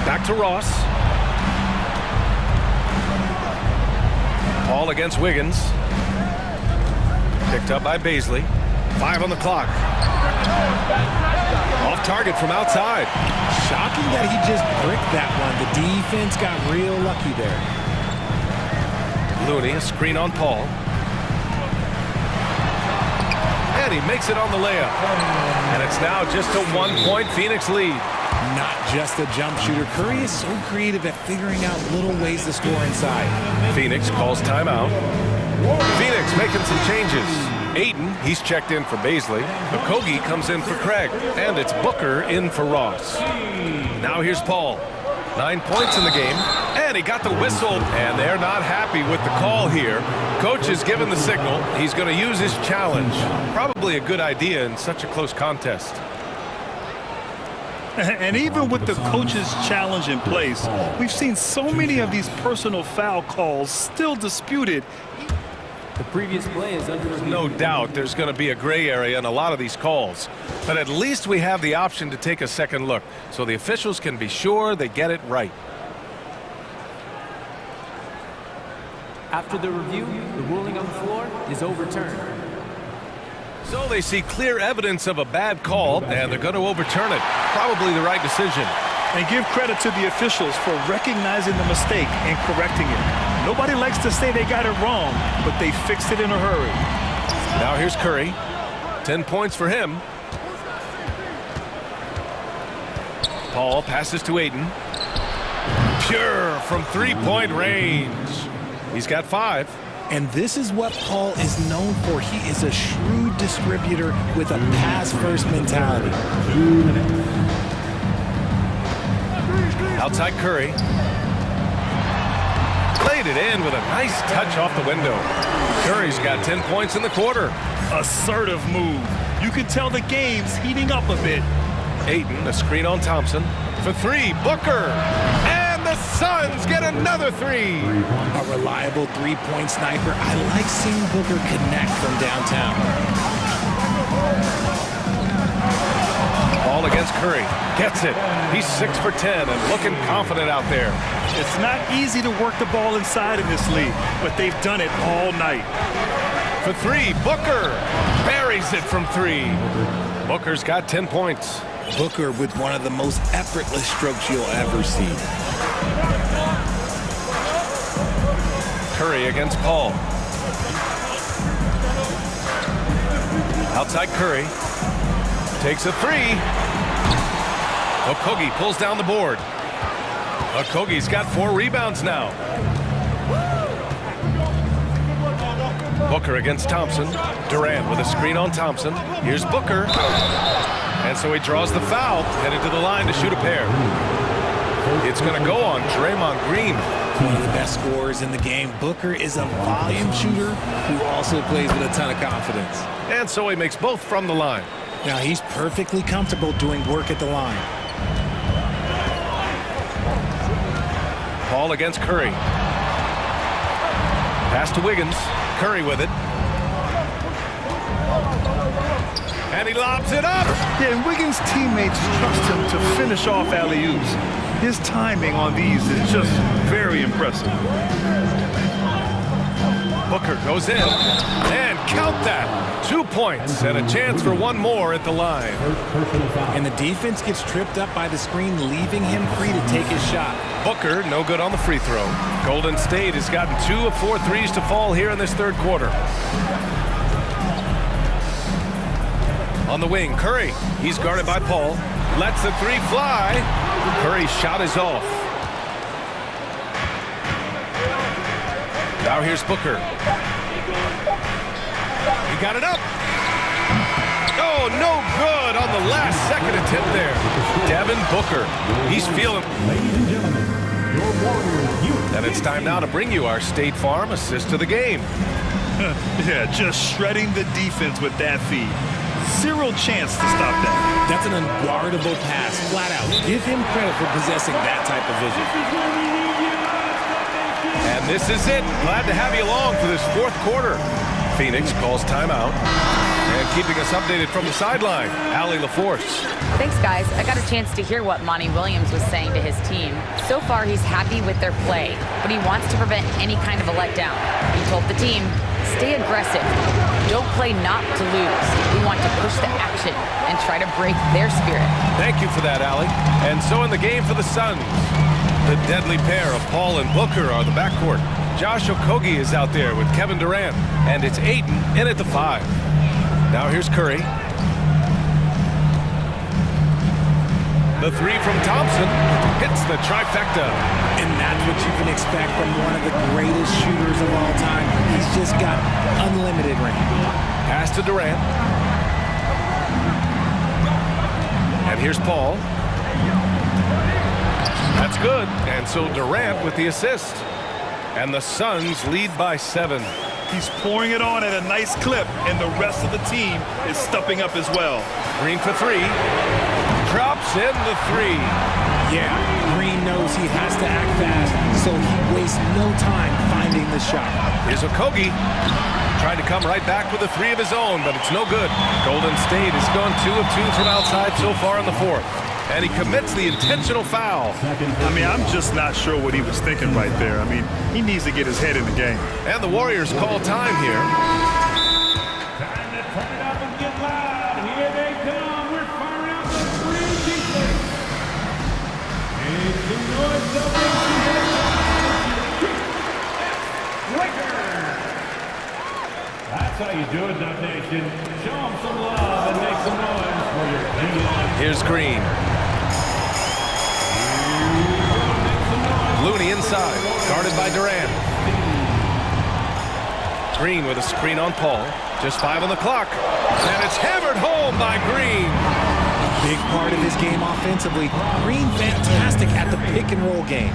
Back to Ross. Paul against Wiggins. Picked up by Baisley. 5 on the clock. Off target from outside. Shocking that he just bricked that one. The defense got real lucky there. Looney, a screen on Paul. And he makes it on the layup. And it's now just a 1-point Phoenix lead. Not just a jump shooter. Curry is so creative at figuring out little ways to score inside. Phoenix calls timeout. Phoenix making some changes. Ayton, he's checked in for Baisley. Okogie comes in for Craig. And it's Booker in for Ross. Now here's Paul. 9 points in the game. And he got the whistle. And they're not happy with the call here. Coach is given the signal. He's going to use his challenge. Probably a good idea in such a close contest. And even with the coach's challenge in place, we've seen so many of these personal foul calls still disputed. The previous play is under review. No doubt there's going to be a gray area in a lot of these calls. But at least we have the option to take a second look, so the officials can be sure they get it right. After the review, the ruling on the floor is overturned. So they see clear evidence of a bad call, and they're going to overturn it. Probably the right decision. And give credit to the officials for recognizing the mistake and correcting it. Nobody likes to say they got it wrong, but they fixed it in a hurry. Now here's Curry. 10 points for him. Paul passes to Ayton. Pure from three-point range. He's got 5. And this is what Paul is known for. He is a shrewd distributor with a pass-first mentality. Outside Curry. Played it in with a nice touch off the window. Curry's got 10 points in the quarter. Assertive move. You can tell the game's heating up a bit. Ayton, a screen on Thompson. For 3, Booker. And the Suns get another 3. A reliable three-point sniper. I like seeing Booker connect from downtown. Ball against Curry. Gets it. He's 6 for 10 and looking confident out there. It's not easy to work the ball inside in this league, but they've done it all night. For 3, Booker buries it from 3. Booker's got 10 points. Booker with one of the most effortless strokes you'll ever see. Curry against Paul. Outside Curry. Takes a 3. Okogie pulls down the board. Okogie's got 4 rebounds now. Booker against Thompson. Durant with a screen on Thompson. Here's Booker. And so he draws the foul, headed to the line to shoot a pair. It's going to go on Draymond Green. One of the best scorers in the game. Booker is a volume shooter who also plays with a ton of confidence. And so he makes both from the line. Now he's perfectly comfortable doing work at the line. Paul against Curry. Pass to Wiggins. Curry with it. And he lobs it up. Yeah, and Wiggins' teammates trust him to finish off alley-oops. His timing on these is just very impressive. Booker goes in. And count that. 2 points and a chance for one more at the line. And the defense gets tripped up by the screen, leaving him free to take his shot. Booker, no good on the free throw. Golden State has gotten 2 of 4 threes to fall here in this third quarter. On the wing, Curry. He's guarded by Paul. Lets the 3 fly. Curry's shot is off. Now here's Booker. He got it up. Oh, no good on the last second attempt there. Devin Booker. He's feeling. Ladies and gentlemen, your Warriors. And it's time now to bring you our State Farm assist to the game. Yeah, just shredding the defense with that feed. 0 chance to stop that. That's an unguardable pass, flat out. Give him credit for possessing that type of vision. And this is it. Glad to have you along for this 4th quarter. Phoenix calls timeout. And keeping us updated from the sideline, Allie LaForce. Thanks, guys. I got a chance to hear what Monty Williams was saying to his team. So far, he's happy with their play, but he wants to prevent any kind of a letdown. He told the team, stay aggressive. Don't play not to lose. We want to push the action and try to break their spirit. Thank you for that, Allie. And so in the game for the Suns, the deadly pair of Paul and Booker are the backcourt. Josh Okogie is out there with Kevin Durant, and it's Ayton in at the 5. Now here's Curry. The 3 from Thompson hits the trifecta. And that's what you can expect from one of the greatest shooters of all time. He's just got unlimited range. Pass to Durant. And here's Paul. That's good. And so Durant with the assist. And the Suns lead by 7. He's pouring it on at a nice clip, and the rest of the team is stepping up as well. Green for 3. Drops in the 3. Yeah, Green knows he has to act fast, so he wastes no time finding the shot. Here's Okogie. Trying to come right back with a 3 of his own, but it's no good. Golden State has gone 2 of 2 from outside so far in the 4th. And he commits the intentional foul. I mean, I'm just not sure what he was thinking right there. I mean, he needs to get his head in the game. And the Warriors call time here. Time to turn it up and get loud. Here they come. We're firing up the 3 defense. It's the North That's how you do it, Dub Nation. Show them some love and make some noise for your team. Here's Green. Looney inside, guarded by Durant. Green with a screen on Paul. Just 5 on the clock. And it's hammered home by Green. Big part of his game offensively. Green fantastic at the pick and roll game.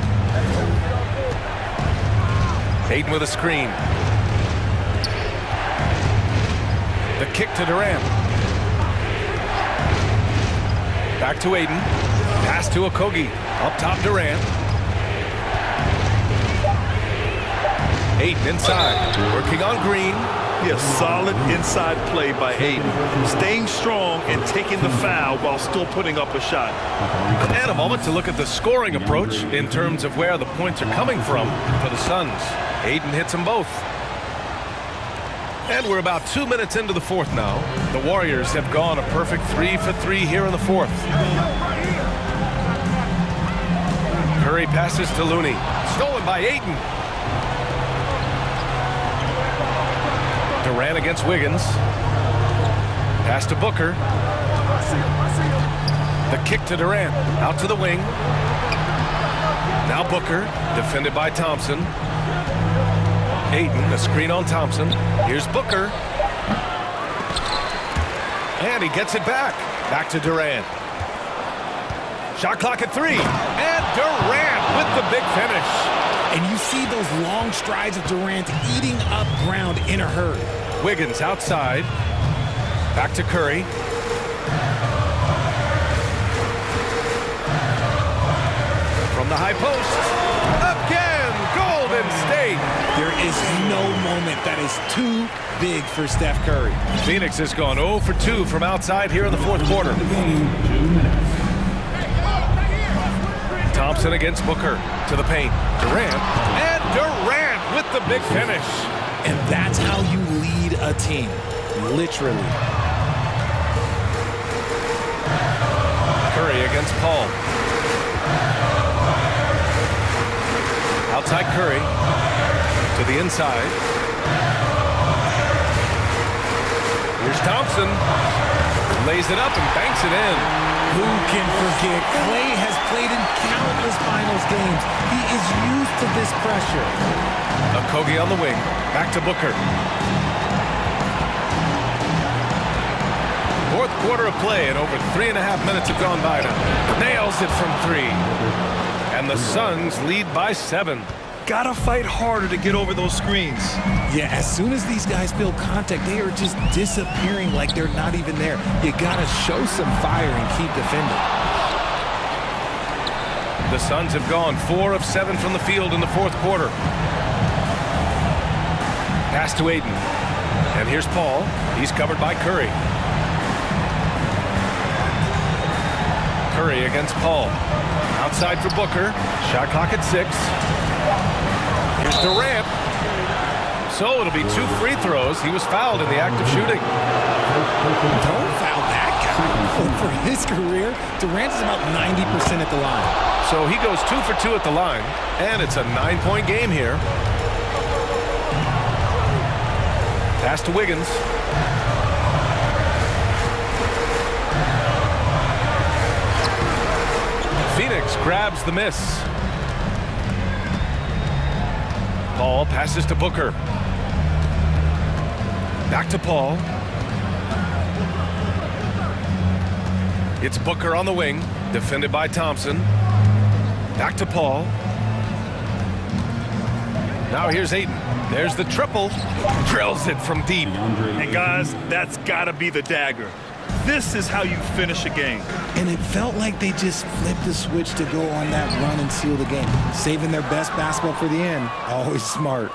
Ayton with a screen. The kick to Durant. Back to Ayton. Pass to Okogie. Up top Durant. Ayton inside. Working on Green. Yes, solid inside play by Ayton. Staying strong and taking the foul while still putting up a shot. And a moment to look at the scoring approach in terms of where the points are coming from for the Suns. Ayton hits them both. And we're about 2 minutes into the 4th now. The Warriors have gone a perfect 3 for 3 here in the 4th. Curry passes to Looney. Stolen by Ayton. Durant against Wiggins. Pass to Booker. The kick to Durant. Out to the wing. Now Booker. Defended by Thompson. Ayton, a screen on Thompson. Here's Booker. And he gets it back. Back to Durant. Shot clock at 3. And Durant with the big finish. And you see those long strides of Durant eating up ground in a hurry. Wiggins outside. Back to Curry. From the high post. Again, Golden State. There is no moment that is too big for Steph Curry. Phoenix has gone 0 for 2 from outside here in the 4th quarter. Thompson against Booker to the paint. Durant. And Durant with the big finish. And that's how you lead a team. Literally. Curry against Paul. Outside Curry. To the inside. Here's Thompson. Lays it up and banks it in. Who can forget? Clay has played in countless finals games. He is used to this pressure. Okogie on the wing. Back to Booker. 4th quarter of play and over 3.5 minutes have gone by now. Nails it from 3. And the Suns lead by 7. Gotta fight harder to get over those screens. Yeah, as soon as these guys feel contact, they are just disappearing like they're not even there. You gotta show some fire and keep defending. The Suns have gone 4 of 7 from the field in the 4th quarter. Pass to Ayton. And here's Paul. He's covered by Curry. Curry against Paul. Outside for Booker. Shot clock at 6. Here's Durant. So it'll be 2 free throws. He was fouled in the act of shooting. Don't foul that guy. For his career, Durant is about 90% at the line. So he goes 2 for 2 at the line, and it's a 9-point game here. Pass to Wiggins. Phoenix grabs the miss. Paul passes to Booker. Back to Paul. It's Booker on the wing, defended by Thompson. Back to Paul. Now here's Ayton. There's the triple. Drills it from deep. And guys, that's got to be the dagger. This is how you finish a game. And it felt like they just flipped the switch to go on that run and seal the game. Saving their best basketball for the end. Always smart.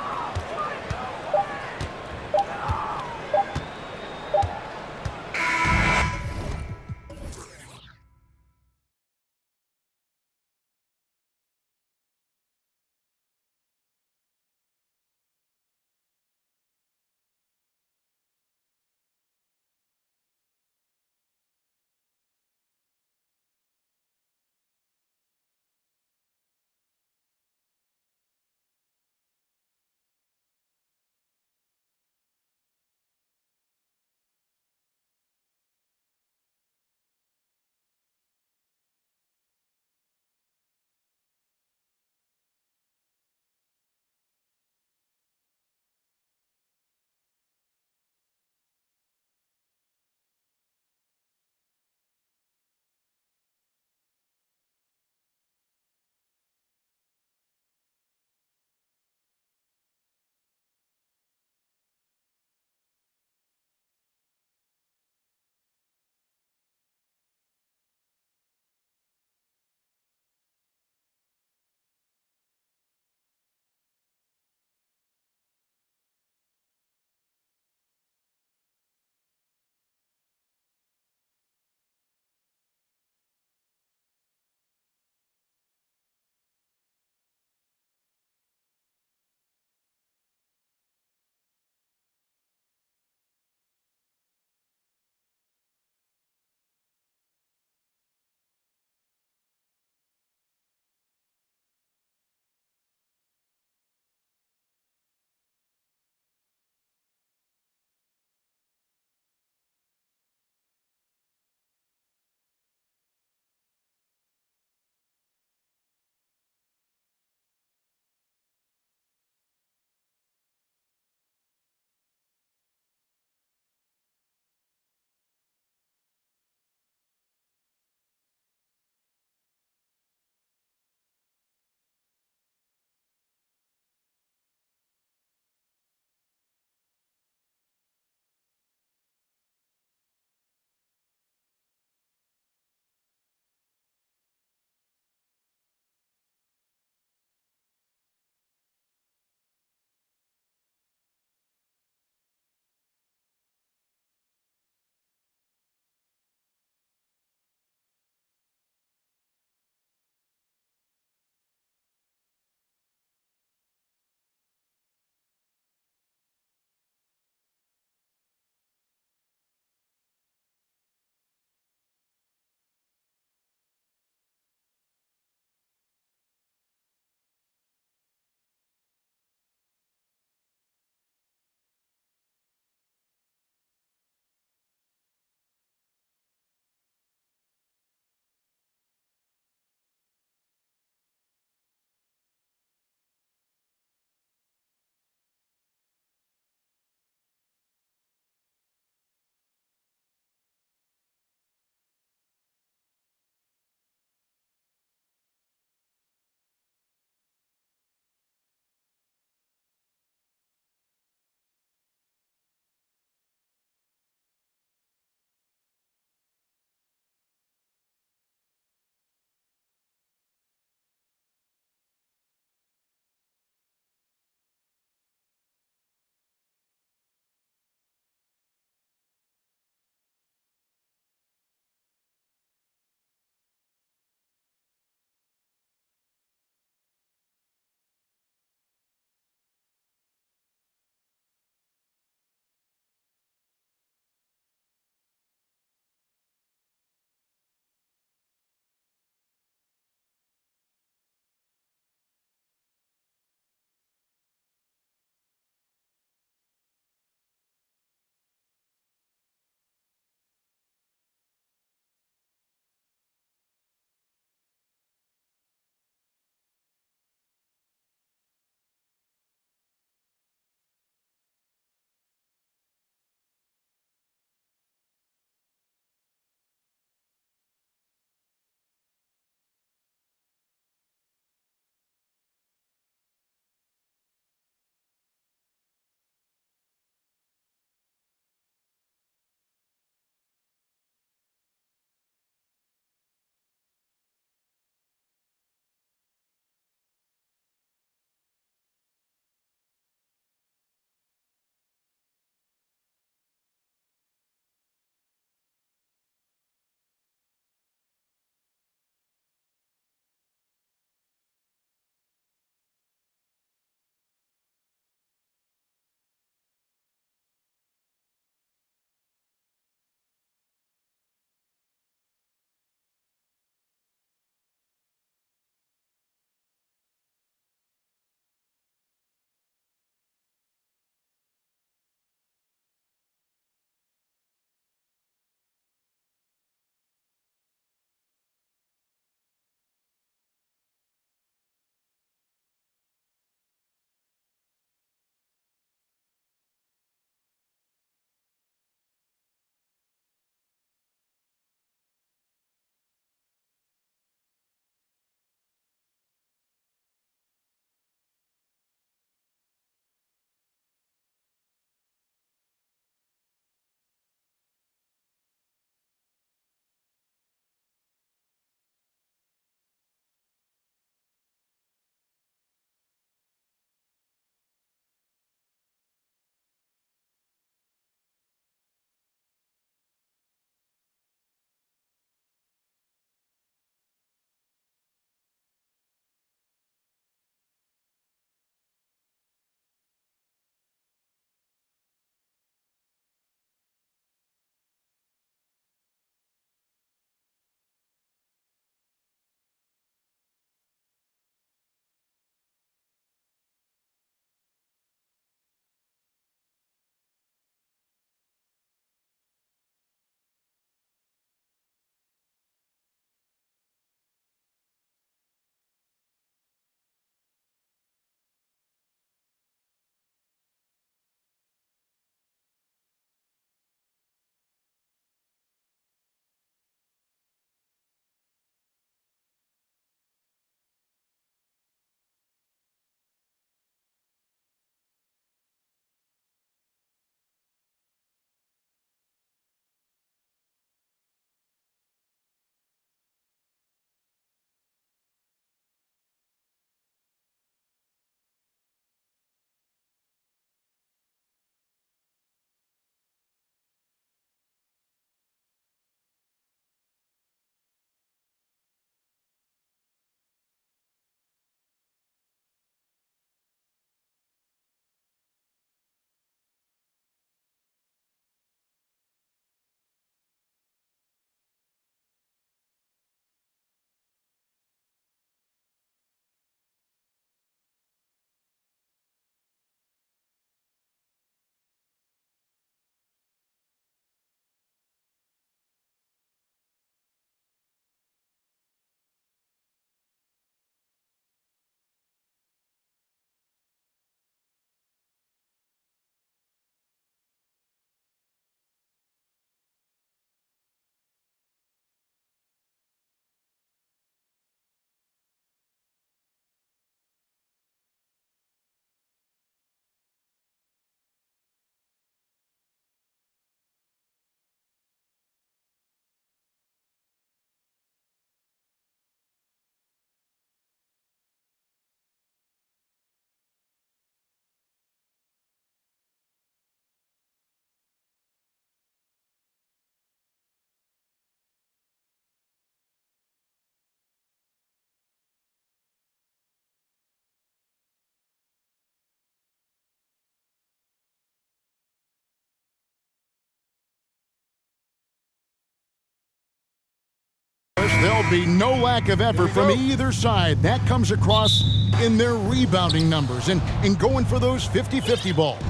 there'll be no lack of effort from either side. That comes across in their rebounding numbers and going for those 50-50 balls.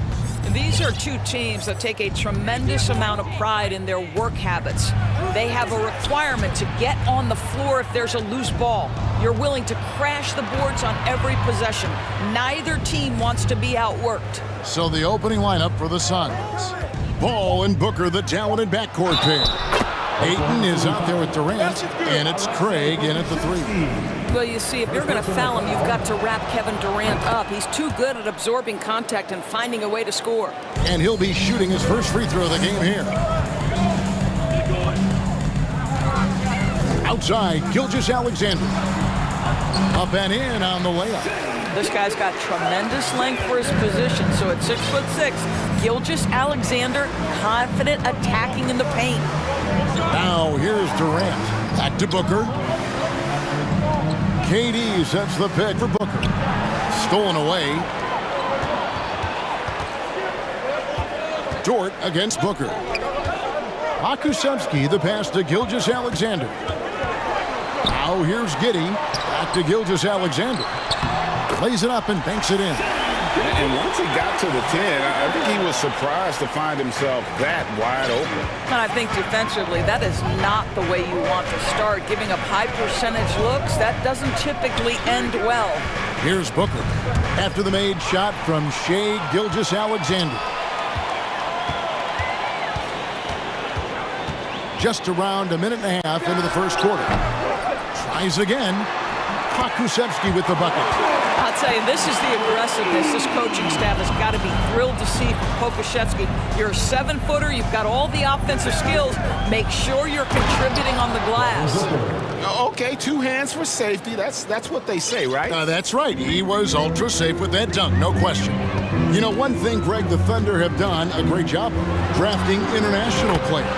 These are two teams that take a tremendous amount of pride in their work habits. They have a requirement to get on the floor if there's a loose ball. You're willing to crash the boards on every possession. Neither team wants to be outworked. So the opening lineup for the Suns. Ball and Booker, the talented backcourt pair. Ayton is out there with Durant, and it's Craig in at the 3. Well, you see, if you're going to foul him, you've got to wrap Kevin Durant up. He's too good at absorbing contact and finding a way to score. And he'll be shooting his first free throw of the game here. Outside, Gilgeous-Alexander. Up and in on the layup. This guy's got tremendous length for his position, so at 6'6", Gilgeous-Alexander confident attacking in the paint. Now here's Durant. Back to Booker. KD sets the pick for Booker. Stolen away. Dort against Booker. Akusevsky, the pass to Gilgeous-Alexander. Now here's Giddey. Back to Gilgeous-Alexander. Plays it up and banks it in. And once he got to the 10, I think he was surprised to find himself that wide open. And I think defensively, that is not the way you want to start. Giving up high percentage looks, that doesn't typically end well. Here's Booker. After the made shot from Shai Gilgeous-Alexander. Just around a minute and a half into the first quarter. Tries again. Akusevsky with the bucket. I'll tell you, this is the aggressiveness this coaching staff has got to be thrilled to see from Pokusevsky. You're a 7-footer. You've got all the offensive skills. Make sure you're contributing on the glass. Okay, 2 hands for safety. That's what they say, right? That's right. He was ultra safe with that dunk, no question. You know, one thing Greg the Thunder have done a great job of, drafting international players.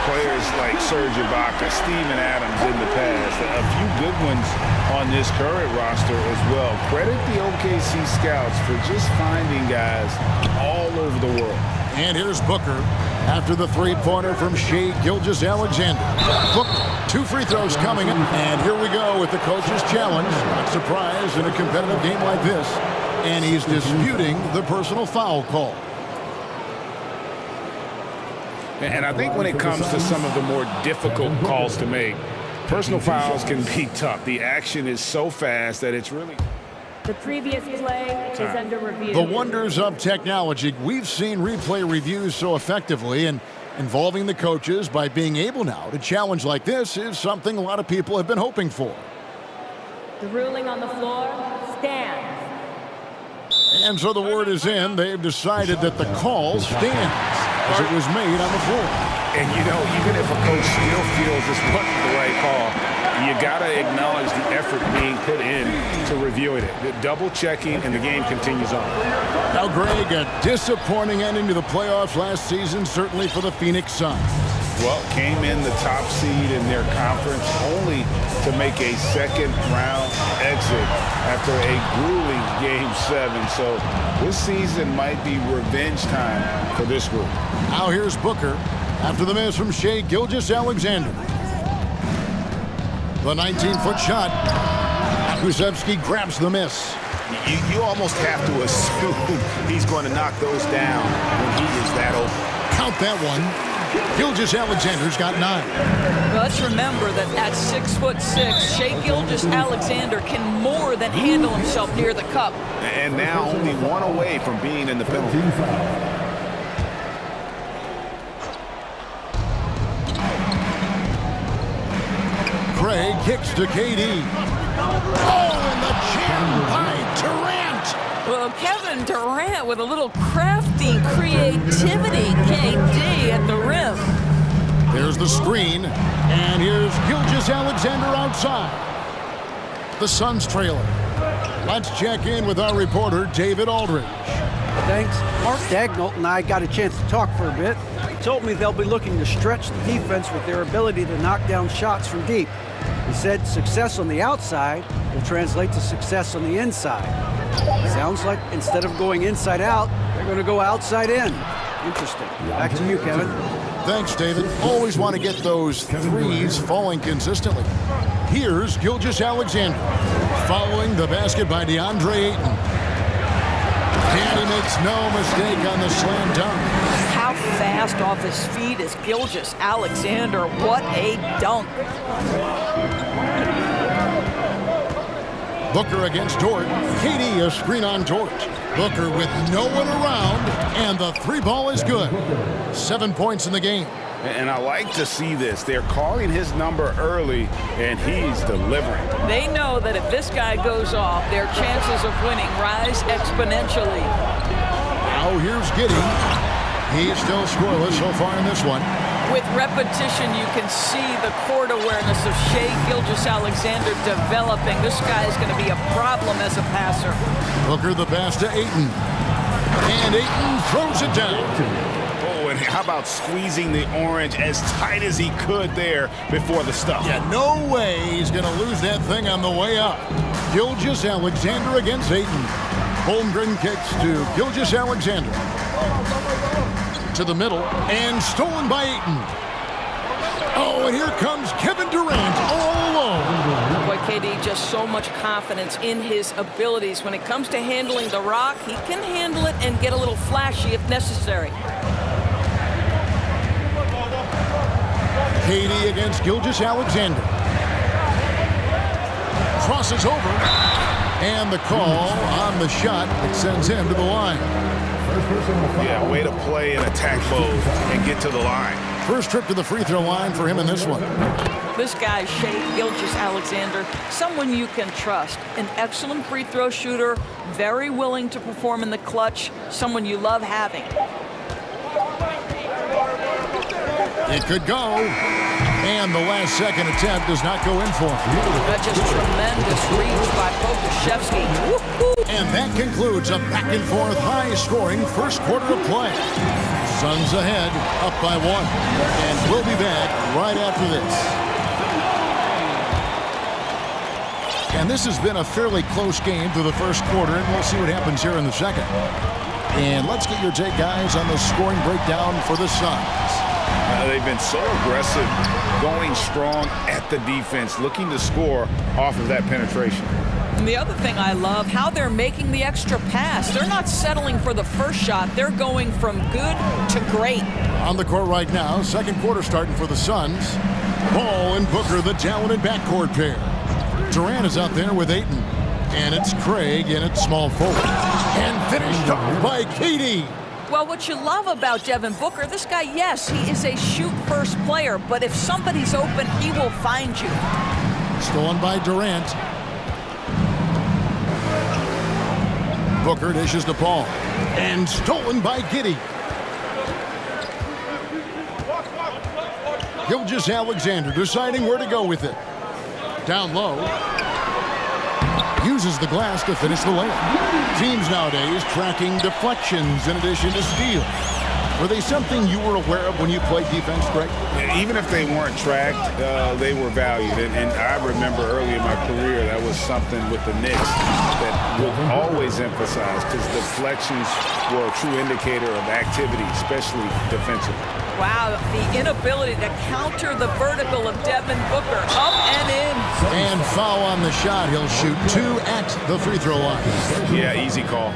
Players like Serge Ibaka, Steven Adams in the past, a few good ones on this current roster as well. Credit the OKC scouts for just finding guys all over the world. And here's Booker after the 3-pointer from Shai Gilgeous-Alexander. Booker, 2 free throws coming up. And here we go with the coach's challenge. Not surprised in a competitive game like this. And he's disputing the personal foul call. And I think when it comes to some of the more difficult calls to make, personal fouls can be tough. The action is so fast that it's really... The previous play is under review. The wonders of technology. We've seen replay reviews so effectively, and involving the coaches by being able now to challenge like this is something a lot of people have been hoping for. The ruling on the floor stands. And so the word is in. They've decided that the call stands as it was made on the floor. And you know, even if a coach still feels this wasn't the right call, you got to acknowledge the effort being put in to reviewing it. The double checking, and the game continues on. Now, Greg, a disappointing ending to the playoffs last season, certainly for the Phoenix Suns. Well, came in the top seed in their conference only to make a second-round exit after a grueling Game 7. So this season might be revenge time for this group. Now here's Booker after the miss from Shai Gilgeous-Alexander. The 19-foot shot. Akusevsky grabs the miss. You almost have to assume he's going to knock those down when he is that open. Count that one. Gilgeous-Alexander's got 9. Well, let's remember that at 6'6", Shai Gilgeous-Alexander can more than handle himself near the cup. And now only 1 away from being in the penalty. Craig kicks to KD. Oh, and the jam by Durant. Well, Kevin Durant with a little crafty creativity. KD at the rim. There's the screen, and here's Gilgeous-Alexander outside. The Suns trailer. Let's check in with our reporter, David Aldridge. Thanks. Mark Daignault and I got a chance to talk for a bit. He told me they'll be looking to stretch the defense with their ability to knock down shots from deep. He said success on the outside will translate to success on the inside. Sounds like instead of going inside out, they're going to go outside in. Interesting. Back to you, Kevin. Thanks, David. Always want to get those threes falling consistently. Here's Gilgeous-Alexander. Following the basket by DeAndre Ayton. And he makes no mistake on the slam dunk. How fast off his feet is Gilgeous-Alexander. What a dunk. Booker against Dort. KD a screen on Dort. Booker with no one around, and the three ball is good. 7 points in the game. And I like to see this. They're calling his number early, and he's delivering. They know that if this guy goes off, their chances of winning rise exponentially. Now here's Giddey. He's still scoreless so far in this one. With repetition, you can see the court awareness of Shai Gilgeous-Alexander developing. This guy is going to be a problem as a passer. Booker the pass to Ayton. And Ayton throws it down. Oh, and how about squeezing the orange as tight as he could there before the stuff? Yeah, no way he's going to lose that thing on the way up. Gilgeous-Alexander against Ayton. Holmgren kicks to Gilgeous-Alexander. To the middle, and stolen by Ayton. Oh, and here comes Kevin Durant all alone. Boy, KD, just so much confidence in his abilities. When it comes to handling the rock, he can handle it and get a little flashy if necessary. KD against Gilgeous-Alexander. Crosses over, and the call on the shot that sends him to the line. Yeah, way to play in attack mode and get to the line. First trip to the free throw line for him in this one. This guy, Shai Gilgeous-Alexander, someone you can trust. An excellent free throw shooter, very willing to perform in the clutch, someone you love having. It could go. And the last second attempt does not go in for him. That's just tremendous reach by Pokusevski. And that concludes a back-and-forth, high-scoring first quarter of play. Suns ahead, up by 1. And we'll be back right after this. And this has been a fairly close game through the first quarter, and we'll see what happens here in the second. And let's get your take, guys, on the scoring breakdown for the Suns. They've been so aggressive, going strong at the defense, looking to score off of that penetration. And the other thing I love, how they're making the extra pass. They're not settling for the first shot. They're going from good to great. On the court right now, second quarter starting for the Suns. Ball and Booker, the talented backcourt pair. Durant is out there with Ayton. And it's Craig in at small forward. And finished off by KD. Well, what you love about Devin Booker, this guy, yes, he is a shoot-first player, but if somebody's open, he will find you. Stolen by Durant. Booker dishes to Paul. And stolen by Giddey. Gilgeous-Alexander deciding where to go with it. Down low. Uses the glass to finish the layup. Teams nowadays tracking deflections in addition to steals. Were they something you were aware of when you played defense, Greg? Even if they weren't tracked, they were valued. And I remember early in my career, that was something with the Knicks that would always emphasize, because deflections were a true indicator of activity, especially defensively. Wow, the inability to counter the vertical of Devin Booker. Up and in. And foul on the shot. He'll shoot 2 at the free throw line. Yeah, easy call.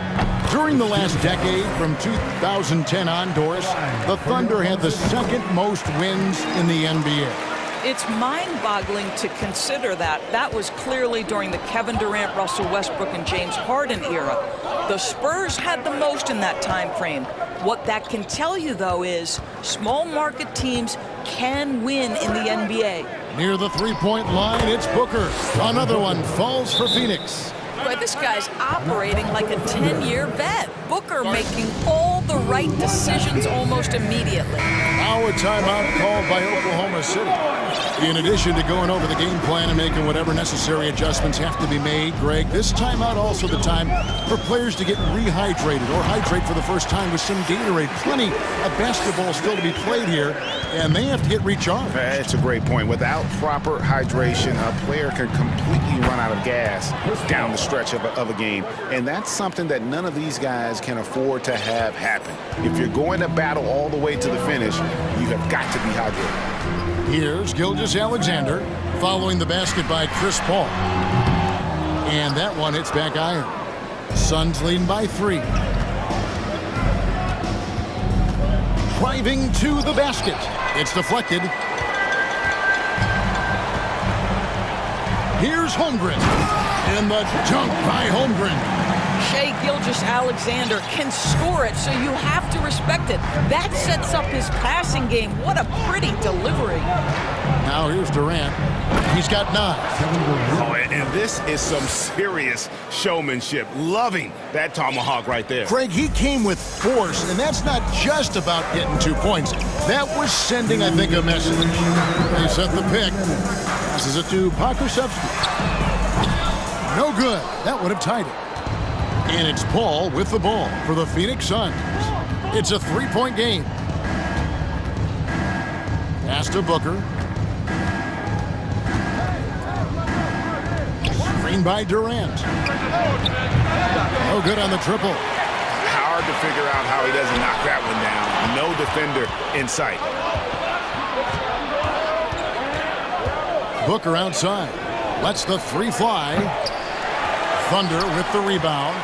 During the last decade, from 2010 on, Doris, the Thunder had the second most wins in the NBA. It's mind-boggling to consider that. That was clearly during the Kevin Durant, Russell Westbrook, and James Harden era. The Spurs had the most in that time frame. What that can tell you, though, is small market teams can win in the NBA. Near the three-point line, it's Booker. Another one falls for Phoenix. Boy, this guy's operating like a 10-year vet. Booker making all the right decisions almost immediately. Now a timeout called by Oklahoma City. In addition to going over the game plan and making whatever necessary adjustments have to be made, Greg, this timeout also the time for players to get rehydrated or hydrate for the first time with some Gatorade. Plenty of basketball still to be played here, and they have to get recharged. That's a great point. Without proper hydration, a player can completely run out of gas down the stretch of a game, and that's something that none of these guys can afford to have happen. If you're going to battle all the way to the finish, you have got to be hydrated. Here's Gilgeous-Alexander following the basket by Chris Paul. And that one hits back iron. Suns leading by 3. Driving to the basket. It's deflected. Here's Holmgren. And the dunk by Holmgren. Shai Gilgeous-Alexander can score it, so you have to respect it. That sets up his passing game. What a pretty delivery. Now here's Durant. He's got 9. Oh, and this is some serious showmanship. Loving that tomahawk right there. Craig, he came with force, and that's not just about getting 2 points. That was sending, I think, a message. They set the pick. Passes it to Pokusevski. No good. That would have tied it. And it's Paul with the ball for the Phoenix Suns. It's a 3-point game. Pass to Booker. Screen by Durant. No good on the triple. Hard to figure out how he doesn't knock that one down. No defender in sight. Booker outside. Lets the 3 fly. Thunder with the rebound.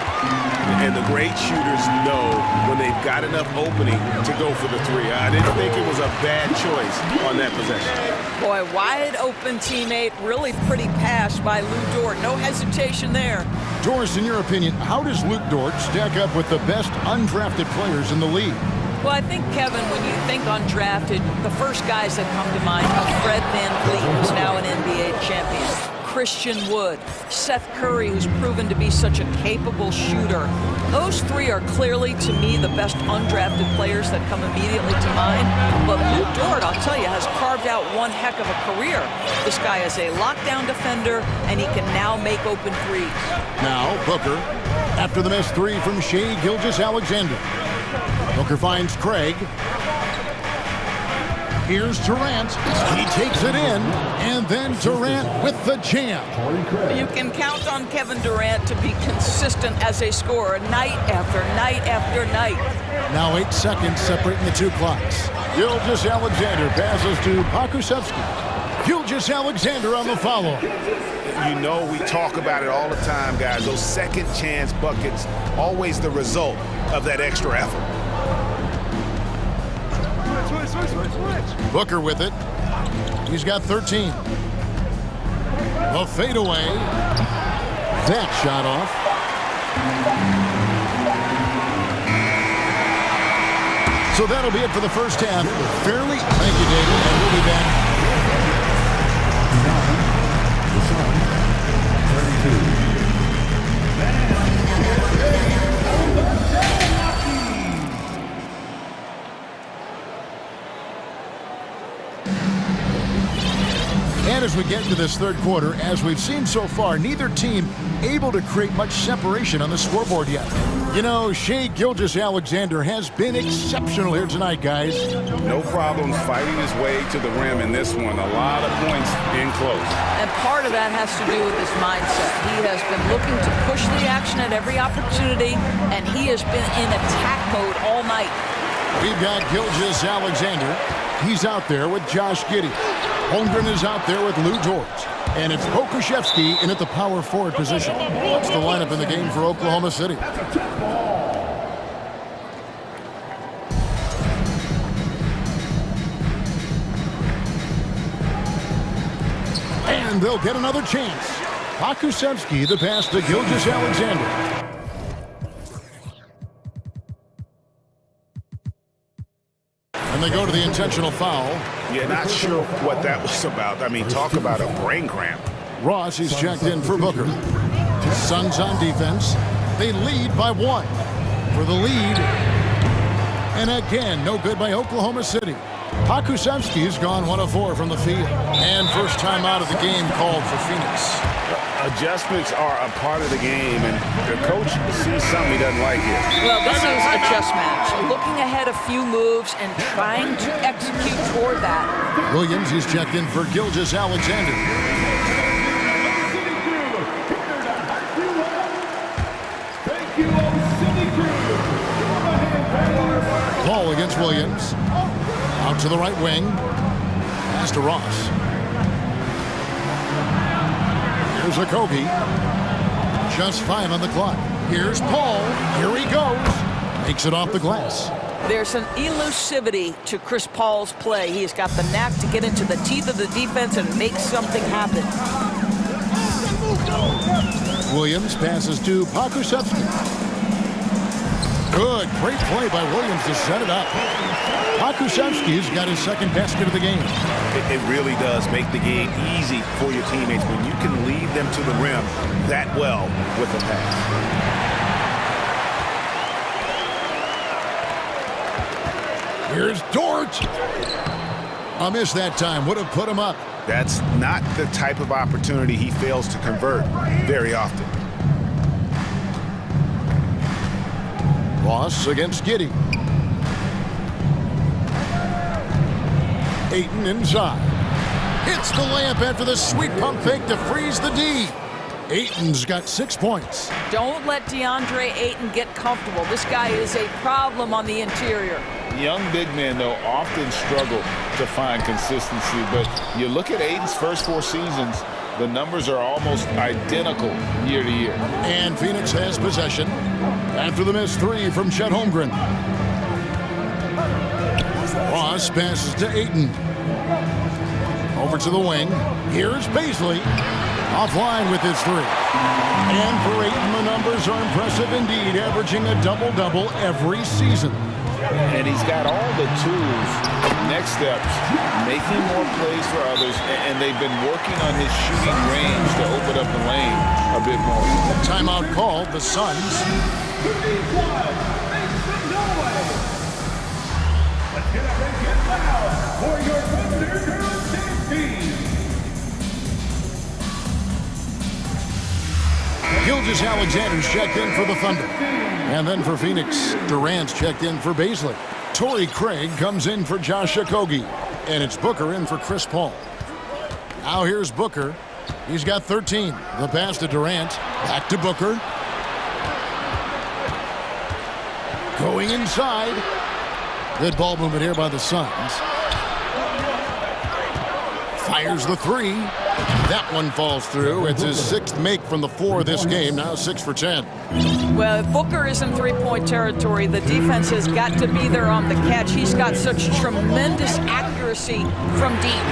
And the great shooters know when they've got enough opening to go for the 3. I didn't think it was a bad choice on that possession. Boy, wide open teammate. Really pretty pass by Lou Dort. No hesitation there. Doris, in your opinion, how does Luke Dort stack up with the best undrafted players in the league? Well, I think, Kevin, when you think undrafted, the first guys that come to mind are Fred VanVleet, who's now an NBA champion. Christian Wood, Seth Curry, who's proven to be such a capable shooter. Those 3 are clearly, to me, the best undrafted players that come immediately to mind. But Lou Dort, I'll tell you, has carved out one heck of a career. This guy is a lockdown defender, and he can now make open threes. Now, Booker, after the missed 3 from Shai Gilgeous-Alexander. Booker finds Craig. Here's Durant. He takes it in, and then Durant with the jam. You can count on Kevin Durant to be consistent as a scorer night after night after night. Now 8 seconds separating the 2 clocks. Gilgeous-Alexander passes to Pokusevski. Gilgeous-Alexander on the follow. You know, we talk about it all the time, guys. Those second chance buckets, always the result of that extra effort. Booker with it. He's got 13. A fadeaway. That shot off. So that'll be it for the first half. Fairly. Thank you, David. And we'll be back. 32. And as we get into this third quarter, as we've seen so far, neither team able to create much separation on the scoreboard yet. You know, Shai Gilgeous-Alexander has been exceptional here tonight, guys. No problems fighting his way to the rim in this one. A lot of points in close. And part of that has to do with his mindset. He has been looking to push the action at every opportunity, and he has been in attack mode all night. We've got Gilgeous-Alexander. He's out there with Josh Giddey. Holmgren is out there with Lou Dort. And it's Pokusevski in at the power forward position. That's the lineup in the game for Oklahoma City. And they'll get another chance. Pokusevski, the pass to Gilgeous-Alexander. And they go to the intentional foul. Yeah, not sure what that was about. I mean, talk about a brain cramp. Ross is checked in for Booker. Suns on defense. They lead by 1 for the lead. And again, no good by Oklahoma City. Pokusevski has gone 1 of 4 from the field. And first time out of the game called for Phoenix. Adjustments are a part of the game, and the coach sees something he doesn't like here. Well, this is a chess match. Looking ahead a few moves and trying to execute toward that. Williams is checked in for Gilgeous-Alexander. Ball against Williams. Out to the right wing. pass to Ross. Here's Okogie. Just 5 on the clock. Here's Paul. Here he goes. Makes it off the glass. There's an elusivity to Chris Paul's play. He has got the knack to get into the teeth of the defense and make something happen. Williams passes to Pakusevsky. Good, great play by Williams to set it up. Pakusevsky's got his second basket of the game. It really does make the game easy for your teammates when you can lead them to the rim that well with a pass. Here's Dort. A miss that time. Would have put him up. That's not the type of opportunity he fails to convert very often. Ross against Giddey. Ayton inside. Hits the layup after the sweet pump fake to freeze the D. Ayton's got 6 points. Don't let DeAndre Ayton get comfortable. This guy is a problem on the interior. Young big men, though, often struggle to find consistency. But you look at Ayton's first 4 seasons, the numbers are almost identical year to year. And Phoenix has possession after the missed 3 from Chet Holmgren. Ross passes to Ayton. Over to the wing. Here's Paisley. Offline with his 3. And for Ayton, the numbers are impressive indeed, averaging a double-double every season. And he's got all the tools, next steps, making more plays for others, and they've been working on his shooting range to open up the lane a bit more. Timeout called, the Suns. Let's get up and get loud for your Thunder Girls team. Gilgeous-Alexander's checked in for the Thunder. And then for Phoenix, Durant's checked in for Paisley. Torrey Craig comes in for Josh Okogie. And it's Booker in for Chris Paul. Now here's Booker. He's got 13. The pass to Durant. Back to Booker. Going inside. Good ball movement here by the Suns. Fires the 3. That one falls through. It's his 6th make from the floor this game. Now 6 for 10. Well, if Booker is in three-point territory, the defense has got to be there on the catch. He's got such tremendous accuracy from deep.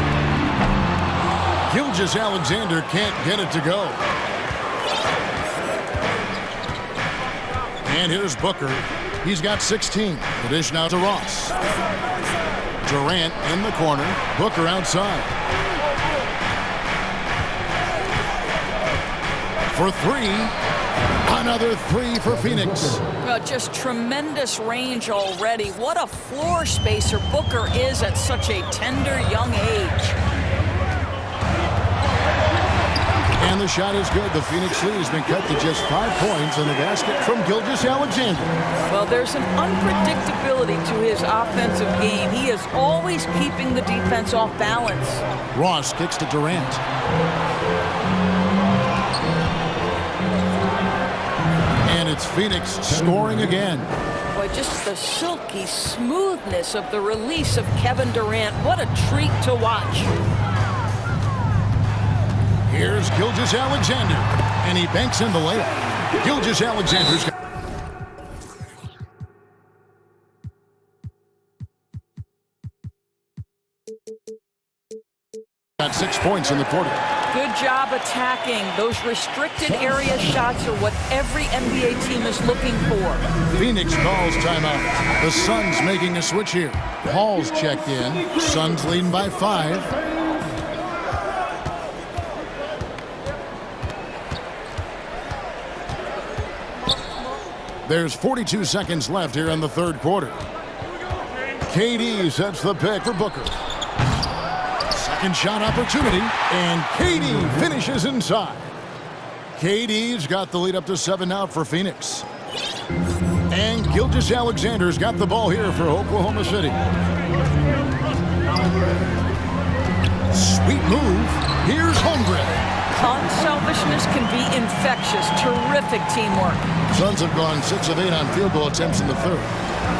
Gilgeous-Alexander can't get it to go. And here's Booker. He's got 16. The dish now to Ross. Durant in the corner. Booker outside. For 3. Another 3 for Phoenix. Well, just tremendous range already. What a floor spacer Booker is at such a tender young age. And the shot is good. The Phoenix lead has been cut to just 5 points in the basket from Gilgeous-Alexander. Well, there's an unpredictability to his offensive game. He is always keeping the defense off balance. Ross kicks to Durant. And it's Phoenix scoring again. Boy, just the silky smoothness of the release of Kevin Durant. What a treat to watch. Here's Gilgeous-Alexander, and he banks in the layup. Gilgeous-Alexander's got 6 points in the quarter. Good job attacking. Those restricted area shots are what every NBA team is looking for. Phoenix calls timeout. The Suns making a switch here. Paul's checked in. Suns leading by 5. There's 42 seconds left here in the third quarter. KD sets the pick for Booker. Second shot opportunity, and KD finishes inside. KD's got the lead up to 7 now for Phoenix. And Gilgeous-Alexander's got the ball here for Oklahoma City. Sweet move. Here's Holmgren. Unselfishness can be infectious. Terrific teamwork. Suns have gone 6 of 8 on field goal attempts in the third.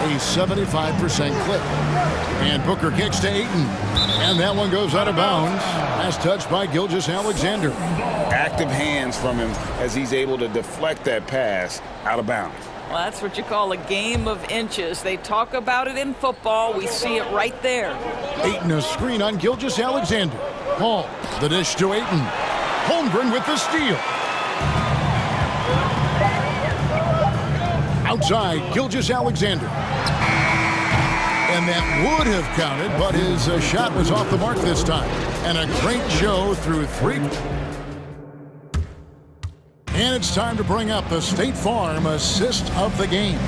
a 75% clip. And Booker kicks to Ayton. And that one goes out of bounds. Last touch by Gilgeous-Alexander. Active hands from him as he's able to deflect that pass out of bounds. Well, that's what you call a game of inches. They talk about it in football. We see it right there. Ayton, a screen on Gilgeous-Alexander. Hall, the dish to Ayton. Holmgren with the steal. Outside, Gilgeous-Alexander. And that would have counted, but his shot was off the mark this time. And a great show through three. And it's time to bring up the State Farm assist of the game.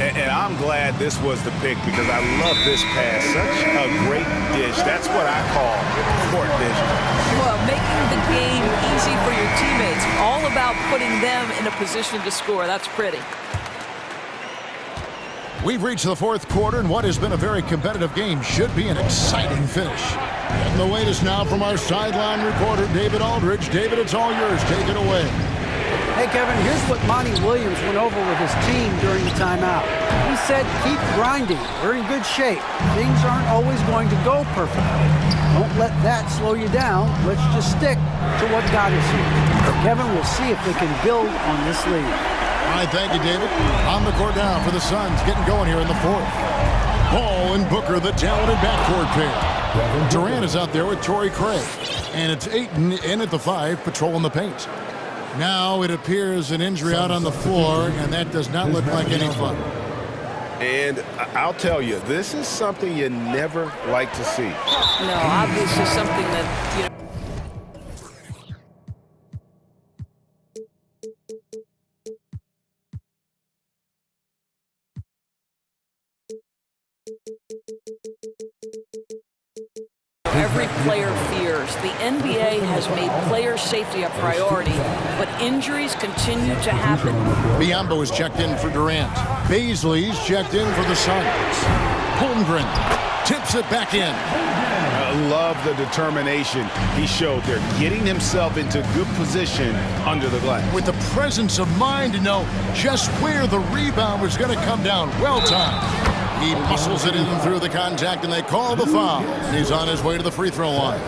And I'm glad this was the pick because I love this pass. Such a great dish. That's what I call court vision. Well, making the game easy for your teammates. All about putting them in a position to score. That's pretty. We've reached the fourth quarter, and what has been a very competitive game should be an exciting finish. And the latest now from our sideline reporter, David Aldridge. David, it's all yours. Take it away. Hey, Kevin, here's what Monty Williams went over with his team during the timeout. He said, keep grinding. We're in good shape. Things aren't always going to go perfectly. Don't let that slow you down. Let's just stick to what got us here. Kevin, we'll see if they can build on this lead. All right, thank you, David. On the court now for the Suns, getting going here in the fourth. Ball and Booker, the talented backcourt pair. Durant is out there with Torrey Craig. And it's Ayton in at the 5, patrolling the paint. Now it appears an injury out on the floor, and that does not look like any fun. And I'll tell you, this is something you never like to see. No, obviously something that, you know. Every player fears. The NBA has made player safety a priority, but injuries continue to happen. Biyombo is checked in for Durant. Baisley's checked in for the Suns. Holmgren tips it back in. I love the determination he showed there, getting himself into good position under the glass. With the presence of mind to know just where the rebound was going to come down. Well timed. He muscles it in through the contact, and they call the foul. He's on his way to the free throw line.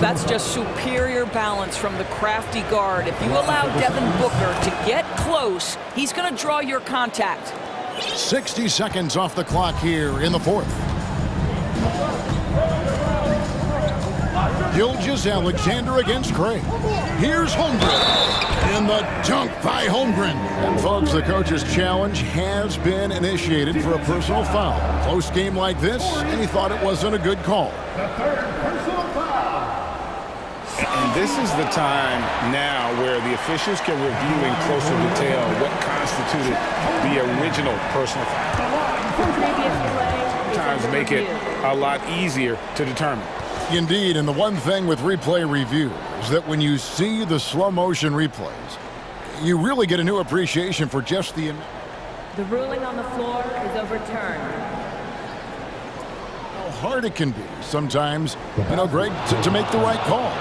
That's just superior balance from the crafty guard. If you allow Devin Booker to get close, he's going to draw your contact. 60 seconds off the clock here in the fourth. Gilgeous-Alexander against Craig. Here's Holmgren. And the dunk by Holmgren. And folks, the coach's challenge has been initiated for a personal foul. Close game like this, and he thought it wasn't a good call. The third personal foul. And this is the time now where the officials can review in closer detail what constituted the original personal foul. Sometimes make it a lot easier to determine. Indeed, and the one thing with replay review is that when you see the slow motion replays, you really get a new appreciation for just the... The ruling on the floor is overturned. How hard it can be sometimes, you know, Greg, to make the right call.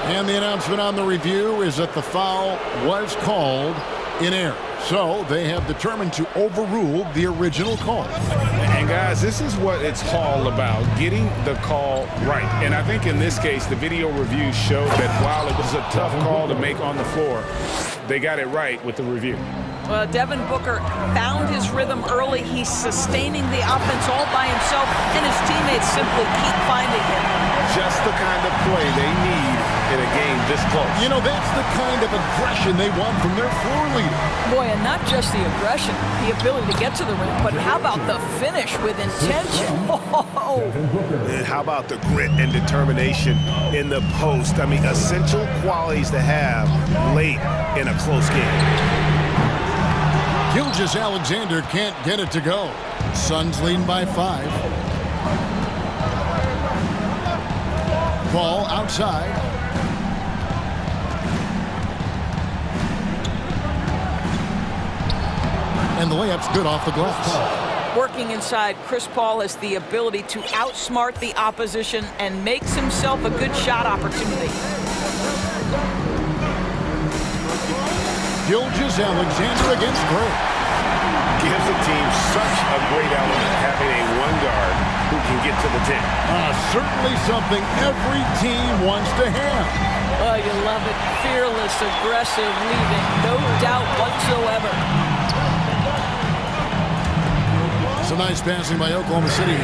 And the announcement on the review is that the foul was called in error. So they have determined to overrule the original call. And guys, this is what it's all about, getting the call right. And I think in this case, the video review showed that while it was a tough call to make on the floor, they got it right with the review. Well, Devin Booker found his rhythm early. He's sustaining the offense all by himself, and his teammates simply keep finding him. Just the kind of play they need in a game this close. You know, that's the kind of aggression they want from their floor leader. Boy, and not just the aggression, the ability to get to the rim, but how about the finish with intention? Oh. And how about the grit and determination in the post? I mean, essential qualities to have late in a close game. Gilgeous-Alexander can't get it to go. Suns leading by 5. Ball outside. And the layup's good off the glass. Working inside, Chris Paul has the ability to outsmart the opposition and makes himself a good shot opportunity. Gilgeous-Alexander against Gray. Gives the team such a great element having a one guard who can get to the 10. Certainly something every team wants to have. Oh, you love it. Fearless, aggressive, leaving no doubt whatsoever. Some nice passing by Oklahoma City.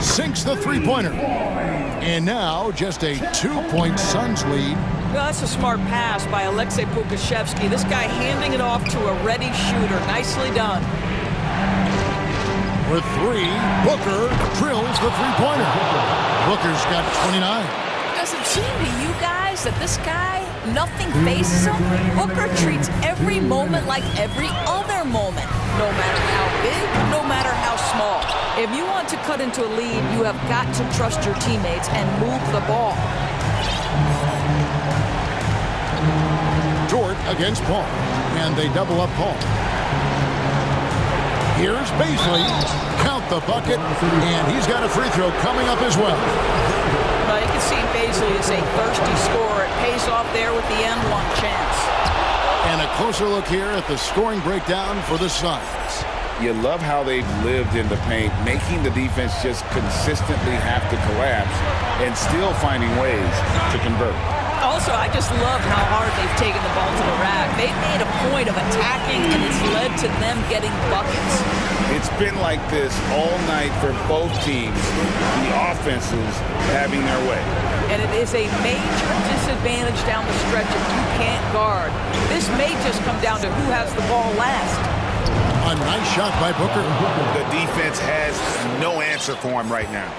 Sinks the three-pointer. And now just a 2-point Suns lead. Well, that's a smart pass by Alexei Pokusevski. This guy handing it off to a ready shooter. Nicely done. For three, Booker drills the three-pointer. Booker's got 29. Does it seem to you guys that this guy, nothing phases him? Booker treats every moment like every other moment, no matter how big, no matter how small. If you want to cut into a lead, you have got to trust your teammates and move the ball. Dort against Paul, and they double up Paul. Here's Baisley, count the bucket, and he's got a free throw coming up as well. Well, you can see Baisley is a thirsty scorer. It pays off there with the end one chance. And a closer look here at the scoring breakdown for the Suns. You love how they've lived in the paint, making the defense just consistently have to collapse and still finding ways to convert. Also, I just love how hard they've taken the ball to the rack. They've made a point of attacking, and it's led to them getting buckets. It's been like this all night for both teams, the offenses having their way. And it is a major disadvantage down the stretch if you can't guard. This may just come down to who has the ball last. A nice shot by Booker. The defense has no answer for him right now.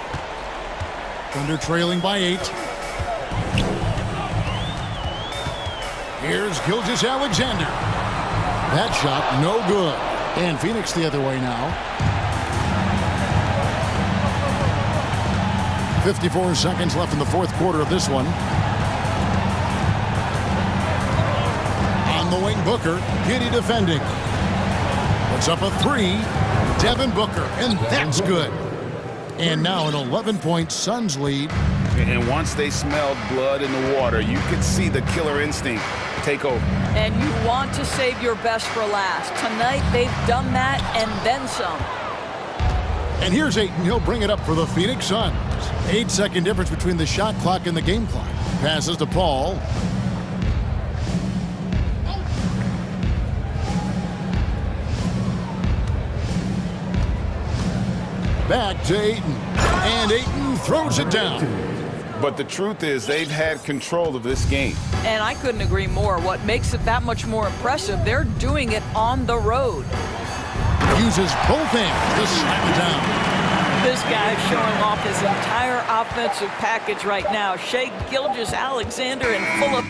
Thunder trailing by 8. Here's Gilgeous-Alexander. That shot, no good. And Phoenix the other way now. 54 seconds left in the fourth quarter of this one. On the wing, Booker. Giddy defending. Puts up a three. Devin Booker, and that's good. And now an 11-point Suns lead. And once they smelled blood in the water, you could see the killer instinct take over. And you want to save your best for last. Tonight, they've done that and then some. And here's Ayton. He'll bring it up for the Phoenix Suns. 8-second difference between the shot clock and the game clock. Passes to Paul. Back to Ayton. And Ayton throws it down. But the truth is they've had control of this game. And I couldn't agree more. What makes it that much more impressive, they're doing it on the road. Uses both hands to slam it down. This guy's showing off his entire offensive package right now. Shai Gilgeous-Alexander in full of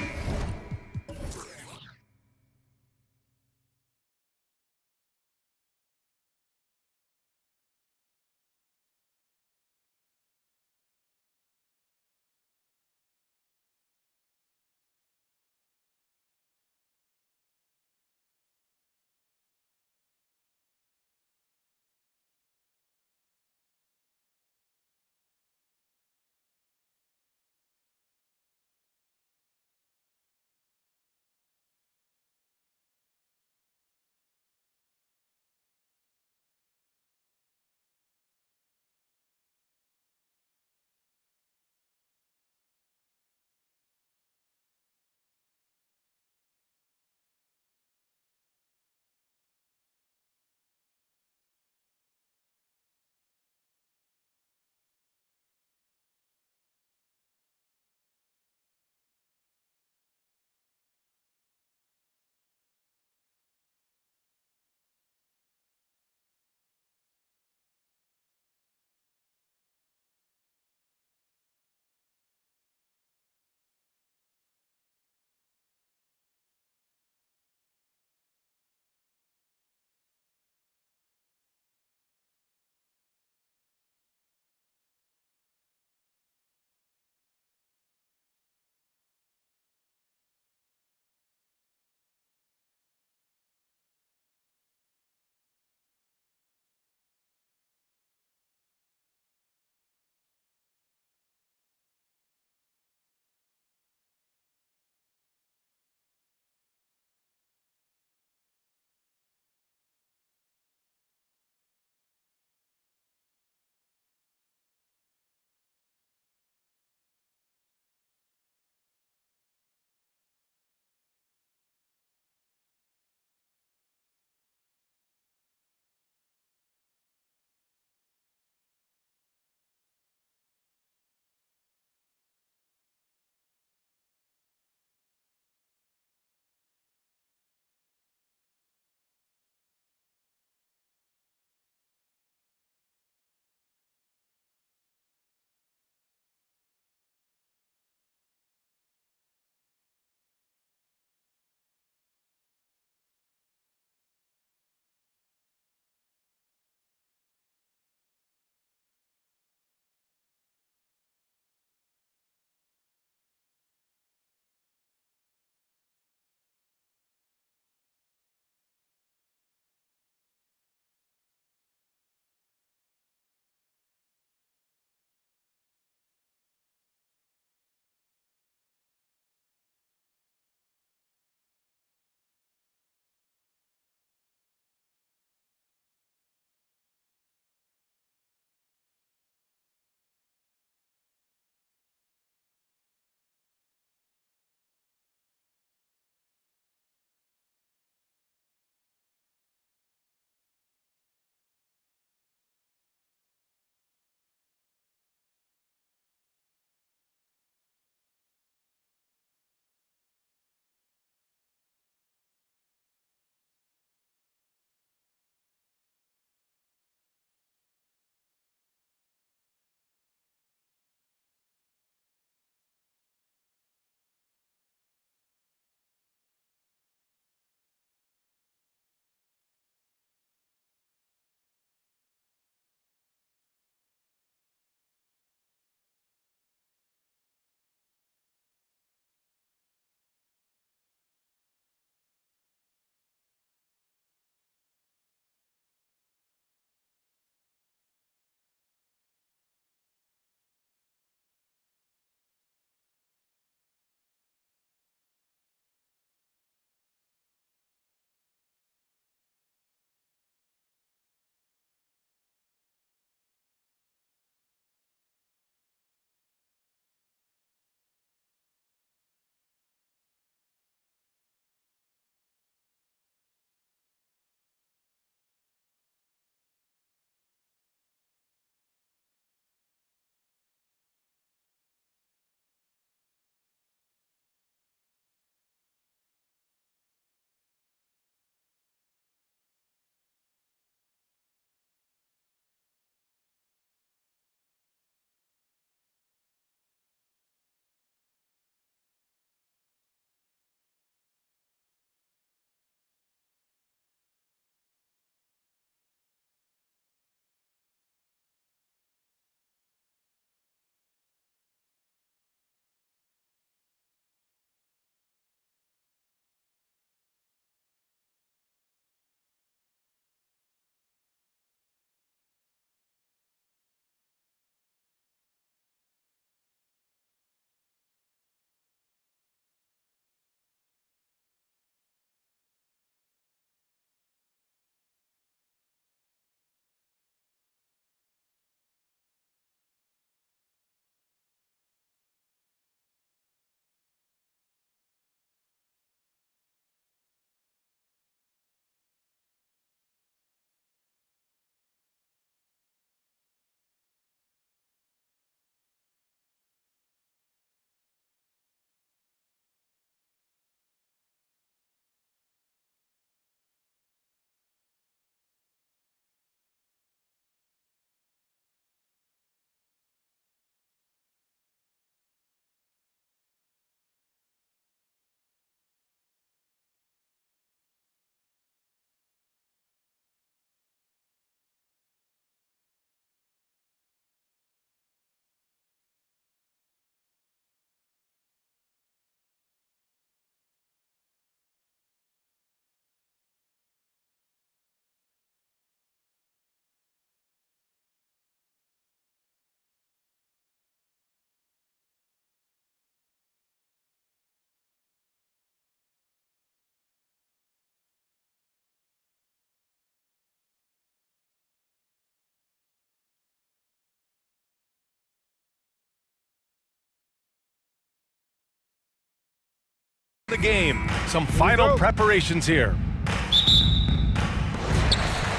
the game. Some final preparations here.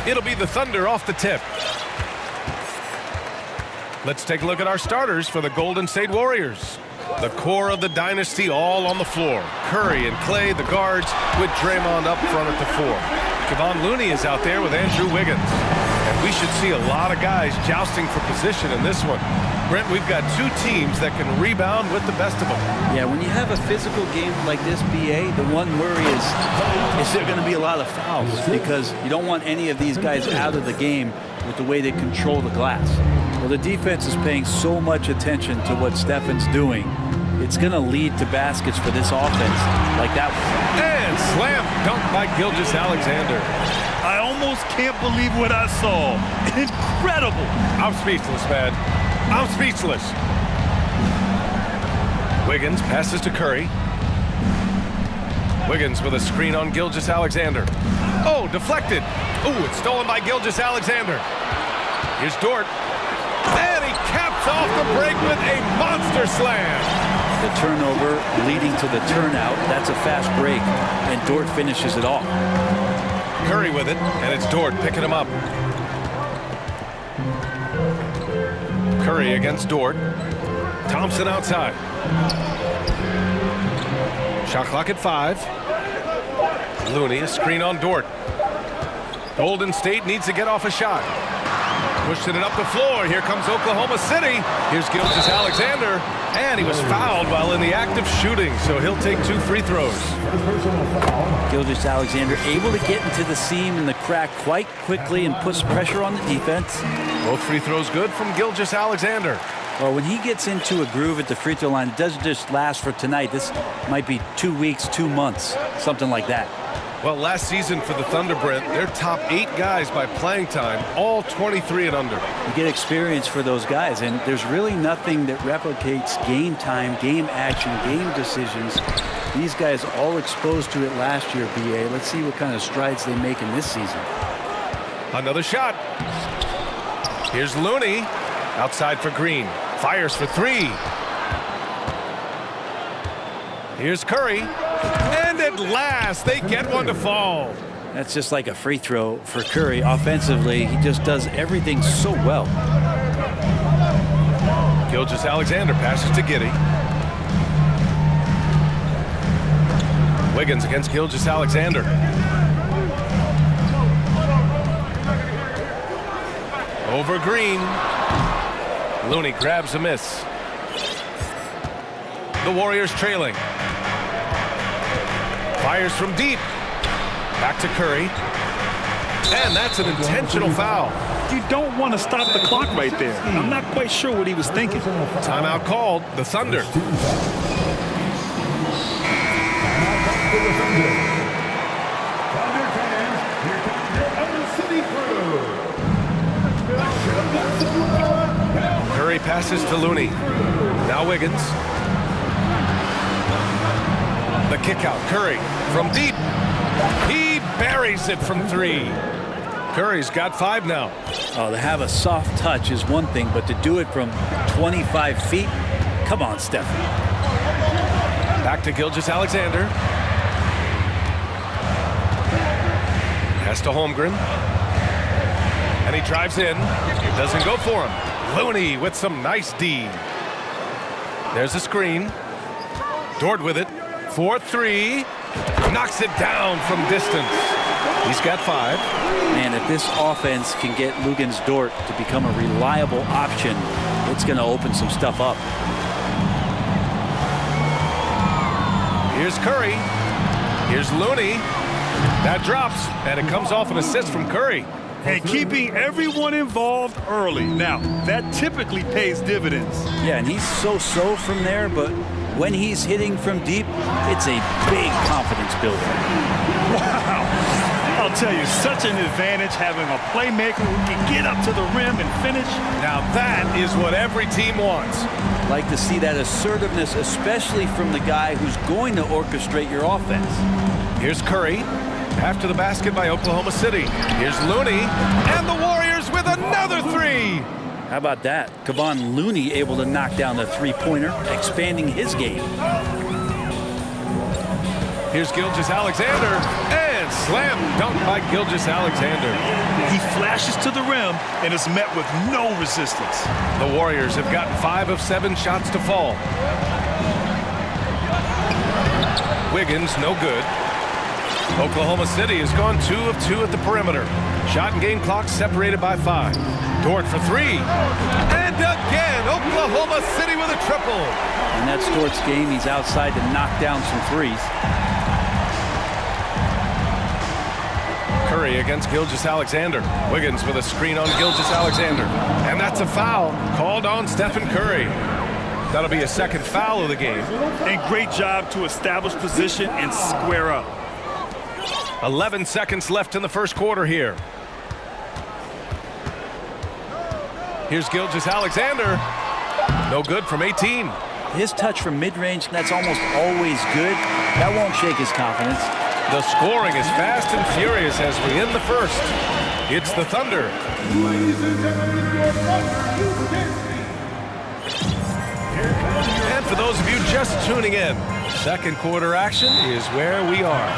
It'll be the Thunder off the tip. Let's take a look at our starters for the Golden State Warriors. The core of the dynasty all on the floor. Curry and Clay, the guards, with Draymond up front at the 4. Kevon Looney is out there with Andrew Wiggins. And we should see a lot of guys jousting for position in this one. Brent, we've got two teams that can rebound with the best of them. Yeah, when you have a physical game like this, BA, the one worry is there going to be a lot of fouls because you don't want any of these guys out of the game with the way they control the glass. Well, the defense is paying so much attention to what Stefan's doing. It's going to lead to baskets for this offense like that one. And slam dunk by Gilgeous-Alexander. I almost can't believe what I saw. Incredible. I'm speechless, man. I'm speechless. Wiggins passes to Curry. Wiggins with a screen on Gilgeous-Alexander. Oh, deflected. Oh, it's stolen by Gilgeous-Alexander. Here's Dort. And he caps off the break with a monster slam. The turnover leading to the turnout. That's a fast break, and Dort finishes it off. Curry with it, and it's Dort picking him up. Curry against Dort. Thompson outside. Shot clock at 5. Looney, a screen on Dort. Golden State needs to get off a shot. Pushing it up the floor. Here comes Oklahoma City. Here's Gilgeous-Alexander. And he was fouled while in the act of shooting, so he'll take 2 free throws. Gilgeous-Alexander able to get into the seam and the crack quite quickly and puts pressure on the defense. Both free throws good from Gilgeous-Alexander. Well, when he gets into a groove at the free throw line, it doesn't just last for tonight. This might be 2 weeks, 2 months, something like that. Well, last season for the Thunder, Brent, their top 8 guys by playing time, all 23 and under. You get experience for those guys, and there's really nothing that replicates game time, game action, game decisions. These guys all exposed to it last year, BA. Let's see what kind of strides they make in this season. Another shot. Here's Looney. Outside for Green. Fires for 3. Here's Curry. And at last, they get one to fall. That's just like a free throw for Curry. Offensively, he just does everything so well. Gilgeous-Alexander passes to Giddey. Wiggins against Gilgeous-Alexander. Over Green. Looney grabs a miss. The Warriors trailing. Fires from deep. Back to Curry. And that's an intentional foul. You don't want to stop the clock right there. I'm not quite sure what he was thinking. Timeout called. The Thunder. Curry passes to Looney. Now Wiggins. The kick out. Curry from deep. He buries it from 3. Curry's got 5 now. Oh, to have a soft touch is one thing, but to do it from 25 feet, come on, Steph. Back to Gilgeous-Alexander. Pass to Holmgren. And he drives in. Doesn't go for him. Looney with some nice D. There's a screen. Dort with it. 4-3. Knocks it down from distance. He's got 5. Man, if this offense can get Luguentz Dort to become a reliable option, it's going to open some stuff up. Here's Curry. Here's Looney. That drops, and it comes off an assist from Curry. And keeping everyone involved early. Now, that typically pays dividends. Yeah, and he's so-so from there, but when he's hitting from deep, it's a big confidence builder. Wow. I'll tell you, such an advantage having a playmaker who can get up to the rim and finish. Now that is what every team wants. Like to see that assertiveness, especially from the guy who's going to orchestrate your offense. Here's Curry. After the basket by Oklahoma City. Here's Looney. And the Warriors with another 3. How about that? Kevon Looney able to knock down the 3-pointer, expanding his game. Here's Gilgeous-Alexander, and slam dunk by Gilgeous-Alexander. He flashes to the rim and is met with no resistance. The Warriors have gotten 5 of 7 shots to fall. Wiggins, no good. Oklahoma City has gone 2 of 2 at the perimeter. Shot and game clock separated by 5. Dort for 3. And again, Oklahoma City with a triple. And that's Dort's game. He's outside to knock down some threes. Curry against Gilgeous-Alexander. Wiggins with a screen on Gilgeous-Alexander. And that's a foul called on Stephen Curry. That'll be a second foul of the game. And great job to establish position and square up. 11 seconds left in the first quarter here. Here's Gilgeous-Alexander. No good from 18. His touch from mid-range, that's almost always good. That won't shake his confidence. The scoring is fast and furious as we end the first. It's the Thunder. And for those of you just tuning in, second quarter action is where we are.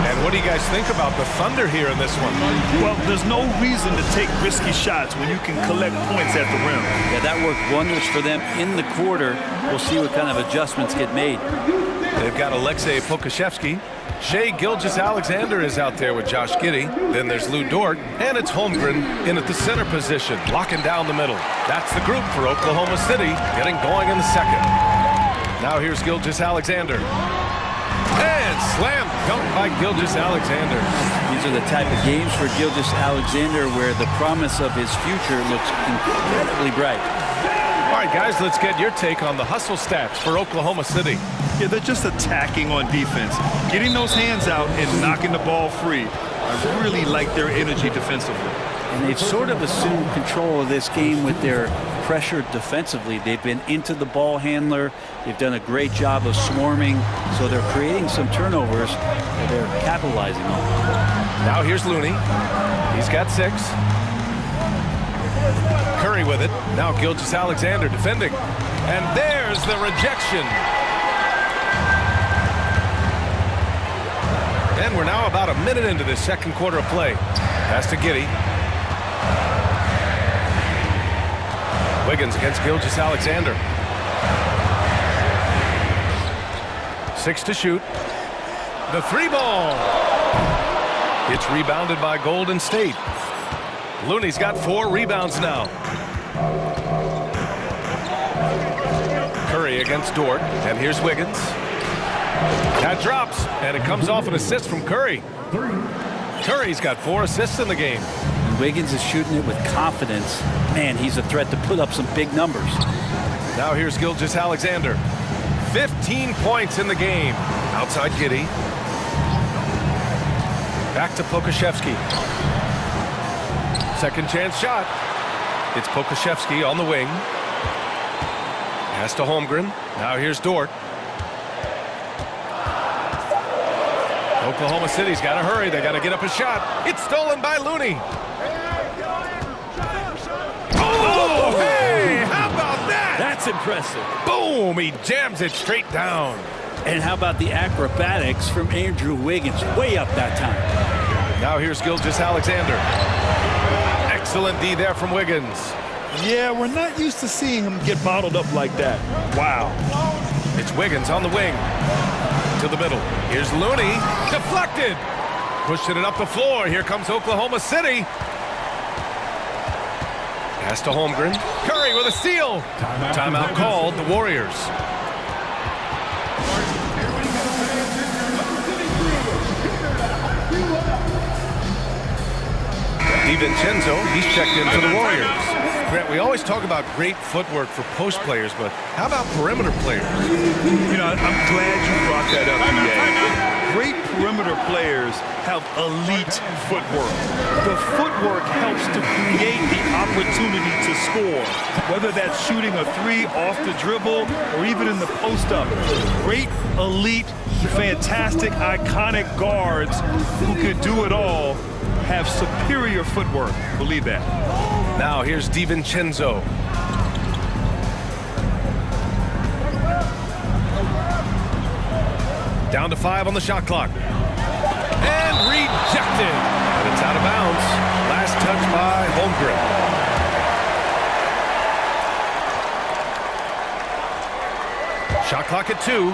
And what do you guys think about the Thunder here in this one? Well, there's no reason to take risky shots when you can collect points at the rim. Yeah, that worked wonders for them in the quarter. We'll see what kind of adjustments get made. They've got Alexei Pokusevski. Shai Gilgeous-Alexander is out there with Josh Giddey. Then there's Lou Dort, and it's Holmgren in at the center position, locking down the middle. That's the group for Oklahoma City, getting going in the second. Now here's Gilgeous-Alexander. And slam dunk by Gilgeous-Alexander. These are the type of games for Gilgeous-Alexander where the promise of his future looks incredibly bright. All right, guys, let's get your take on the hustle stats for Oklahoma City. Yeah, they're just attacking on defense, getting those hands out and knocking the ball free. I really like their energy defensively. And they've sort of assumed control of this game with their pressure defensively. They've been into the ball handler. They've done a great job of swarming, so they're creating some turnovers that they're capitalizing on. Now here's Looney. He's got 6. Curry with it. Now Gilgeous-Alexander defending. And there's the rejection. And we're now about a minute into this second quarter of play. Pass to Giddey. Wiggins against Gilgeous-Alexander. 6 to shoot. The 3 ball. It's rebounded by Golden State. Looney's got 4 rebounds now. Curry against Dort. And here's Wiggins. That drops, and it comes off an assist from Curry. Curry's got 4 assists in the game. And Wiggins is shooting it with confidence. Man, he's a threat to put up some big numbers. Now here's Gilgeous-Alexander. 15 points in the game. Outside Giddey. Back to Pokusevski. Second chance shot. It's Pokusevski on the wing. Pass to Holmgren. Now here's Dort. Oklahoma City's got to hurry. They got to get up a shot. It's stolen by Looney. Oh, hey, how about that? That's impressive. Boom, he jams it straight down. And how about the acrobatics from Andrew Wiggins? Way up that time. Now here's Gilgeous-Alexander. Excellent D there from Wiggins. Yeah, we're not used to seeing him get bottled up like that. Wow. It's Wiggins on the wing. To the middle. Here's Looney. Deflected. Pushing it up the floor. Here comes Oklahoma City. Pass to Holmgren. Curry with a steal. Timeout called. The Warriors. DiVincenzo, he's checked in for the Warriors. Grant, we always talk about great footwork for post players, but how about perimeter players? You know, I'm glad you brought that up, EA. Great perimeter players have elite footwork. The footwork helps to create the opportunity to score, whether that's shooting a 3 off the dribble or even in the post-up. Great, elite, fantastic, iconic guards who could do it all have superior footwork. Believe that. Now here's DiVincenzo. Down to 5 on the shot clock. And rejected. And it's out of bounds. Last touch by Holmgren. Shot clock at 2.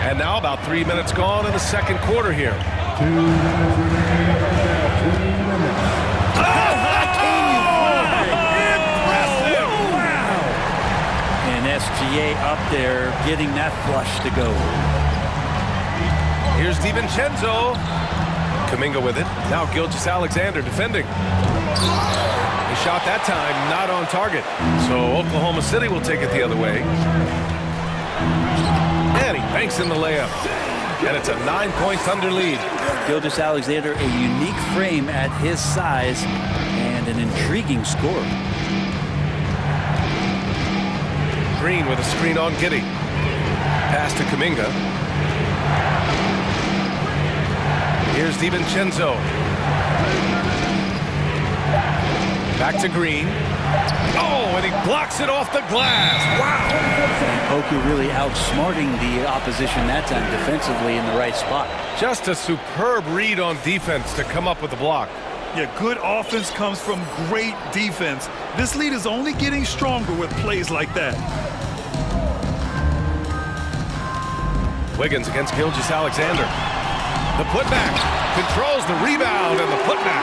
And now about 3 minutes gone in the second quarter here. 2 minutes remaining. 2 minutes. SGA up there getting that flush to go. Here's DiVincenzo. Kuminga with it. Now Gilgeous-Alexander defending. He shot that time, not on target. So Oklahoma City will take it the other way. And he banks in the layup. And it's a 9-point Thunder lead. Gilgeous-Alexander, a unique frame at his size and an intriguing score. Green with a screen on Giddey. Pass to Kuminga. Here's DiVincenzo. Back to Green. Oh, and he blocks it off the glass. Wow. And Poku really outsmarting the opposition that time defensively in the right spot. Just a superb read on defense to come up with the block. Yeah, good offense comes from great defense. This lead is only getting stronger with plays like that. Wiggins against Gilgeous-Alexander. The putback controls the rebound and the putback.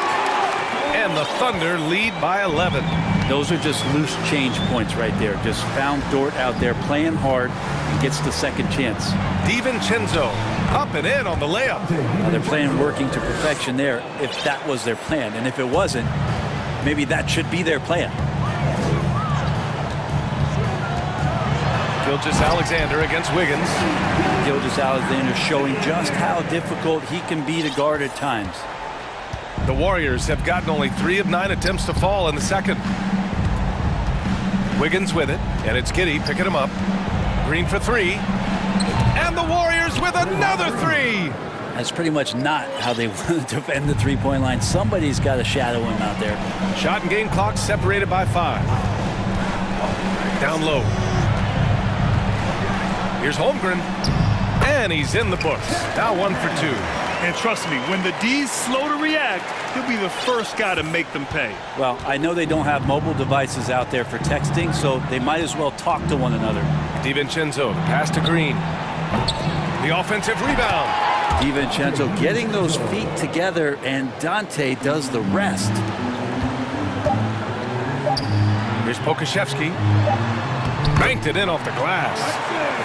And the Thunder lead by 11. Those are just loose change points right there. Just found Dort out there playing hard and gets the second chance. DiVincenzo up and in on the layup. Now they're playing working to perfection there if that was their plan. And if it wasn't, maybe that should be their plan. Gilgeous-Alexander against Wiggins. Gilgeous-Alexander showing just how difficult he can be to guard at times. The Warriors have gotten only 3 of 9 attempts to fall in the second. Wiggins with it, and it's Giddey picking him up. Green for 3. And the Warriors with another 3. That's pretty much not how they want to defend the three-point line. Somebody's got to shadow him out there. Shot and game clock separated by 5. Down low. Here's Holmgren. And he's in the books. Now 1 for 2. And trust me, when the D's slow to react, he'll be the first guy to make them pay. Well, I know they don't have mobile devices out there for texting, so they might as well talk to one another. DiVincenzo, pass to Green. The offensive rebound. DiVincenzo getting those feet together, and Dante does the rest. Here's Pokusevski. Banked it in off the glass.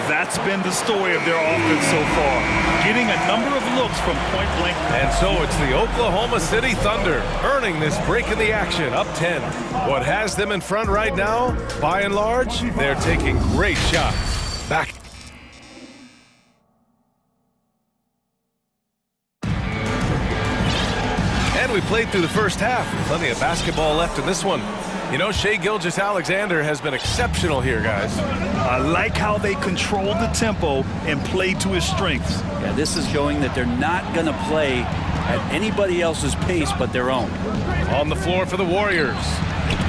That's been the story of their offense so far. Getting a number of looks from point blank. And so it's the Oklahoma City Thunder earning this break in the action, up 10. What has them in front right now, by and large, they're taking great shots. Back. And we played through the first half. Plenty of basketball left in this one. You know, Shai Gilgeous-Alexander has been exceptional here, guys. I like how they control the tempo and play to his strengths. Yeah, this is showing that they're not going to play at anybody else's pace but their own. On the floor for the Warriors.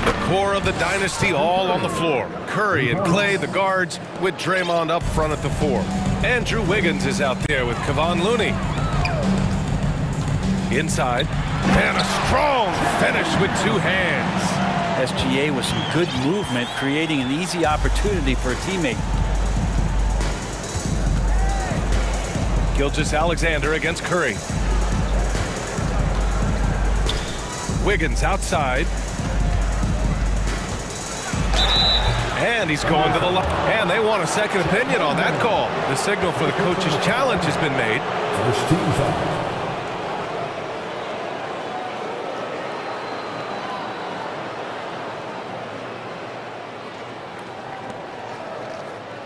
The core of the dynasty all on the floor. Curry and Clay, the guards, with Draymond up front at the 4. Andrew Wiggins is out there with Kevon Looney. Inside. And a strong finish with 2 hands. SGA with some good movement, creating an easy opportunity for a teammate. Gilgeous-Alexander against Curry. Wiggins outside. And he's going to the line. And they want a second opinion on that call. The signal for the coach's challenge has been made. First team foul.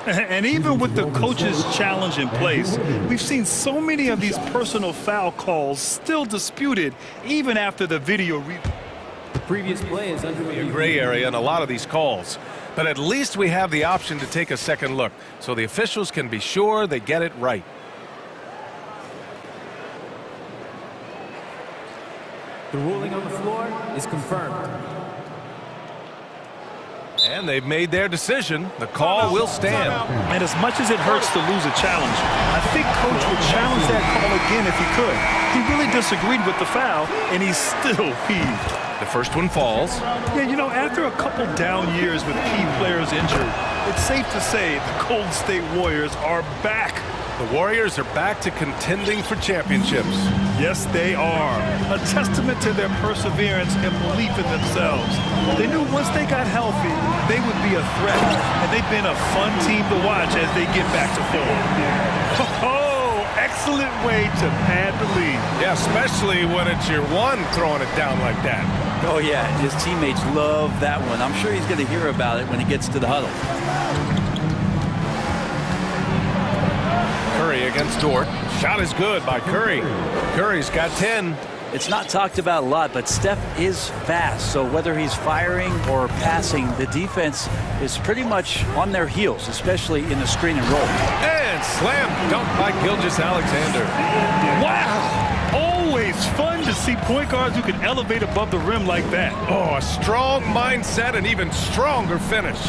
And even with the coach's challenge in place, we've seen so many of these personal foul calls still disputed even after the video review. The previous play is under A gray area in a lot of these calls. But at least we have the option to take a second look, so the officials can be sure they get it right. The ruling on the floor is confirmed. And they've made their decision. The call will stand. And as much as it hurts to lose a challenge, I think Coach would challenge that call again if he could. He really disagreed with the foul, and he's still peeved. The first one falls. Yeah, you know, after a couple down years with key players injured, it's safe to say the Golden State Warriors are back. The Warriors are back to contending for championships. Yes, they are. A testament to their perseverance and belief in themselves. They knew once they got healthy, they would be a threat, and they've been a fun team to watch as they get back to form. Oh, excellent way to pad the lead. Yeah, especially when it's your one throwing it down like that. Oh, yeah, his teammates love that one. I'm sure he's going to hear about it when he gets to the huddle. Curry against Dort. Shot is good by Curry. Curry's got 10. It's not talked about a lot, but Steph is fast. So whether he's firing or passing, the defense is pretty much on their heels, especially in the screen and roll. And slam dunk by Gilgeous-Alexander. Wow! Always fun to see point guards who can elevate above the rim like that. Oh, a strong mindset and even stronger finish.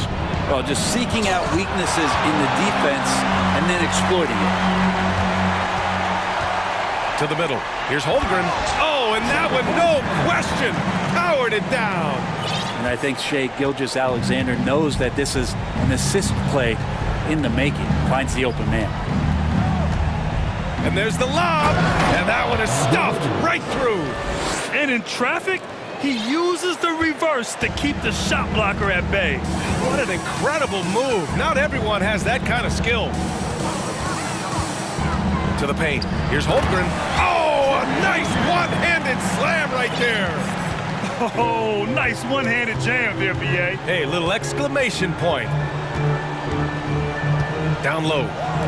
Well, just seeking out weaknesses in the defense and then exploiting it. To the middle. Here's Holmgren. Oh, and that one, no question, powered it down. And I think Shai Gilgeous-Alexander knows that this is an assist play in the making. Finds the open man. And there's the lob, and that one is stuffed right through. And in traffic, he uses the reverse to keep the shot blocker at bay. What an incredible move. Not everyone has that kind of skill. To the paint. Here's Holmgren. Oh, a nice one-handed slam right there. Oh, nice one-handed jam there, B.A. Hey, little exclamation point. Down low.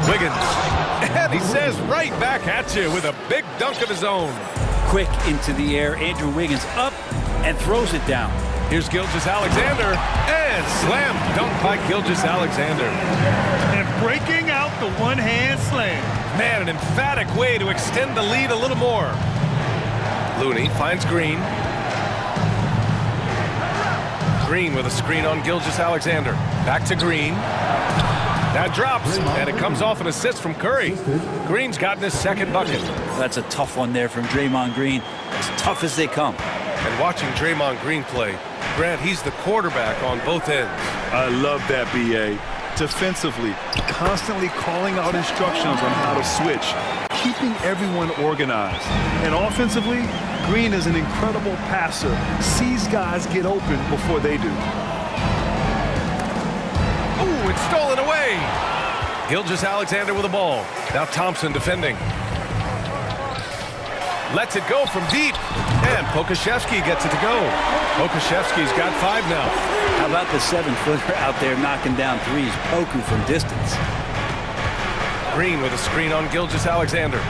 Wiggins. And he says right back at you with a big dunk of his own. Quick into the air. Andrew Wiggins up and throws it down. Here's Gilgeous-Alexander, and slam dunk by Gilgeous-Alexander. And breaking out the one-hand slam. Man, an emphatic way to extend the lead a little more. Looney finds Green. Green with a screen on Gilgeous-Alexander. Back to Green. That drops, and it comes off an assist from Curry. Green's gotten his second bucket. That's a tough one there from Draymond Green. As tough as they come. And watching Draymond Green play, Grant, he's the quarterback on both ends. I love that, B.A. Defensively, constantly calling out instructions on how to switch, keeping everyone organized. And offensively, Green is an incredible passer, sees guys get open before they do. Ooh, it's stolen away. Gilgeous-Alexander with the ball. Now Thompson defending. Lets it go from deep. And Pokashevsky gets it to go. Pokashevsky's got 5 now. How about the 7-footer out there knocking down threes? Poku from distance. Green with a screen on Gilgeous-Alexander.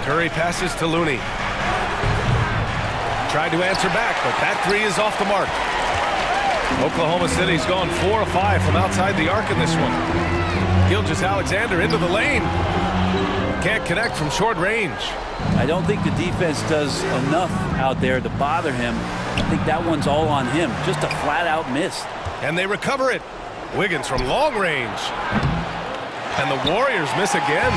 Curry passes to Looney. Tried to answer back, but that 3 is off the mark. Oklahoma City's gone 4 of 5 from outside the arc in this one. Gilgeous-Alexander into the lane. Can't connect from short range. I don't think the defense does enough out there to bother him. I think that one's all on him. Just a flat-out miss. And they recover it. Wiggins from long range. And the Warriors miss again.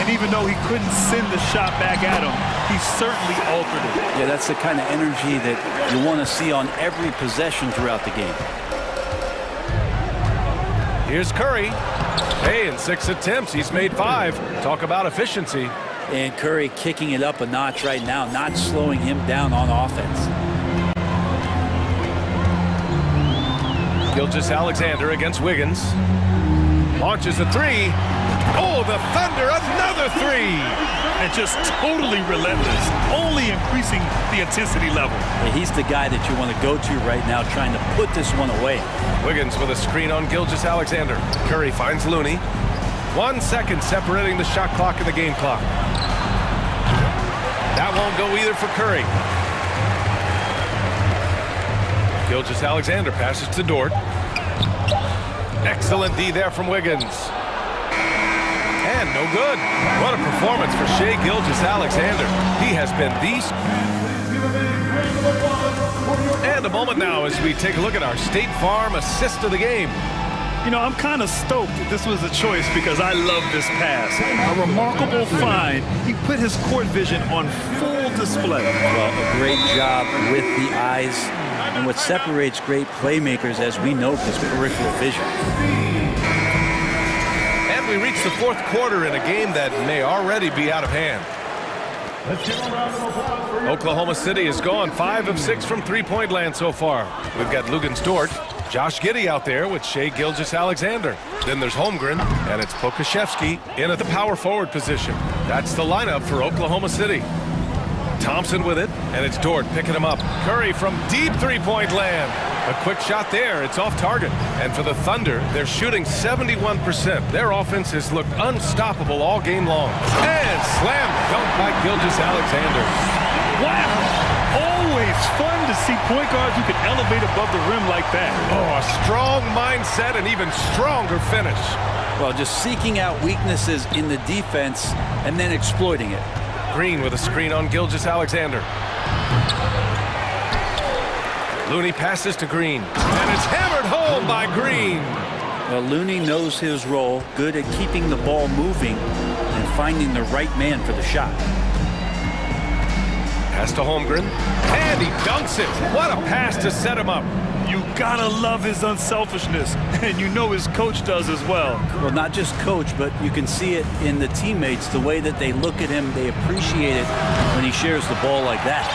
And even though he couldn't send the shot back at him, he certainly altered it. Yeah, that's the kind of energy that you want to see on every possession throughout the game. Here's Curry. Hey, in 6 attempts, he's made 5. Talk about efficiency. And Curry kicking it up a notch right now, not slowing him down on offense. Gilgeous-Alexander against Wiggins. Launches a 3. Oh, the Thunder, another 3. And just totally relentless, only increasing the intensity level. Yeah, he's the guy that you want to go to right now, trying to put this one away. Wiggins with a screen on Gilgeous-Alexander. Curry finds Looney. 1 second separating the shot clock and the game clock. That won't go either for Curry. Gilgeous-Alexander passes to Dort. Excellent D there from Wiggins. And no good. What a performance for Shai Gilgeous-Alexander. He has been the And a moment now as we take a look at our State Farm assist of the game. You know, I'm kind of stoked that this was a choice because I love this pass. A remarkable find. He put his court vision on full display. Well, a great job with the eyes. And what separates great playmakers, as we know, is peripheral vision. And we reach the fourth quarter in a game that may already be out of hand. Oklahoma City has gone 5 of 6 from three-point land so far. We've got Lugens-Dort, Josh Giddey out there with Shai Gilgeous-Alexander. Then there's Holmgren, and it's Pokashevsky in at the power forward position. That's the lineup for Oklahoma City. Thompson with it, and it's Dort picking him up. Curry from deep three-point land. A quick shot there. It's off target. And for the Thunder, they're shooting 71%. Their offense has looked unstoppable all game long. And slam dunk by Gilgeous-Alexander. Wow! Always fun to see point guards who can elevate above the rim like that. Oh, a strong mindset and even stronger finish. Well, just seeking out weaknesses in the defense and then exploiting it. Green with a screen on Gilgeous-Alexander. Looney passes to Green, and it's hammered home by Green. Well, Looney knows his role, good at keeping the ball moving and finding the right man for the shot. Pass to Holmgren, and he dunks it. What a pass to set him up. You gotta love his unselfishness, and you know his coach does as well. Well, not just coach, but you can see it in the teammates, the way that they look at him. They appreciate it when he shares the ball like that.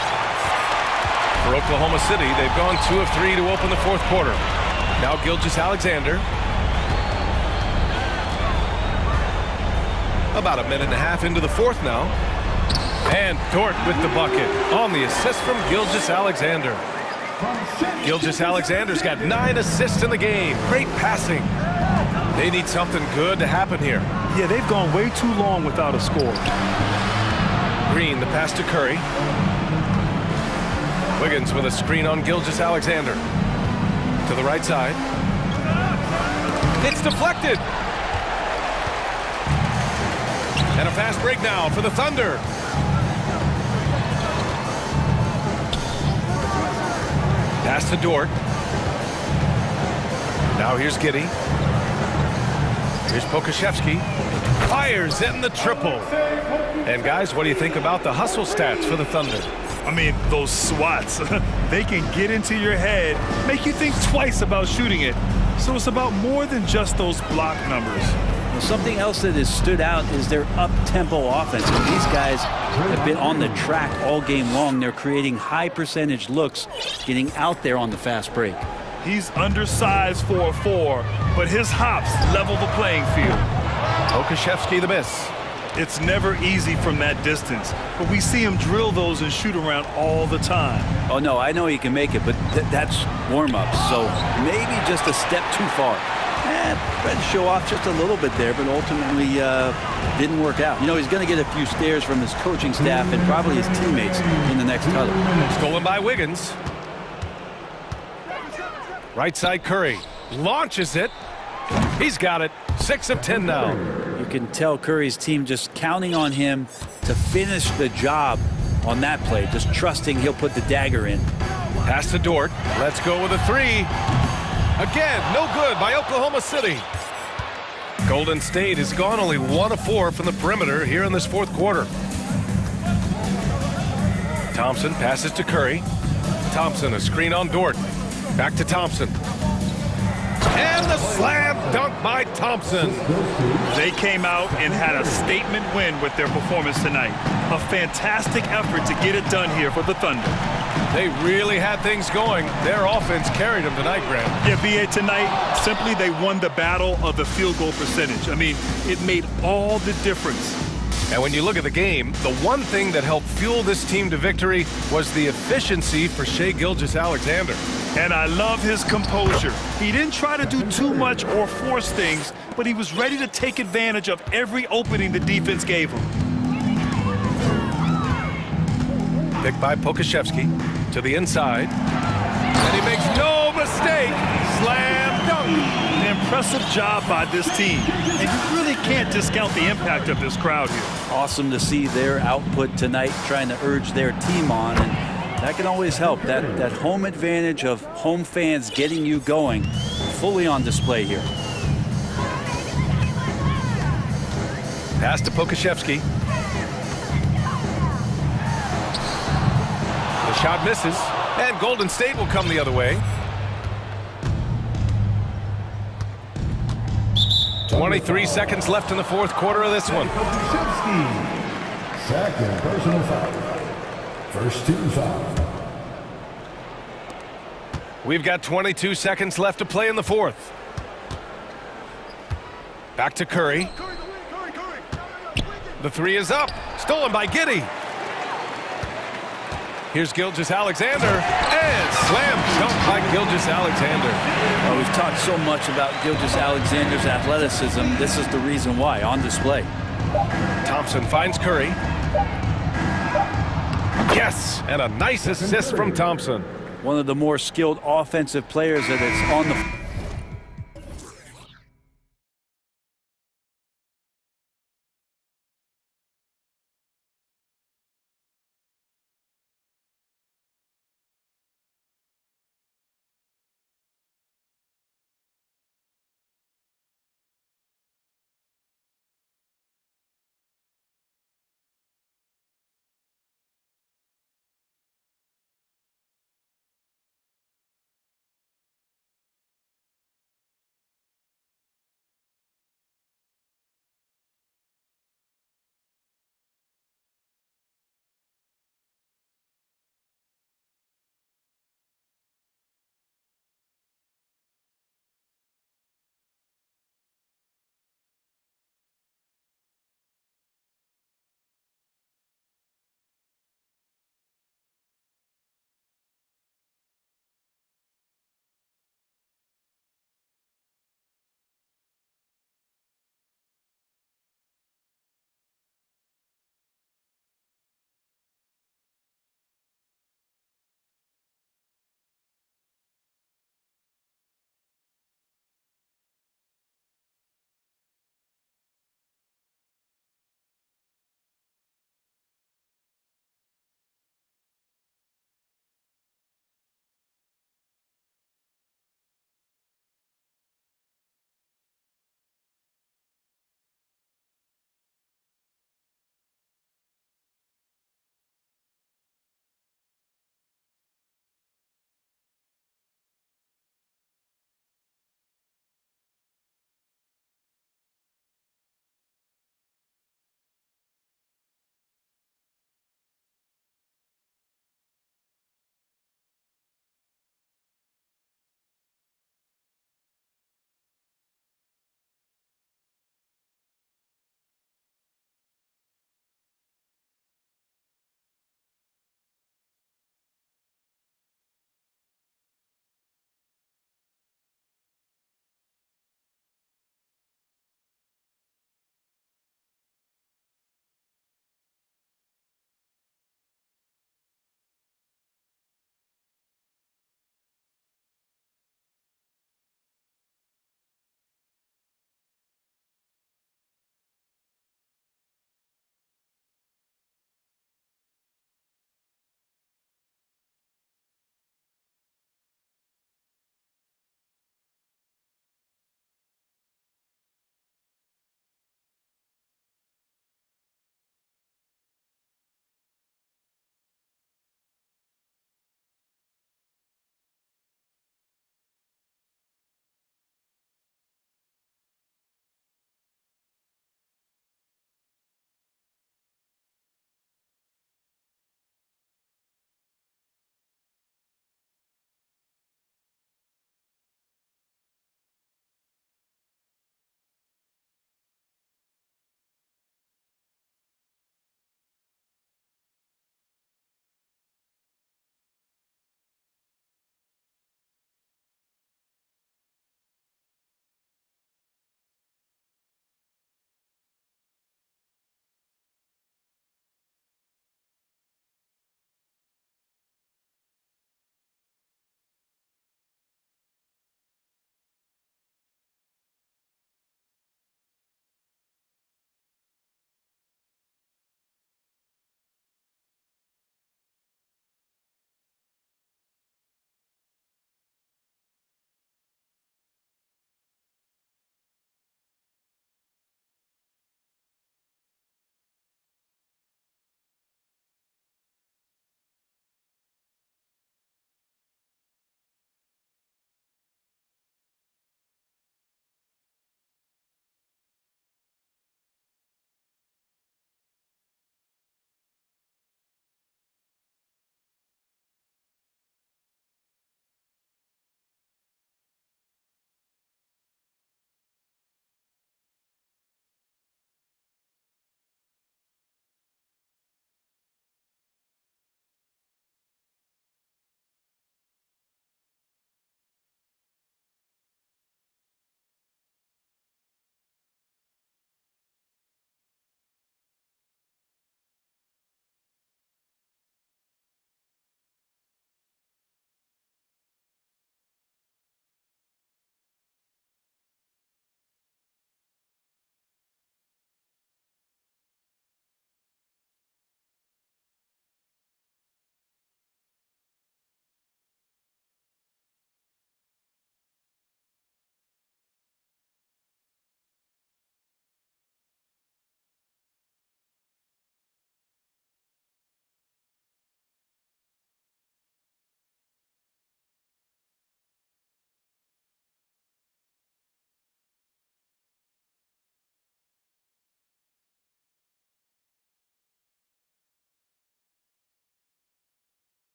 For Oklahoma City, they've gone 2 of 3 to open the fourth quarter. Now Gilgeous-Alexander. About a minute and a half into the fourth now. And Dort with the bucket on the assist from Gilgeous-Alexander. Gilgeous-Alexander's got 9 assists in the game. Great passing. They need something good to happen here. Yeah, they've gone way too long without a score. Green, the pass to Curry. Wiggins with a screen on Gilgeous-Alexander. To the right side. It's deflected. And a fast break now for the Thunder. Pass to Dort. Now here's Giddey. Here's Pokashevsky. Fires in the triple. And guys, what do you think about the hustle stats for the Thunder? I mean, those swats, they can get into your head, make you think twice about shooting it. So it's about more than just those block numbers. Well, something else that has stood out is their up-tempo offense. And these guys have been on the track all game long. They're creating high-percentage looks, getting out there on the fast break. He's undersized for a 4, but his hops level the playing field. Pokashevsky the miss. It's never easy from that distance, but we see him drill those and shoot around all the time. Oh, no, I know he can make it, but that's warm-up, so maybe just a step too far. Tried to show off just a little bit there, but ultimately didn't work out. You know, he's going to get a few stares from his coaching staff and probably his teammates in the next huddle. Stolen by Wiggins. Right side Curry. Launches it. He's got it. 6 of 10 now. You can tell Curry's team just counting on him to finish the job on that play, just trusting he'll put the dagger in. Pass to Dort. Let's go with a 3. Again, no good by Oklahoma City. Golden State has gone only 1 of 4 from the perimeter here in this fourth quarter. Thompson passes to Curry. Thompson, a screen on Dort. Back to Thompson. And the slam dunk by Thompson. They came out and had a statement win with their performance tonight. A fantastic effort to get it done here for the Thunder. They really had things going. Their offense carried them tonight, Graham. Yeah, B.A., tonight, simply they won the battle of the field goal percentage. I mean, it made all the difference. And when you look at the game, the one thing that helped fuel this team to victory was the efficiency for Shai Gilgeous-Alexander. And I love his composure. He didn't try to do too much or force things, but he was ready to take advantage of every opening the defense gave him. Picked by Pokashevsky to the inside. And he makes no mistake. Slam dunk. An impressive job by this team. And you really can't discount the impact of this crowd here. Awesome to see their output tonight, trying to urge their team on. And That can always help. That home advantage of home fans getting you going, fully on display here. Pass to Pokashevsky. The shot misses, and Golden State will come the other way. 23 seconds left in the fourth quarter of this one. Second personal foul. First team foul. We've got 22 seconds left to play in the fourth. Back to Curry. The three is up. Stolen by Giddey. Here's Gilgeous-Alexander. And slam dunk by Gilgeous-Alexander. Well, we've talked so much about Gilgeous-Alexander's athleticism. This is the reason why, on display. Thompson finds Curry. Yes, and a nice assist from Thompson. One of the more skilled offensive players that is on the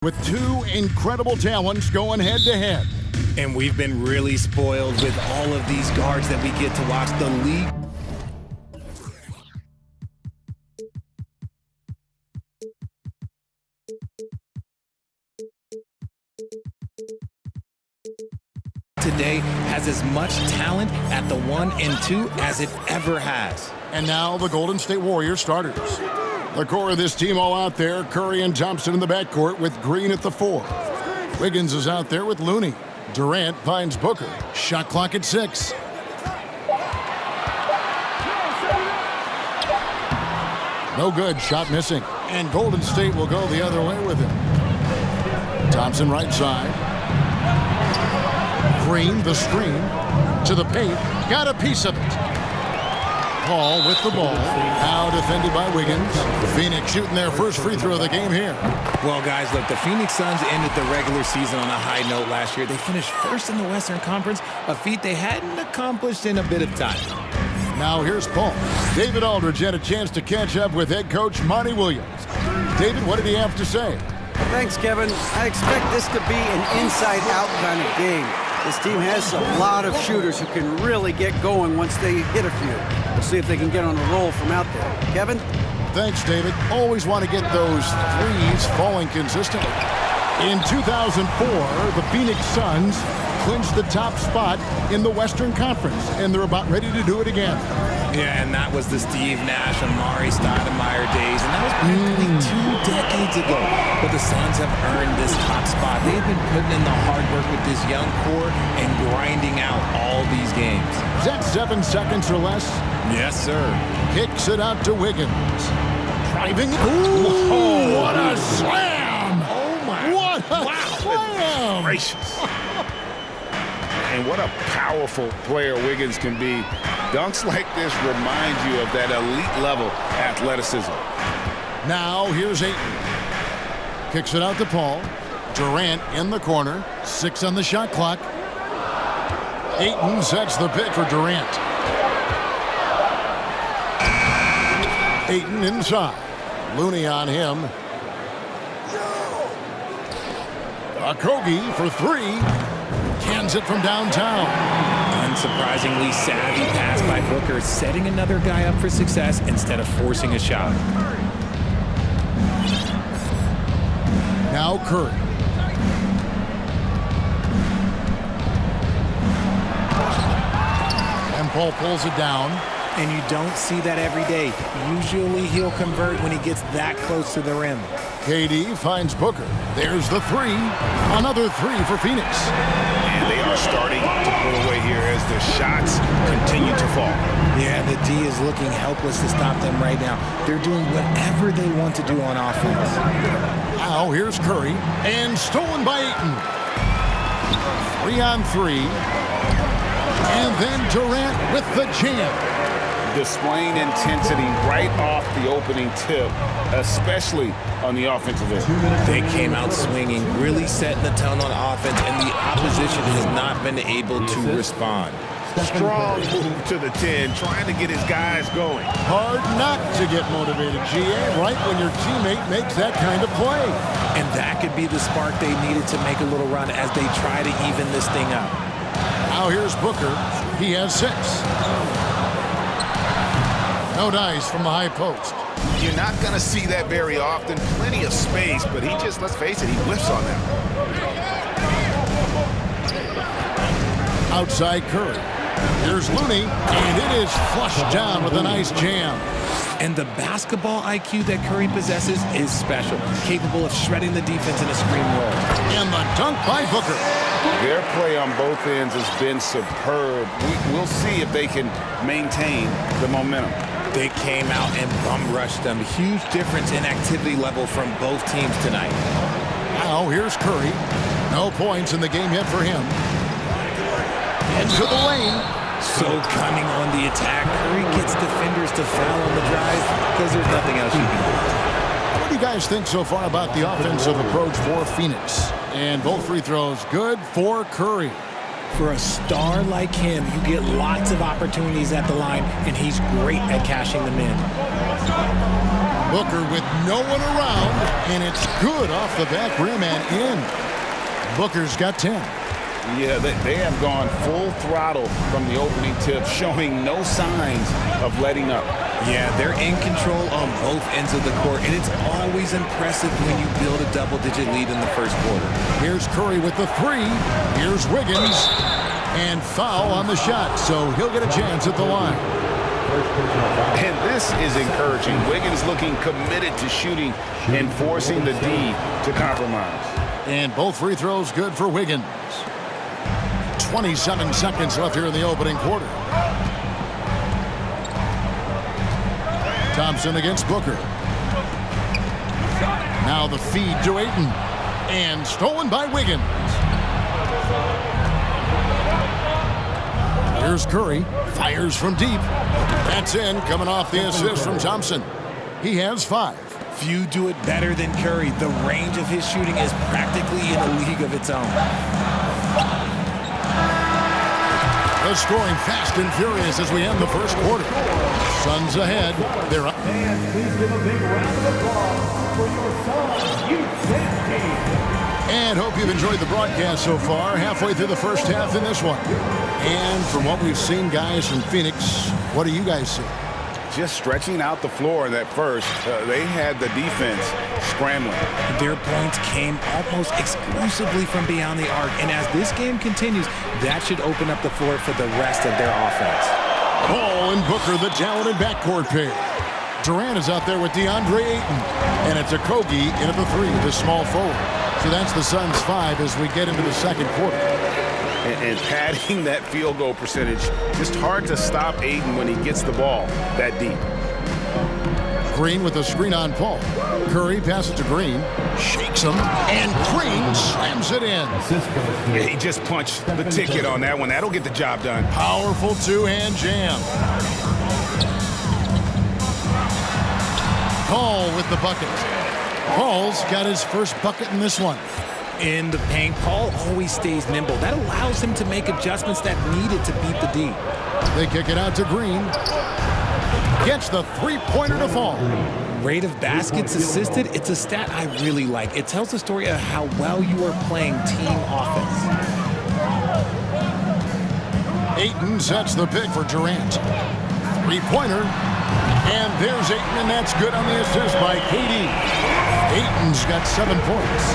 with two incredible talents going head-to-head. And we've been really spoiled with all of these guards that we get to watch. The league today has as much talent at the 1 and 2 as it ever has. And now the Golden State Warriors starters. The core of this team all out there, Curry and Thompson in the backcourt with Green at the 4. Wiggins is out there with Looney. Durant finds Booker. Shot clock at 6. No good, shot missing. And Golden State will go the other way with him. Thompson right side. Green, the screen, to the paint, got a piece of it. Paul with the ball, now defended by Wiggins. Phoenix shooting their first free throw of the game here. Well, guys, look, the Phoenix Suns ended the regular season on a high note last year. They finished first in the Western Conference, a feat they hadn't accomplished in a bit of time. Now here's Paul. David Aldridge had a chance to catch up with head coach Monty Williams. David, what did he have to say? Thanks, Kevin. I expect this to be an inside-out kind of game. This team has a lot of shooters who can really get going once they hit a few. We'll see if they can get on a roll from out there. Kevin? Thanks, David. Always want to get those threes falling consistently. In 2004, the Phoenix Suns clinched the top spot in the Western Conference, and they're about ready to do it again. Yeah, and that was the Steve Nash, Amari Stoudemire days, and that was practically 2 decades ago. But the Suns have earned this top spot. They've been putting in the hard work with this young core and grinding out all these games. Is that 7 seconds or less? Yes, sir. Kicks it out to Wiggins. Driving. Ooh, oh, what a slam! Oh, my. What a slam! Gracious. And what a powerful player Wiggins can be. Dunks like this remind you of that elite level athleticism. Now here's Ayton. Kicks it out to Paul. Durant in the corner. 6 on the shot clock. Ayton sets the pick for Durant. Ayton inside. Looney on him. Okogie for 3. Cans it from downtown. Unsurprisingly savvy pass by Booker, setting another guy up for success instead of forcing a shot. Now Curry. And Paul pulls it down. And you don't see that every day. Usually he'll convert when he gets that close to the rim. KD finds Booker. There's the 3. Another 3 for Phoenix. And they are starting to pull away here as the shots continue to fall. Yeah, the D is looking helpless to stop them right now. They're doing whatever they want to do on offense. Now here's Curry. And stolen by Ayton. 3 on 3. And then Durant with the jam. Displaying intensity right off the opening tip, especially on the offensive end. They came out swinging, really setting the tone on offense, and the opposition has not been able to respond. Strong move to the 10, trying to get his guys going. Hard not to get motivated, GA, right when your teammate makes that kind of play. And that could be the spark they needed to make a little run as they try to even this thing up. Now here's Booker. He has 6. No dice from the high post. You're not going to see that very often. Plenty of space, but he just, let's face it, he whiffs on that. Outside Curry. Here's Looney, and it is flushed down with a nice jam. And the basketball IQ that Curry possesses is special, capable of shredding the defense in a screen roll. And the dunk by Booker. Their play on both ends has been superb. We'll see if they can maintain the momentum. They came out and bum rushed them. Huge difference in activity level from both teams tonight. Now here's Curry. No points in the game yet for him. Into the lane. So cunning on the attack. Curry gets defenders to foul on the drive because there's nothing else you can do. What do you guys think so far about the offensive approach for Phoenix? And both free throws good for Curry. For a star like him, you get lots of opportunities at the line, and he's great at cashing them in. Booker with no one around, and it's good off the back rim and in. Booker's got 10. Yeah, they have gone full throttle from the opening tip, showing no signs of letting up. Yeah, they're in control on both ends of the court, and it's always impressive when you build a double-digit lead in the first quarter. Here's Curry with the three. Here's Wiggins. And foul on the shot, so he'll get a chance at the line. And this is encouraging. Wiggins looking committed to shooting and forcing the D to compromise. And both free throws good for Wiggins. 27 seconds left here in the opening quarter. Thompson against Booker. Now the feed to Ayton. And stolen by Wiggins. Here's Curry. Fires from deep. That's in, coming off the assist from Thompson. He has 5. Few do it better than Curry. The range of his shooting is practically in a league of its own. The scoring fast and furious as we end the first quarter. Suns ahead. They're up. And please give a big round of applause for your Suns Youth team. And hope you've enjoyed the broadcast so far. Halfway through the first half in this one. And from what we've seen, guys, from Phoenix, what do you guys see? Just stretching out the floor in that first. They had the defense scrambling. Their points came almost exclusively from beyond the arc, and as this game continues, that should open up the floor for the rest of their offense. Paul and Booker, the talented backcourt pair. Durant is out there with DeAndre Ayton, and it's Okogie in at the 3, the small forward. So that's the Suns' 5 as we get into the second quarter. And padding that field goal percentage, just hard to stop Ayton when he gets the ball that deep. Green with a screen on Paul. Curry passes to Green, shakes him, and Green slams it in. Yeah, he just punched the ticket on that one. That'll get the job done. Powerful two-hand jam. Paul with the bucket. Paul's got his first bucket in this one. In the paint, Paul always stays nimble. That allows him to make adjustments that needed to beat the D. They kick it out to Green. Gets the three-pointer to fall. Rate of baskets assisted, it's a stat I really like. It tells the story of how well you are playing team offense. Ayton sets the pick for Durant. Three-pointer. And there's Ayton, and that's good on the assist by KD. Ayton's got 7 points.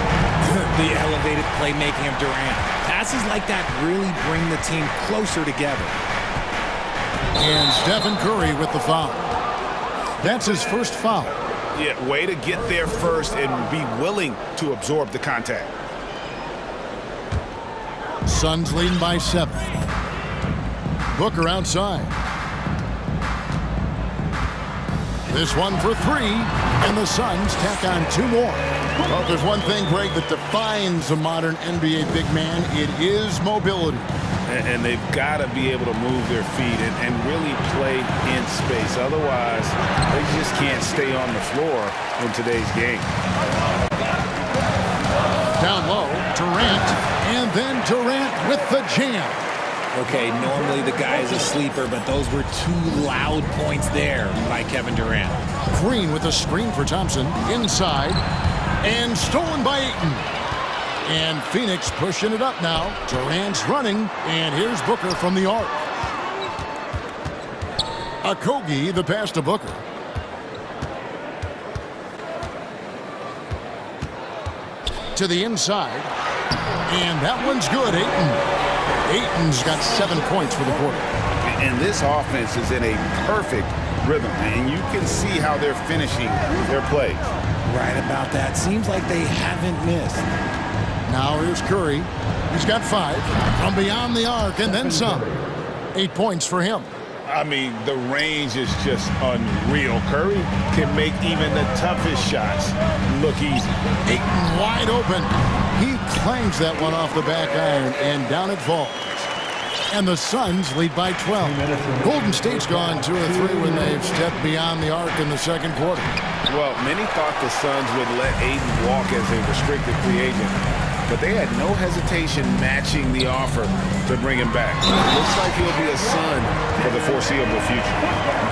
The elevated playmaking of Durant. Passes like that really bring the team closer together. And Stephen Curry with the foul. That's his first foul. Yeah, way to get there first and be willing to absorb the contact. Suns leading by 7. Booker outside. This one for 3, and the Suns tack on 2 more. Well, if there's one thing, Greg, that defines a modern NBA big man, it is mobility. And they've got to be able to move their feet and really play in space. Otherwise, they just can't stay on the floor in today's game. Down low, Durant, and then Durant with the jam. Okay, normally the guy is a sleeper, but those were 2 loud points there by Kevin Durant. Green with a screen for Thompson, inside, and stolen by Ayton. And Phoenix pushing it up now. Durant's running, and here's Booker from the arc. Okogie, the pass to Booker. To the inside, and that one's good, Ayton. Ayton's got 7 points for the quarter. And this offense is in a perfect rhythm, and you can see how they're finishing their plays. Right about that. Seems like they haven't missed. Now here's Curry. He's got 5 from beyond the arc and then some. 8 points for him. I mean, the range is just unreal. Curry can make even the toughest shots look easy. Ayton wide open. He clangs that one off the back iron, and down it falls. And the Suns lead by 12. Golden State's gone 2 of 3 when they've stepped beyond the arc in the second quarter. Well, many thought the Suns would let Ayton walk as a restricted free agent. but they had no hesitation matching the offer to bring him back. Looks like he'll be a Sun for the foreseeable future.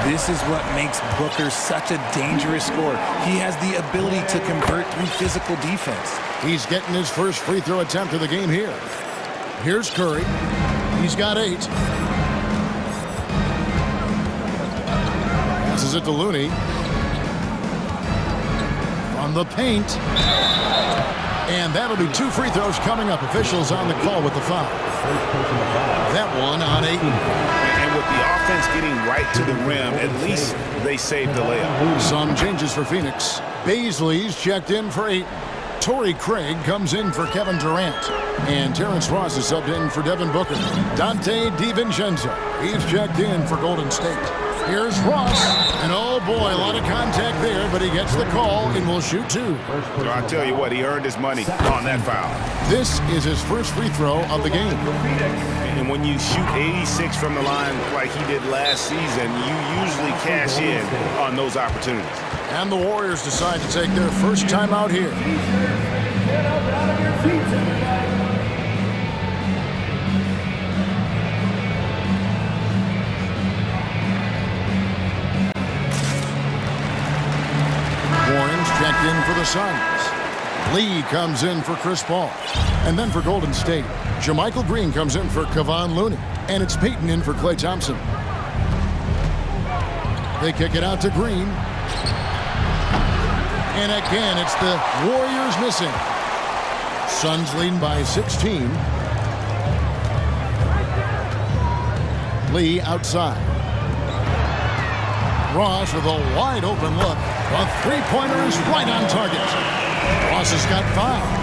This is what makes Booker such a dangerous scorer. He has the ability to convert through physical defense. He's getting his first free throw attempt of the game here. Here's Curry. He's got 8. Passes it to Looney. From the paint. And that'll be 2 free throws coming up. Officials on the call with the foul. That one on Ayton. And with the offense getting right to the rim, at least they saved the layup. Some changes for Phoenix. Baisley's checked in for Ayton. Torrey Craig comes in for Kevin Durant. And Terrence Ross is subbed in for Devin Booker. Dante DiVincenzo, he's checked in for Golden State. Here's Ross. And oh boy, a lot of contact there, but he gets the call and will shoot 2. So I'll tell you what, he earned his money on that foul. This is his first free throw of the game. And when you shoot 86 from the line like he did last season, you usually cash in on those opportunities. And the Warriors decide to take their first time out here. Get up out of your seats, everybody. Warren's checked in for the Suns. Lee comes in for Chris Paul. And then for Golden State, Jermichael Green comes in for Kevon Looney. And it's Peyton in for Klay Thompson. They kick it out to Green. And again, it's the Warriors missing. Suns leading by 16. Lee outside. Ross with a wide open look. A three-pointer is right on target. Ross has got 5.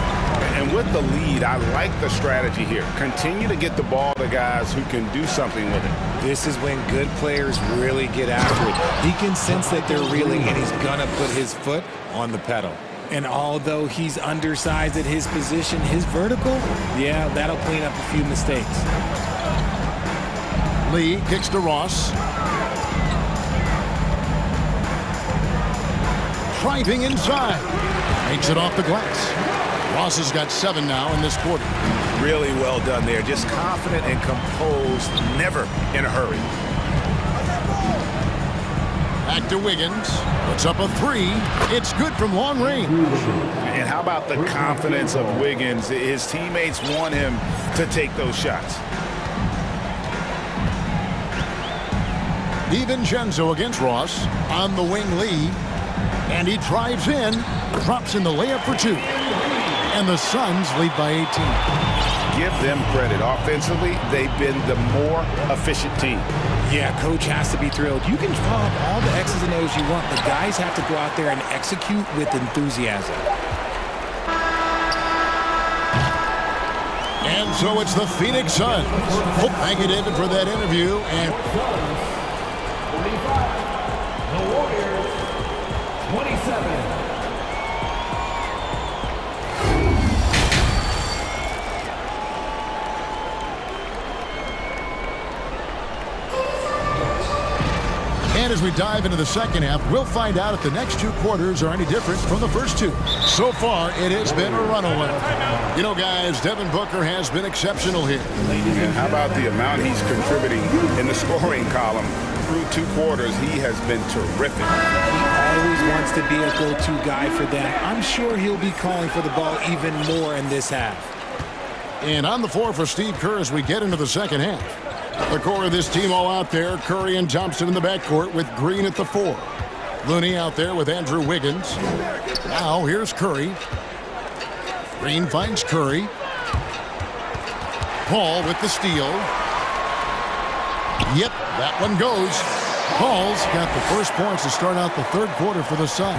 And with the lead, I like the strategy here. Continue to get the ball to guys who can do something with it. This is when good players really get after it. He can sense that they're reeling, and he's going to put his foot on the pedal. And although he's undersized at his position, his vertical, yeah, that'll clean up a few mistakes. Lee kicks to Ross. Driving inside. Makes it off the glass. Ross has got 7 now in this quarter. Really well done there. Just confident and composed, never in a hurry. Back to Wiggins. Puts up a 3. It's good from long range. And how about the confidence of Wiggins? His teammates want him to take those shots. DiVincenzo against Ross. On the wing, Lee. And he drives in. Drops in the layup for 2. And the Suns lead by 18. Give them credit. Offensively, they've been the more efficient team. Yeah, coach has to be thrilled. You can draw up all the X's and O's you want, but guys have to go out there and execute with enthusiasm. And so it's the Phoenix Suns. Thank you, David, for that interview. And The Warriors, 27. And as we dive into the second half, we'll find out if the next 2 quarters are any different from the first 2. So far, it has been a runaway. You know, guys, Devin Booker has been exceptional here. And how about the amount he's contributing in the scoring column? Through 2 quarters, he has been terrific. He always wants to be a go-to guy for them. I'm sure he'll be calling for the ball even more in this half. And on the floor for Steve Kerr as we get into the second half. The core of this team all out there. Curry and Thompson in the backcourt with Green at the 4. Looney out there with Andrew Wiggins. Now here's Curry. Green finds Curry. Paul with the steal. Yep, that one goes. Paul's got the first points to start out the third quarter for the Suns.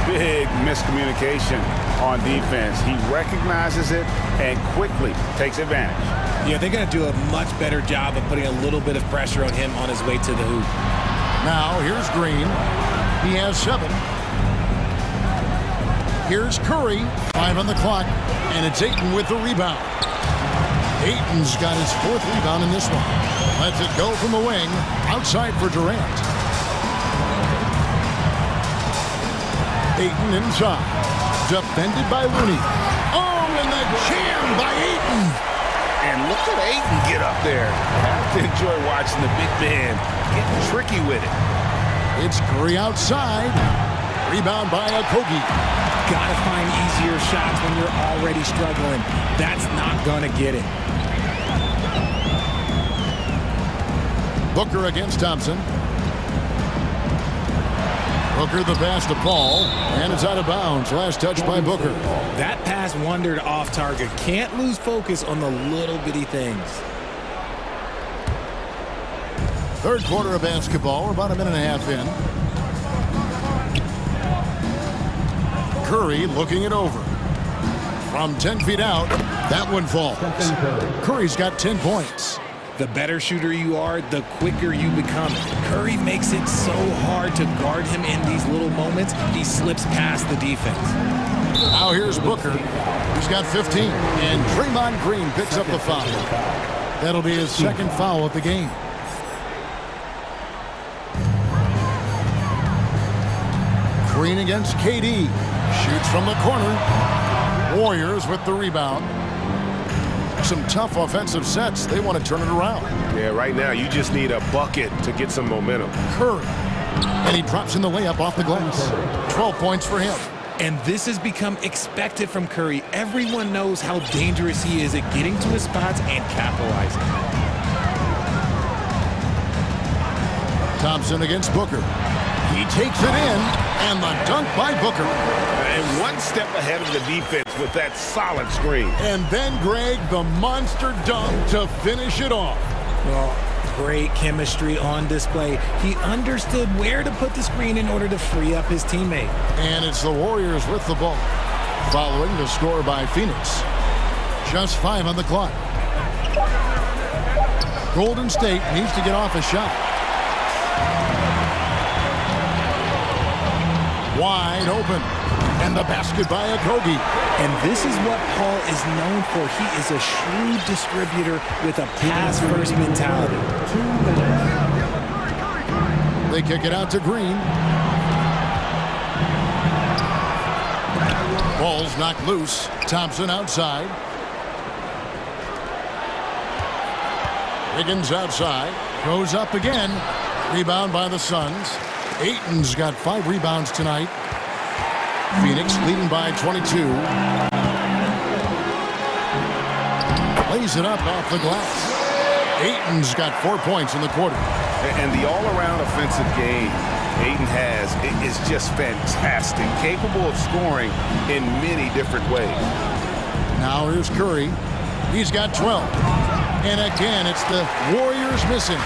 Big miscommunication on defense. He recognizes it and quickly takes advantage. Yeah, they're going to do a much better job of putting a little bit of pressure on him on his way to the hoop. Now, here's Green. He has 7. Here's Curry. 5 on the clock. And it's Ayton with the rebound. Ayton's got his 4th rebound in this one. Lets it go from the wing. Outside for Durant. Ayton inside. Defended by Looney. Oh, and the jam by Ayton. And look at Ayton get up there. I have to enjoy watching the big man getting tricky with it. It's Curry outside. Rebound by Okogie. Gotta find easier shots when you're already struggling. That's not gonna get it. Booker against Thompson. Booker the pass to Paul, and it's out of bounds. Last touch by Booker. That pass wandered off target. Can't lose focus on the little bitty things. Third quarter of basketball. We're about a minute and a half in. Curry looking it over. From 10 feet out, that one falls. Curry's got 10 points. The better shooter you are, the quicker you become. Curry makes it so hard to guard him in these little moments. He slips past the defense. Now here's Booker. He's got 15. And Draymond Green picks up the foul. That'll be his second foul of the game. Green against KD. Shoots from the corner. Warriors with the rebound. Some tough offensive sets. They want to turn it around. Yeah, right now you just need a bucket to get some momentum. Curry. And he drops in the layup off the glass. 12 points for him. And this has become expected from Curry. Everyone knows how dangerous he is at getting to his spots and capitalizing. Thompson against Booker. He takes it in, and the dunk by Booker. And one step ahead of the defense with that solid screen. And then, Greg, the monster dunk to finish it off. Well, great chemistry on display. He understood where to put the screen in order to free up his teammate. And it's the Warriors with the ball, following the score by Phoenix. Just 5 on the clock. Golden State needs to get off a shot. Wide open. And the basket by Okogie. And this is what Paul is known for. He is a shrewd distributor with a pass-first mentality. They kick it out to Green. Ball's knocked loose. Thompson outside. Higgins outside. Goes up again. Rebound by the Suns. Ayton's got 5 rebounds tonight. Phoenix leading by 22. Lays it up off the glass. Ayton's got 4 points in the quarter. And the all-around offensive game Ayton has is just fantastic. Capable of scoring in many different ways. Now here's Curry. He's got 12. And again, it's the Warriors missing.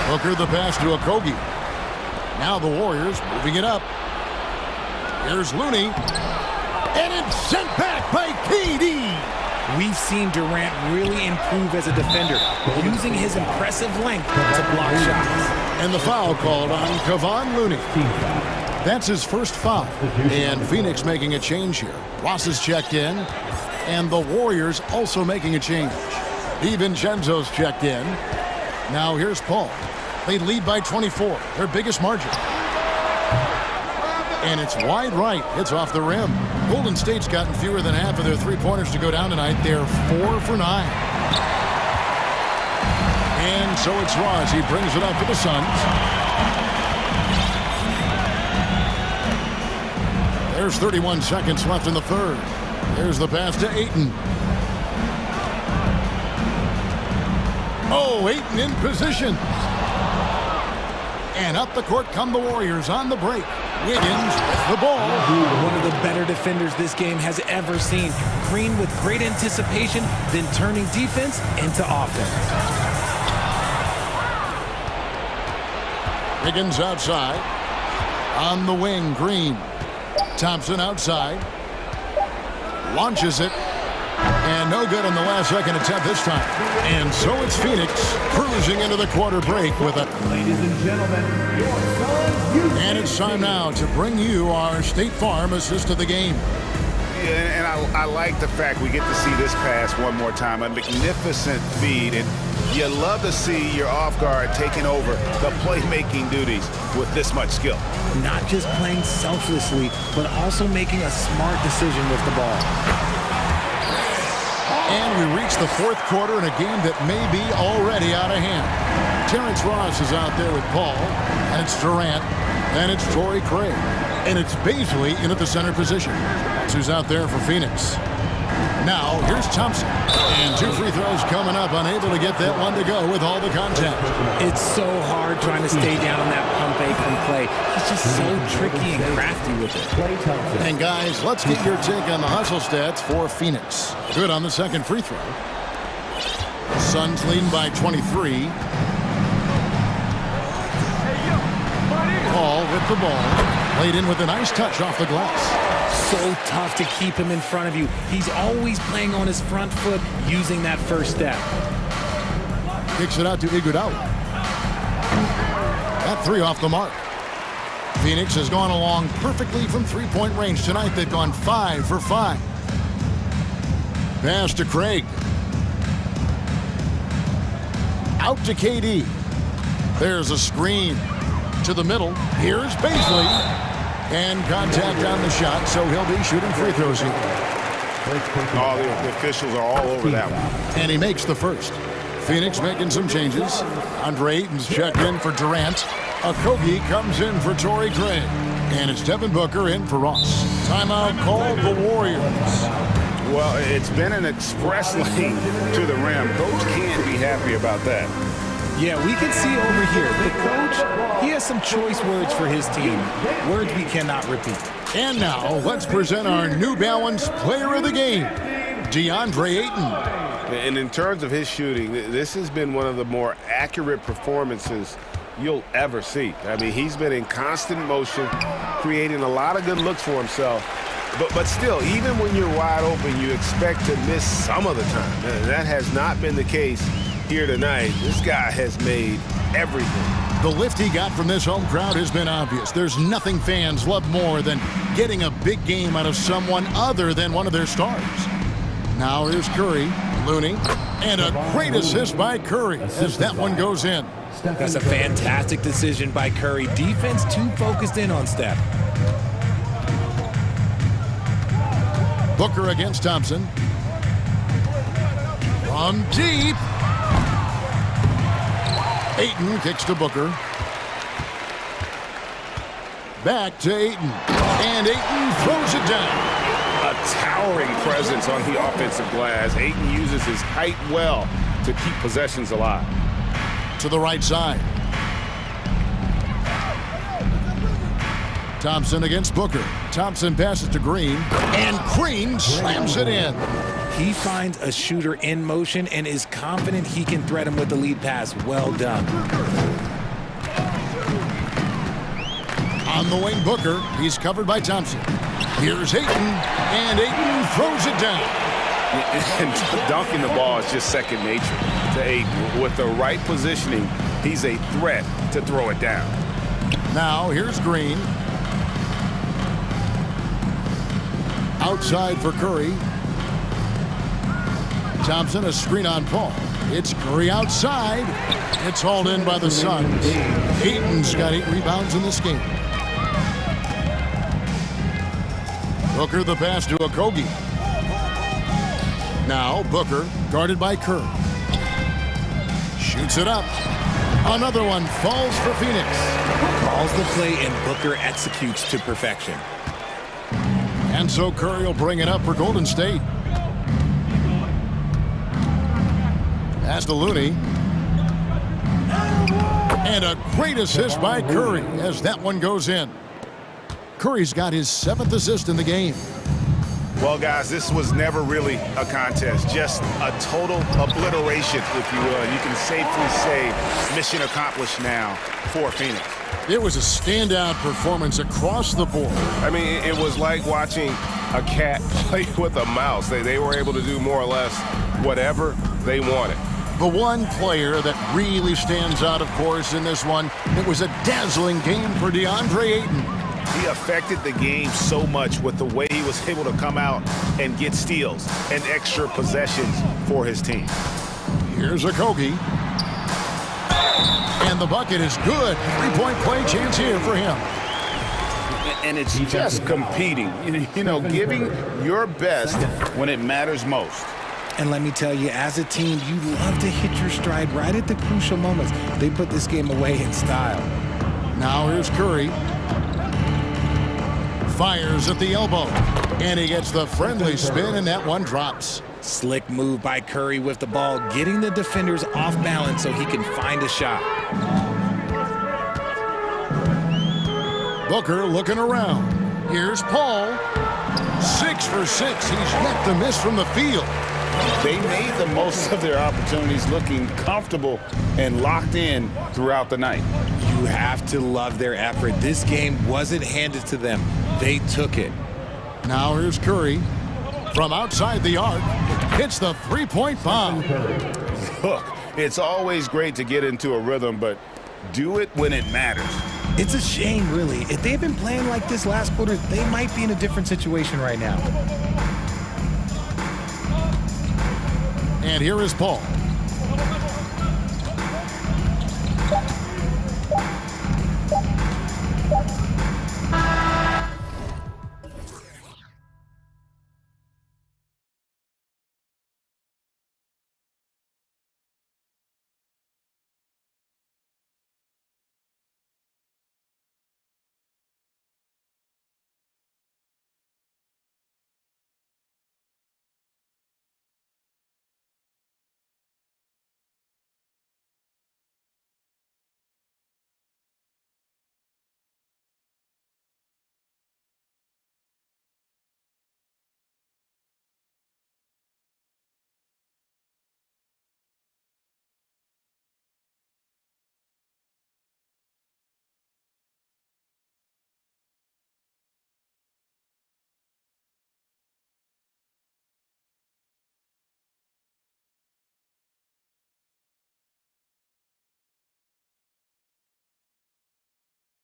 Booker the pass to Okogie. Now the Warriors moving it up. Here's Looney. And it's sent back by KD. We've seen Durant really improve as a defender, using his impressive length to block shots. And the foul called on Kevon Looney. That's his first foul. And Phoenix making a change here. Ross is checked in. And the Warriors also making a change. DiVincenzo's checked in. Now here's Paul. They lead by 24, their biggest margin. And it's wide right. It's off the rim. Golden State's gotten fewer than half of their three-pointers to go down tonight. They're 4 for 9. And so it's Ross. He brings it up to the Suns. There's 31 seconds left in the third. There's the pass to Ayton. Oh, Ayton in position. And up the court come the Warriors on the break. Wiggins with the ball. One of the better defenders this game has ever seen. Green with great anticipation, then turning defense into offense. Wiggins outside. On the wing, Green. Thompson outside. Launches it. And no good on the last second attempt this time. And so it's Phoenix cruising into the quarter break with it. Ladies and gentlemen, your Suns. And it's time now to bring you our State Farm assist of the game. Yeah, and I like the fact we get to see this pass one more time. A magnificent feed. And You love to see your off guard taking over the playmaking duties with this much skill. Not just playing selflessly, but also making a smart decision with the ball. And we reach the fourth quarter in a game that may be already out of hand. Terrence Ross is out there with Paul, and it's Durant, and it's Torrey Craig, and it's Baisley in at the center position. That's who's out there for Phoenix. Now, here's Thompson. And 2 free throws coming up, unable to get that one to go with all the contact. It's so hard trying to stay down on that pump fake from Clay. He's just so tricky and crafty with it. And guys, let's get your take on the hustle stats for Phoenix. Good on the second free throw. Suns leading by 23. Paul with the ball. Laid in with a nice touch off the glass. So tough to keep him in front of you. He's always playing on his front foot, using that first step. Kicks it out to Iguodala. That 3 off the mark. Phoenix has gone along perfectly from three-point range tonight. They've gone 5 for 5. Pass to Craig. Out to KD. There's a screen to the middle. Here's Baisley. And contact on the shot, so he'll be shooting free throws here. Oh, the officials are all over that one. And he makes the first. Phoenix making some changes. Andre Ayton's checked in for Durant. Okogie comes in for Torrey Craig. And it's Devin Booker in for Ross. Timeout called the Warriors. Well, it's been an express lane to the rim. Coach can't be happy about that. Yeah, we can see over here, the coach, he has some choice words for his team. Words we cannot repeat. And now, let's present our New Balance Player of the Game, DeAndre Ayton. And in terms of his shooting, this has been one of the more accurate performances you'll ever see. I mean, he's been in constant motion, creating a lot of good looks for himself. But still, even when you're wide open, you expect to miss some of the time. And that has not been the case here tonight. This guy has made everything. The lift he got from this home crowd has been obvious. There's nothing fans love more than getting a big game out of someone other than one of their stars. Now here's Curry, Looney, and a great assist by Curry as that one goes in. That's a fantastic decision by Curry. Defense too focused in on Steph. Booker against Thompson. From deep. Ayton kicks to Booker. Back to Ayton. And Ayton throws it down. A towering presence on the offensive glass. Ayton uses his height well to keep possessions alive. To the right side. Thompson against Booker. Thompson passes to Green. And Green slams it in. He finds a shooter in motion and is confident he can thread him with the lead pass. Well done. On the wing, Booker. He's covered by Thompson. Here's Ayton, and Ayton throws it down. And dunking the ball is just second nature to Ayton. With the right positioning, he's a threat to throw it down. Now, here's Green. Outside for Curry. Thompson, a screen on Paul. It's Curry outside. It's hauled in by the Suns. Ayton's got 8 rebounds in this game. Booker the pass to Okogie. Now Booker guarded by Curry. Shoots it up. Another one falls for Phoenix. Calls the play and Booker executes to perfection. And so Curry will bring it up for Golden State. Pass to Looney. And a great assist by Curry as that one goes in. Curry's got his 7th assist in the game. Well, guys, this was never really a contest, just a total obliteration, if you will. You can safely say mission accomplished now for Phoenix. It was a standout performance across the board. I mean, it was like watching a cat play with a mouse. They were able to do more or less whatever they wanted. The one player that really stands out, of course, in this one, it was a dazzling game for DeAndre Ayton. He affected the game so much with the way he was able to come out and get steals and extra possessions for his team. Here's Okogie. And the bucket is good. Three-point play chance here for him. And it's just competing, you know, giving your best when it matters most. And let me tell you, as a team, you love to hit your stride right at the crucial moments. They put this game away in style. Now here's Curry. Fires at the elbow. And he gets the friendly spin, and that one drops. Slick move by Curry with the ball, getting the defenders off balance so he can find a shot. Booker looking around. Here's Paul. 6 for 6. He's yet to miss from the field. They made the most of their opportunities, looking comfortable and locked in throughout the night. You have to love their effort. This game wasn't handed to them. They took it. Now here's Curry. From outside the arc, hits the three-point bomb. Look, it's always great to get into a rhythm, but do it when it matters. It's a shame, really. If they had been playing like this last quarter, they might be in a different situation right now. And here is Paul.